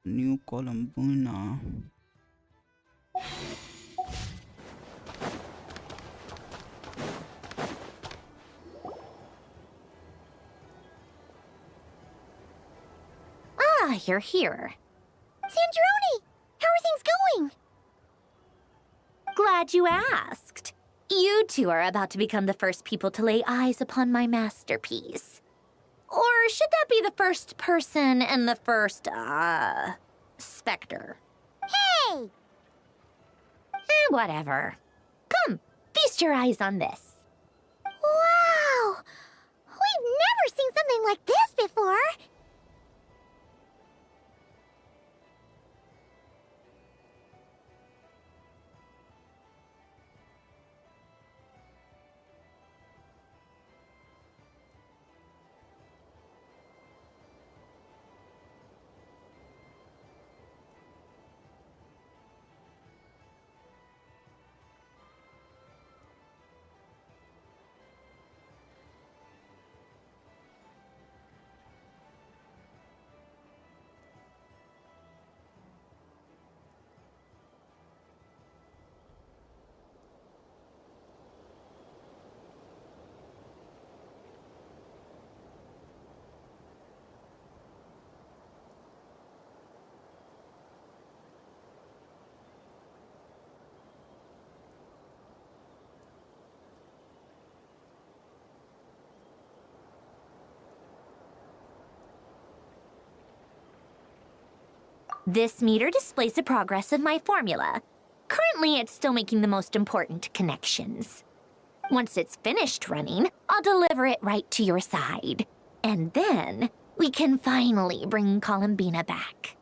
New Columbina. Ah, you're here. Sandrone! How are things going? Glad you asked. You two are about to become the first people to lay eyes upon my masterpiece. Or should that be the first person and the first, specter? Hey! Whatever. Come, feast your eyes on this. Wow! We've never seen something like this before! This meter displays the progress of my formula. Currently, it's still making the most important connections. Once it's finished running, I'll deliver it right to your side. And then, we can finally bring Columbina back.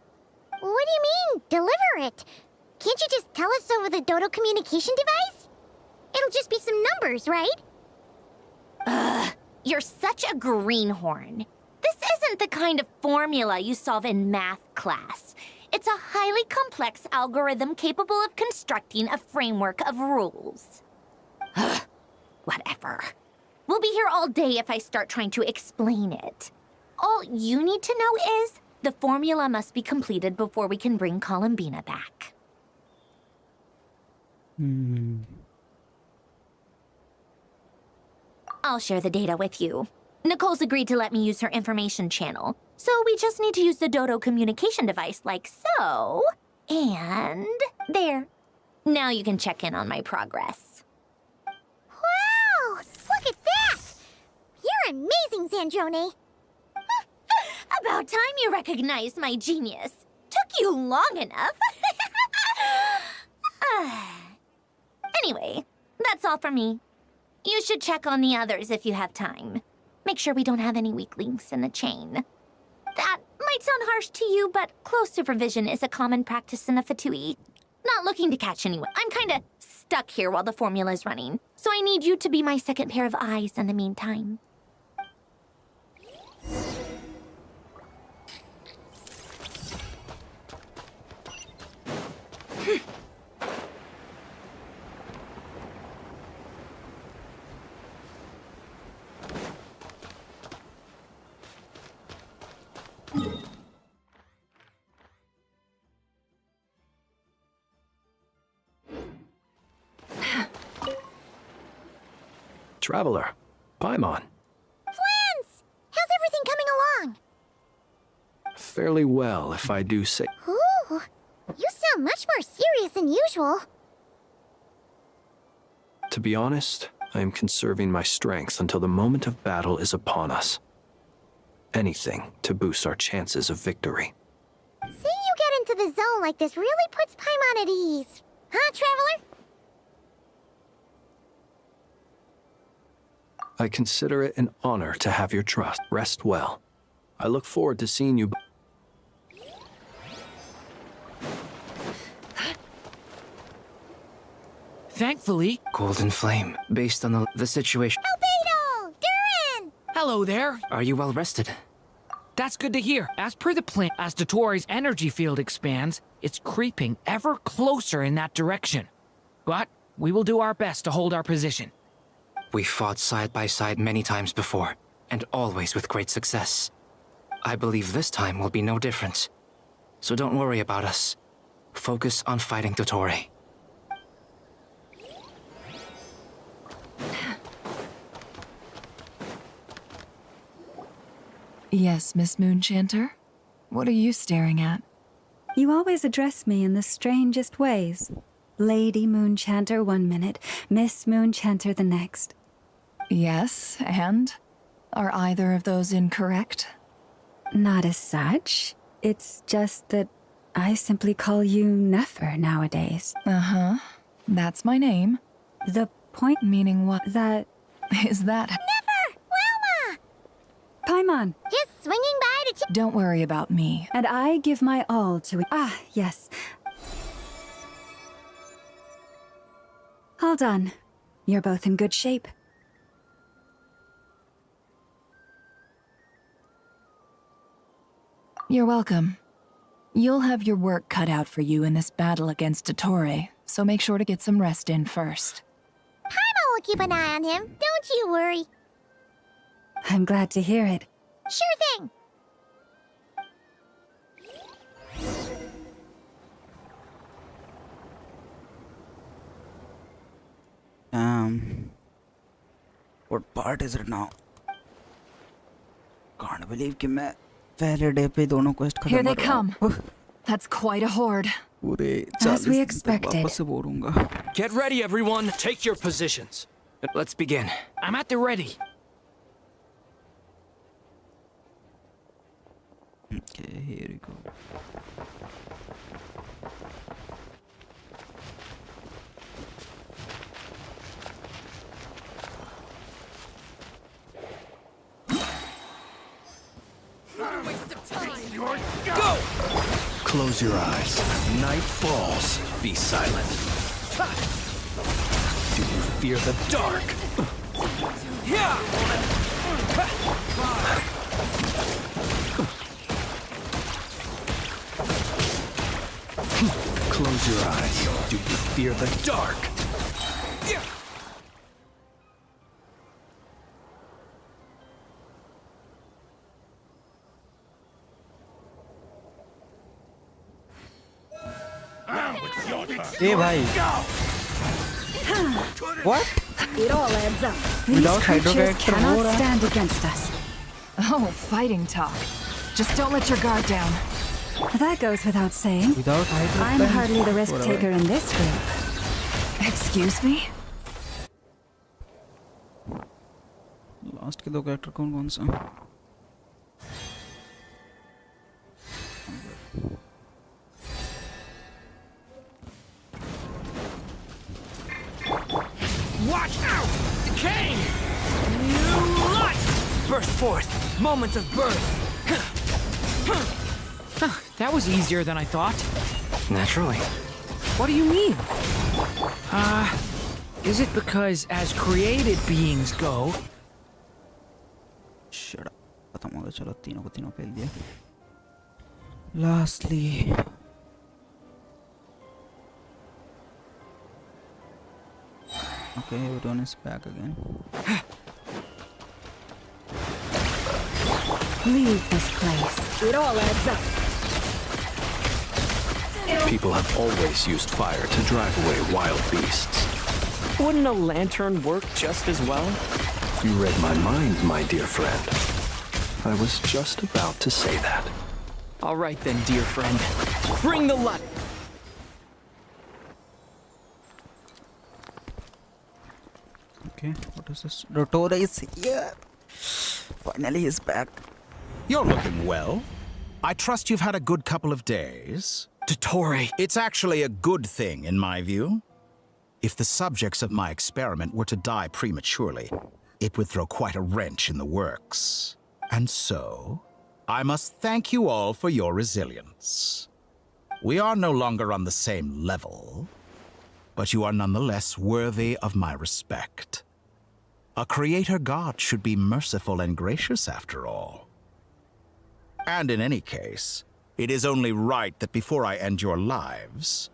What do you mean, deliver it? Can't you just tell us over the Dodo communication device? It'll just be some numbers, right? Ugh, you're such a greenhorn. This isn't the kind of formula you solve in math class. It's a highly complex algorithm capable of constructing a framework of rules. Ugh, whatever. We'll be here all day if I start trying to explain it. All you need to know is the formula must be completed before we can bring Columbina back. I'll share the data with you. Nicole's agreed to let me use her information channel, so we just need to use the Dodo communication device like so. And there. Now you can check in on my progress. Wow! Look at that! You're amazing, Sandrone! About time you recognized my genius. Took you long enough. Anyway, that's all for me. You should check on the others if you have time. Make sure we don't have any weak links in the chain. That might sound harsh to you, but close supervision is a common practice in a Fatui. Not looking to catch anyone. I'm kinda stuck here while the formula's running, so I need you to be my second pair of eyes in the meantime. Traveler, Paimon. Flans! How's everything coming along? Fairly well, if I do say. Ooh, you sound much more serious than usual. To be honest, I am conserving my strength until the moment of battle is upon us. Anything to boost our chances of victory. Seeing you get into the zone like this really puts Paimon at ease. Huh, Traveler? I consider it an honor to have your trust. Rest well. I look forward to seeing you. Thankfully... Golden Flame, based on the situation... Albedo! Durin! Hello there. Are you well rested? That's good to hear. As per the plan, as Dotori's energy field expands, it's creeping ever closer in that direction. But we will do our best to hold our position. We fought side by side many times before, and always with great success. I believe this time will be no different. So don't worry about us. Focus on fighting Dotori. Yes, Miss Moonchanter? What are you staring at? You always address me in the strangest ways. Lady Moonchanter 1 minute, Miss Moonchanter the next. Yes, and? Are either of those incorrect? Not as such. It's just that I simply call you Nefer nowadays. Uh-huh. That's my name. The point... Meaning what? That... Is that... Never! Wilma! Paimon! Just swinging by to Don't worry about me. And I give my all to it. Ah, yes. All done. You're both in good shape. You're welcome. You'll have your work cut out for you in this battle against Dottore, so make sure to get some rest in first. Paimon will keep an eye on him, don't you worry. I'm glad to hear it. Sure thing. What part is it now? Can't believe कि मैं पहले day पे दोनों quest खत्म Here they कर रहा हूँ। come. That's quite a horde. पूरे As we 40 expected. वापस से बोर होऊंगा। Get ready, everyone. Take your positions. Let's begin. I'm at the ready. Okay, here we go. Go! Close your eyes. Night falls. Be silent. Do you fear the dark? Yeah! Close your eyes. Do you fear the dark? ए भाई What? It all adds up. These Without hydro creatures reactor, cannot हो रहा है। stand against us. Oh, fighting talk. Just don't let your guard down. That goes without saying. Without hydro I'm plant, hardly the risk whatever. taker in this group. Excuse me? Last के दो character कौन कौन से हैं? Watch out! Decaying! New life! Burst forth. Moments of birth. That was easier than I thought. Naturally. What do you mean? Is it because as created beings go... Shut up. खत्म हो गया चलो तीनों को तीनों फेल दिया. Lastly. Okay, everyone is back again. Leave this place. It all adds up. People have always used fire to drive away wild beasts. Wouldn't a lantern work just as well? You read my mind, my dear friend. I was just about to say that. All right then, dear friend. Bring the light. Okay, what is this? Dottore is here. Finally, he's back. You're looking well. I trust you've had a good couple of days. Dottore. It's actually a good thing, in my view. If the subjects of my experiment were to die prematurely, it would throw quite a wrench in the works. And so, I must thank you all for your resilience. We are no longer on the same level, but you are nonetheless worthy of my respect. A creator god should be merciful and gracious after all. And in any case, it is only right that before I end your lives,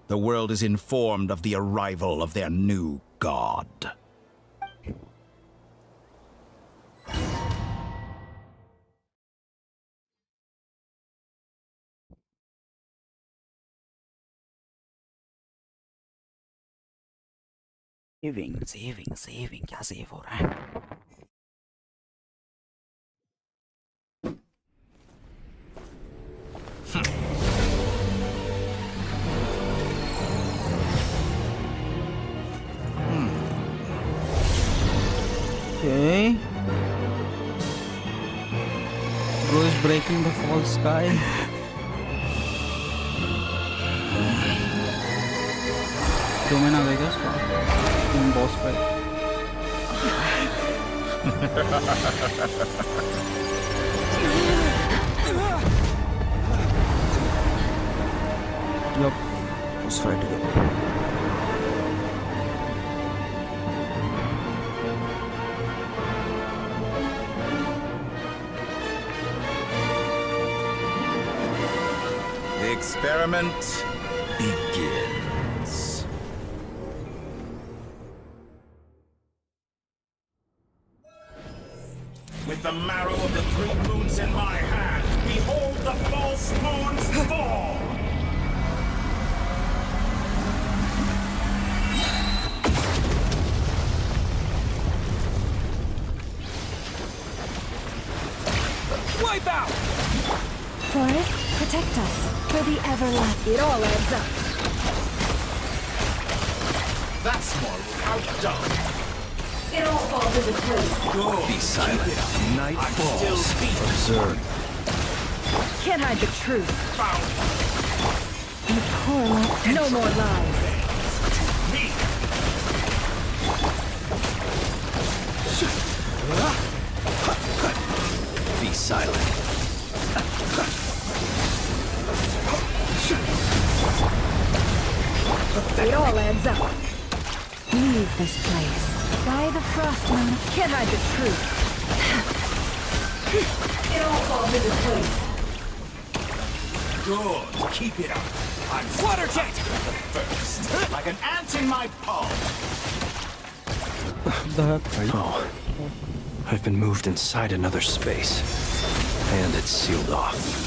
the world is informed of the arrival of their new god. Saving क्या save हो रहा है? breaking the false sky. Domain आ गया क्या इसका? इन boss fight. Yup, boss fight again. The experiment begins. With the marrow of the 3 moons in my hand, behold the false moons fall! Wipe out! Forest, protect us for the everlasting. It all adds up. That's more outdone. It all falls into place. Be silent. Night falls. Observe. Can't hide the truth. You poor lot. No more lies. Be silent. It all adds up. Leave this place. By the frost moon. Can't hide the truth. It all falls into place. Good. Keep it up. I'm Water jet! first. Like an ant in my palm. Oh. I've been moved inside another space. And it's sealed off.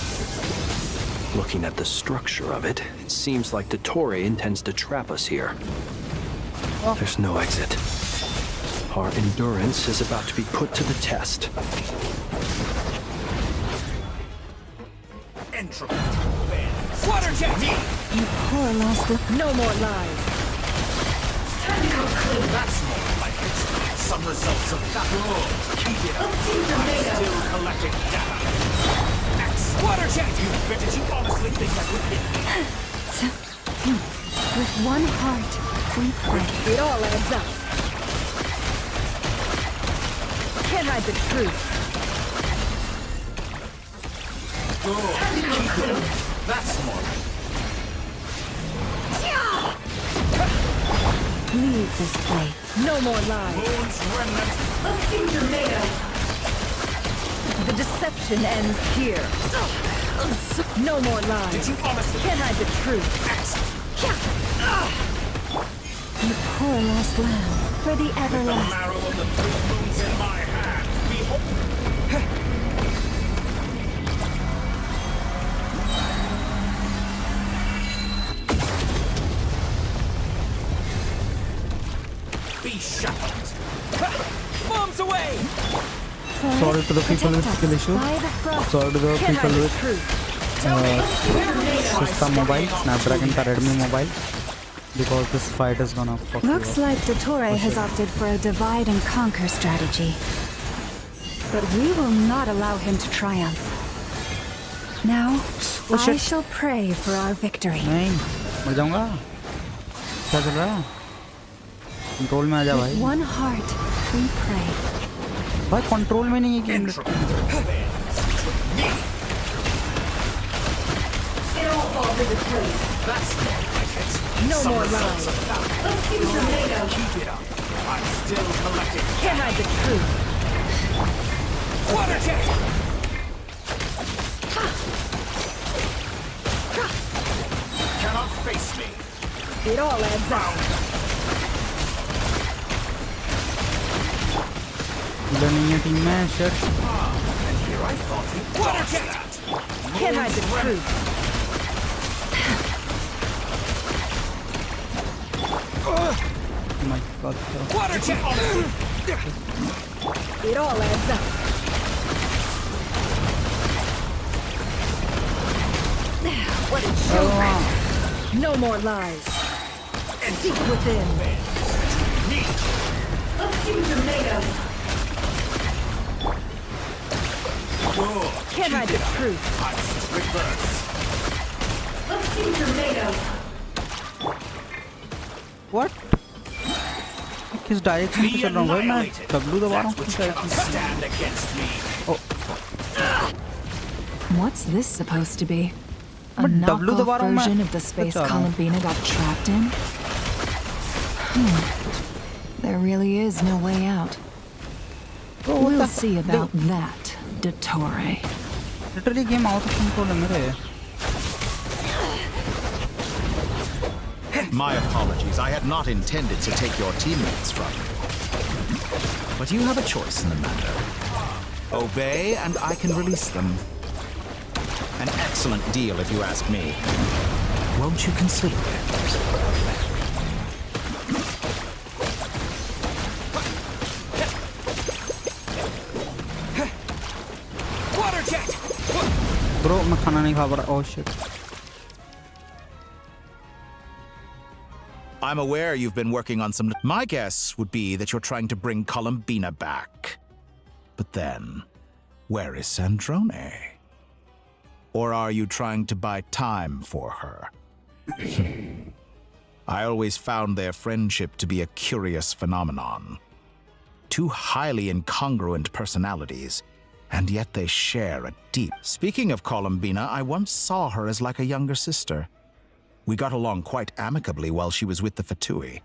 Looking at the structure of it, it seems like Dottore intends to trap us here. There's no exit. Our endurance is about to be put to the test. Entropy. Water jet! You poor lost. No more lies. Time to go clean. That's more like it. Some results of that world. Keep it up. I'm still collecting data. Water jet! You bet you honestly think that would be? With one heart, we pray. It all adds up. Can't hide the truth. Good. Keep it up. That's more. Leave this place. No more lies. Moon's remnant. Let's see what you're made of. The deception ends here. No more lies. Did you honestly? Can't hide the truth. You poor lost lamb. For the The everlasting. marrow of the 3 moons in my hand. Behold. Be shackled. Bombs away! Sorry to the people with skill issue. Sorry to the people with system mobile, Snapdragon का Redmi mobile. Because this fight is gonna fuck you Looks up. like Dottore has opted for a divide and conquer strategy. But we will not allow him to triumph. Now, Oh, I shit. shall pray for our victory. नहीं, मर जाऊंगा. क्या चल रहा है? Control में आ जा भाई. With one heart, we pray. भाई कंट्रोल में नहीं है game. It all falls into place. That's more like it. No Some more results lies. of that. Let's see what you're made of. Keep it up. I'm still collecting. Can't hide the truth. Water jet! Cannot face me. It all adds up. इधर नहीं है team में. Shit. And here I thought it Water was jet! that. Can't hide the truth. Oh my god. Water jet! It all adds up. What a joke! No more lies. Seek within. Let's see what you're made of. Good. Can't hide the truth. Let's see tornadoes. What? किस direction में चल रहा हूँ भाई मैं? W दबा रहा हूँ किस direction? Oh. What's this supposed to be? A W दबा knockoff रहा हूँ मैं. version of the space बचा रहा हूँ. Columbina got trapped in? There really is no way out. We'll see about that, Dottore. Literally game out of control है मेरे. My apologies. I had not intended to take your teammates from you. But you have a choice in the matter. Obey, and I can release them. An excellent deal, if you ask me. Won't you consider it? Water jet! Bro, मैं खाना नहीं खा पा रहा. Oh shit. I'm aware you've been working on some... My guess would be that you're trying to bring Columbina back. But then, where is Sandrone? Or are you trying to buy time for her? I always found their friendship to be a curious phenomenon. Two highly incongruent personalities, and yet they share a deep... Speaking of Columbina, I once saw her as like a younger sister. We got along quite amicably while she was with the Fatui.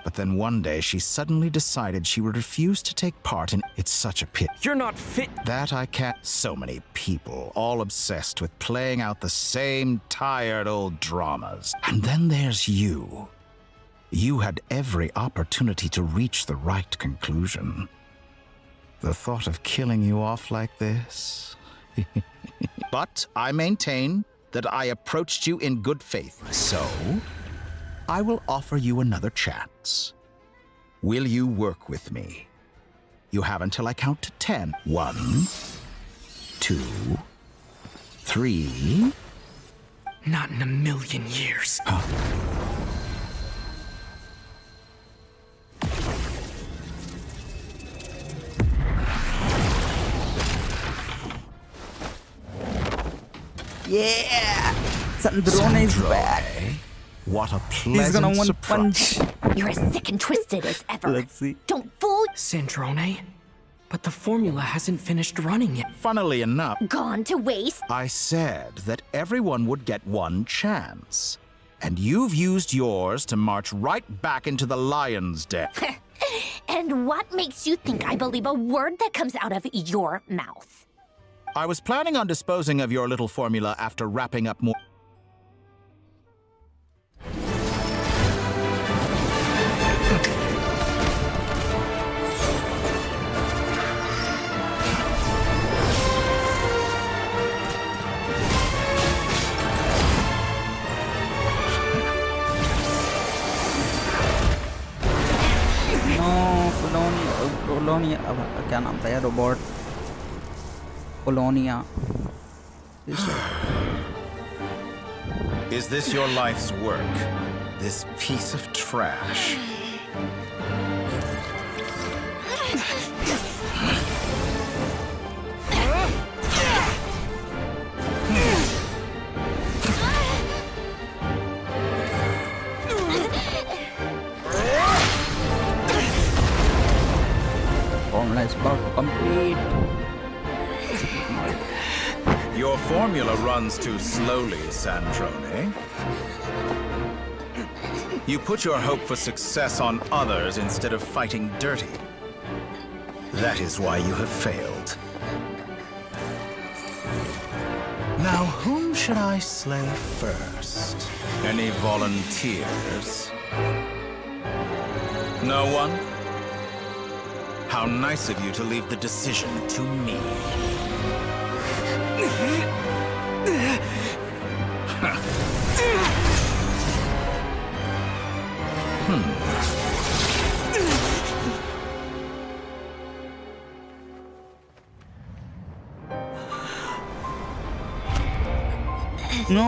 But then one day she suddenly decided she would refuse to take part in... It's such a pit. You're not fit. That I can't... So many people, all obsessed with playing out the same tired old dramas. And then there's you. You had every opportunity to reach the right conclusion. The thought of killing you off like this... But I maintain that I approached you in good faith. So, I will offer you another chance. Will you work with me? You have until I count to 10. 1, 2, 3... Not in a million years. Yeah! Sandrone is back. What a He's gonna pleasant one surprise. punch. You're as sick and twisted as ever. Let's see. Don't fool. Sandrone? But the formula hasn't finished running yet. Funnily enough, Gone to waste. I said that everyone would get one chance. And you've used yours to march right back into the lion's den. And what makes you think I believe a word that comes out of your mouth? I was planning on disposing of your little formula after wrapping up more... Polonia, क्या नाम था यार robot Polonia. Is this your life's work? This piece of trash? Formula is about to complete. Your formula runs too slowly, Sandrone. You put your hope for success on others instead of fighting dirty. That is why you have failed. Now, whom should I slay first? Any volunteers? No one? How nice of you to leave the decision to me. No.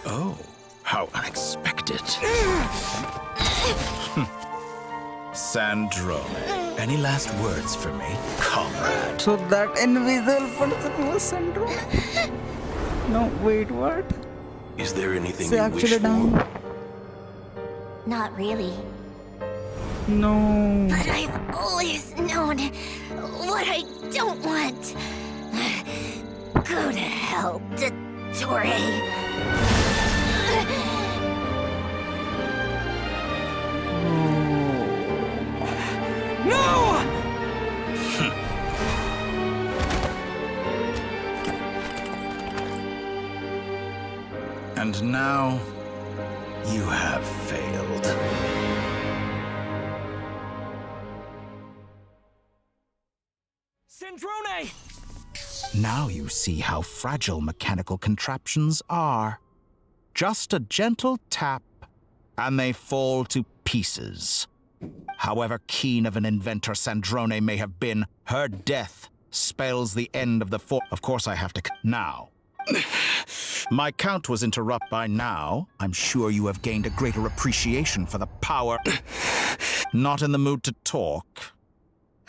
Oh, how unexpected. Sandrone, any last words for me, comrade? So that invisible person was Sandrone? No, wait, what? Is there anything Is he you wish actually dying? for? Not really. No. But I've always known what I don't want. Go to hell, Dottore. No! And now, you have failed. Sandrone! Now you see how fragile mechanical contraptions are. Just a gentle tap, and they fall to pieces. However keen of an inventor Sandrone may have been, her death spells the end of the Of course I have to... Now. My count was interrupted by now. I'm sure you have gained a greater appreciation for the power... Not in the mood to talk.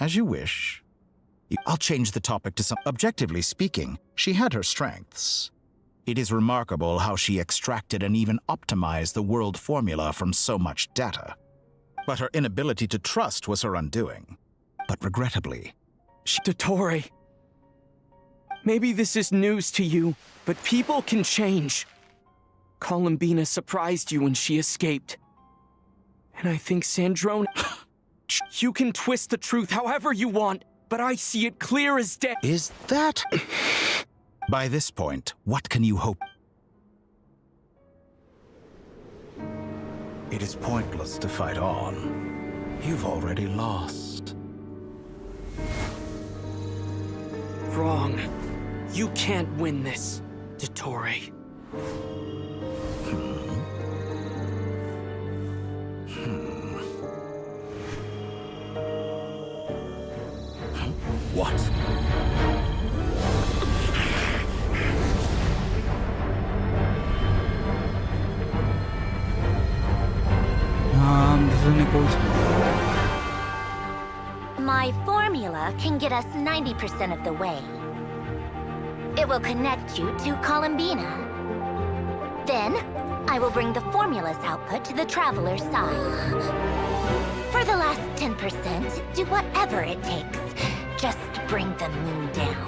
As you wish. I'll change the topic to some... Objectively speaking, she had her strengths. It is remarkable how she extracted and even optimized the world formula from so much data. But her inability to trust was her undoing. But regrettably, Dottore. Maybe this is news to you, but people can change. Columbina surprised you when she escaped. And I think Sandrone... You can twist the truth however you want, but I see it clear as day. Is that... By this point, what can you hope? It is pointless to fight on. You've already lost. Wrong. You can't win this, Dottore. What? This is Nicole's. My formula can get us 90% of the way. It will connect you to Columbina. Then, I will bring the formula's output to the Traveler's side. For the last 10%, do whatever it takes. Just bring the moon down.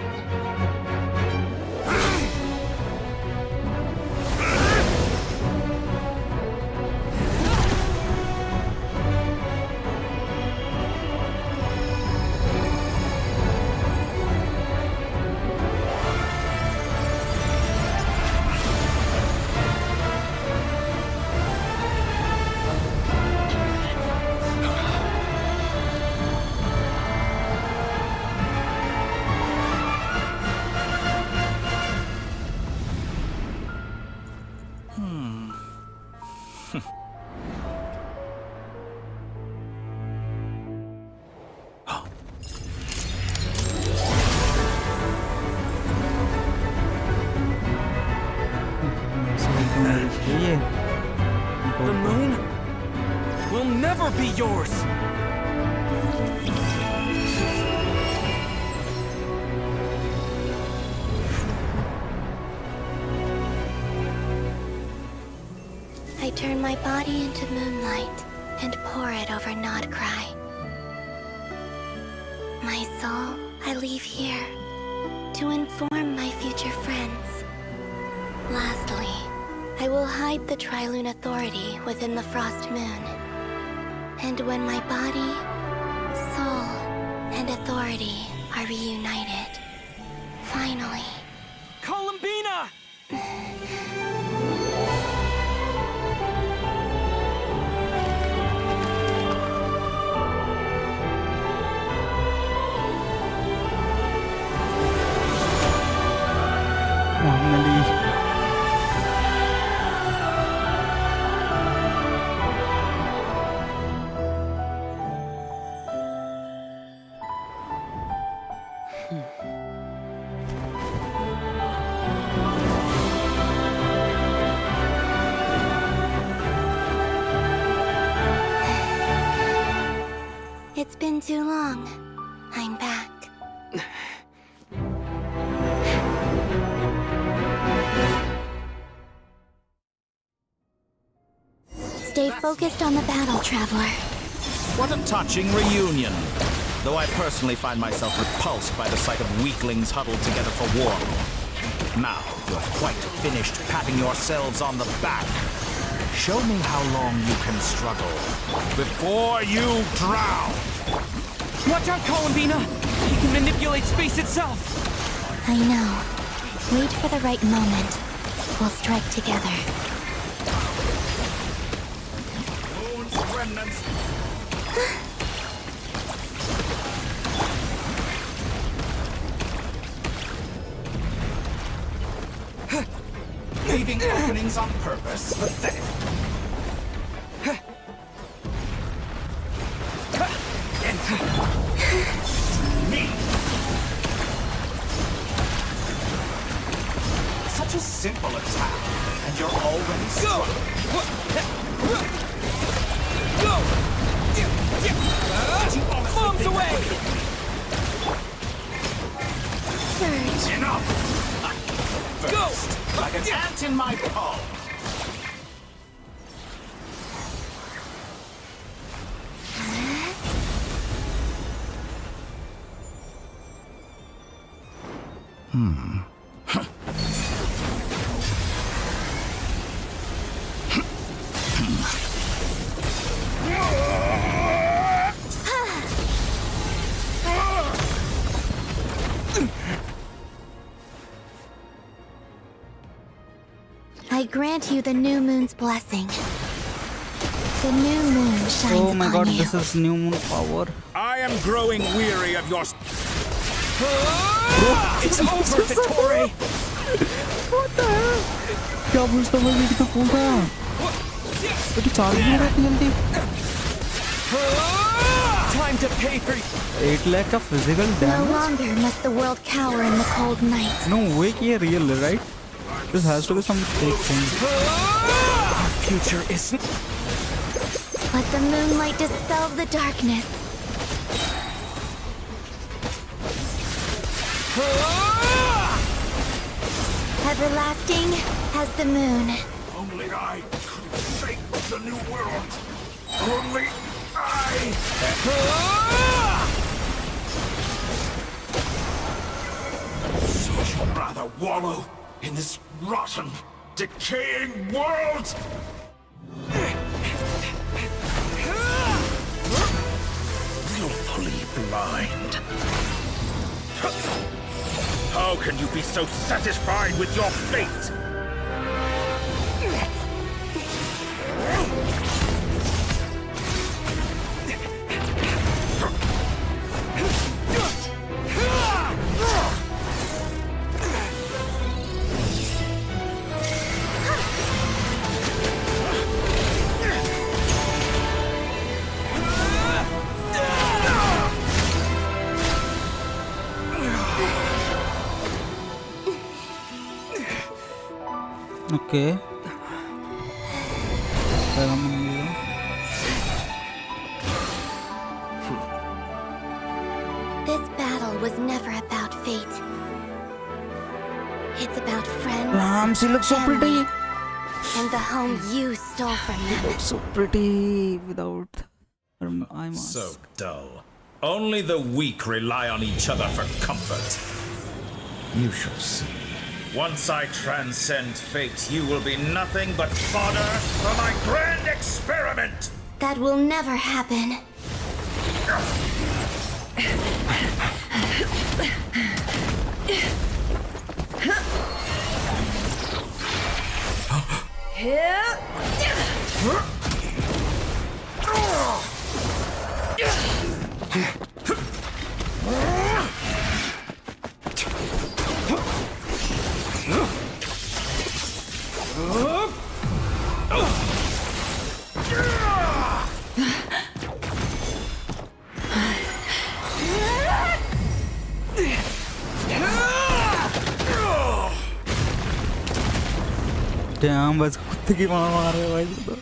The moon will never be yours! I turn my body into moonlight and pour it over Nodcry. My soul, I leave here to inform my future friends. Lastly, I will hide the Trilune Authority within the Frost Moon. And when my body, soul, and authority are reunited, finally... Columbina! It's been too long. I'm back. Stay focused on the battle, Traveler. What a touching reunion. Though I personally find myself repulsed by the sight of weaklings huddled together for war. Now, you're quite finished patting yourselves on the back. Show me how long you can struggle before you drown. Watch out, Columbina! He can manipulate space itself! I know. Wait for the right moment. We'll strike together. Moon's remnants. Leaving openings on purpose. Pathetic. Me. Such a simple attack, and you're already struck. Go! Bombs away! Surge. Enough! First, like an ant in my palm. I grant you the new moon's blessing. The new moon shines Oh my god, upon you. this is new moon power. I am growing weary of your... It's over, Fatui! What the hell? क्या बुझता मैं भी कितना cool था? तो चालू नहीं रहती जल्दी. Time to pay for 8 lakh का physical No damage. longer must the world cower in the cold night. No way कि ये real है, right? This has to be some fake thing. Our future isn't. Let the moonlight dispel the darkness. Everlasting as the moon. Only I could shape the new world. Only I. So you'd rather wallow in this rotten, decaying world? Willfully blind. How can you be so satisfied with your fate? Okay. This battle was never about fate. It's about friends. Ram, she looks so pretty. And the home you stole from them. So pretty without her eye mask. So dull. Only the weak rely on each other for comfort. You shall see. Once I transcend fate, you will be nothing but fodder for my grand experiment! That will never happen. Damn, बस कुत्ते की मार रहे भाई तो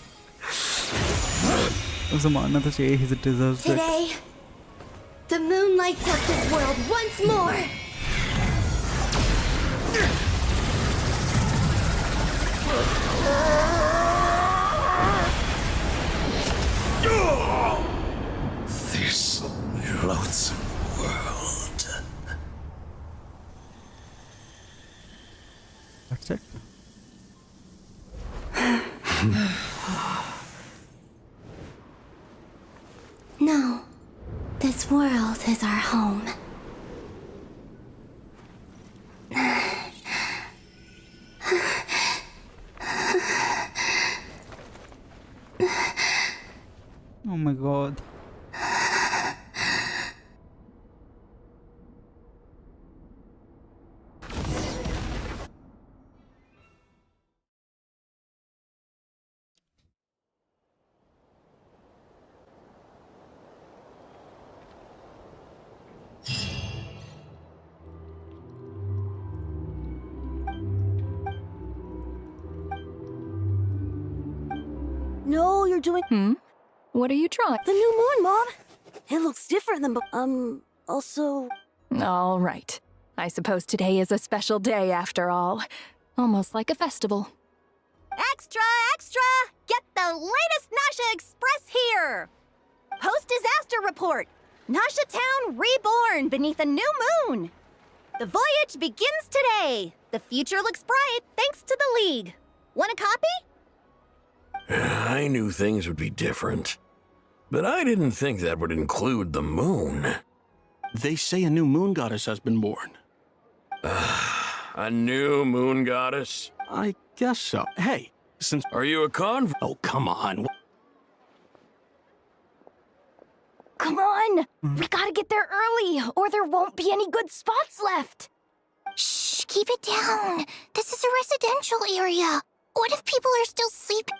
उसे मारना तो चाहिए. He deserves it. Today, The moon lights up this world once more! This loathsome world. That's it. No. This world is our home. Oh my god. No, you're doing. What are you trying? The new moon, Mom. It looks different than. Also. All right. I suppose today is a special day after all. Almost like a festival. Extra, extra! Get the latest Nasha Express here! Post-disaster report! Nasha Town reborn beneath a new moon! The voyage begins today! The future looks bright thanks to the League. Want a copy? I knew things would be different, but I didn't think that would include the moon. They say a new moon goddess has been born. A new moon goddess? I guess so. Hey, since... Are you a conv... Oh, come on. Come on! We gotta get there early, or there won't be any good spots left! Shh, keep it down. This is a residential area. What if people are still sleeping?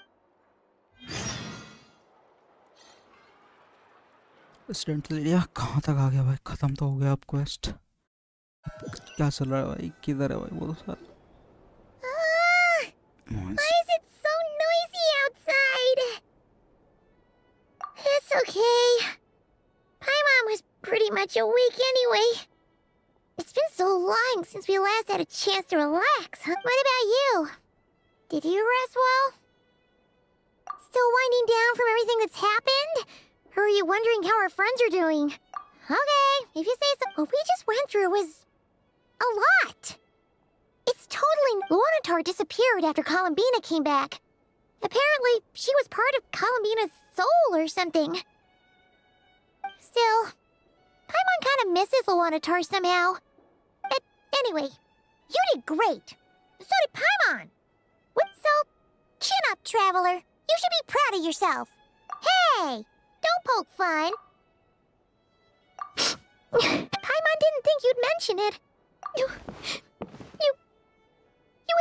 Residential area कहाँ तक आ गया भाई? खत्म तो हो गया अब quest. क्या चल रहा है भाई? किधर है भाई वो तो सारा? Why is it so noisy outside? It's okay. Paimon was pretty much awake anyway. It's been so long since we last had a chance to relax. What about you? Did you rest well? Still winding down from everything that's happened? Or are you wondering how our friends are doing? Okay, if you say so. What we just went through was a lot. It's totally... Luanatar disappeared after Columbina came back. Apparently, she was part of Columbina's soul or something. Still, Paimon kind of misses Luanatar somehow. Anyway, you did great. So did Paimon. So, chin up, Traveler. You should be proud of yourself. Hey! Don't poke fun. Paimon didn't think you'd mention it. You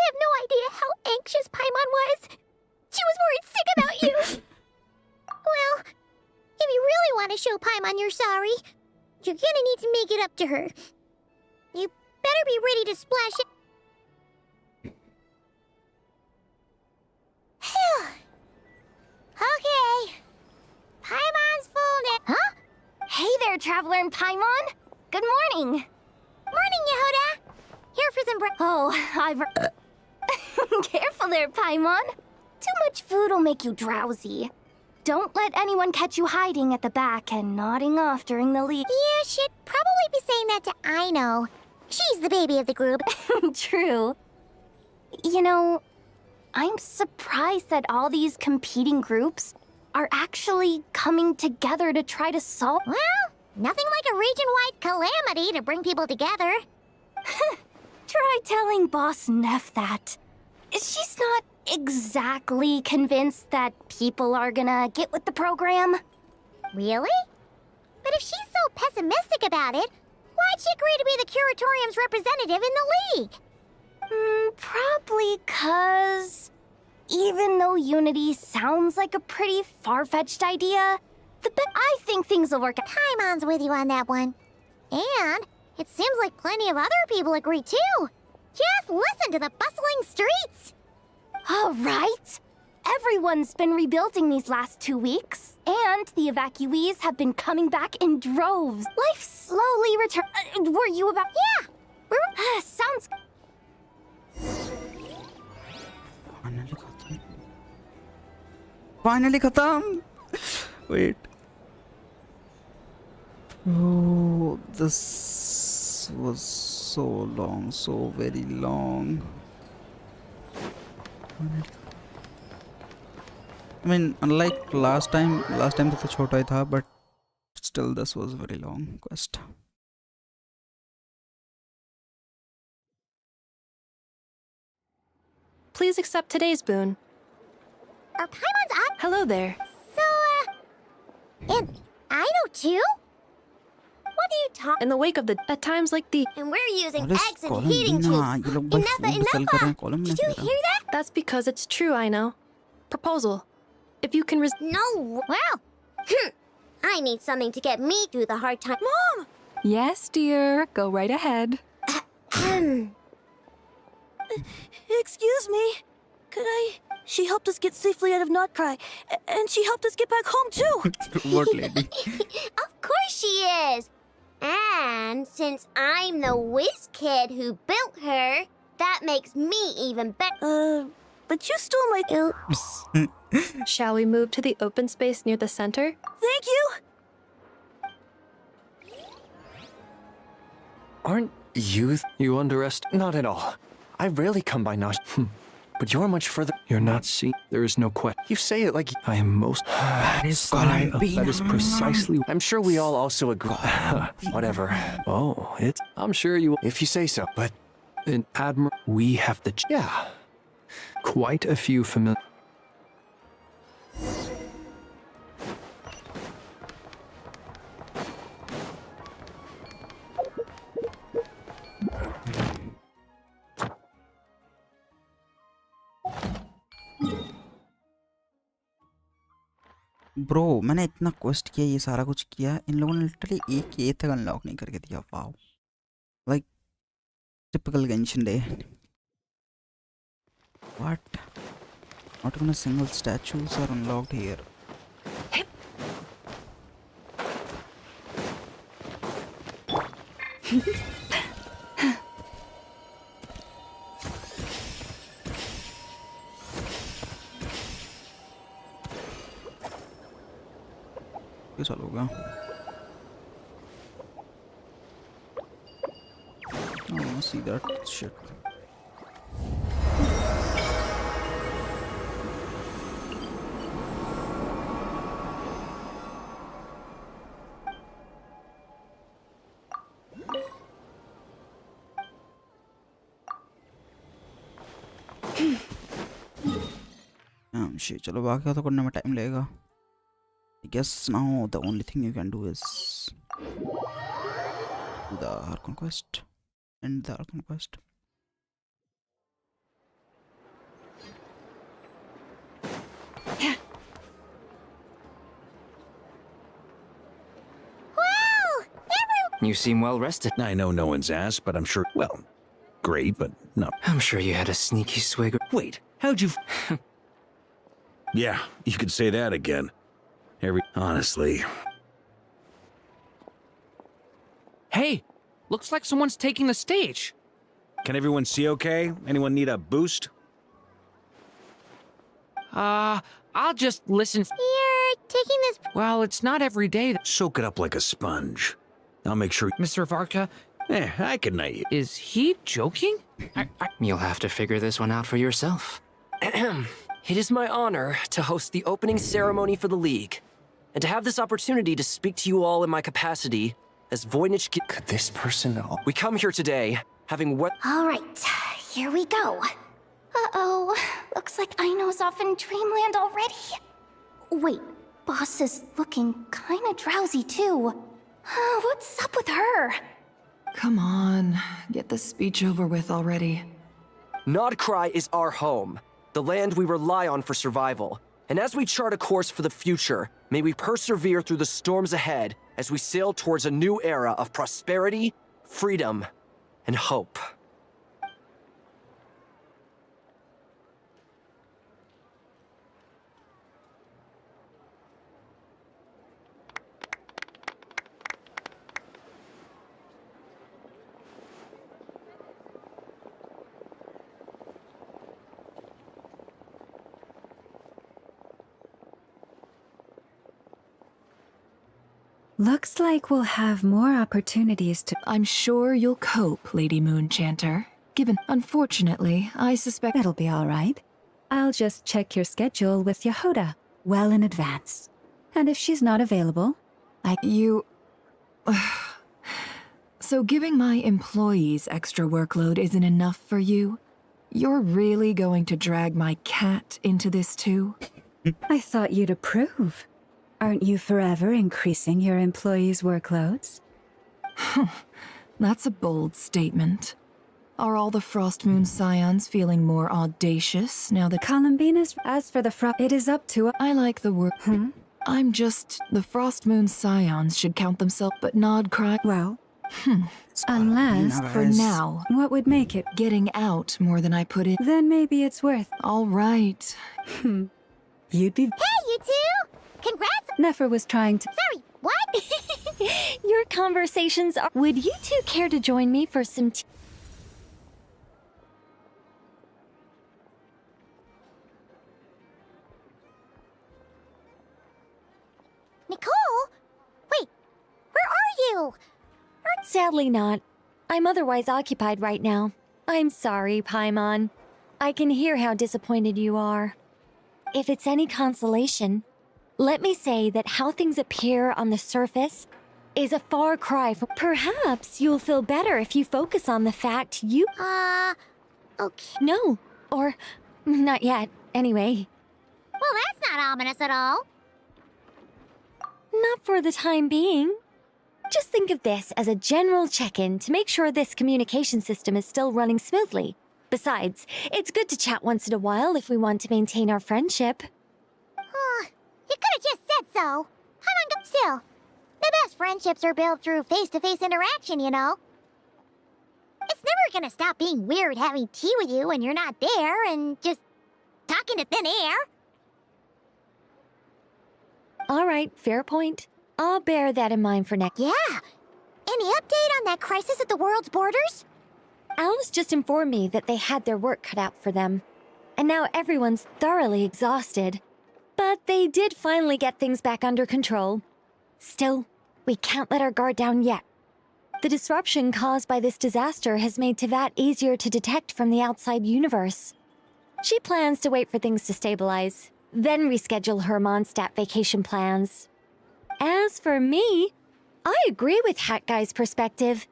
have no idea how anxious Paimon was. She was worried sick about you. Well, if you really want to show Paimon you're sorry, you're gonna need to make it up to her. You better be ready to splash it. Phew. Okay. Paimon's full now. Huh? Hey there, Traveler and Paimon. Good morning. Morning, Yehuda. Here for some Oh, I've... Careful there, Paimon. Too much food will make you drowsy. Don't let anyone catch you hiding at the back and nodding off during the lead. Yeah, she'd probably be saying that to Aino. She's the baby of the group. True. You know, I'm surprised that all these competing groups are actually coming together to try to solve... Well, nothing like a region-wide calamity to bring people together. Try telling Boss Neff that. She's not exactly convinced that people are gonna get with the program. Really? But if she's so pessimistic about it, why'd she agree to be the Curatorium's representative in the League? Probably 'cause... even though Unity sounds like a pretty far-fetched idea, I think things will work out. Paimon's with you on that one. And it seems like plenty of other people agree too. Just listen to the bustling streets. All right. Everyone's been rebuilding these last 2 weeks, And the evacuees have been coming back in droves. Life slowly return. Were you about? Yeah. Sounds. Finally khatam. Wait. Oh, this was so long, so very long. I mean, unlike last time तो छोटा ही था, but still this was a very long quest. Please accept today's boon. Are Paimon's on? Hello there. So, and I know too? What are you talking? In the wake of the at times like the And we're using What is eggs and heating Columbina? tubes. ये लोग भाई Enough, food sell कर रहे हैं enough! Columbina Did you से hear that? That's because it's true, I know. Proposal. If you can No! Well, I need something to get me through the hard time. Mom! Yes, dear. Go right ahead. Excuse me. Could I? She helped us get safely out of Notcry, and she helped us get back home too. What lady? Of course she is! And since I'm the whiz kid who built her, that makes me even better. But you stole my. Oops. Shall we move to the open space near the center? Thank you! Aren't you? You underestimate? Not at all. I rarely come by Nash. But you're much further. You're not see. There is no question. You say it like I am most. That is That is precisely. I'm sure we all also agree. Whatever. Oh, it. I'm sure you. If you say so. But in Admiral, we have the. Yeah. Quite a few familiar. Bro मैंने इतना quest किया, ये सारा कुछ किया, इन लोगों ने literally एक ये तक अनलॉक नहीं करके दिया. Wow, like typical Genshin day. What? Not even a single statues are unlocked here. चलो गया. Oh, see that shit. shit, चलो बाकी तो करने में टाइम लगेगा. I guess now the only thing you can do is do the Archon quest. End the Archon quest. You seem well rested. I know no one's asked, but I'm sure. Well, great, but no. I'm sure you had a sneaky swig. Wait, how'd you? Yeah, you could say that again. Honestly. Hey, looks like someone's taking the stage. Can everyone see okay? Anyone need a boost? I'll just listen. You're taking this. Well, it's not every day that. Soak it up like a sponge. I'll make sure. Mr. Varka. I can night you. Is he joking? You'll have to figure this one out for yourself. It is my honor to host the opening ceremony for the League, and to have this opportunity to speak to you all in my capacity as Voynich. Could this person? We come here today, having All right, here we go. Uh-oh, looks like Aino's off in Dreamland already. Wait, Boss is looking kinda drowsy too. What's up with her? Come on, get the speech over with already. Nodcry is our home, the land we rely on for survival. And as we chart a course for the future, may we persevere through the storms ahead as we sail towards a new era of prosperity, freedom, and hope. Looks like we'll have more opportunities to. I'm sure you'll cope, Lady Moonchanter. Given, unfortunately, I suspect it'll be all right. I'll just check your schedule with Yehuda well in advance. And if she's not available, You... So giving my employees extra workload isn't enough for you? You're really going to drag my cat into this too? I thought you'd approve. Aren't you forever increasing your employees' workloads? That's a bold statement. Are all the Frost Moon Scions feeling more audacious now that Columbina's... As for the it is up to... I like the word... I'm just... The Frost Moon Scions should count themselves, but Nod cry... Well... Unless... For now. What would make it? Getting out more than I put in. Then maybe it's worth... All right. You'd be... Hey, you two! Congrats! Nefer was trying to... Sorry, what? Your conversations are... Would you two care to join me for some tea? Nicole? Wait, where are you? Sadly not. I'm otherwise occupied right now. I'm sorry, Paimon. I can hear how disappointed you are. If it's any consolation, let me say that how things appear on the surface is a far cry from... Perhaps you'll feel better if you focus on the fact you... Okay. No, or not yet, anyway. Well, that's not ominous at all. Not for the time being. Just think of this as a general check-in to make sure this communication system is still running smoothly. Besides, it's good to chat once in a while if we want to maintain our friendship. You could have just said so. Still, the best friendships are built through face-to-face interaction, you know. It's never gonna stop being weird having tea with you when you're not there and just talking to thin air. All right, fair point. I'll bear that in mind for next... Yeah. Any update on that crisis at the world's borders? Alice just informed me that they had their work cut out for them. And now everyone's thoroughly exhausted. But they did finally get things back under control. Still, we can't let our guard down yet. The disruption caused by this disaster has made Teyvat easier to detect from the outside universe. She plans to wait for things to stabilize, then reschedule her Mondstadt vacation plans. As for me, I agree with Hat Guy's perspective.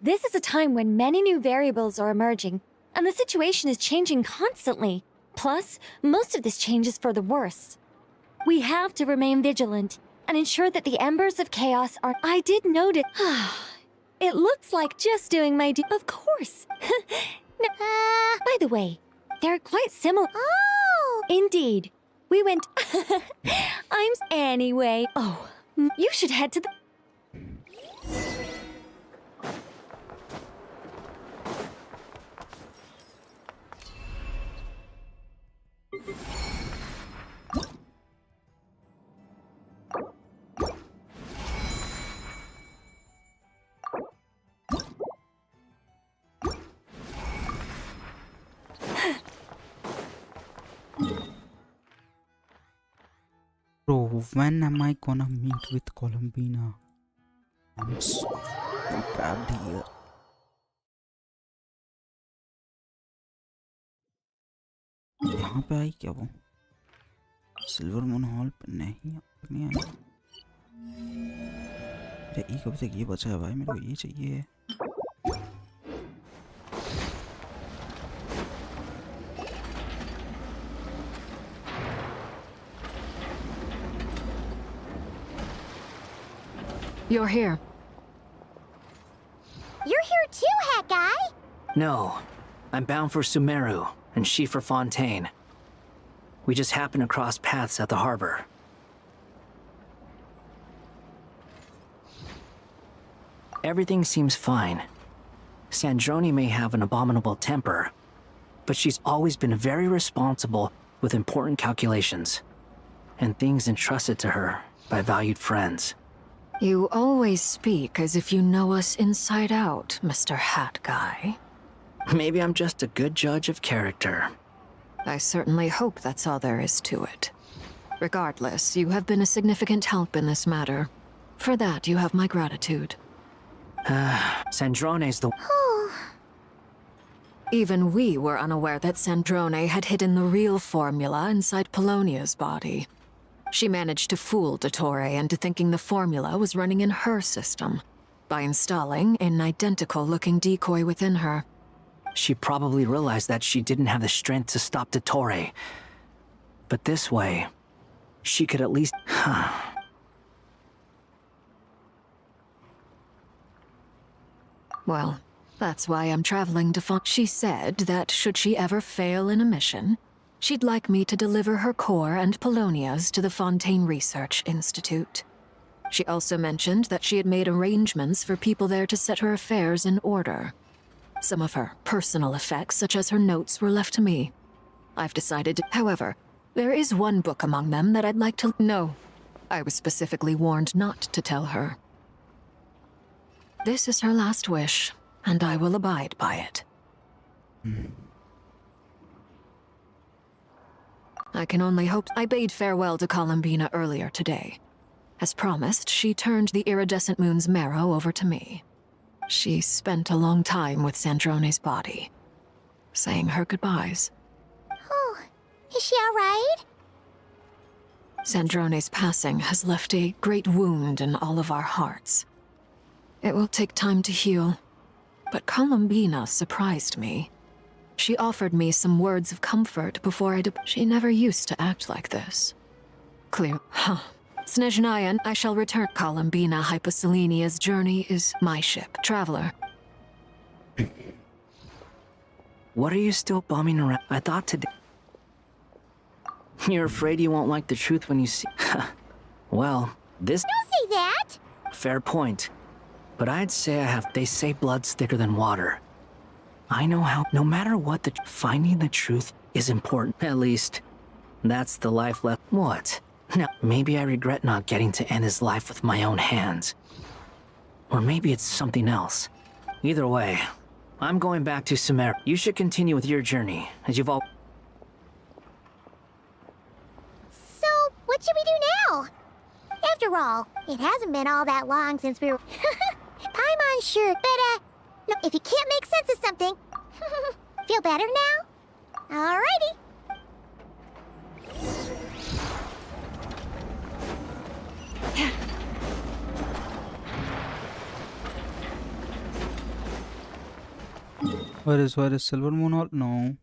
This is a time when many new variables are emerging, and the situation is changing constantly. Plus, most of this change is for the worse. We have to remain vigilant and ensure that the embers of chaos are... I did notice... It looks like just doing my Of course. No, by the way, they're quite similar. Oh! Indeed. We went... Anyway. Oh, you should head to the... Bro, when am I gonna meet with Columbina? I'm so trapped here. यहाँ पे आई क्या वो? Silver moon hall पे नहीं आई। ये कब तक ये बचा है भाई? मेरे को ये चाहिए। You're here. You're here too, Hat Guy! No, I'm bound for Sumeru, and she for Fontaine. We just happened to cross paths at the harbor. Everything seems fine. Sandrone may have an abominable temper, but she's always been very responsible with important calculations, and things entrusted to her by valued friends. You always speak as if you know us inside out, Mr. Hat Guy. Maybe I'm just a good judge of character. I certainly hope that's all there is to it. Regardless, you have been a significant help in this matter. For that, you have my gratitude. Sandrone's the... Even we were unaware that Sandrone had hidden the real formula inside Polonia's body. She managed to fool Dottore into thinking the formula was running in her system by installing an identical-looking decoy within her. She probably realized that she didn't have the strength to stop Dottore. But this way, she could at least... Well, that's why I'm traveling to She said that should she ever fail in a mission, she'd like me to deliver her core and Polonia's to the Fontaine Research Institute. She also mentioned that she had made arrangements for people there to set her affairs in order. Some of her personal effects, such as her notes, were left to me. I've decided to... However, there is one book among them that I'd like to... No, I was specifically warned not to tell her. This is her last wish, and I will abide by it. I can only hope... I bade farewell to Columbina earlier today. As promised, she turned the iridescent moon's marrow over to me. She spent a long time with Sandrone's body, saying her goodbyes. Oh, is she all right? Sandrone's passing has left a great wound in all of our hearts. It will take time to heal, but Columbina surprised me. She offered me some words of comfort before She never used to act like this. Clear. Huh. Snezhnaya, I shall return. Columbina Hyposelenia's journey is my ship. Traveler. What are you still bumming around? I thought today... You're afraid you won't like the truth when you see... Well, this... Don't say that! Fair point. But I'd say They say blood's thicker than water. I know how... No matter what, finding the truth is important. At least, that's the life left... What? Now, maybe I regret not getting to end his life with my own hands. Or maybe it's something else. Either way, I'm going back to Sumer. You should continue with your journey, as you've all... So, what should we do now? After all, it hasn't been all that long since we were... Paimon, sure, but, no, if you can't make sense of something... Feel better now? Alrighty. Where is Silver Moon Hall? No.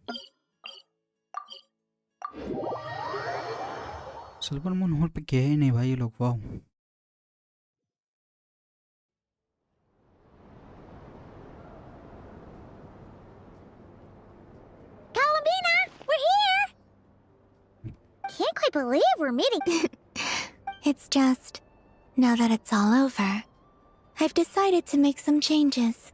Silver Moon Hall पे गए ही नहीं भाई ये लोग. वाह. Columbina, we're here. Can't quite believe we're meeting. It's just, now that it's all over, I've decided to make some changes.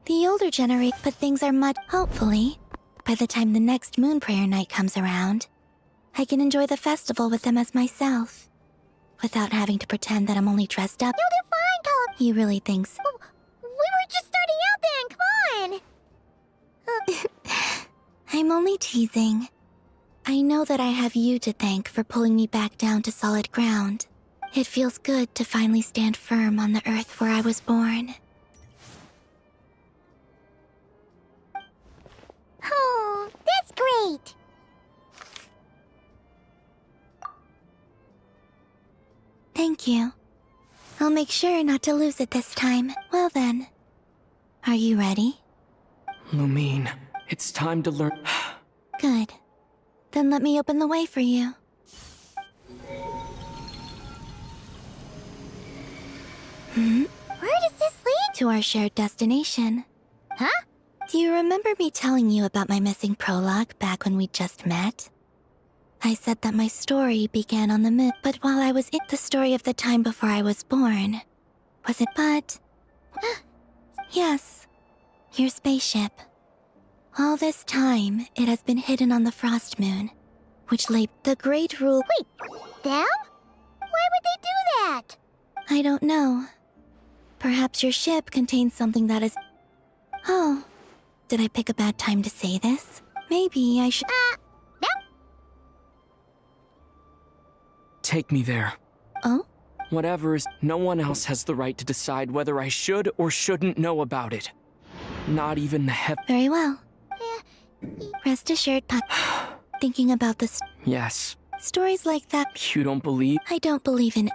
The older generation, but things are much... Hopefully, by the time the next Moon Prayer Night comes around, I can enjoy the festival with them as myself, without having to pretend that I'm only dressed up. You'll do fine, Colum. He really thinks... We were just starting out then, come on! I'm only teasing. I know that I have you to thank for pulling me back down to solid ground. It feels good to finally stand firm on the earth where I was born. Oh, that's great! Thank you. I'll make sure not to lose it this time. Well then, are you ready? Lumine, it's time to learn... Good. Then let me open the way for you. Where does this lead? To our shared destination. Huh? Do you remember me telling you about my missing prologue back when we just met? I said that my story began on the moon, but while I was in the story of the time before I was born, was it? But... yes, your spaceship. All this time, it has been hidden on the Frost Moon, which lay the Great Rule... Wait, them? Why would they do that? I don't know. Perhaps your ship contains something that is... Oh, did I pick a bad time to say this? Maybe I should... No. Take me there. Oh? Whatever, no one else has the right to decide whether I should or shouldn't know about it. Not even the Very well. Rest assured, thinking about this. Yes. Stories like that. You don't believe? I don't believe in.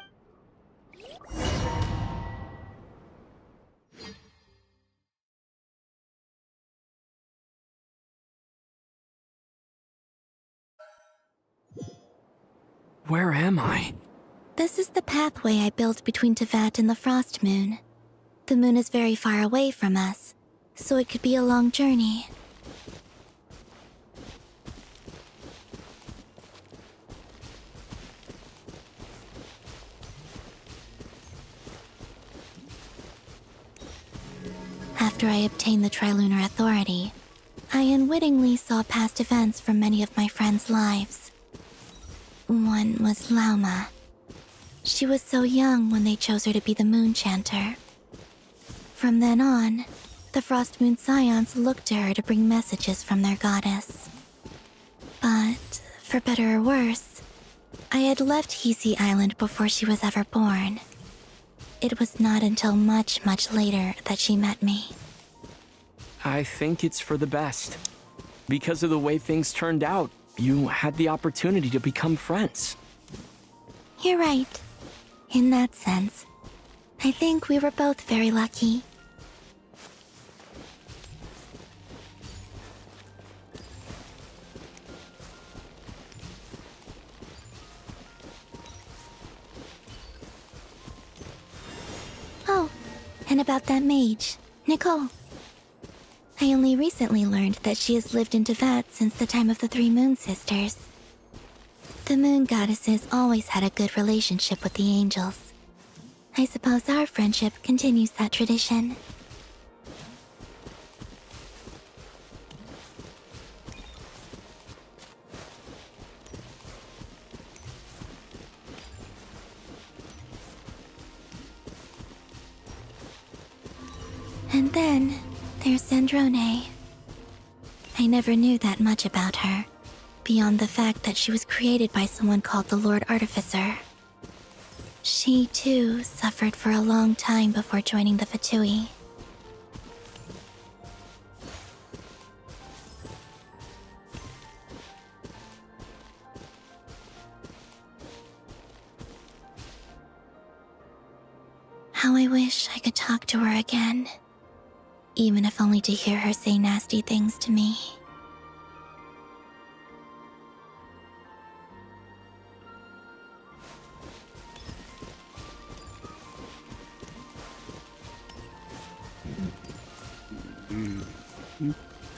Where am I? This is the pathway I built between Teyvat and the Frost Moon. The moon is very far away from us, so it could be a long journey. After I obtained the Trilunar Authority, I unwittingly saw past events from many of my friends' lives. One was Lauma. She was so young when they chose her to be the Moon Chanter. From then on, the Frost Moon Scions looked to her to bring messages from their goddess. But, for better or worse, I had left Qiqis Island before she was ever born. It was not until much, much later that she met me. I think it's for the best. Because of the way things turned out, you had the opportunity to become friends. You're right. In that sense, I think we were both very lucky. Oh, and about that mage, Nicole. I only recently learned that she has lived in Teyvat since the time of the Three Moon Sisters. The Moon Goddesses always had a good relationship with the angels. I suppose our friendship continues that tradition. And then, there's Sandrone. I never knew that much about her, beyond the fact that she was created by someone called the Lord Artificer. She, too, suffered for a long time before joining the Fatui. How I wish I could talk to her again. Even if only to hear her say nasty things to me.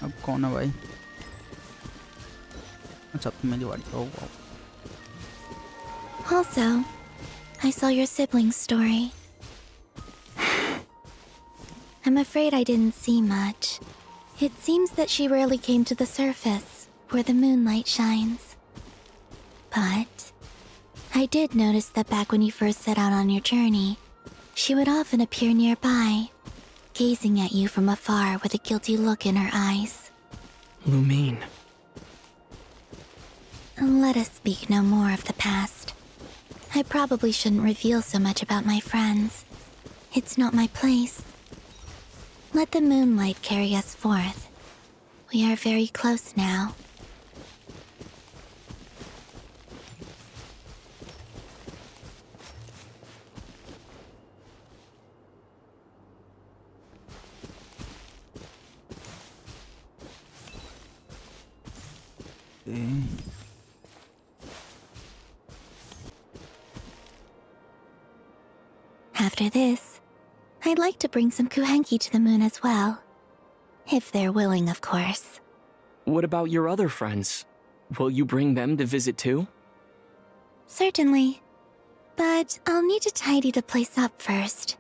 अब कौन है भाई? अच्छा तुम्हें जो Also, I saw your siblings' story. I'm afraid I didn't see much. It seems that she rarely came to the surface, where the moonlight shines. But I did notice that back when you first set out on your journey, she would often appear nearby, gazing at you from afar with a guilty look in her eyes. Lumine. Let us speak no more of the past. I probably shouldn't reveal so much about my friends. It's not my place. Let the moonlight carry us forth. We are very close now. After this, I'd like to bring some Kuhenki to the moon as well. If they're willing, of course. What about your other friends? Will you bring them to visit too? Certainly. But I'll need to tidy the place up first.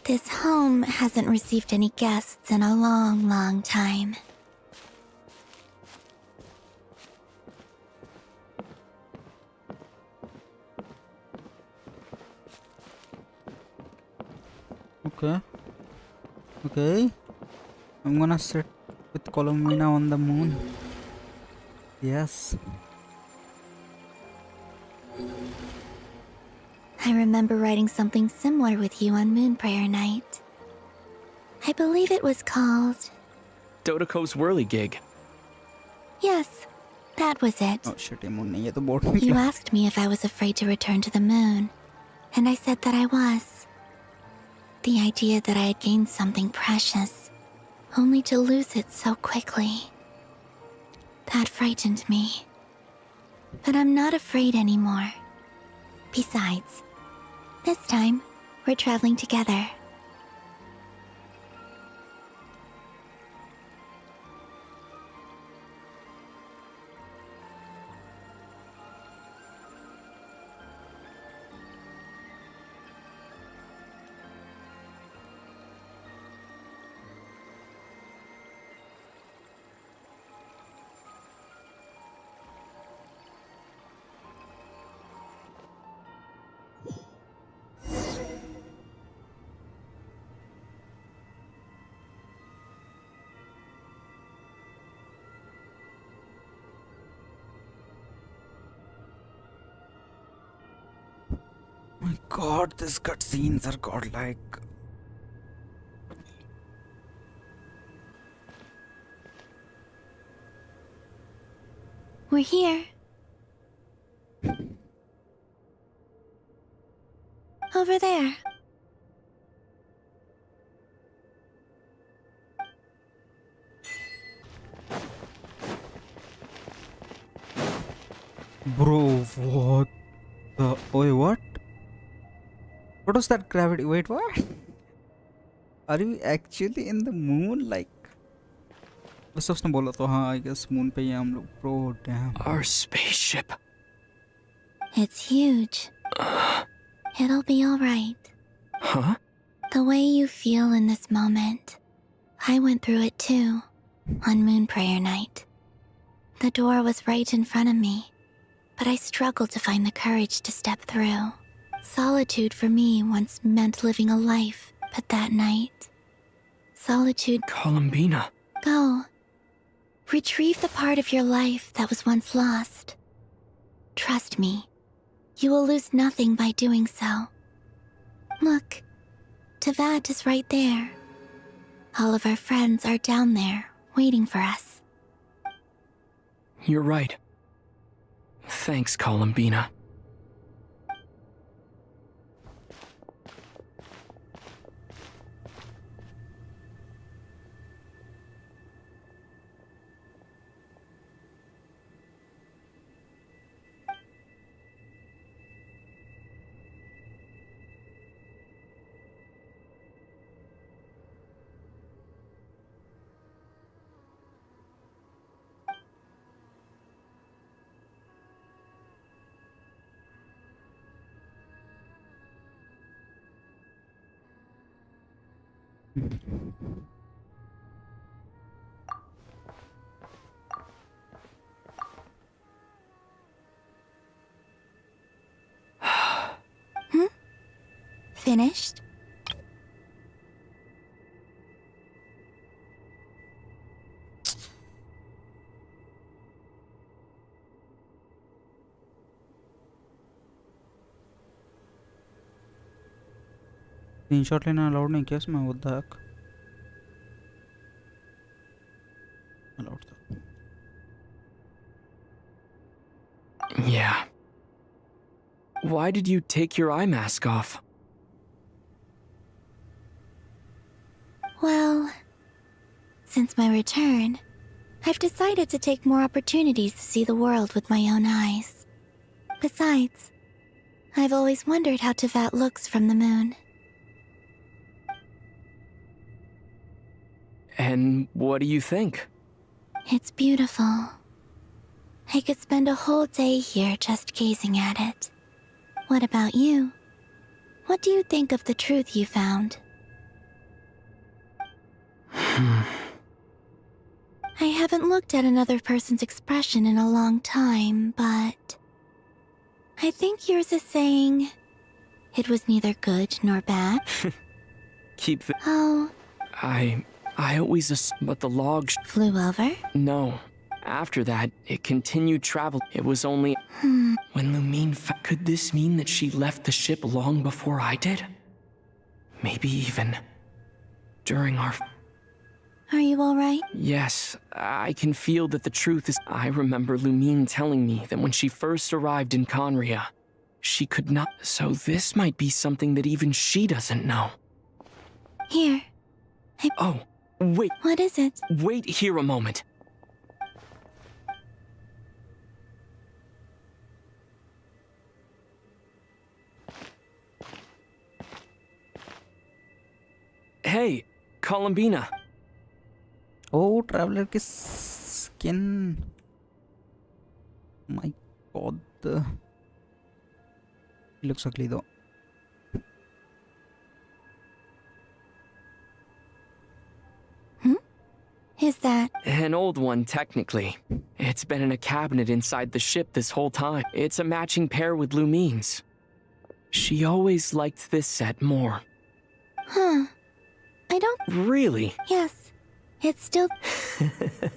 This home hasn't received any guests in a long, long time. Okay. Okay. I'm gonna sit with Columbina on the moon. Yes. I remember writing something similar with you on Moon Prayer Night. I believe it was called... Dodoko's whirligig. Yes, that was it. Oh shit, ये moon नहीं है तो boat में You क्या? asked me if I was afraid to return to the moon, and I said that I was. The idea that I had gained something precious, only to lose it so quickly. That frightened me. But I'm not afraid anymore. Besides, this time, we're traveling together. My God, these cutscenes are godlike. We're here. Over there. Bro, what the... Wait, what? What was that gravity? Wait, what? Are we actually in the moon? Like... बस उसने बोला तो हाँ, I guess moon पे ही हैं हम लोग. Bro, damn. Our spaceship. It's huge. It'll be alright. Huh? The way you feel in this moment, I went through it too, on Moon Prayer Night. The door was right in front of me, but I struggled to find the courage to step through. Solitude for me once meant living a life, but that night, solitude... Columbina. Go. Retrieve the part of your life that was once lost. Trust me, you will lose nothing by doing so. Look, Teyvat is right there. All of our friends are down there, waiting for us. You're right. Thanks, Columbina. Finished? Screenshot लेना allowed नहीं क्या इसमें? What the heck? Allowed था. Yeah. Why did you take your eye mask off? Well, since my return, I've decided to take more opportunities to see the world with my own eyes. Besides, I've always wondered how Teyvat looks from the moon. And what do you think? It's beautiful. I could spend a whole day here just gazing at it. What about you? What do you think of the truth you found? I haven't looked at another person's expression in a long time, but... I think yours is saying... It was neither good nor bad. Keep the... Oh, I always but the log... flew over? No. After that, it continued travel. It was only when Lumine could this mean that she left the ship long before I did? Maybe even during our... Are you alright? Yes, I can feel that the truth is... I remember Lumine telling me that when she first arrived in Conria, she could not... So this might be something that even she doesn't know. Here. Oh, wait. What is it? Wait here a moment. Hey, Columbina. Oh, traveler की skin. My God, it looks ugly though. Is that? An old one, technically. It's been in a cabinet inside the ship this whole time. It's a matching pair with Lumine's. She always liked this set more. Huh. I don't... Really? Yes. It's still...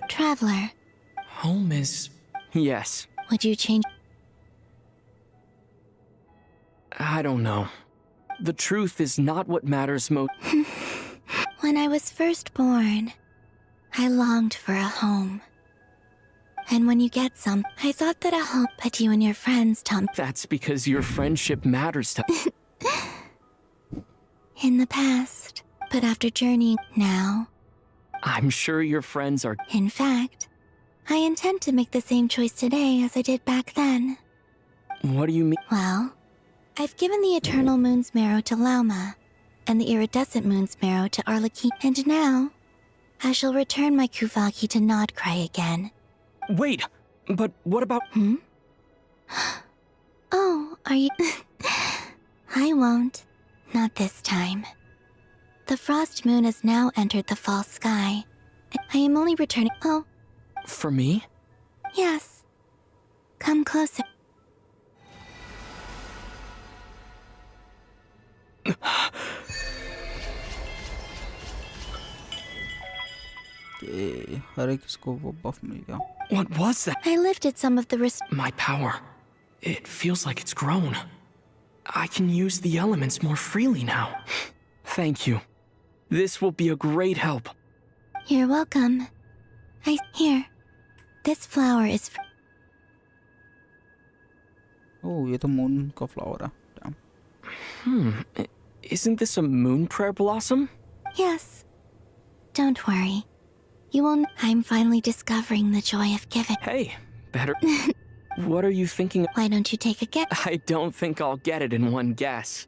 Traveler. Home is... Yes. Would you change... I don't know. The truth is not what matters most. When I was first born, I longed for a home. And when you get some, I thought that a home... But you and your friends, Tom... That's because your friendship matters to... In the past. But after journeying now... I'm sure your friends are... In fact, I intend to make the same choice today as I did back then. What do you mean? Well, I've given the Eternal Moon's Marrow to Lauma, and the Iridescent Moon's Marrow to Arlecchino, and now, I shall return my Kuvaki to Nodcry again. Wait, but what about... Oh, are you... I won't. Not this time. The Frost Moon has now entered the fall sky. I am only returning... Oh. For me? Yes. Come closer. Okay, हर एक इसको वो buff मिल गया. What was that? I lifted some of the My power. It feels like it's grown. I can use the elements more freely now. Thank you. This will be a great help. You're welcome. Here. This flower is... Oh, ये तो moon का flower है. Damn. Isn't this a moon prayer blossom? Yes. Don't worry. You won't... I'm finally discovering the joy of giving. Hey, better... What are you thinking? Why don't you take a guess? I don't think I'll get it in one guess.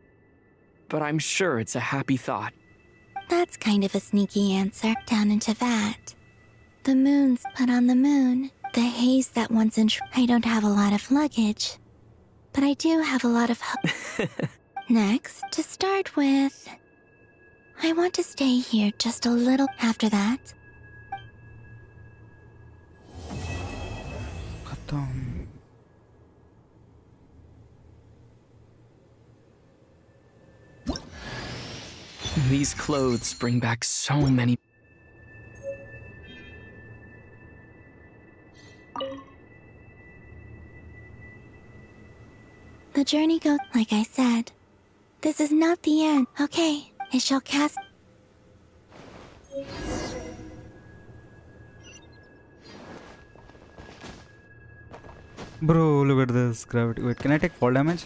But I'm sure it's a happy thought. That's kind of a sneaky answer. Down into that. The moon's put on the moon. The haze that once I don't have a lot of luggage. But I do have a lot of Next, to start with, I want to stay here just a little. After that, खत्म. These clothes bring back so many... the journey goes, like I said. This is not the end. Okay, I shall cast... Bro, look at this gravity. Wait, can I take fall damage?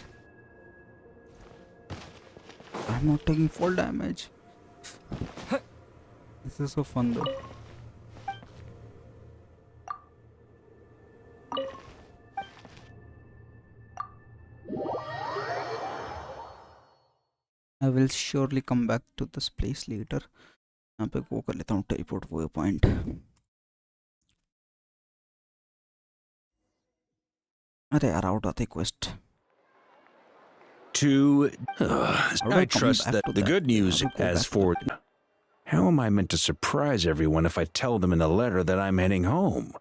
I'm not taking fall damage. This is so fun though. I will surely come back to this place later. यहाँ पे वो कर लेता हूँ teleport वो point. अरे यार out आते quest. I trust that the good news as for... How am I meant to surprise everyone if I tell them in the letter that I'm heading home?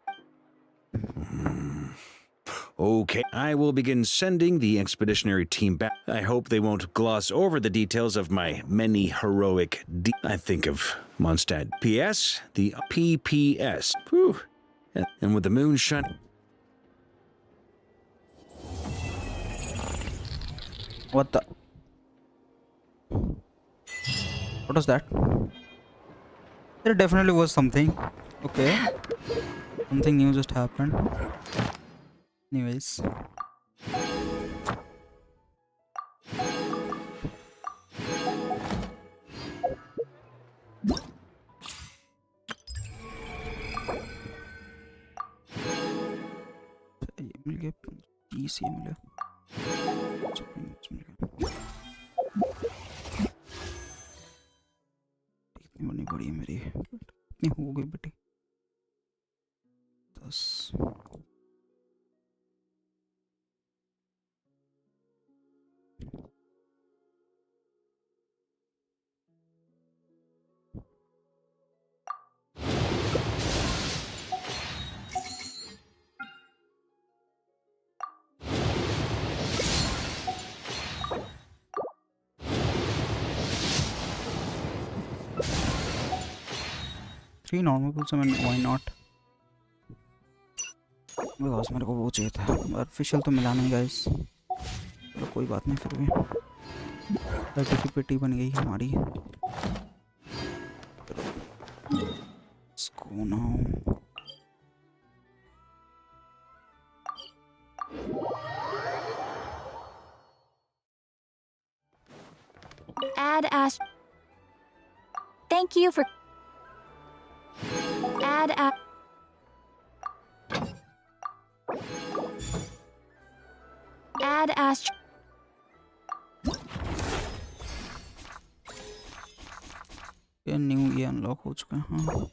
Okay, I will begin sending the expeditionary team back. I hope they won't gloss over the details of my many heroic I think of Mondstadt. P.S. The PPS. Whew. And with the moon shining... What the? What was that? There definitely was something. Okay. Something new just happened. Anyways. मिल गया 30 ये मिला इतनी बनी बड़ी है मेरी इतनी हो गई बेटी 10 3 normal pulls, I mean, why not? Because मेरे को वो चाहिए था ऑफिशियल तो मिला नहीं गाइस तो कोई बात नहीं फिर भी सर्टिफिकेट बन गई हमारी इसको ना Add Ash. Thank you for. Add Ash. Add Ash. ये न्यू ये अनलॉक हो चुका है हाँ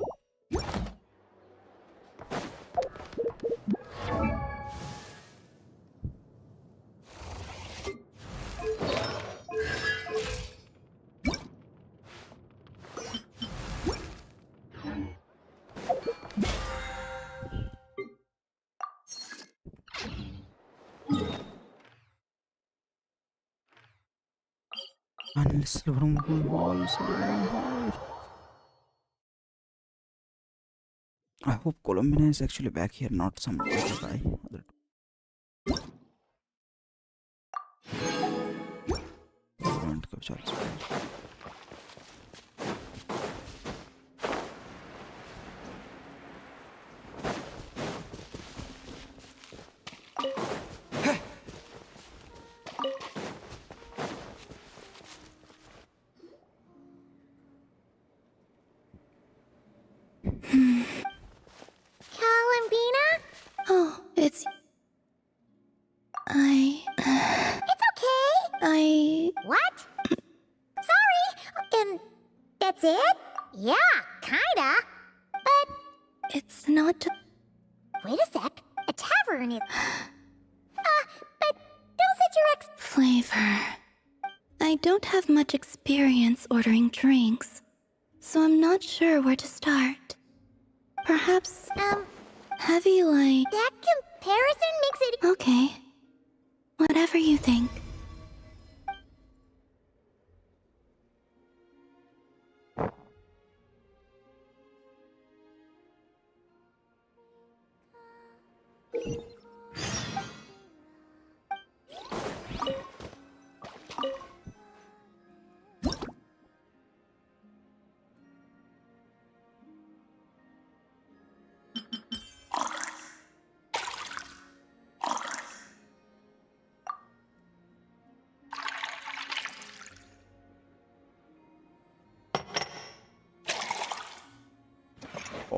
Silver Moon Hall, I hope Columbina is actually back here, not some other guy. Columbina? Oh, it's... It's okay. What? Sorry. And that's it? Yeah, kinda. But... It's not... Wait a sec. A tavern is... but don't set your ex... Flavor. I don't have much experience ordering drinks, so I'm not sure where to start. Perhaps... heavy like... That comparison makes it... Okay. Whatever you think.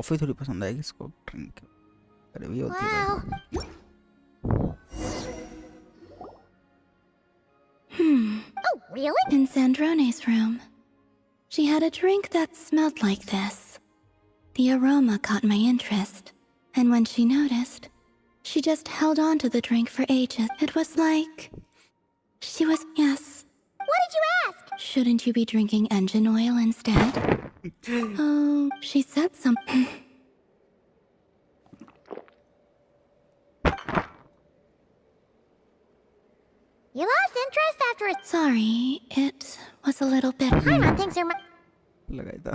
Coffee थोड़ी पसंद आएगी इसको drink अरे भी होती है Oh, really? In Sandrone's room. She had a drink that smelled like this. The aroma caught my interest, and when she noticed, she just held on to the drink for ages. It was like... she was... yes. What did you ask? Shouldn't you be drinking engine oil instead? Oh, she said something. You lost interest after a... Sorry, it was a little bit... Paimon thinks you're... लगाया था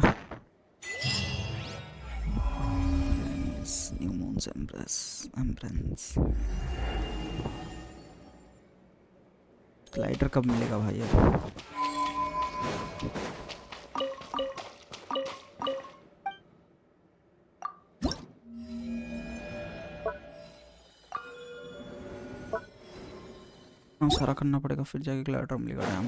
New Moon's Embrace. Lighter कब मिलेगा भाई अब? सारा करना पड़ेगा फिर जाके ग्लाइडर मिलेगा dam.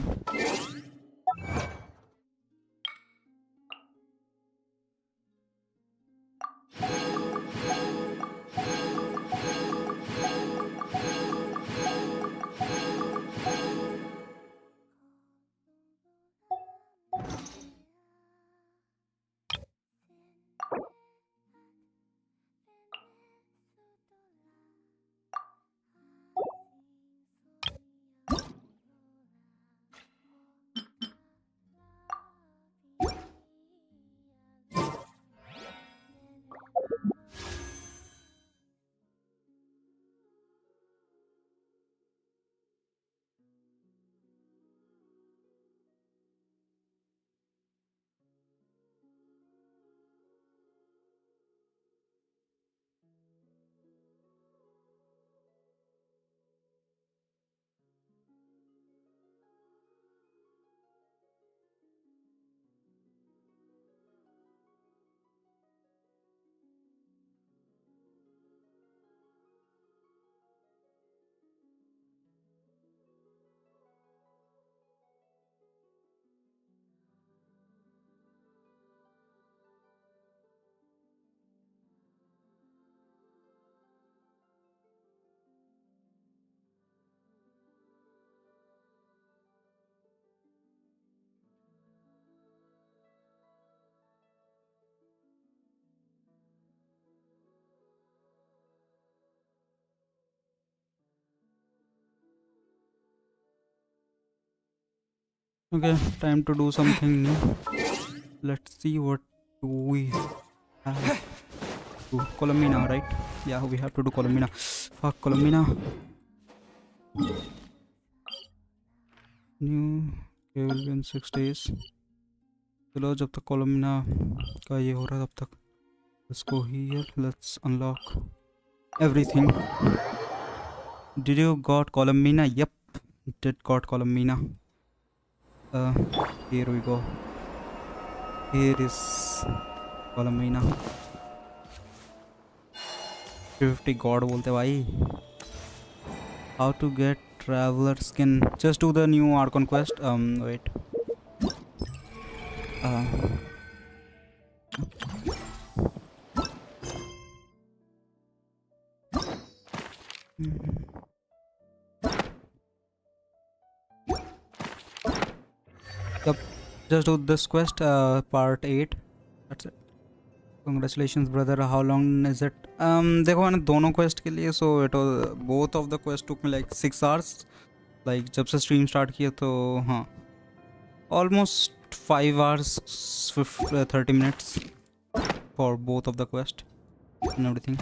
Okay, time to do something new. Let's see what do we have to Columbina, right? Yeah, we have to do Columbina. Fuck Columbina. New okay, will be in 6 days. चलो जब तक Columbina का ये हो रहा है तब तक let's go here. Let's unlock everything. Did you got Columbina? Yep, did got Columbina. Here we go. Here is Columbina. 50 God बोलते भाई. How to get traveler skin? Just do the new Archon quest. Wait. Yep. Just do this quest, part 8. That's it. Congratulations brother. How long is it? देखो मैंने दोनों quest के लिए, so it was both of the quest took me like 6 hours. Like जब से stream start किया तो हाँ almost 5 hours 30 minutes for both of the quest and everything.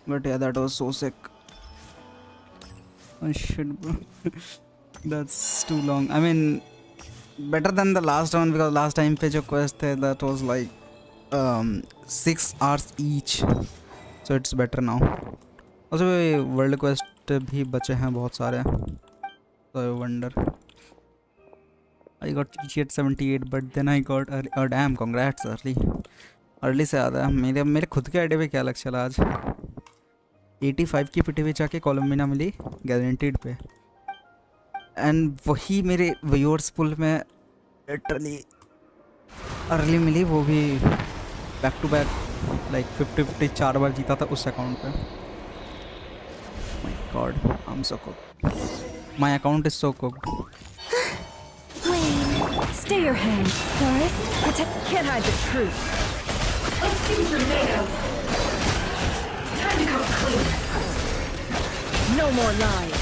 But yeah, that was so sick. Oh shit bro. That's too long. I mean better than the last one because last time पे जो quest थे that was like 6 hours each, so it's better now. Also world quest भी बचे हैं बहुत सारे, so I wonder. I got Qiqis at 78 but then I got oh damn, congrats early से आता है. मेरे खुद के आईडी पे क्या लग चला आज 85 की पिटी हुई जाके कोलम्बिना मिली गारंटीड पे, एंड वही मेरे व्यूअर्स पुल में लिटरली अर्ली मिली, वो भी बैक टू बैक लाइक 50-50 4 बार जीता था उस अकाउंट पे. My God I am so cooked. My account is so cooked. Stay your hand, Doris. Can't hide the truth. Let's see what you're made of. Time to come clean. No more lies.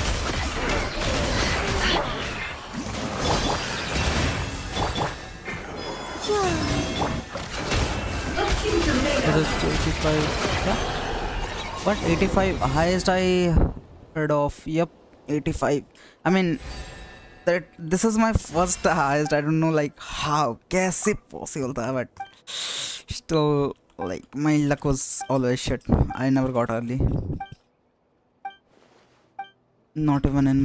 Let's see what you're made of. 85. Yeah? What 85? Highest I heard of. Yep, 85. I mean that this is my first highest. I don't know like how कैसे possible था, but Still, like, my luck was always shit. I never got early. Not even in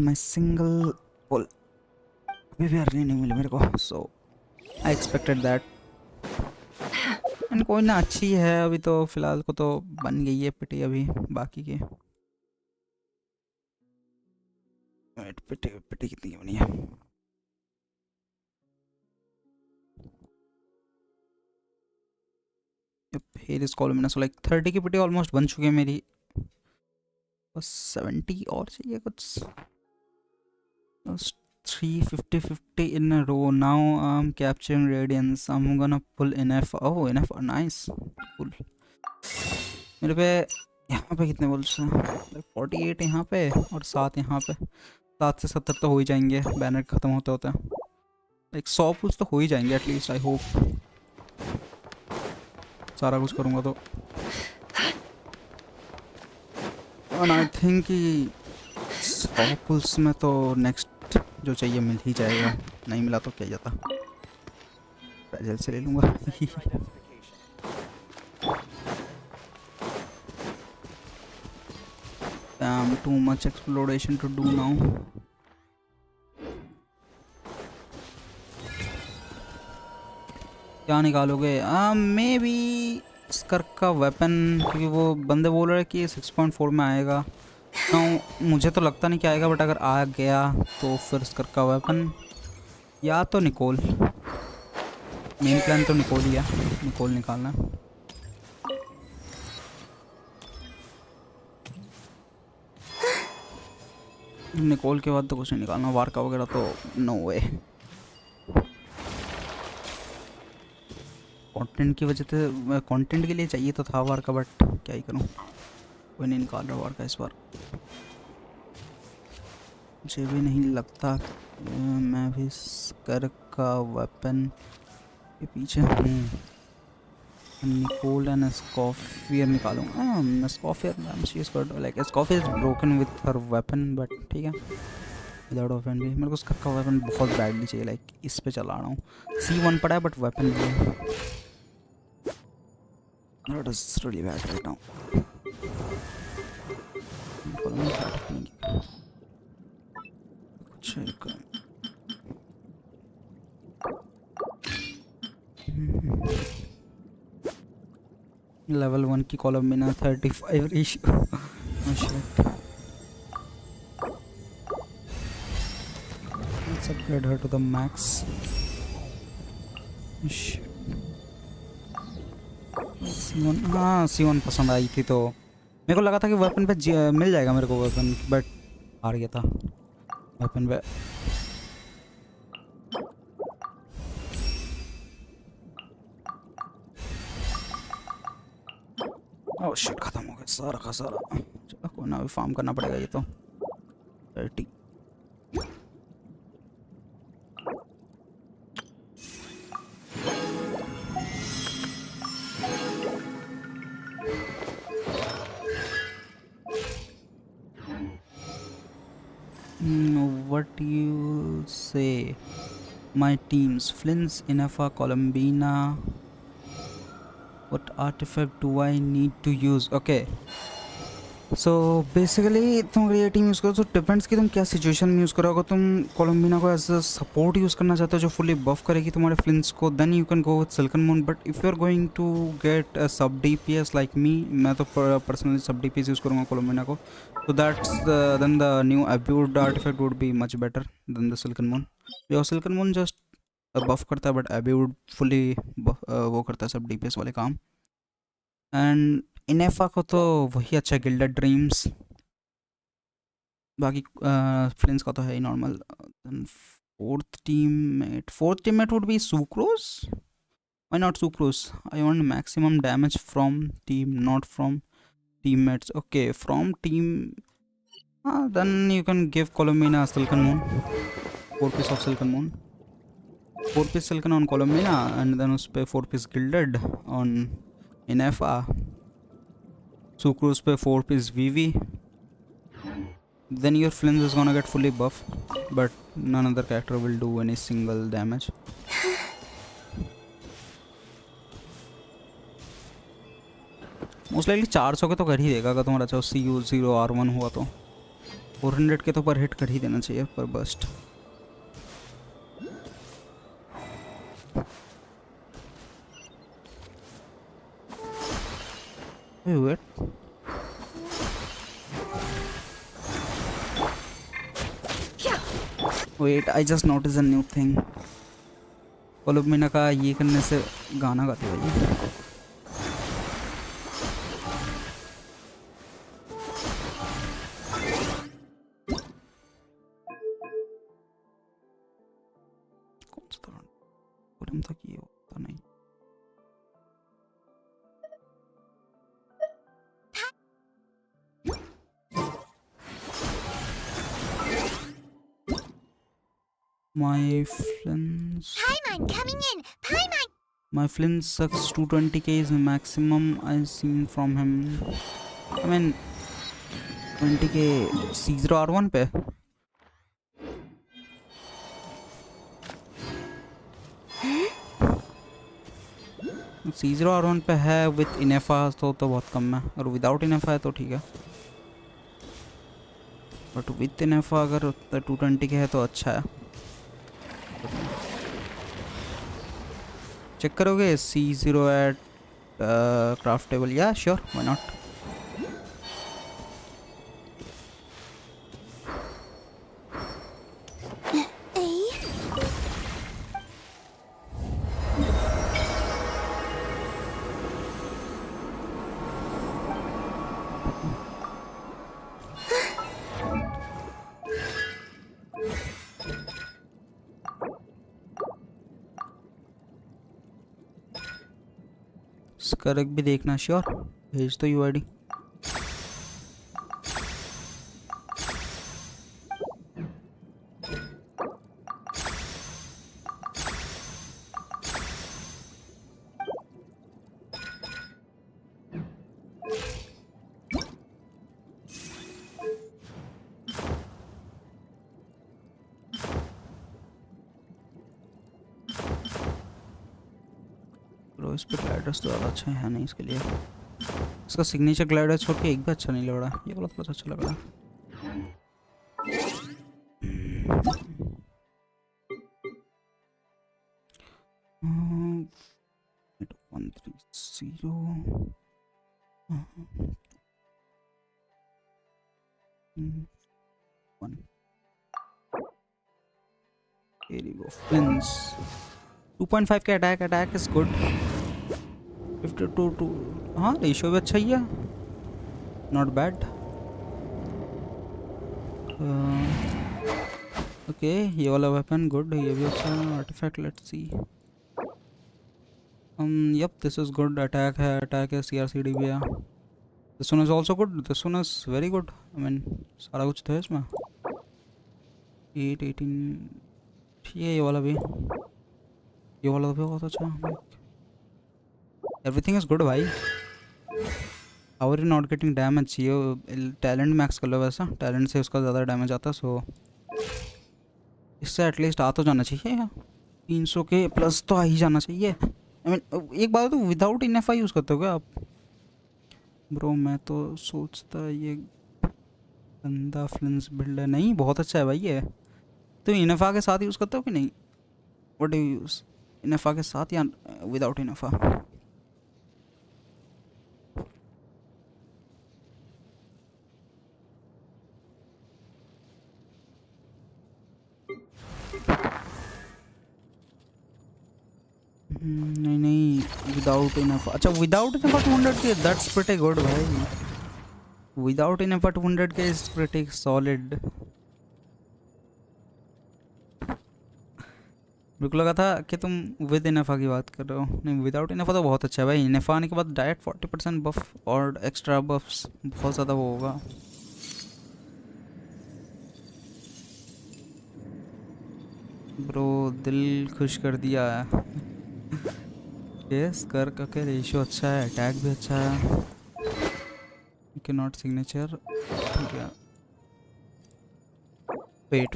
my single pull. अभी भी early नहीं मिली मेरे को. So I expected that. And कोई ना, अच्छी है अभी तो फिलहाल को तो बन गई है पिटी अभी बाकी के. Wait, पिटी कितनी बनी है? Here is Columbina, so like 30 की पिटी ऑलमोस्ट बन चुकी है मेरी. बस 70 और चाहिए कुछ. 350 in a row. Now I'm capturing radiance. I'm gonna pull enough. Oh, enough. Nice. Cool. मेरे पे यहाँ पे कितने बुल्स हैं? 48 यहाँ पे और 7 यहाँ पे. 7 से 70 तो हो ही जाएंगे बैनर खत्म होते होते. लाइक 100 पुल्स तो हो ही जाएंगे एटलीस्ट. आई होप सारा कुछ करूँगा तो. और आई थिंक कि 100 पुल्स में तो नेक्स्ट जो चाहिए मिल ही जाएगा. नहीं मिला तो क्या जाता, जल्द से ले लूँगा. Damn, too much exploration to do now. क्या निकालोगे? मे बी स्कर का वेपन, क्योंकि वो बंदे बोल रहे हैं कि 6.4 में आएगा. मुझे तो लगता नहीं कि आएगा, बट अगर आ गया तो फिर स्कर का वेपन या तो निकोल. मेन प्लान तो निकोल ही है, निकोल निकालना. निकोल के बाद तो कुछ नहीं निकालना. वारका वगैरह तो नो वे. कंटेंट की वजह से, कंटेंट के लिए चाहिए तो था वारका, बट क्या ही करूं, कोई नहीं निकाल रहा वारका इस बार. मुझे भी नहीं लगता मैं भी स्कर का वेपन के पीछे हूँ. निकोल एंड स्कॉफियर निकालूंगा. Escoffier like Escoffier is broken with her weapon, but ठीक है विदाउट वेपन भी. मेरे को स्कर का वेपन बहुत बैडली चाहिए. लाइक इस पे चला रहा हूँ. C1 पड़ा है बट वेपन भी है. That is really bad right now. Level 1 की Columbina 35 ratio. Oh shit. Let's upgrade her to the max. Shit. C1, हाँ C1 पसंद आई थी तो मेरे को लगा था कि वेपन पे मिल जाएगा मेरे को वेपन, बट हार गया था वेपन पे. ओह शिट, खत्म हो गया सारा का सारा. चलो कोई ना, अभी फार्म करना पड़ेगा ये तो. 30. What do you say? My teams: Flint's, Inafa, Columbina. What artifact do I need to use? Okay. So basically तुम अगर ये टीम यूज़ करो तो डिपेंड्स कि तुम क्या सिचुएशन में यूज़ करोगे. तुम कोलम्बिना को एज अ सपोर्ट यूज़ करना चाहते हो जो फुली बफ करेगी तुम्हारे फ्लिंट्स को, then you can go with Silken Moon. But if you are going to get a sub DPS like me, मैं तो पर्सनली सब DPS यूज़ करूँगा कोलम्बिना को. So that's then the new abused artifact would be much better than the Silken Moon. Your Silken Moon just buff करता है, but abused fully वो करता है सब DPS वाले काम. And इनेफा को तो वही अच्छा, गिल्डेड ड्रीम्स. बाकी फ्लिंस का तो है ही normal. Fourth teammate would be Sucrose. Why not Sucrose? I want maximum damage from team, not from teammates. Okay, from team. Then you can give Columbina Silken Moon. 4 piece of Silken Moon. 4 piece Silken on Columbina, and then उस पे 4 piece Gilded on Inefa. Sucrose पे 4 piece VV. Then your Flint is gonna get fully buffed, but none other character will do any single damage. Most likely 400 के तो कर ही देगा अगर तुम्हारा चाहो CU0R1 हुआ तो 400 के तो पर हिट कर ही देना चाहिए पर bust. Wait. Wait, I just noticed a new thing. Columbina का ये करने से गाना गाते भाई। कौन सा था? कोलुम तक ये होता नहीं। My friends. Paimon coming in! Paimon! My flint sucks 220k is the maximum I've seen from him. I mean 20k C0R1 पे C0R1 पे है with इनेफा तो बहुत कम है और विदाउट इनेफा है तो ठीक है बट विथ इनेफा अगर 220k है तो अच्छा है। चेक करोगे C0 at craftable? Yeah, sure, why not? Correct भी देखना श्योर भेज तो यूआईडी। इस पे ग्लाइडर्स तो ज़्यादा अच्छा है नहीं इसके लिए। इसका सिग्नेचर ग्लाइडर छोड़ के एक भी अच्छा नहीं लग रहा। ये वाला थोड़ा अच्छा लग रहा है। 130 Here we go. Flins 2.5 का अटैक इज गुड। 52 टू हाँ रेशियो भी अच्छा ही है नॉट बैड। ओके ये वाला वेपन गुड ये भी अच्छा है। Artifact let's see yup this is good. Attack है CRCD भी है। This one is also good. This one is very good. I mean सारा कुछ तो है इसमें। 8 18 ये वाला भी ये वाला भी बहुत अच्छा। एवरीथिंग इज गुड भाई। How are you not getting damage? ये टैलेंट मैक्स कर लो वैसा। टैलेंट से उसका ज़्यादा डैमेज आता है सो इससे एटलीस्ट आ तो जाना चाहिए। 300 के प्लस तो आ ही जाना चाहिए। आई मीन एक बात तो विदाउट इनेफा यूज़ करते हो क्या आप? ब्रो मैं तो सोचता ये गंदा फ्लिंस बिल्ड है। नहीं बहुत अच्छा है भाई ये। तो इनेफा के साथ यूज़ करते हो कि नहीं? What do you use? Ineffa के साथ या विदाउट इनेफा? नहीं विदाउट इनेफा। अच्छा without Ineffa 200k that's pretty good भाई। Without Ineffa 200k is pretty solid. बिल्कुल लगा था कि तुम विद इनेफा की बात कर रहे हो। नहीं विदाउट इनेफा तो बहुत अच्छा है भाई। इनेफा आने के बाद डायरेक्ट 40% बफ और एक्स्ट्रा बफ्स बहुत ज़्यादा वो होगा। ब्रो दिल खुश कर दिया है। यस कर का रेशियो अच्छा है अटैक भी अच्छा है। ओके नॉट सिग्नेचर ठीक है। वेट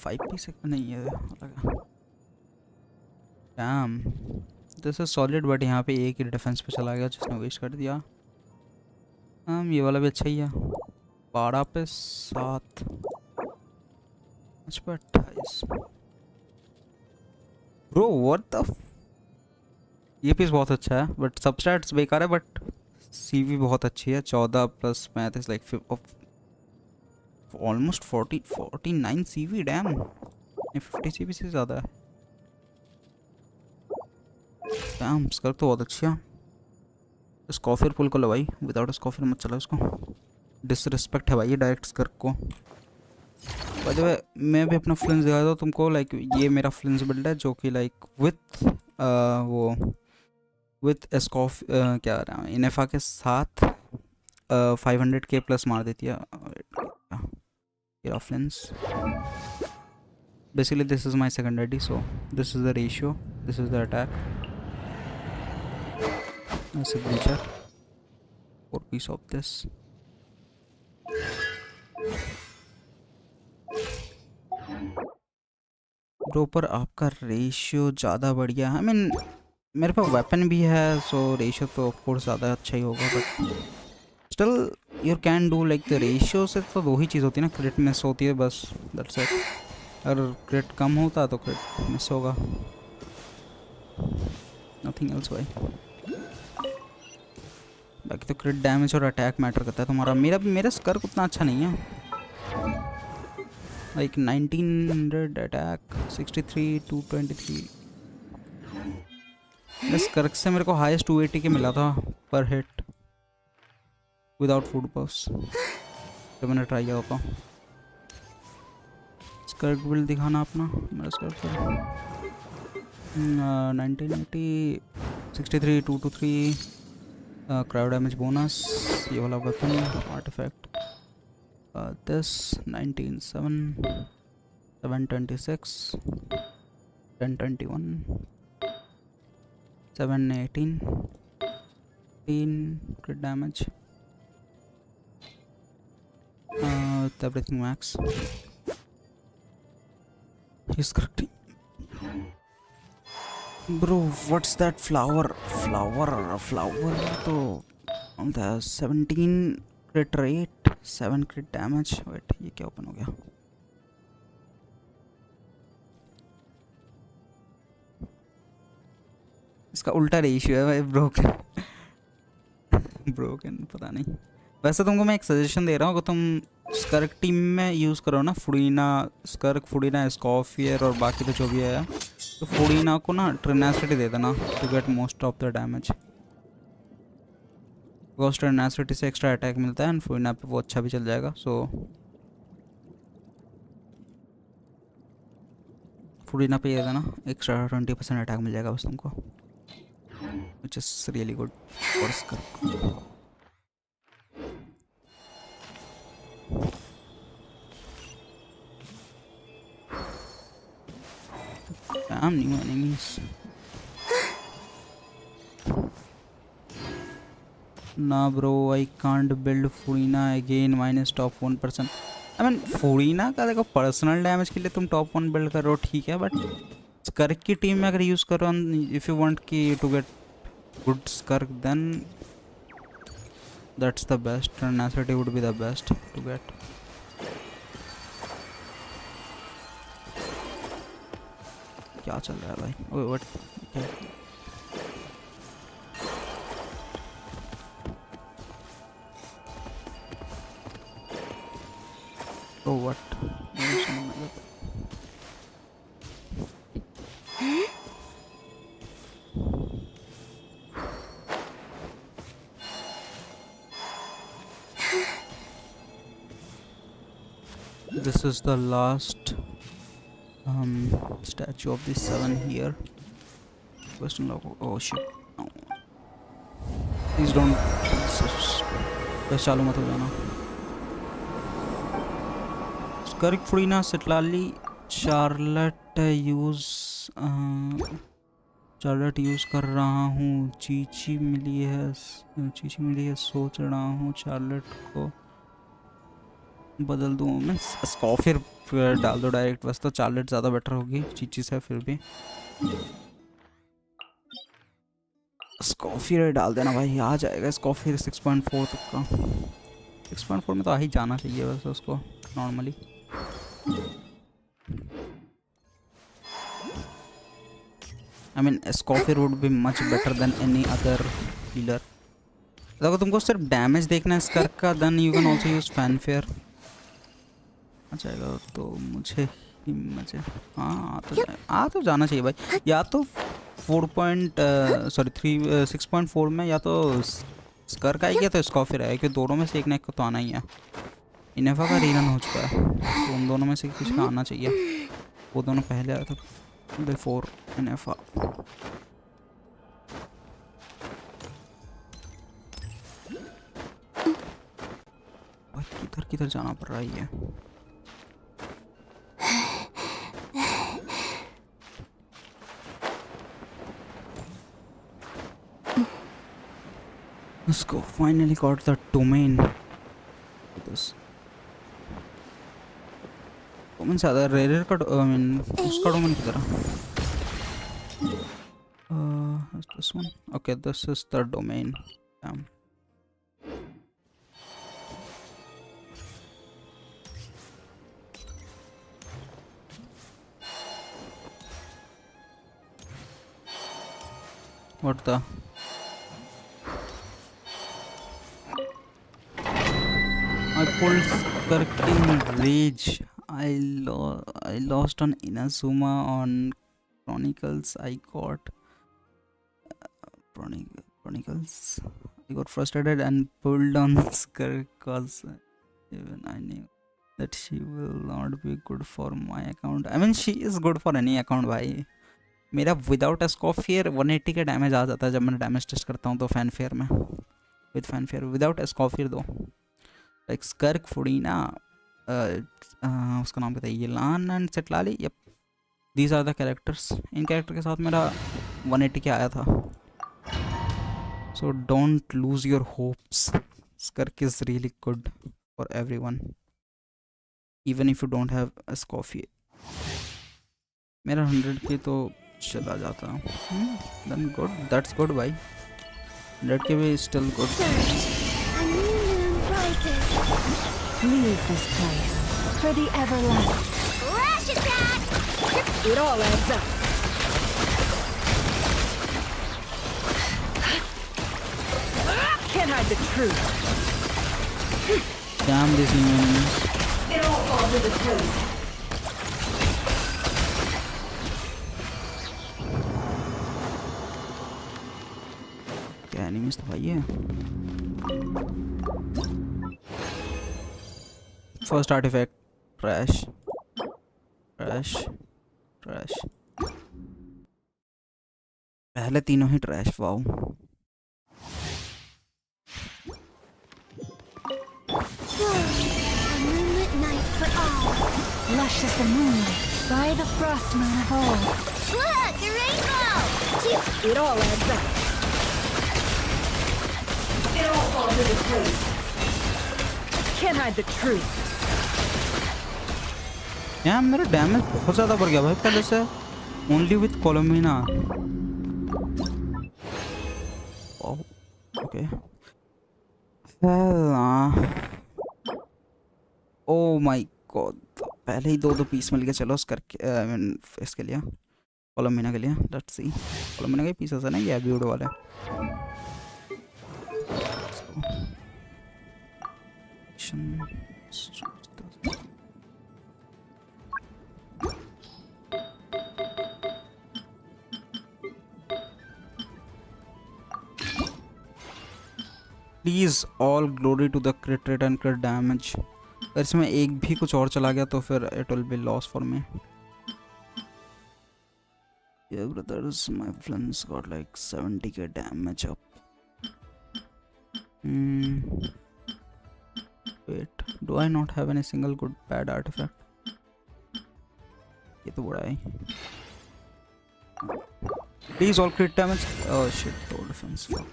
5 पीस नहीं है लगा। Dam this is solid, but यहाँ पे एक ही डिफेंस पे चला गया जिसने वेस्ट कर दिया। ये वाला भी अच्छा ही है। 12 पे 7, 5 पे 28। ब्रो व्हाट द, ये पीस बहुत अच्छा है बट सबस्टैट्स बेकार है, बट सीवी बहुत अच्छी है। 14 plus math is like almost 49 CV. Dam, ये 50 सीवी से ज़्यादा है। डैम, स्कर्क तो बहुत अच्छी है। स्कॉफियर पुल को लो भाई, विदाउट स्कॉफियर मत चला उसको। डिसरिस्पेक्ट है भाई ये डायरेक्ट स्कर्क को। बाय द वे मैं भी अपना फ्लिंस दिखा दूँ तुमको। लाइक ये मेरा फ्लिंस बिल्ड है जो कि लाइक विथ वो विथ स्कॉफ क्या रहा है इनेफा के साथ 500k प्लस मार देती है ये फ्लिंस। Basically this is my second ID, so this is the ratio, this is the attack. My signature, 4 piece of this. Bro पर आपका रेशियो ज़्यादा बढ़िया है। I mean मेरे पास वेपन भी है, सो रेशियो तो ऑफ कोर्स ज़्यादा अच्छा ही होगा, but still you can do like the ratio से तो दो ही चीज़ होती है ना, क्रिट मिस होती है बस, दैट्स इट। अगर क्रिट कम होता तो क्रिट मिस होगा, नथिंग एल्स भाई। बाकी तो क्रिट डैमेज और अटैक मैटर करता है तुम्हारा। मेरा स्कर्क उतना अच्छा नहीं है। Like 1900 attack, 63 223। इस स्कर्क से मेरे को हाईएस्ट 280 के मिला था पर हिट विदाउट फूड बफ्स जब मैंने ट्राई किया था। स्कर्क बिल्ड दिखाना अपना, मेरा स्कर्क 1980 63 223 क्राउड डैमेज बोनस, ये वाला weapon artefact. This 19 726 1021 718 18 crit damage with everything max. He's correct. Bro, what's that flower? Flower तो the 17 crit rate, 7 crit damage. Wait, ये क्या ओपन हो गया? इसका उल्टा रेशियो है भाई, ब्रोकन पता नहीं। वैसे तुमको मैं एक सजेशन दे रहा हूँ, अगर तुम स्कर्क टीम में यूज़ करो ना फुडीना, स्कर्क फुडीना स्कॉफियर और बाकी तो जो भी है, तो फुडीना को ना ट्रेनासिटी दे देना to get most of the damage. Because tenacity से एक्स्ट्रा अटैक मिलता है एंड फुडीना पे वो अच्छा भी चल जाएगा। सो फुडीना पे ये देना, एक्स्ट्रा 20% अटैक मिल जाएगा बस तुमको, which is really good for Skirk. Damn, new enemies. Nah bro, I can't build Furina again, minus top 1%. I mean, Furina का देखो पर्सनल डैमेज के लिए तुम टॉप 1 बिल्ड करो ठीक है, बट स्कर्क की टीम में अगर यूज़ करो, इफ़ यू वांट की to get good Skirk, then that's the best. Tenacity would be the best to get. क्या चल रहा है भाई? ओए what? Oh what? This is the last statue of the 7 here. Question log. Oh shit! No. Please don't. बस चालू मत हो जाना। स्कर्क फुडीना सिटलाली चार्लट यूज़ कर रहा हूँ। चीची मिली है, सोच रहा हूँ चार्लट को बदल दूँ मैं, स्कॉफियर डाल दो डायरेक्ट, बस तो चार्लेट ज़्यादा बेटर होगी चीची से। फिर भी स्कॉफियर डाल देना भाई, आ जाएगा स्कॉफियर 6.4 तक का। 6.4 में तो आ ही जाना चाहिए वैसे उसको normally. I mean Escoffier would be much better than any other healer. अगर तुमको सिर्फ डैमेज देखना है स्कर्क का, then you can also use fanfare. आ जाएगा तो मुझे हिम्मत है। हाँ आ तो जाना चाहिए भाई। या तो 6.4 में या तो स्कर्क आएगी या तो स्कॉफियर आएगी, दोनों में से एक ना एक को तो आना ही है। इनेफा का रीरन हो चुका है तो उन दोनों में से किसी का आना चाहिए। वो दोनों पहले आया था बिफोर इनेफा। किधर किधर जाना पड़ रहा है ये। Let's go. Finally got the domain. This domain से आधा रेयर का I mean उसका domain किधर है? This one. Okay, this is the domain. What the? I pulled Skirk in rage. I lost on Inazuma on Chronicles. I got Chronicles. I got frustrated and pulled on Skirk because even I knew that she will not be good for my account. I mean, she is good for any account, भाई। मेरा without स्कॉफियर 180 का damage आ जाता है जब मैं damage test करता हूँ तो फैनफेयर में। विद फैनफेयर विदाउट स्कॉफियर दो लाइक स्कर्क फुडीना उसका नाम बताइए, Yelan and Citlali. Yup, these are the characters. इन कैरेक्टर के साथ मेरा 180 के आया था। So don't lose your hopes. Skirk is really good for everyone even if you don't have a Escoffier. मेरा 100 के तो चला जाता। देन गुड, दैट्स गुड भाई। 100 के भी still good. Leave this place for the everlasting. Flash attack! It all adds up. Can't hide the truth. Damn these minions. It all falls into place. क्या enemies तो भाई है। First artifact trash trash trash. पहले तीनों ही trash. Wow. Moonlit night for all. Lush as the moonlight, by the frost moon of old. Look, a rainbow! It all adds up. It all falls into place. Can't hide the truth. यार मेरा damage बहुत ज़्यादा बढ़ गया भाई पहले से। Only with Columbina. Okay. Oh my god, पहले ही दो पीस मिल गए। चलो उस करके इसके लिए कोलम्बिना के लिए लेट्स सी। कोलम्बिना के पीसेस है ना ये ब्यूड वाले। Please all glory to the crit rate and crit damage. अगर इसमें एक भी कुछ और चला गया तो फिर it will be loss for me. Yeah, brothers, my friends got like 70k damage up. Wait, do I not have any single good bad artifact? ये तो बड़ा है। Please all crit damage. Oh shit, low defense. Fuck.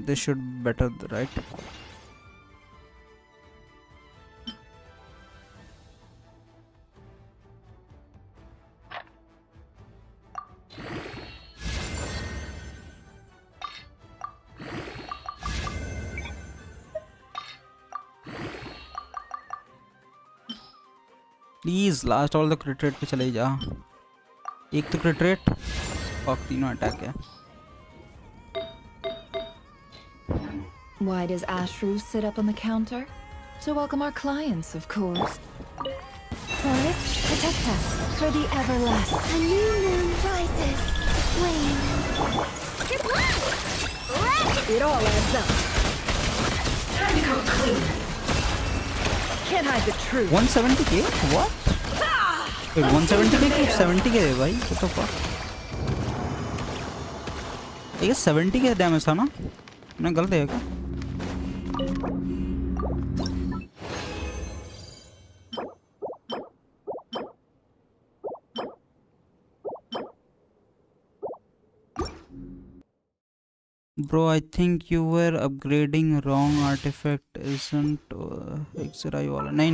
This should better, right? Please last all the crit rate पे चले जा। एक तो क्रिट rate और तीनों अटैक है। Why does Ashru sit up on the counter? To welcome our clients, of course. Forest, protect us for the everlasting. A new moon rises. Flame. It all adds up. Time to come clean. Can't hide the truth. 170k? What? Wait, 170k to 70k है भाई? What the fuck? ये 70k damage था ना? मैंने गलत है क्या? Bro, I think you were upgrading wrong artifact, isn't X-ray वाला? नहीं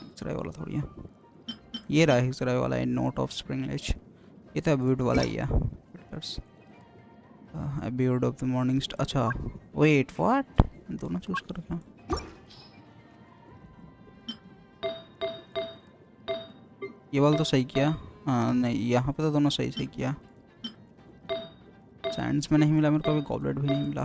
X-ray वाला थोड़ी है। ये रहा X-ray वाला है, Note of Springledge। ये तो Abode वाला ही है। Abode of the Morning Star। अच्छा, wait, what? दोनों चूज कर क्या? ये वाला तो सही किया। हाँ नहीं, यहाँ पे तो दोनों सही किया। सैंड्स में नहीं मिला मेरे को, अभी गॉबलेट भी नहीं मिला।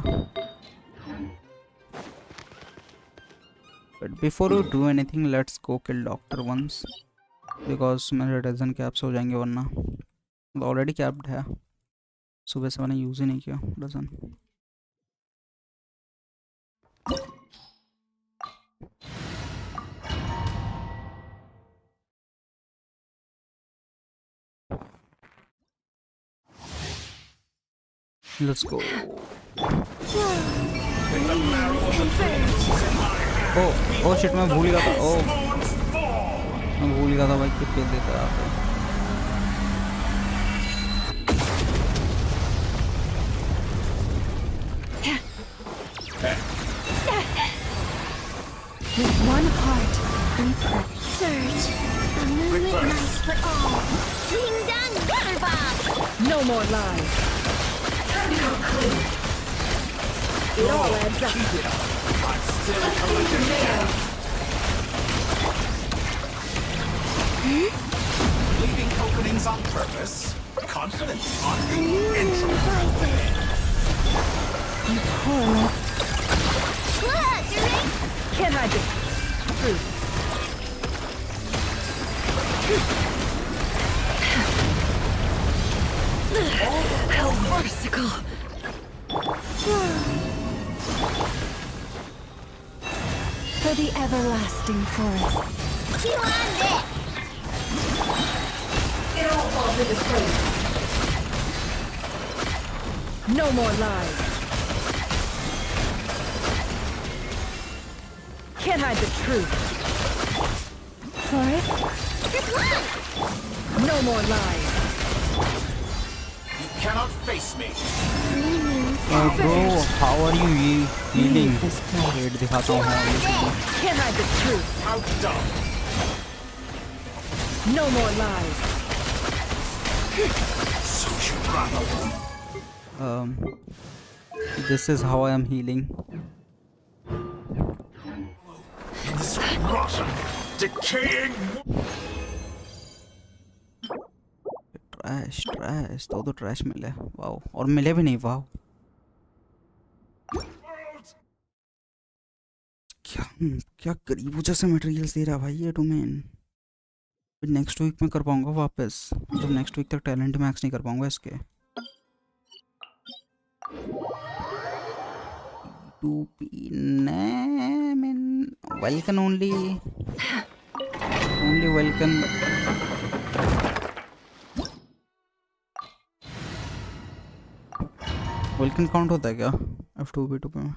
But before you do anything let's go kill doctor once, because मेरे डजन कैप्स हो जाएंगे वरना। ऑलरेडी कैप्ड है, सुबह से मैंने यूज़ ही नहीं किया dozen. Let's go. Oh shit, मैं भूल गया था। मैं भूल गया था भाई, कितने देता है आप। With one heart, we pray. Surge. A moonlit night for all. Ding dong, water bomb! No more lies. It all adds up. I'm still collecting data. Leaving openings on purpose. Confidence on entry. You poor. Can't hide the truth. How farcical. For the everlasting forest. You on it! It all falls into place. No more lies. Can't hide the truth. Forest? No more lies. You cannot face me. Oh bro, how are you healing? Wait, दिखाता हूँ मैं। Can't hide the truth. How dumb. No more lies. So you run away. This is how I am healing. This rotten, decaying. Trash तो trash मिले। Wow, और मिले भी नहीं। Wow, क्या गरीबों जैसे मटेरियल्स दे रहा भाई ये डोमेन। नेक्स्ट वीक में कर पाऊंगा वापस, जब नेक्स्ट वीक तक टैलेंट मैक्स नहीं कर पाऊंगा इसके। Welcome only welcome. Welcome count होता है क्या F2B2 पे में?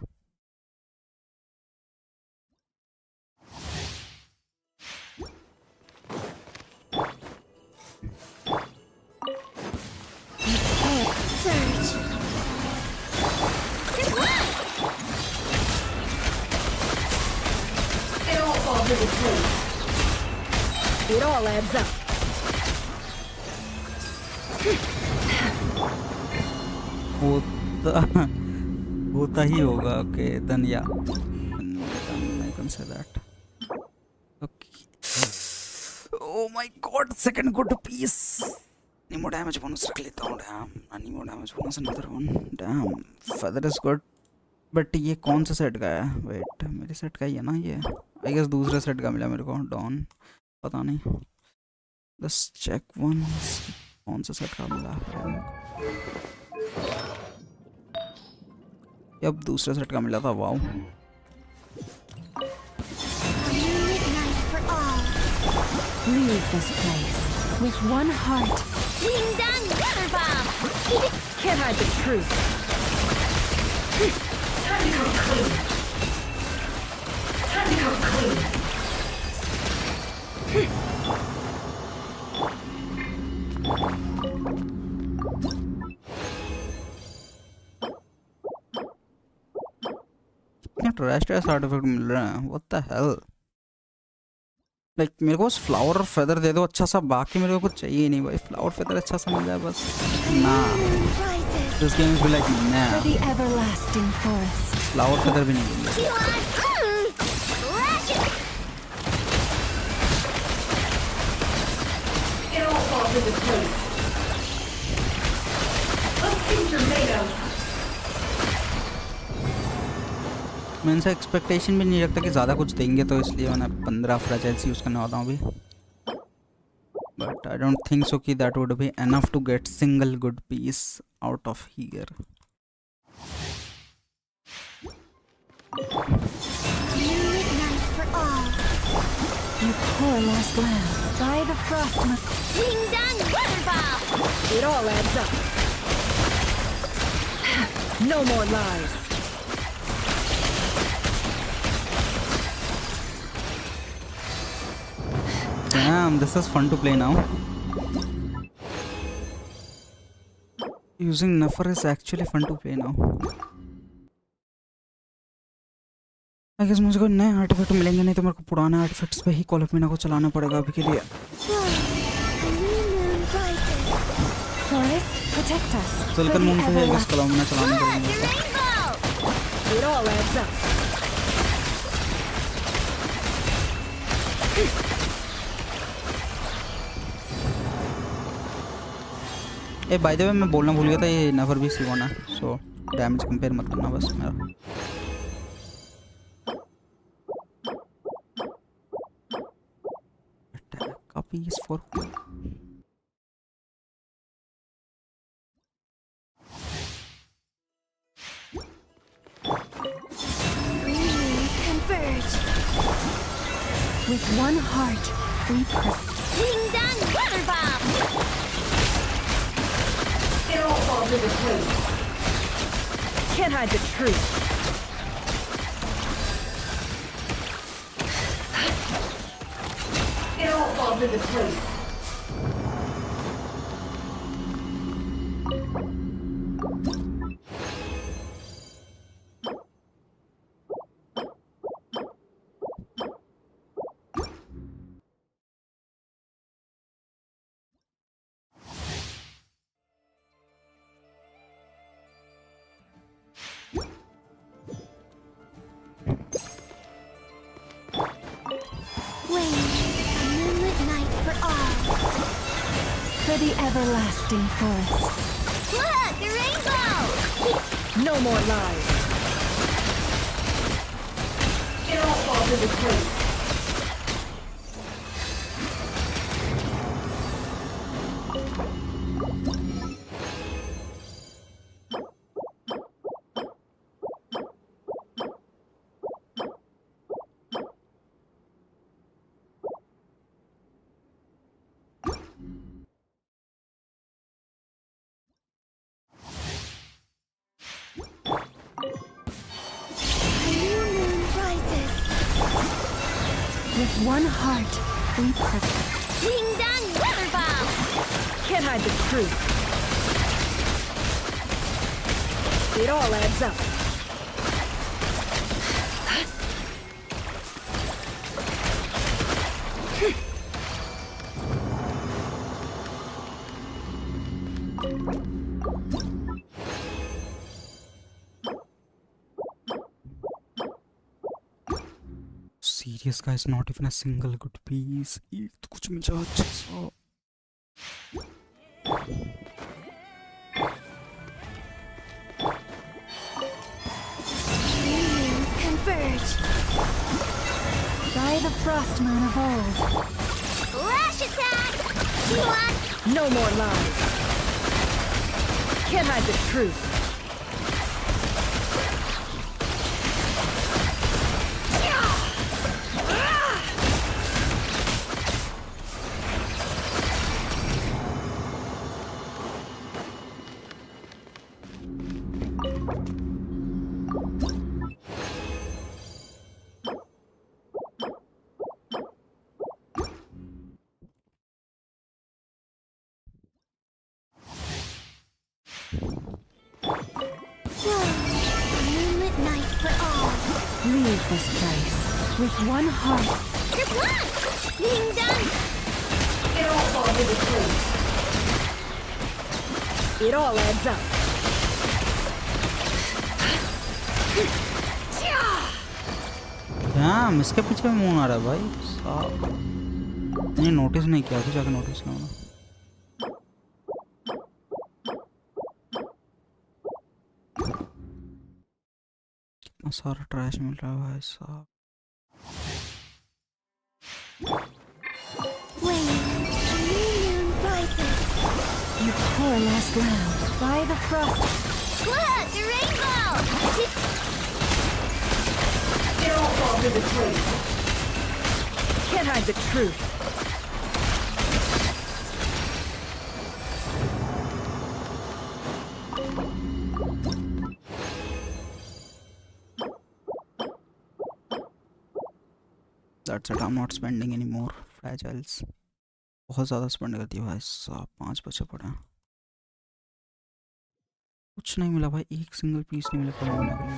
Surge. It all falls into place. It all adds up. होता ही होगा। Okay, then yeah, I can say that. Okay. Oh my god, second good piece. Any more damage bonus रख लेता हूँ. Damn. Any more damage bonus, another one. Damn. Feather is good. But ये कौन सा set का है? Wait, मेरे set का ही है ना ये? I guess दूसरे सेट का मिला मेरे को. Dawn. पता नहीं. Let's check once. कौन सा सेट का मिला है? अब दूसरे सेट का मिला था. Wow. Leave this place with one heart. Ding dong, river bomb! Can't hide the truth. Time to come clean. Time to come clean. Trash artifact मिल रहा है. What the hell. लाइक मेरे को बस फ्लावर और फेदर दे दो अच्छा सा. बाकी मेरे को कुछ चाहिए नहीं भाई. फ्लावर फेदर अच्छा सा मिल जाए बस. ना दिस गेम इज लाइक ना. फ्लावर फेदर भी नहीं मिलेंगे. It all falls into place. Let's see tomatoes. मैं इनसे एक्सपेक्टेशन भी नहीं रखता कि ज़्यादा कुछ देंगे, तो इसलिए मैंने 15 फ्रेजाइल्स यूज़ करने वाला हूँ अभी. But I don't think so कि that would be enough to get single good piece out of here. You poor lost lamb. By the frost. Ding dong, river bomb! It all adds up. No more lies. Damn, this is fun to play now. Using Nefer is actually fun to play now. I guess मुझे कोई नए artefact मिलेंगे नहीं, तो मेरे को पुराने artefacts पे ही कोलम्बिना को चलाना पड़ेगा अभी के लिए. सिल्कन मून पे है बस कोलम्बिना चलाने के लिए. It all adds up. A by the way मैं बोलना भूल गया था, ये नेवर भी सी होना, सो डैमेज कंपेयर मत करना बस मेरा. Attack copies for Converge. With one heart, we pray. Ding dong, river bomb! It all falls into place. Can't hide the truth. It all falls into place. For the everlasting forest. Look, a rainbow! No more lies. It all falls into place. With one heart, we pray. Ding dong, river bomb! Can't hide the truth. It all adds up. Serious guys, not even a single good piece. एक तो कुछ मिल जाए अच्छा सा. Converge. By the frost moon of old. Flash attack! Q1! No more lies. Can't hide the truth. Moonlit night for all. Leave this place with one heart. Just one! Ding dong! It all falls into place. It all adds up. Damn, इसके पीछे में moon आ रहा है भाई. साहब. ये notice नहीं किया, अभी जाके नोटिस किया मैंने. कितना सारा ट्रैश मिल रहा है भाई साहब. When new moon rises. You poor last land. By the frost. Look, a rainbow! It all falls into place. Can't hide the truth. That's it. I'm not spending any more fragiles. बहुत ज़्यादा spend करती है भाई साहब. 5 बचे पड़े हैं. कुछ नहीं मिला भाई. एक सिंगल पीस नहीं मिला कलम्बिना के लिए.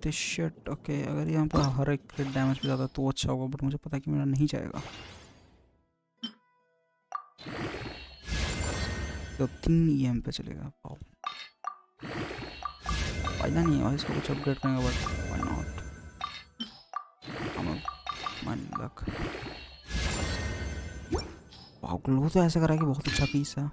तो शिट. ओके, अगर यहाँ पर हर एक क्रिट डैमेज भी ज़्यादा तो अच्छा होगा, बट मुझे पता है कि मेरा नहीं जाएगा. तो 3 EM पे चलेगा. पाओ फायदा नहीं है भाई इसको कुछ अपग्रेड करेंगे, बट व्हाई नॉट. मन लक. वाओ, ग्लो तो ऐसा करा कि बहुत अच्छा पीस है.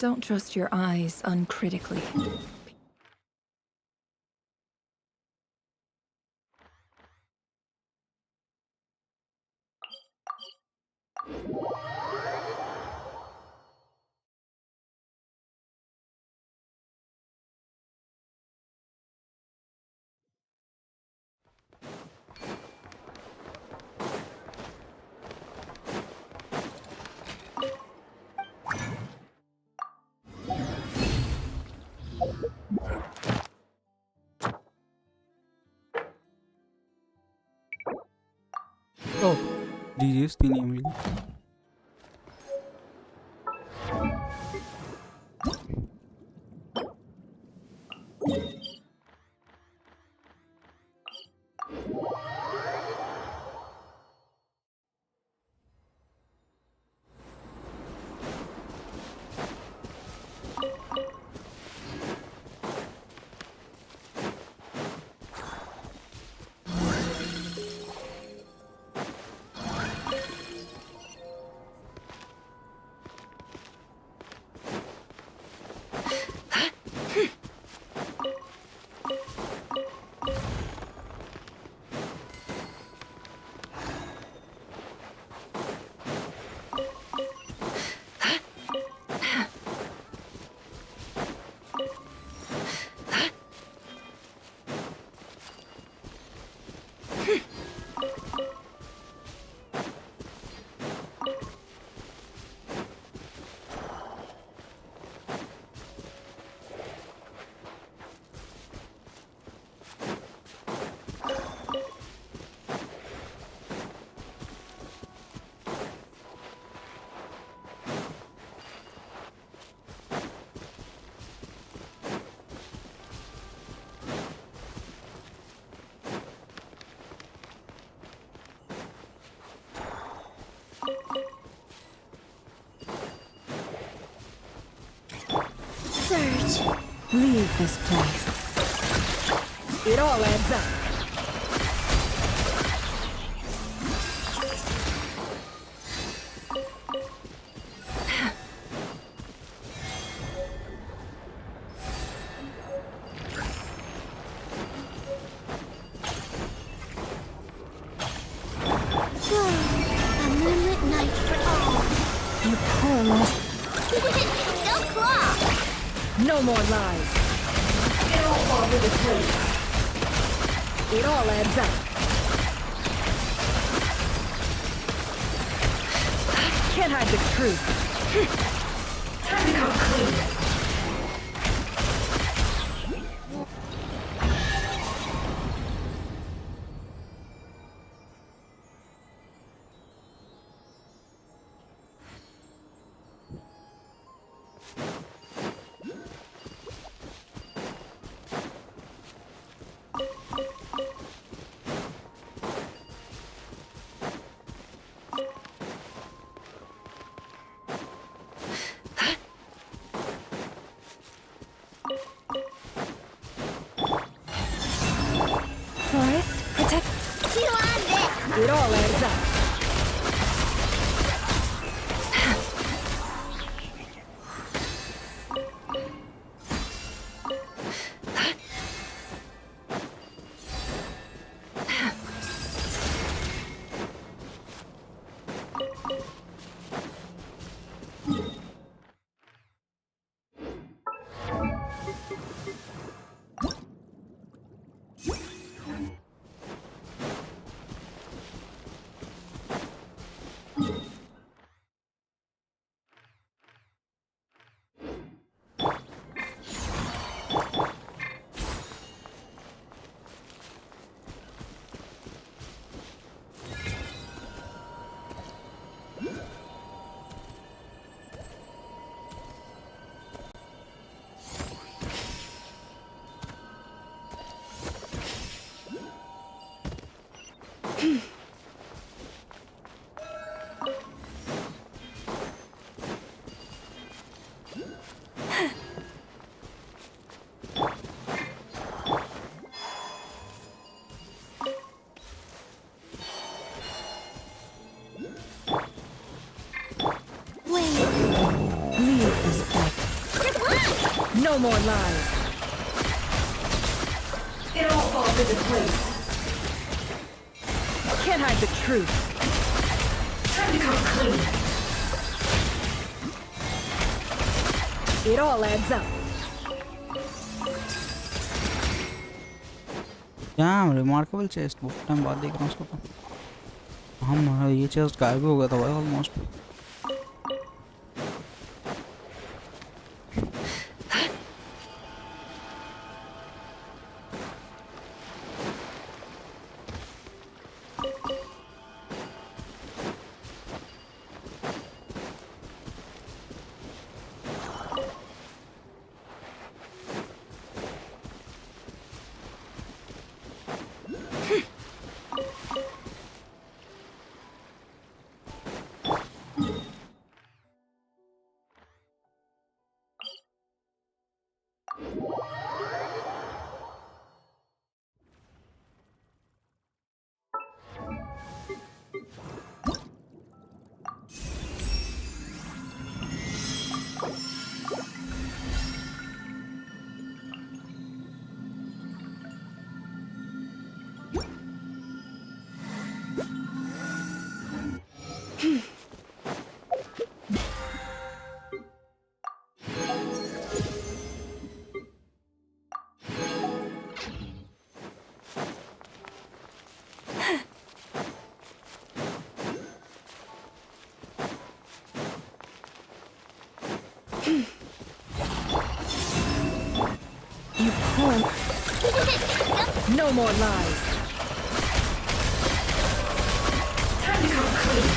Don't trust your eyes uncritically. Oh, GG's 3 EM मिल गई. Leave this place. It all adds up. A moonlit night for all. You poor lost. Go claw! No more lies. It all falls into place. It all adds up. Can't hide the truth. Time to come clean. Forest, protect. It all adds up. Leave this place. No more lies. It all falls into place. Can't hide the truth. Time to come clean. It all adds up. Damn, remarkable chest. बहुत time बाद देख रहा हूँ उसको तो। हम ये chest गायब हो गया था भाई almost. No more lies. Time to come clean.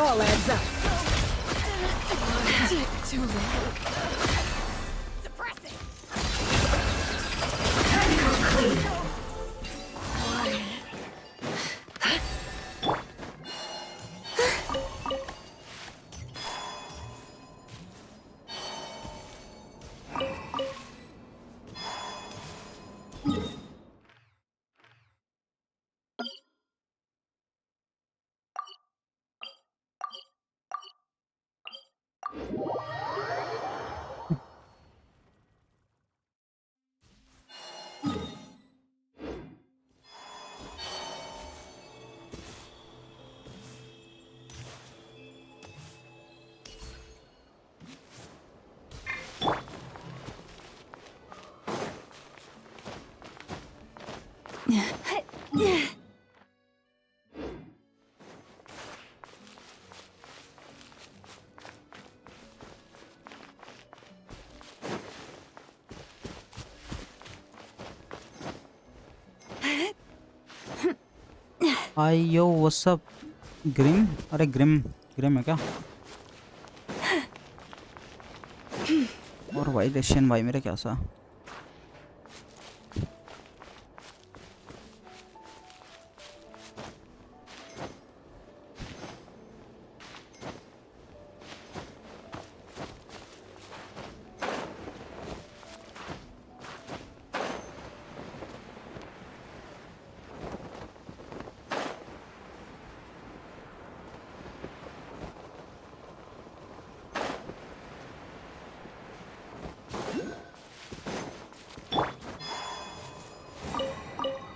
all adds up. Too low. Hi yo what's up Grimm. अरे ग्रिम ग्रिम है क्या? और भाई रशियन भाई मेरे क्या सा।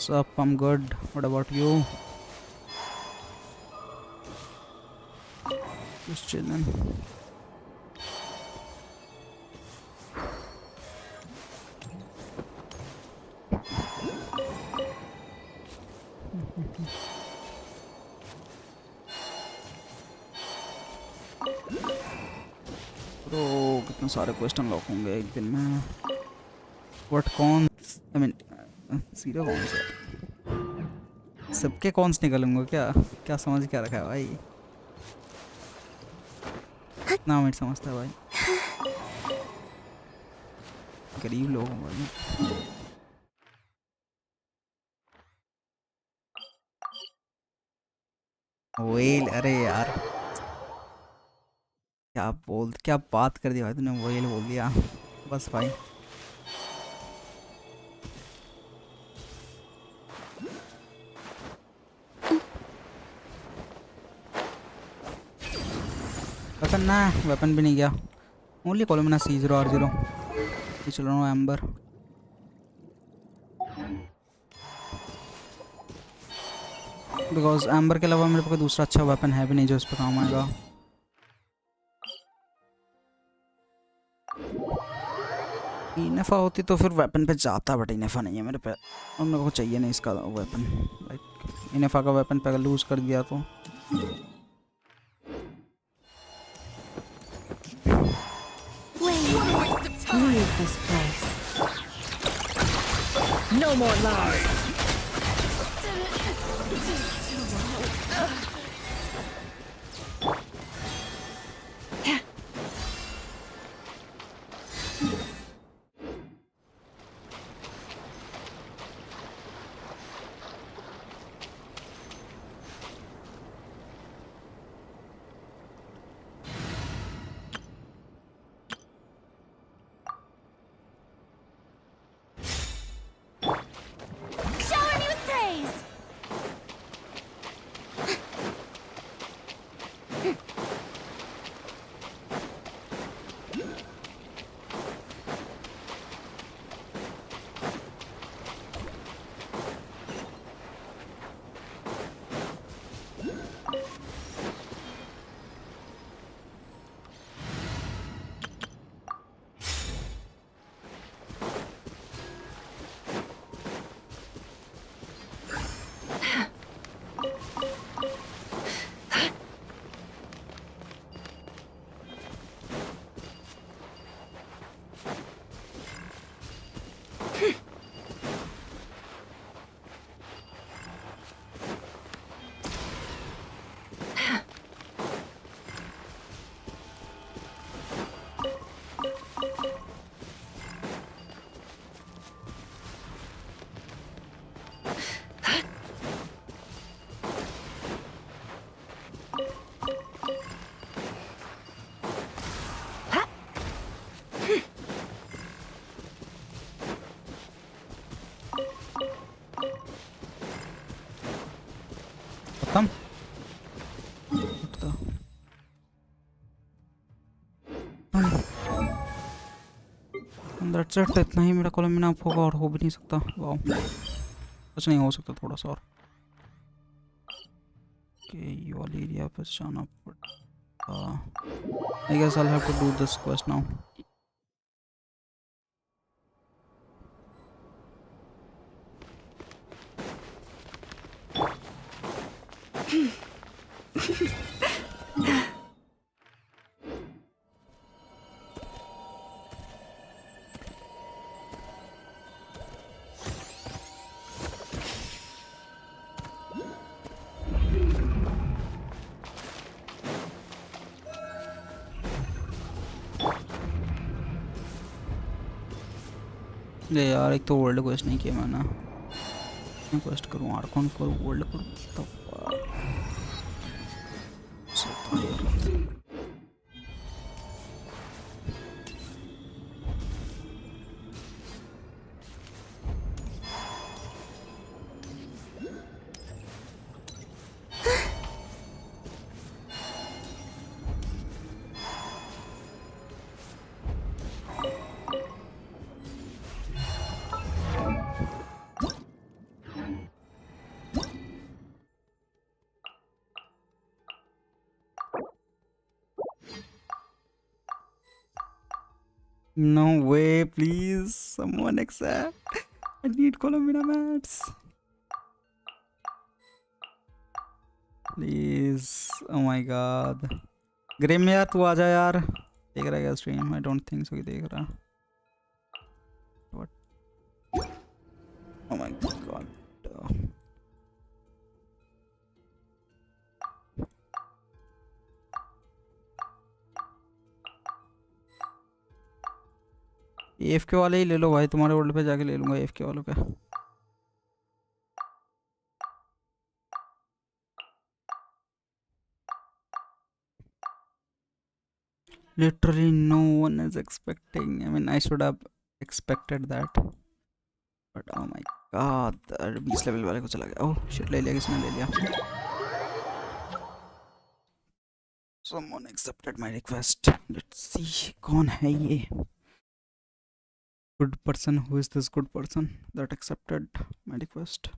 What's up? I'm good. What about you? Just chilling. तो कितने सारे क्वेश्चन लॉक होंगे एक दिन में। व्हाट कौन आई मीन सीरो कौन से सबके कौन से निकलूंगा क्या? क्या समझ क्या रखा है भाई? ना मिनट समझता है भाई, गरीब लोग हैं भाई। वेल अरे यार क्या बात कर दी भाई तूने, वेल बोल दिया बस भाई। वेपन ना, वेपन भी नहीं गया, ओनली कोलुम्बिना C0 R0। ये चल रहा हूँ एम्बर। बिकॉज एम्बर के अलावा मेरे पास कोई दूसरा अच्छा वेपन है भी नहीं जो इस पर काम आएगा। इनेफा होती तो फिर वेपन पे जाता, बट इनेफा नहीं है मेरे पे और मेरे को चाहिए नहीं इसका वेपन। लाइक इनेफा का वेपन पे अगर लूज कर दिया तो Leave this place. No more lies. That's it, इतना ही मेरा कोलम्बिना अप होगा और हो भी नहीं सकता। वाओ, कुछ नहीं हो सकता थोड़ा सा और। ओके, ये वाली एरिया पे जाना पड़ता। I guess I have to do this quest now. ले यार, एक तो वर्ल्ड क्वेस्ट नहीं किया मैंने। क्वेस्ट करूँ, आर्कॉन करूँ, वर्ल्ड करूँ, तो no way, please, someone accept. I need Columbina mats. Please, oh my god. Graeme यार तू आजा यार, देख रहा है क्या stream? I don't think so कि देख रहा। What? Oh my god. AFK वाले ही ले लो भाई, तुम्हारे वर्ल्ड पे जाके ले लूंगा AFK वालों पे। Literally no one is expecting. I mean, I should have expected that. But oh my god, 20 level वाले को चला गया। Oh shit, ले लिया किसने? ले लिया। Someone accepted my request. Let's see, कौन है ये? Good person. Who is this good person that accepted my request?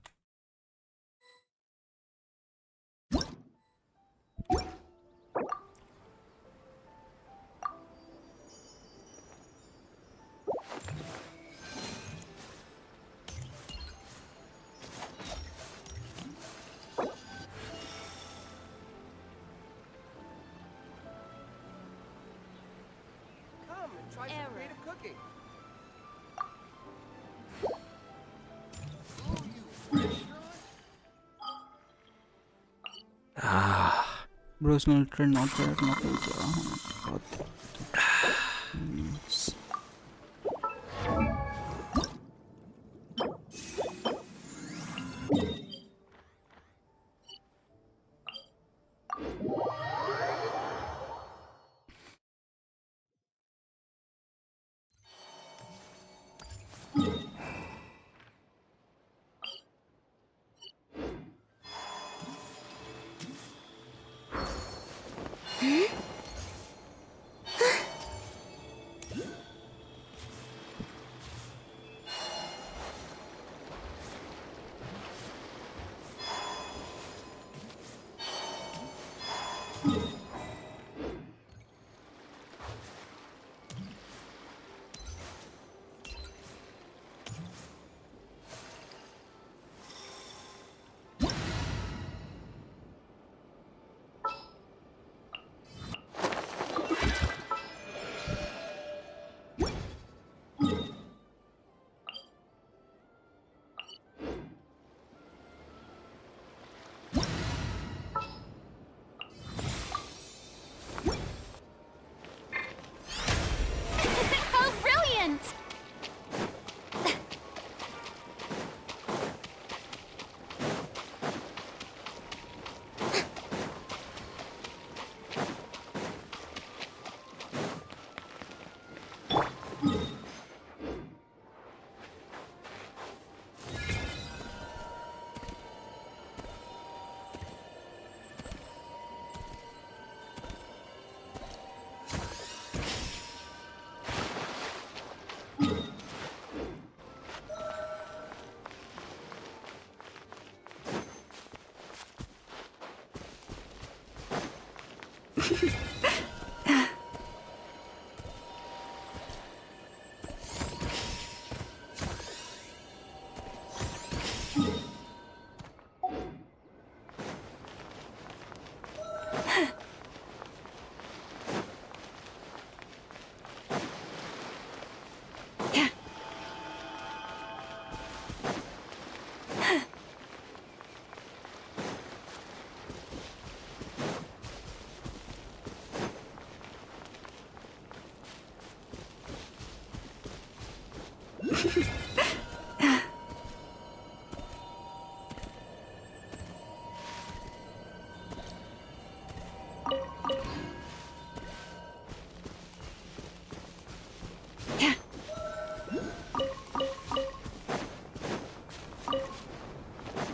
Personal trend, not bad, not bad.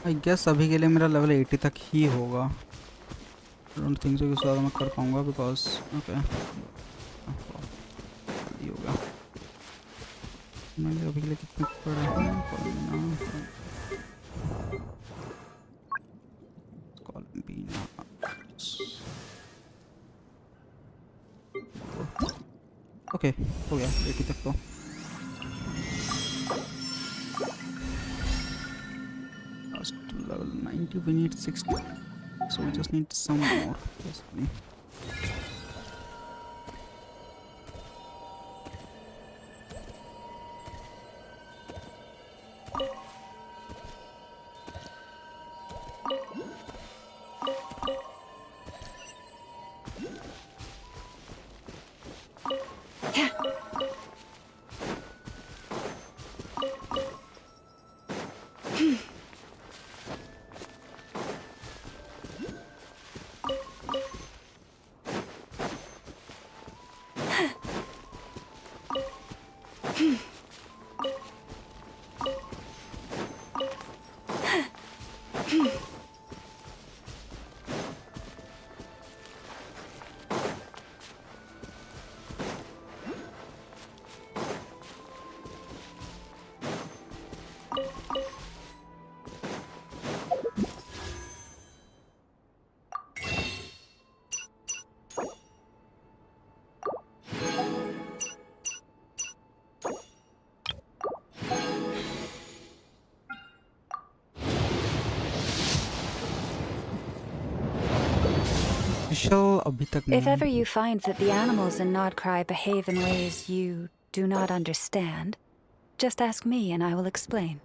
I guess अभी के लिए मेरा लेवल 80 तक ही होगा। आई डोंट थिंक सो कि ज़्यादा मैं कर पाऊँगा बिकॉज ओके होगा। मैंने अभी के लिए कितने पढ़ा है? कोलंबिना ओके हो गया 80 तक तो। Level 90, we need 60, so we just need some more basically. अभी तक If ever you find that the animals in Nodcry behave in ways you do not understand, just ask me and I will explain.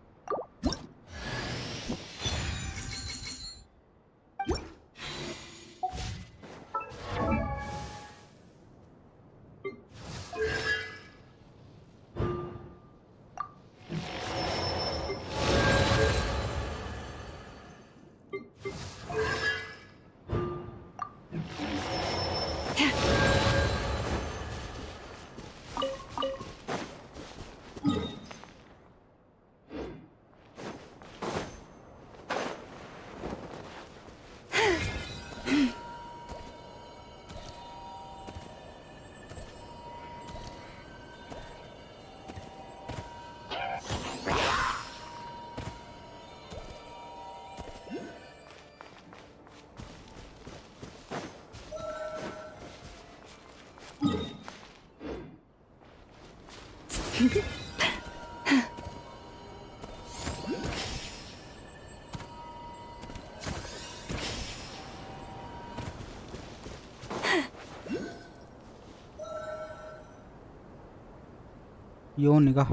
यो निगाह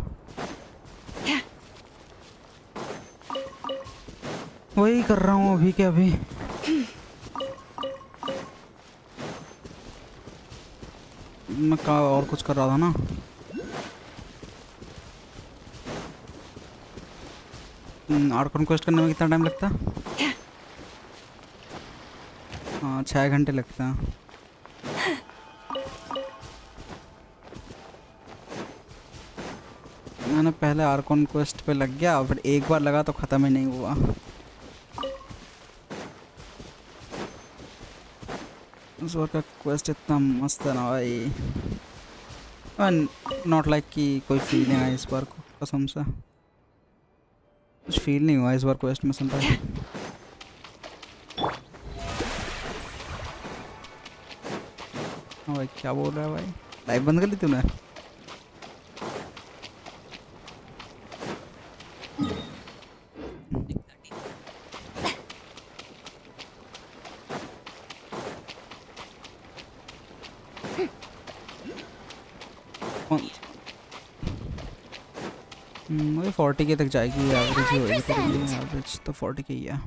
वही कर रहा हूँ अभी के अभी। मैं का और कुछ कर रहा था ना। आर्कन क्वेस्ट करने में कितना टाइम लगता है? हाँ 6 घंटे लगता है। मैंने पहले आर्कन क्वेस्ट पे लग गया, फिर एक बार लगा तो ख़त्म ही नहीं हुआ। उस बार का क्वेस्ट इतना मस्त है ना भाई, नॉट लाइक कि कोई फीलिंग है इस बार को, कसम से कुछ फील नहीं हुआ इस बार क्वेस्ट में सुन रहा। हाँ भाई क्या बोल रहा है भाई? लाइव बंद कर ली तूने? मुझे 40 के तक जाएगी, एवरेज ही होगी तेरी, एवरेज तो 40 के ही है।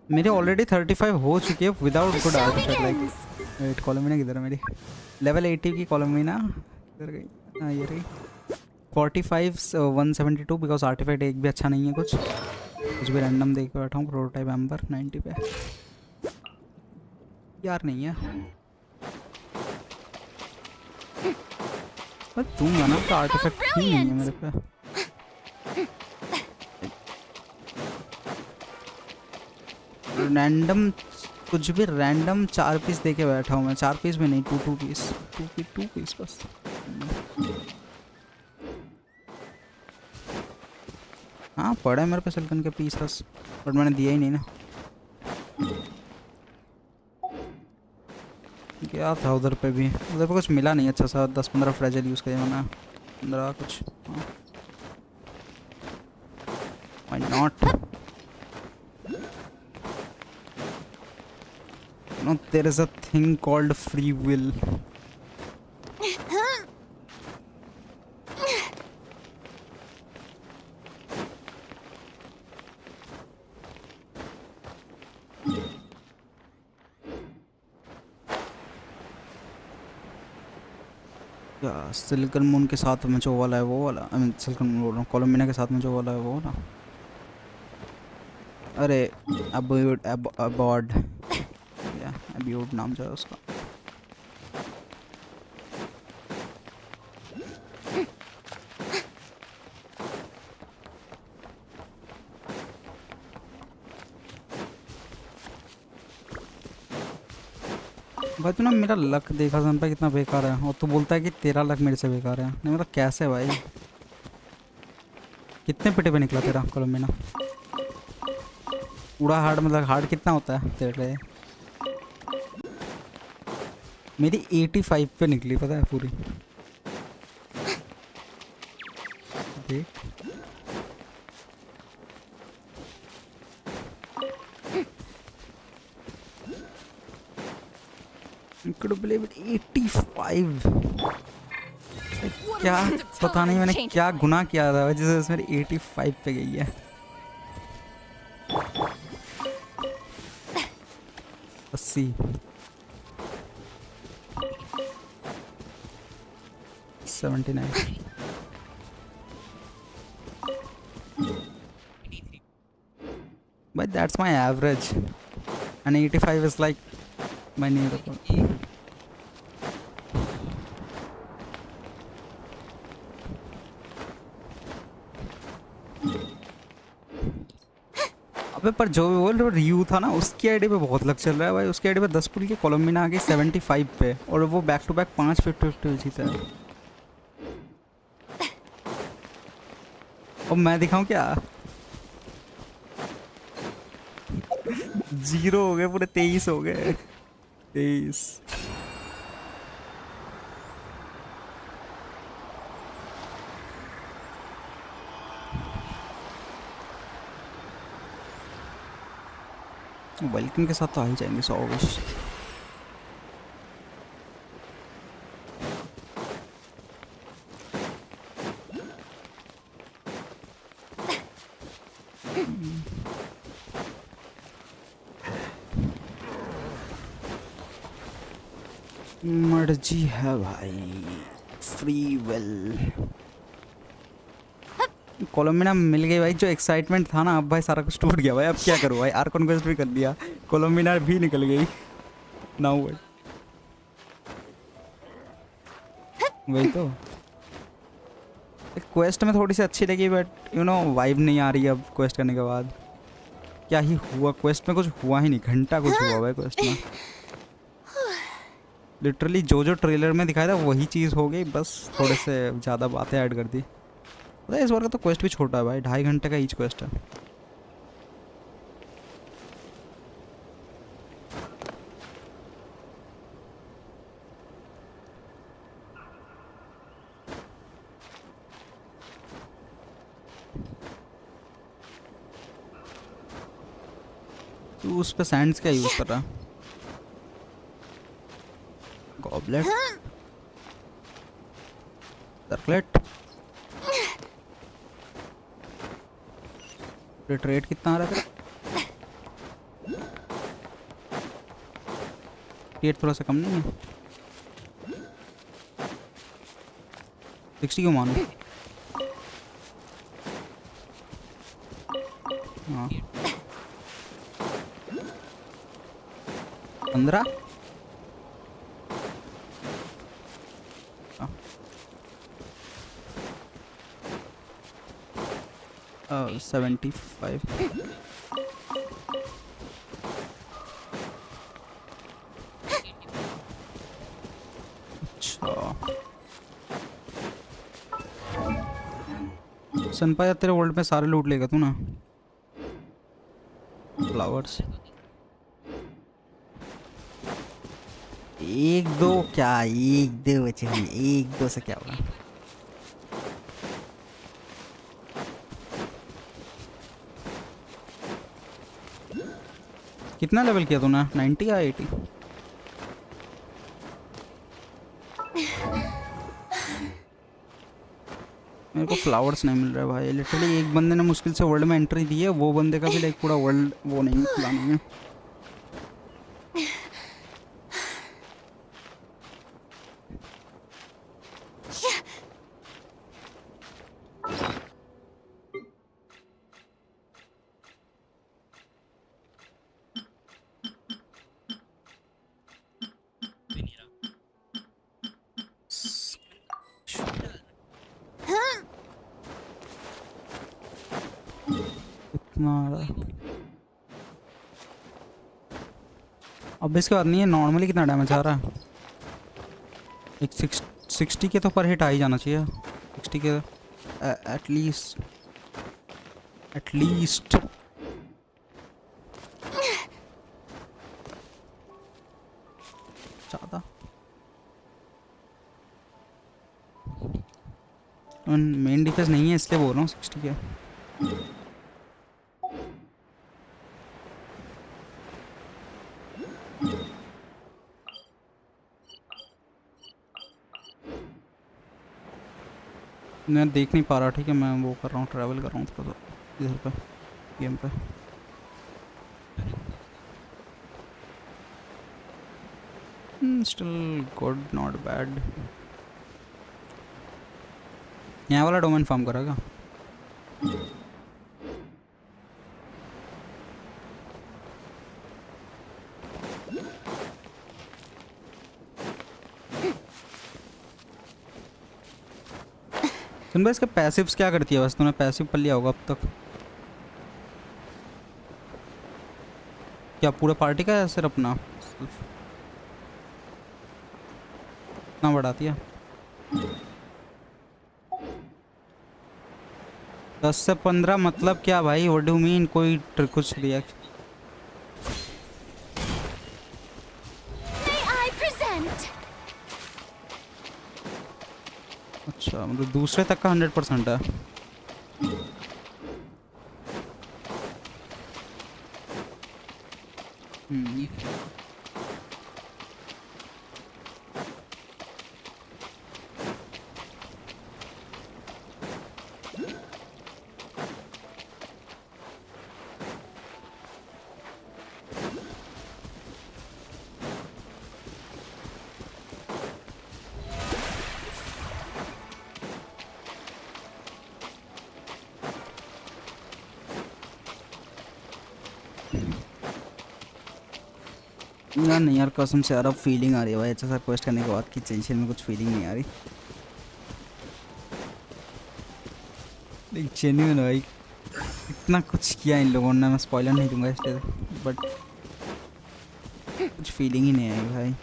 मेरे ऑलरेडी 35 हो चुकी है without good artifact. Like wait, Columbina किधर है मेरी? लेवल 80 की कोलम्बिना किधर गई? हाँ ये रही। 45 172 बिकॉज आर्टिफैक्ट एक भी अच्छा नहीं है, कुछ भी रैंडम देख के बैठा हूँ। प्रोटोटाइप एम्बर 90 पे यार नहीं है। पर दूंगा ना तो आर्टिफैक्ट ही नहीं है मेरे पे। रैंडम कुछ भी रैंडम 4 पीस दे के बैठा हूँ मैं। 4 पीस भी नहीं, 2 पीस, 2 पीस बस। हाँ पड़े मेरे पे सिल्कन के पीसेस, बट मैंने दिया ही नहीं ना। क्या था उधर पे भी? उधर पे कुछ मिला नहीं अच्छा सा। 10-15 फ्रेजल यूज़ किया मैंने, 15 कुछ। Why not? No, there is a thing called free will. क्या सिलिकन मून के साथ में जो वाला है वो वाला? आई मीन सिलिकन मून बोल रहा हूँ, कोलम्बिना के साथ में जो वाला है वो ना। अरे अबॉर्ड अब्यूड नाम जो है उसका। भाई तूने मेरा लक देखा सन पे कितना बेकार है, और तू बोलता है कि तेरा लक मेरे से बेकार है। नहीं मतलब कैसे भाई? कितने पिटे पे निकला तेरा कोलम्बिना? पूरा हार्ड मतलब हार्ड कितना होता है तेरे? मेरी 85 पे निकली, पता है पूरी। देख could believe it, 85। क्या पता नहीं मैंने क्या गुनाह किया था जिससे मेरी 85 पे गई है। 80 79। But that's my average, and 85 is like my new record. अबे पर जो भी बोल रियू था ना, उसकी आईडी पे बहुत लग चल रहा है भाई। उसकी आईडी पे 10 पुल की कोलम्बिना आ गई 75 पे, और वो बैक टू बैक 5 50 जीता है। और मैं दिखाऊं क्या? 0 हो गए पूरे, 23 हो गए, 23। वेलकम के साथ तो आ ही जाएंगे 100 विश। मर्जी है भाई, फ्री विल। कोलम्बिना मिल गई भाई। जो एक्साइटमेंट था ना, अब भाई सारा कुछ टूट गया भाई। अब क्या करूँ भाई? आर कॉन्क्वेस्ट भी कर लिया, कोलम्बिना भी निकल गई। नाउ वही तो क्वेस्ट में थोड़ी सी अच्छी लगी, बट यू नो वाइब नहीं आ रही अब क्वेस्ट करने के बाद। क्या ही हुआ क्वेस्ट में? कुछ हुआ ही नहीं, घंटा कुछ हुआ भाई क्वेस्ट में। लिटरली जो ट्रेलर में दिखाया था वही चीज़ हो गई, बस थोड़े से ज़्यादा बातें ऐड कर दी। पता है इस बार का तो क्वेस्ट भी छोटा है भाई, 2.5 घंटे का ईच क्वेस्ट है। तू उस पे सैंड्स क्या यूज कर रहा? गॉबलेट, सर्कलेट, रेट कितना आ रहा है? रेट थोड़ा सा कम नहीं है? 60 क्यों मानो? हाँ 15। 75। अच्छा सनपाया तेरे वर्ल्ड में सारे लूट लेगा तू ना। फ्लावर्स 1-2 क्या, 1-2 बचे हैं, 1-2 से क्या होगा? कितना लेवल किया तूने? 90 या 80? मेरे को फ्लावर्स नहीं मिल रहा भाई। लिटरली एक बंदे ने मुश्किल से वर्ल्ड में एंट्री दी है, वो बंदे का भी लाइक पूरा वर्ल्ड वो नहीं खुला नहीं है। अब इसके बाद नहीं है। नॉर्मली कितना डैमेज आ रहा है? एक 60 के तो पर हिट आ ही जाना चाहिए। 60 के एटलीस्ट ज़्यादा। मेन डिफेंस नहीं है इसलिए बोल रहा हूँ 60 के। मैं देख नहीं पा रहा, ठीक है मैं वो कर रहा हूँ, ट्रैवल कर रहा हूँ थोड़ा सा इधर पे गेम पे। Still good, not bad. यहाँ वाला डोमेन फार्म करेगा। सुन भाई इसके पैसिव्स क्या करती है? बस तूने पैसिव पढ़ लिया होगा अब तक। क्या पूरे पार्टी का है सिर्फ अपना? इतना बढ़ाती है 10 से 15 मतलब क्या भाई? What do mean? कोई कुछ रिएक्ट? अच्छा मतलब दूसरे तक का 100% है। यार नहीं यार कसम से यार अब फीलिंग आ रही है भाई अच्छा सा क्वेस्ट करने के बाद की टेंशन में कुछ फीलिंग नहीं आ रही। जेन्युइन भाई इतना कुछ किया इन लोगों ने, मैं स्पॉइलर नहीं दूंगा इसलिए, बट कुछ फीलिंग ही नहीं आई भाई।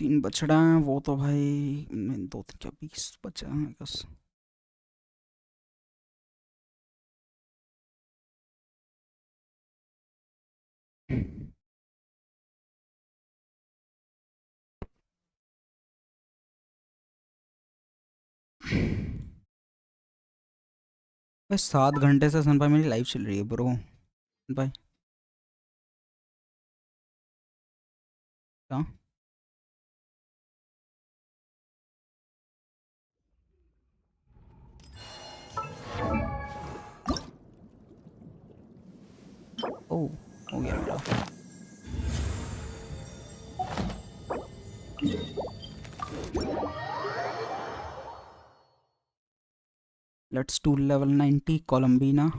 3 बछड़ा हैं वो तो भाई 2 क्या 20 बचे हैं बस। बस 7 घंटे से सन भाई मेरी लाइव चल रही है ब्रो भाई। क्या ओ हो गया मेरा। Let's do level 90 कोलम्बीना।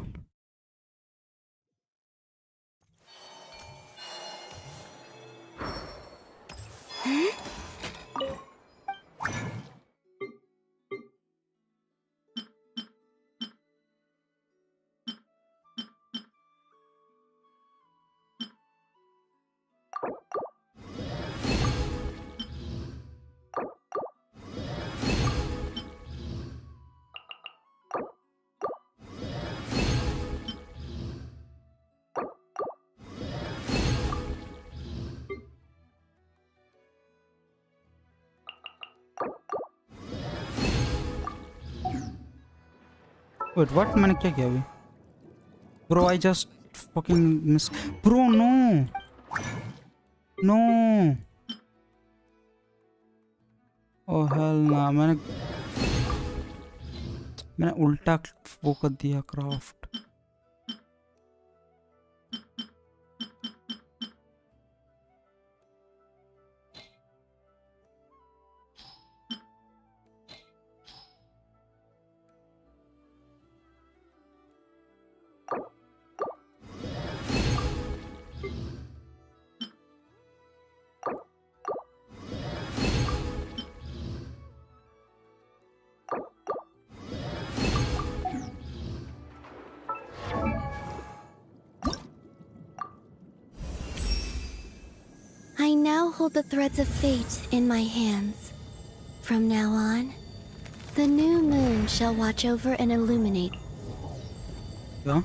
Wait, what? मैंने क्या किया अभी? Bro, I just fucking miss. Bro, no, no. Oh hell ना मैंने उल्टा वो कर दिया craft. I now hold the threads of fate in my hands. From now on, the new moon shall watch over and illuminate. क्या?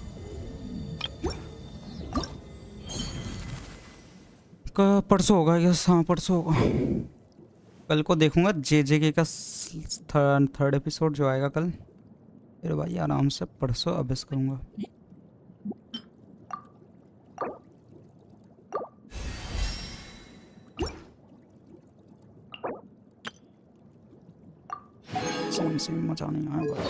परसों होगा yes. हाँ परसों होगा। कल को देखूंगा जे का थर्ड एपिसोड जो आएगा कल। फिर भाई आराम से परसों अभ्यास करूंगा। सेम मजा नहीं आया भाई।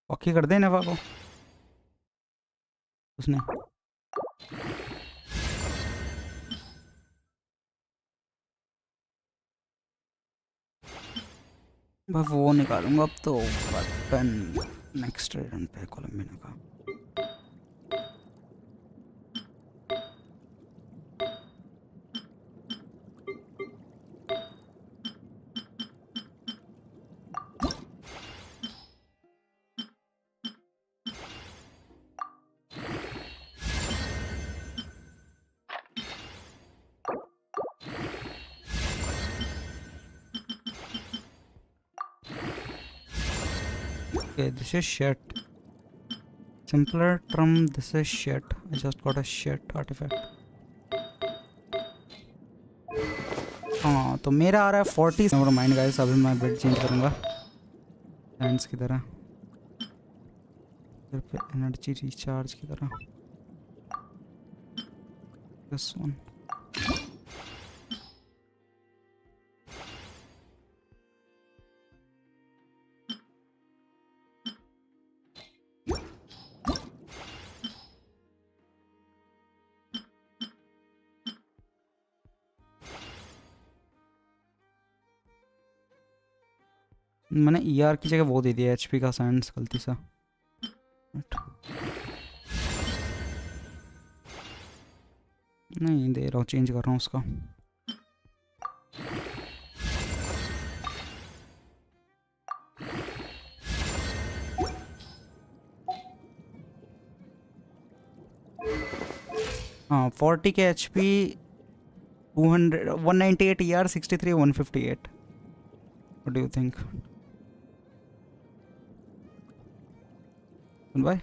ओके कर दे नवा को उसने। भाई वो निकालूंगा अब तो वेपन नेक्स्ट रन पे कोलम्बिना का। Okay, this is shit. Simpler term, this is shit. I just got a shit artifact. हाँ तो मेरा आ रहा है 40। नेवर माइंड गाइस, अभी मैं बेड चेंज करूँगा हैंड्स की तरह, फिर पे एनर्जी रिचार्ज की तरह। दिस वन मैंने ER की जगह वो दे दिया HP का सैंड्स गलती से। नहीं दे रहा हूँ, चेंज कर रहा हूँ उसका। हाँ 40 के HP, 200 198 ER, 63 158। What do you think? भाई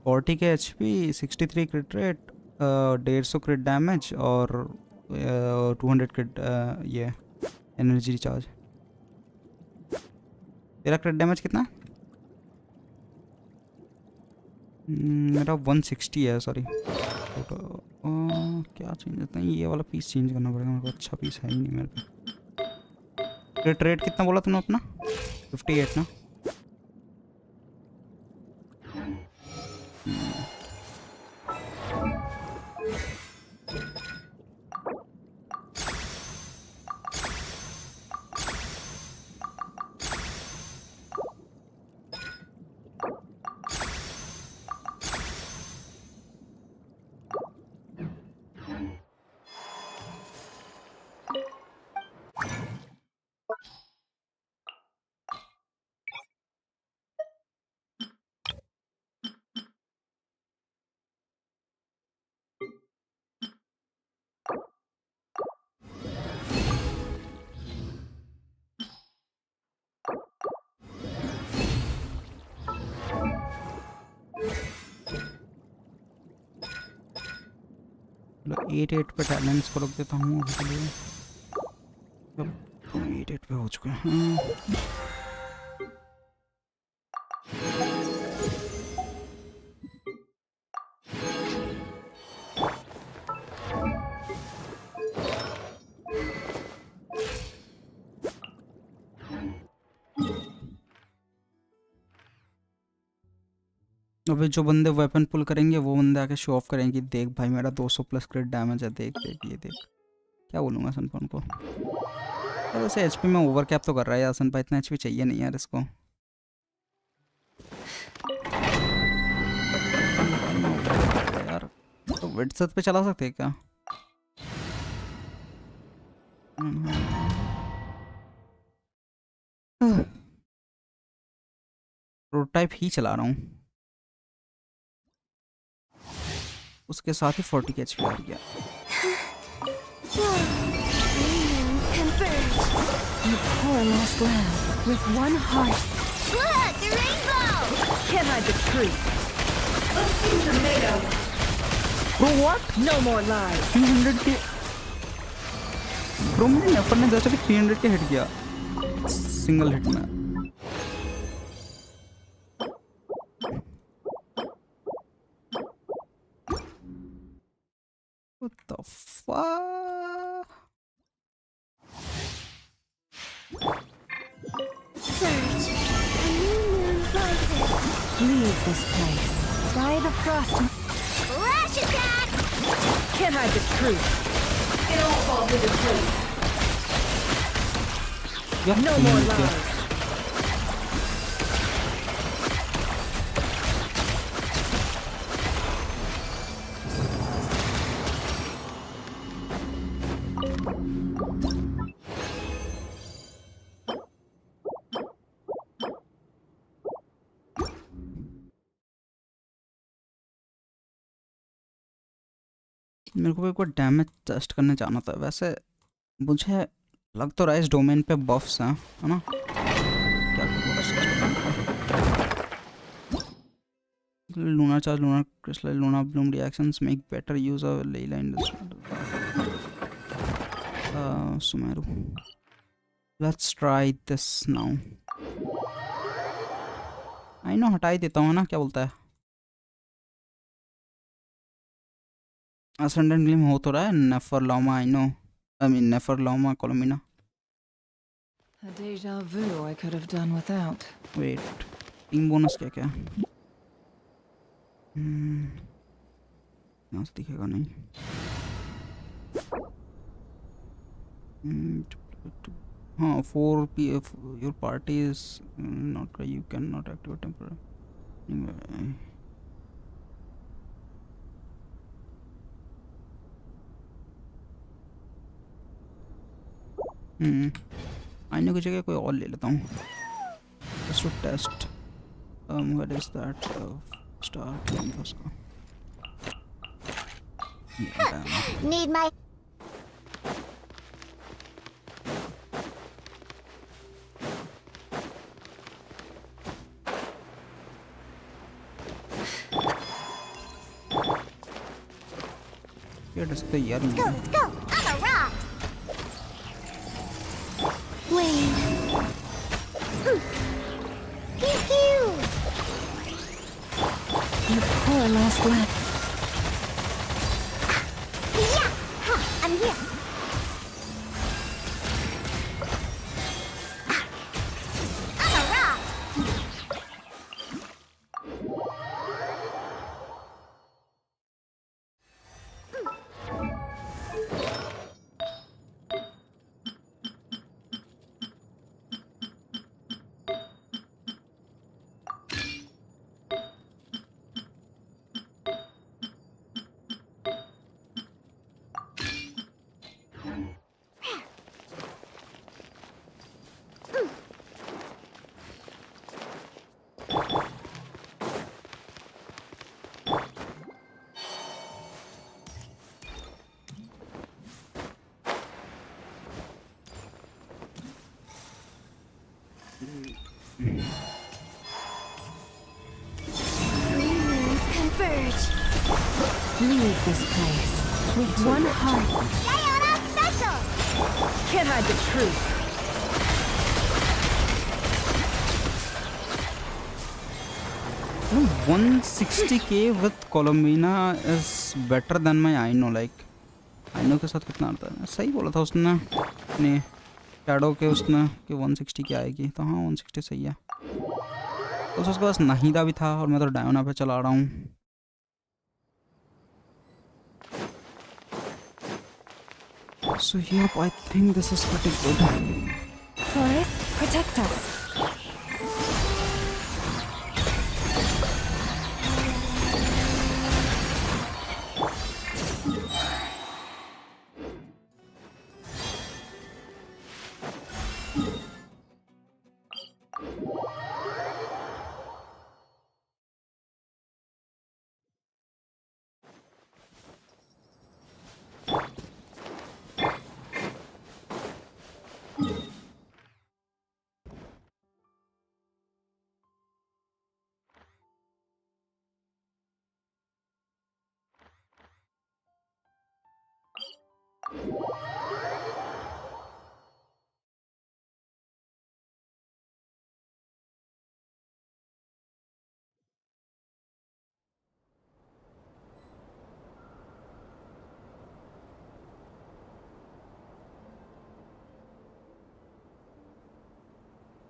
40 के HP, 63 क्रिट रेट, 150 क्रिट डैमेज और 200 क्रिट ये एनर्जी रिचार्ज। तेरा क्रिट डैमेज कितना है? मेरा 160 है, सॉरी। क्या चेंज होता है? ये वाला पीस चेंज करना पड़ेगा मेरे को, अच्छा पीस है ही नहीं मेरे पे। क्रिट रेट कितना बोला तूने अपना? 58 ना? मतलब 8 पे टैलेंट्स को रख देता हूँ अभी के लिए। अब 8 पे हो चुके हैं। अभी जो बंदे वेपन पुल करेंगे वो बंदे आके शो ऑफ करेंगे, देख भाई मेरा 200 प्लस क्रिट डैमेज है, देख देख ये देख। क्या बोलूँगा सनपन को? वैसे HP में ओवर कैप तो कर रहा है यार सनपा, इतना HP चाहिए नहीं यार इसको। यार तो विड्थ पे चला सकते हैं क्या? प्रोटोटाइप ही चला रहा हूँ, उसके साथ ही 40 के HP आ गया। You poor lost lamb, with one heart. Look, the rainbow! Can't hide the truth. Let's see tomatoes. Bro, what? No more lies. 300 के ब्रो, मैंने नेफर ने जैसे भी 300 के हिट किया सिंगल हिट में। What the fuck? Surge, a new moon rises. Leave this place. By the frost. Flash attack! Can't hide the truth. It all falls into place. No more lies. मेरे को एक बार damage test करने जाना था। वैसे मुझे लग तो रहा है इस डोमेन पे बफ्स हैं, है ना? क्या lunar charge, lunar crystal, lunar bloom reactions make better use of Layla industry. Sumeru, let's try this now. I know, हटा ही देता हूँ ना, क्या बोलता है? असेंडेंट ग्लिम हो तो रहा है। Nefer Lauma, I know, I mean Nefer Lauma Columbina. A deja vu I could have done without. Wait, team bonus क्या क्या? यहाँ से दिखेगा नहीं। हाँ 4 p your party is not, you cannot activate temporary. आईने की जगह कोई और ले लेता हूँ just to test. What is that? Star campus का. Need my... ये डस्ते यार. Let's go, let's go! On the rocks! Wait. Pew pew! Your poor last lap. Yeah! Ha! I'm here! On the rocks! Three moons converge. Leave this place with one heart. Sayonara special! Can't hide the truth. No, 160k with Columbina is better than my Aino. Like Aino के साथ कितना आता है? सही बोला था उसने अपने शैडो के उसने कि 160 की आएगी, तो हाँ 160 सही है. तो उसके पास नाहिदा भी था और मैं तो डायोना पे चला रहा हूँ. So yep, I think this is pretty good. Forest, protect us.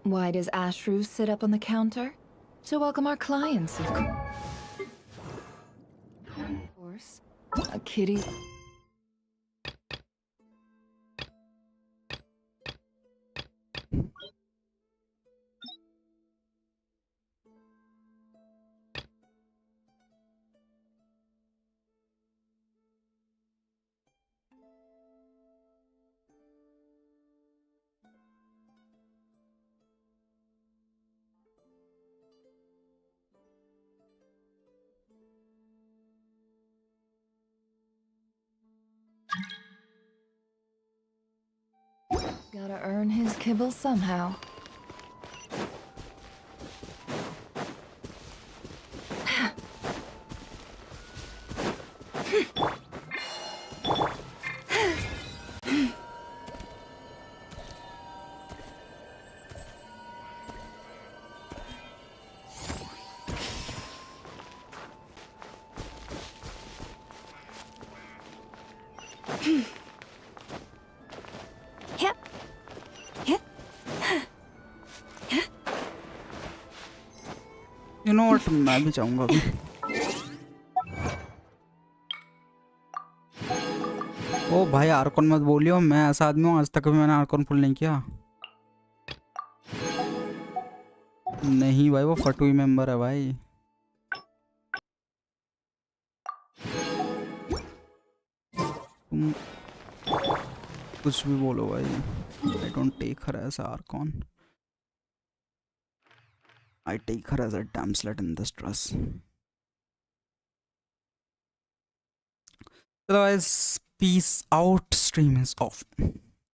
Why does Ashru sit up on the counter? To welcome our clients, of course. A kitty. Gotta earn his kibble somehow. You know what? मैं भी चाहूँगा अभी. ओ भाई Arcon मत बोलियो, मैं ऐसा आदमी हूँ आज तक भी मैंने आर्कॉन पुल नहीं किया. नहीं भाई, वो फटुई मेंबर है भाई। तुम कुछ भी बोलो भाई, I don't take her as archon, I take her as a damsel in this dress. Otherwise, peace out. Stream is off.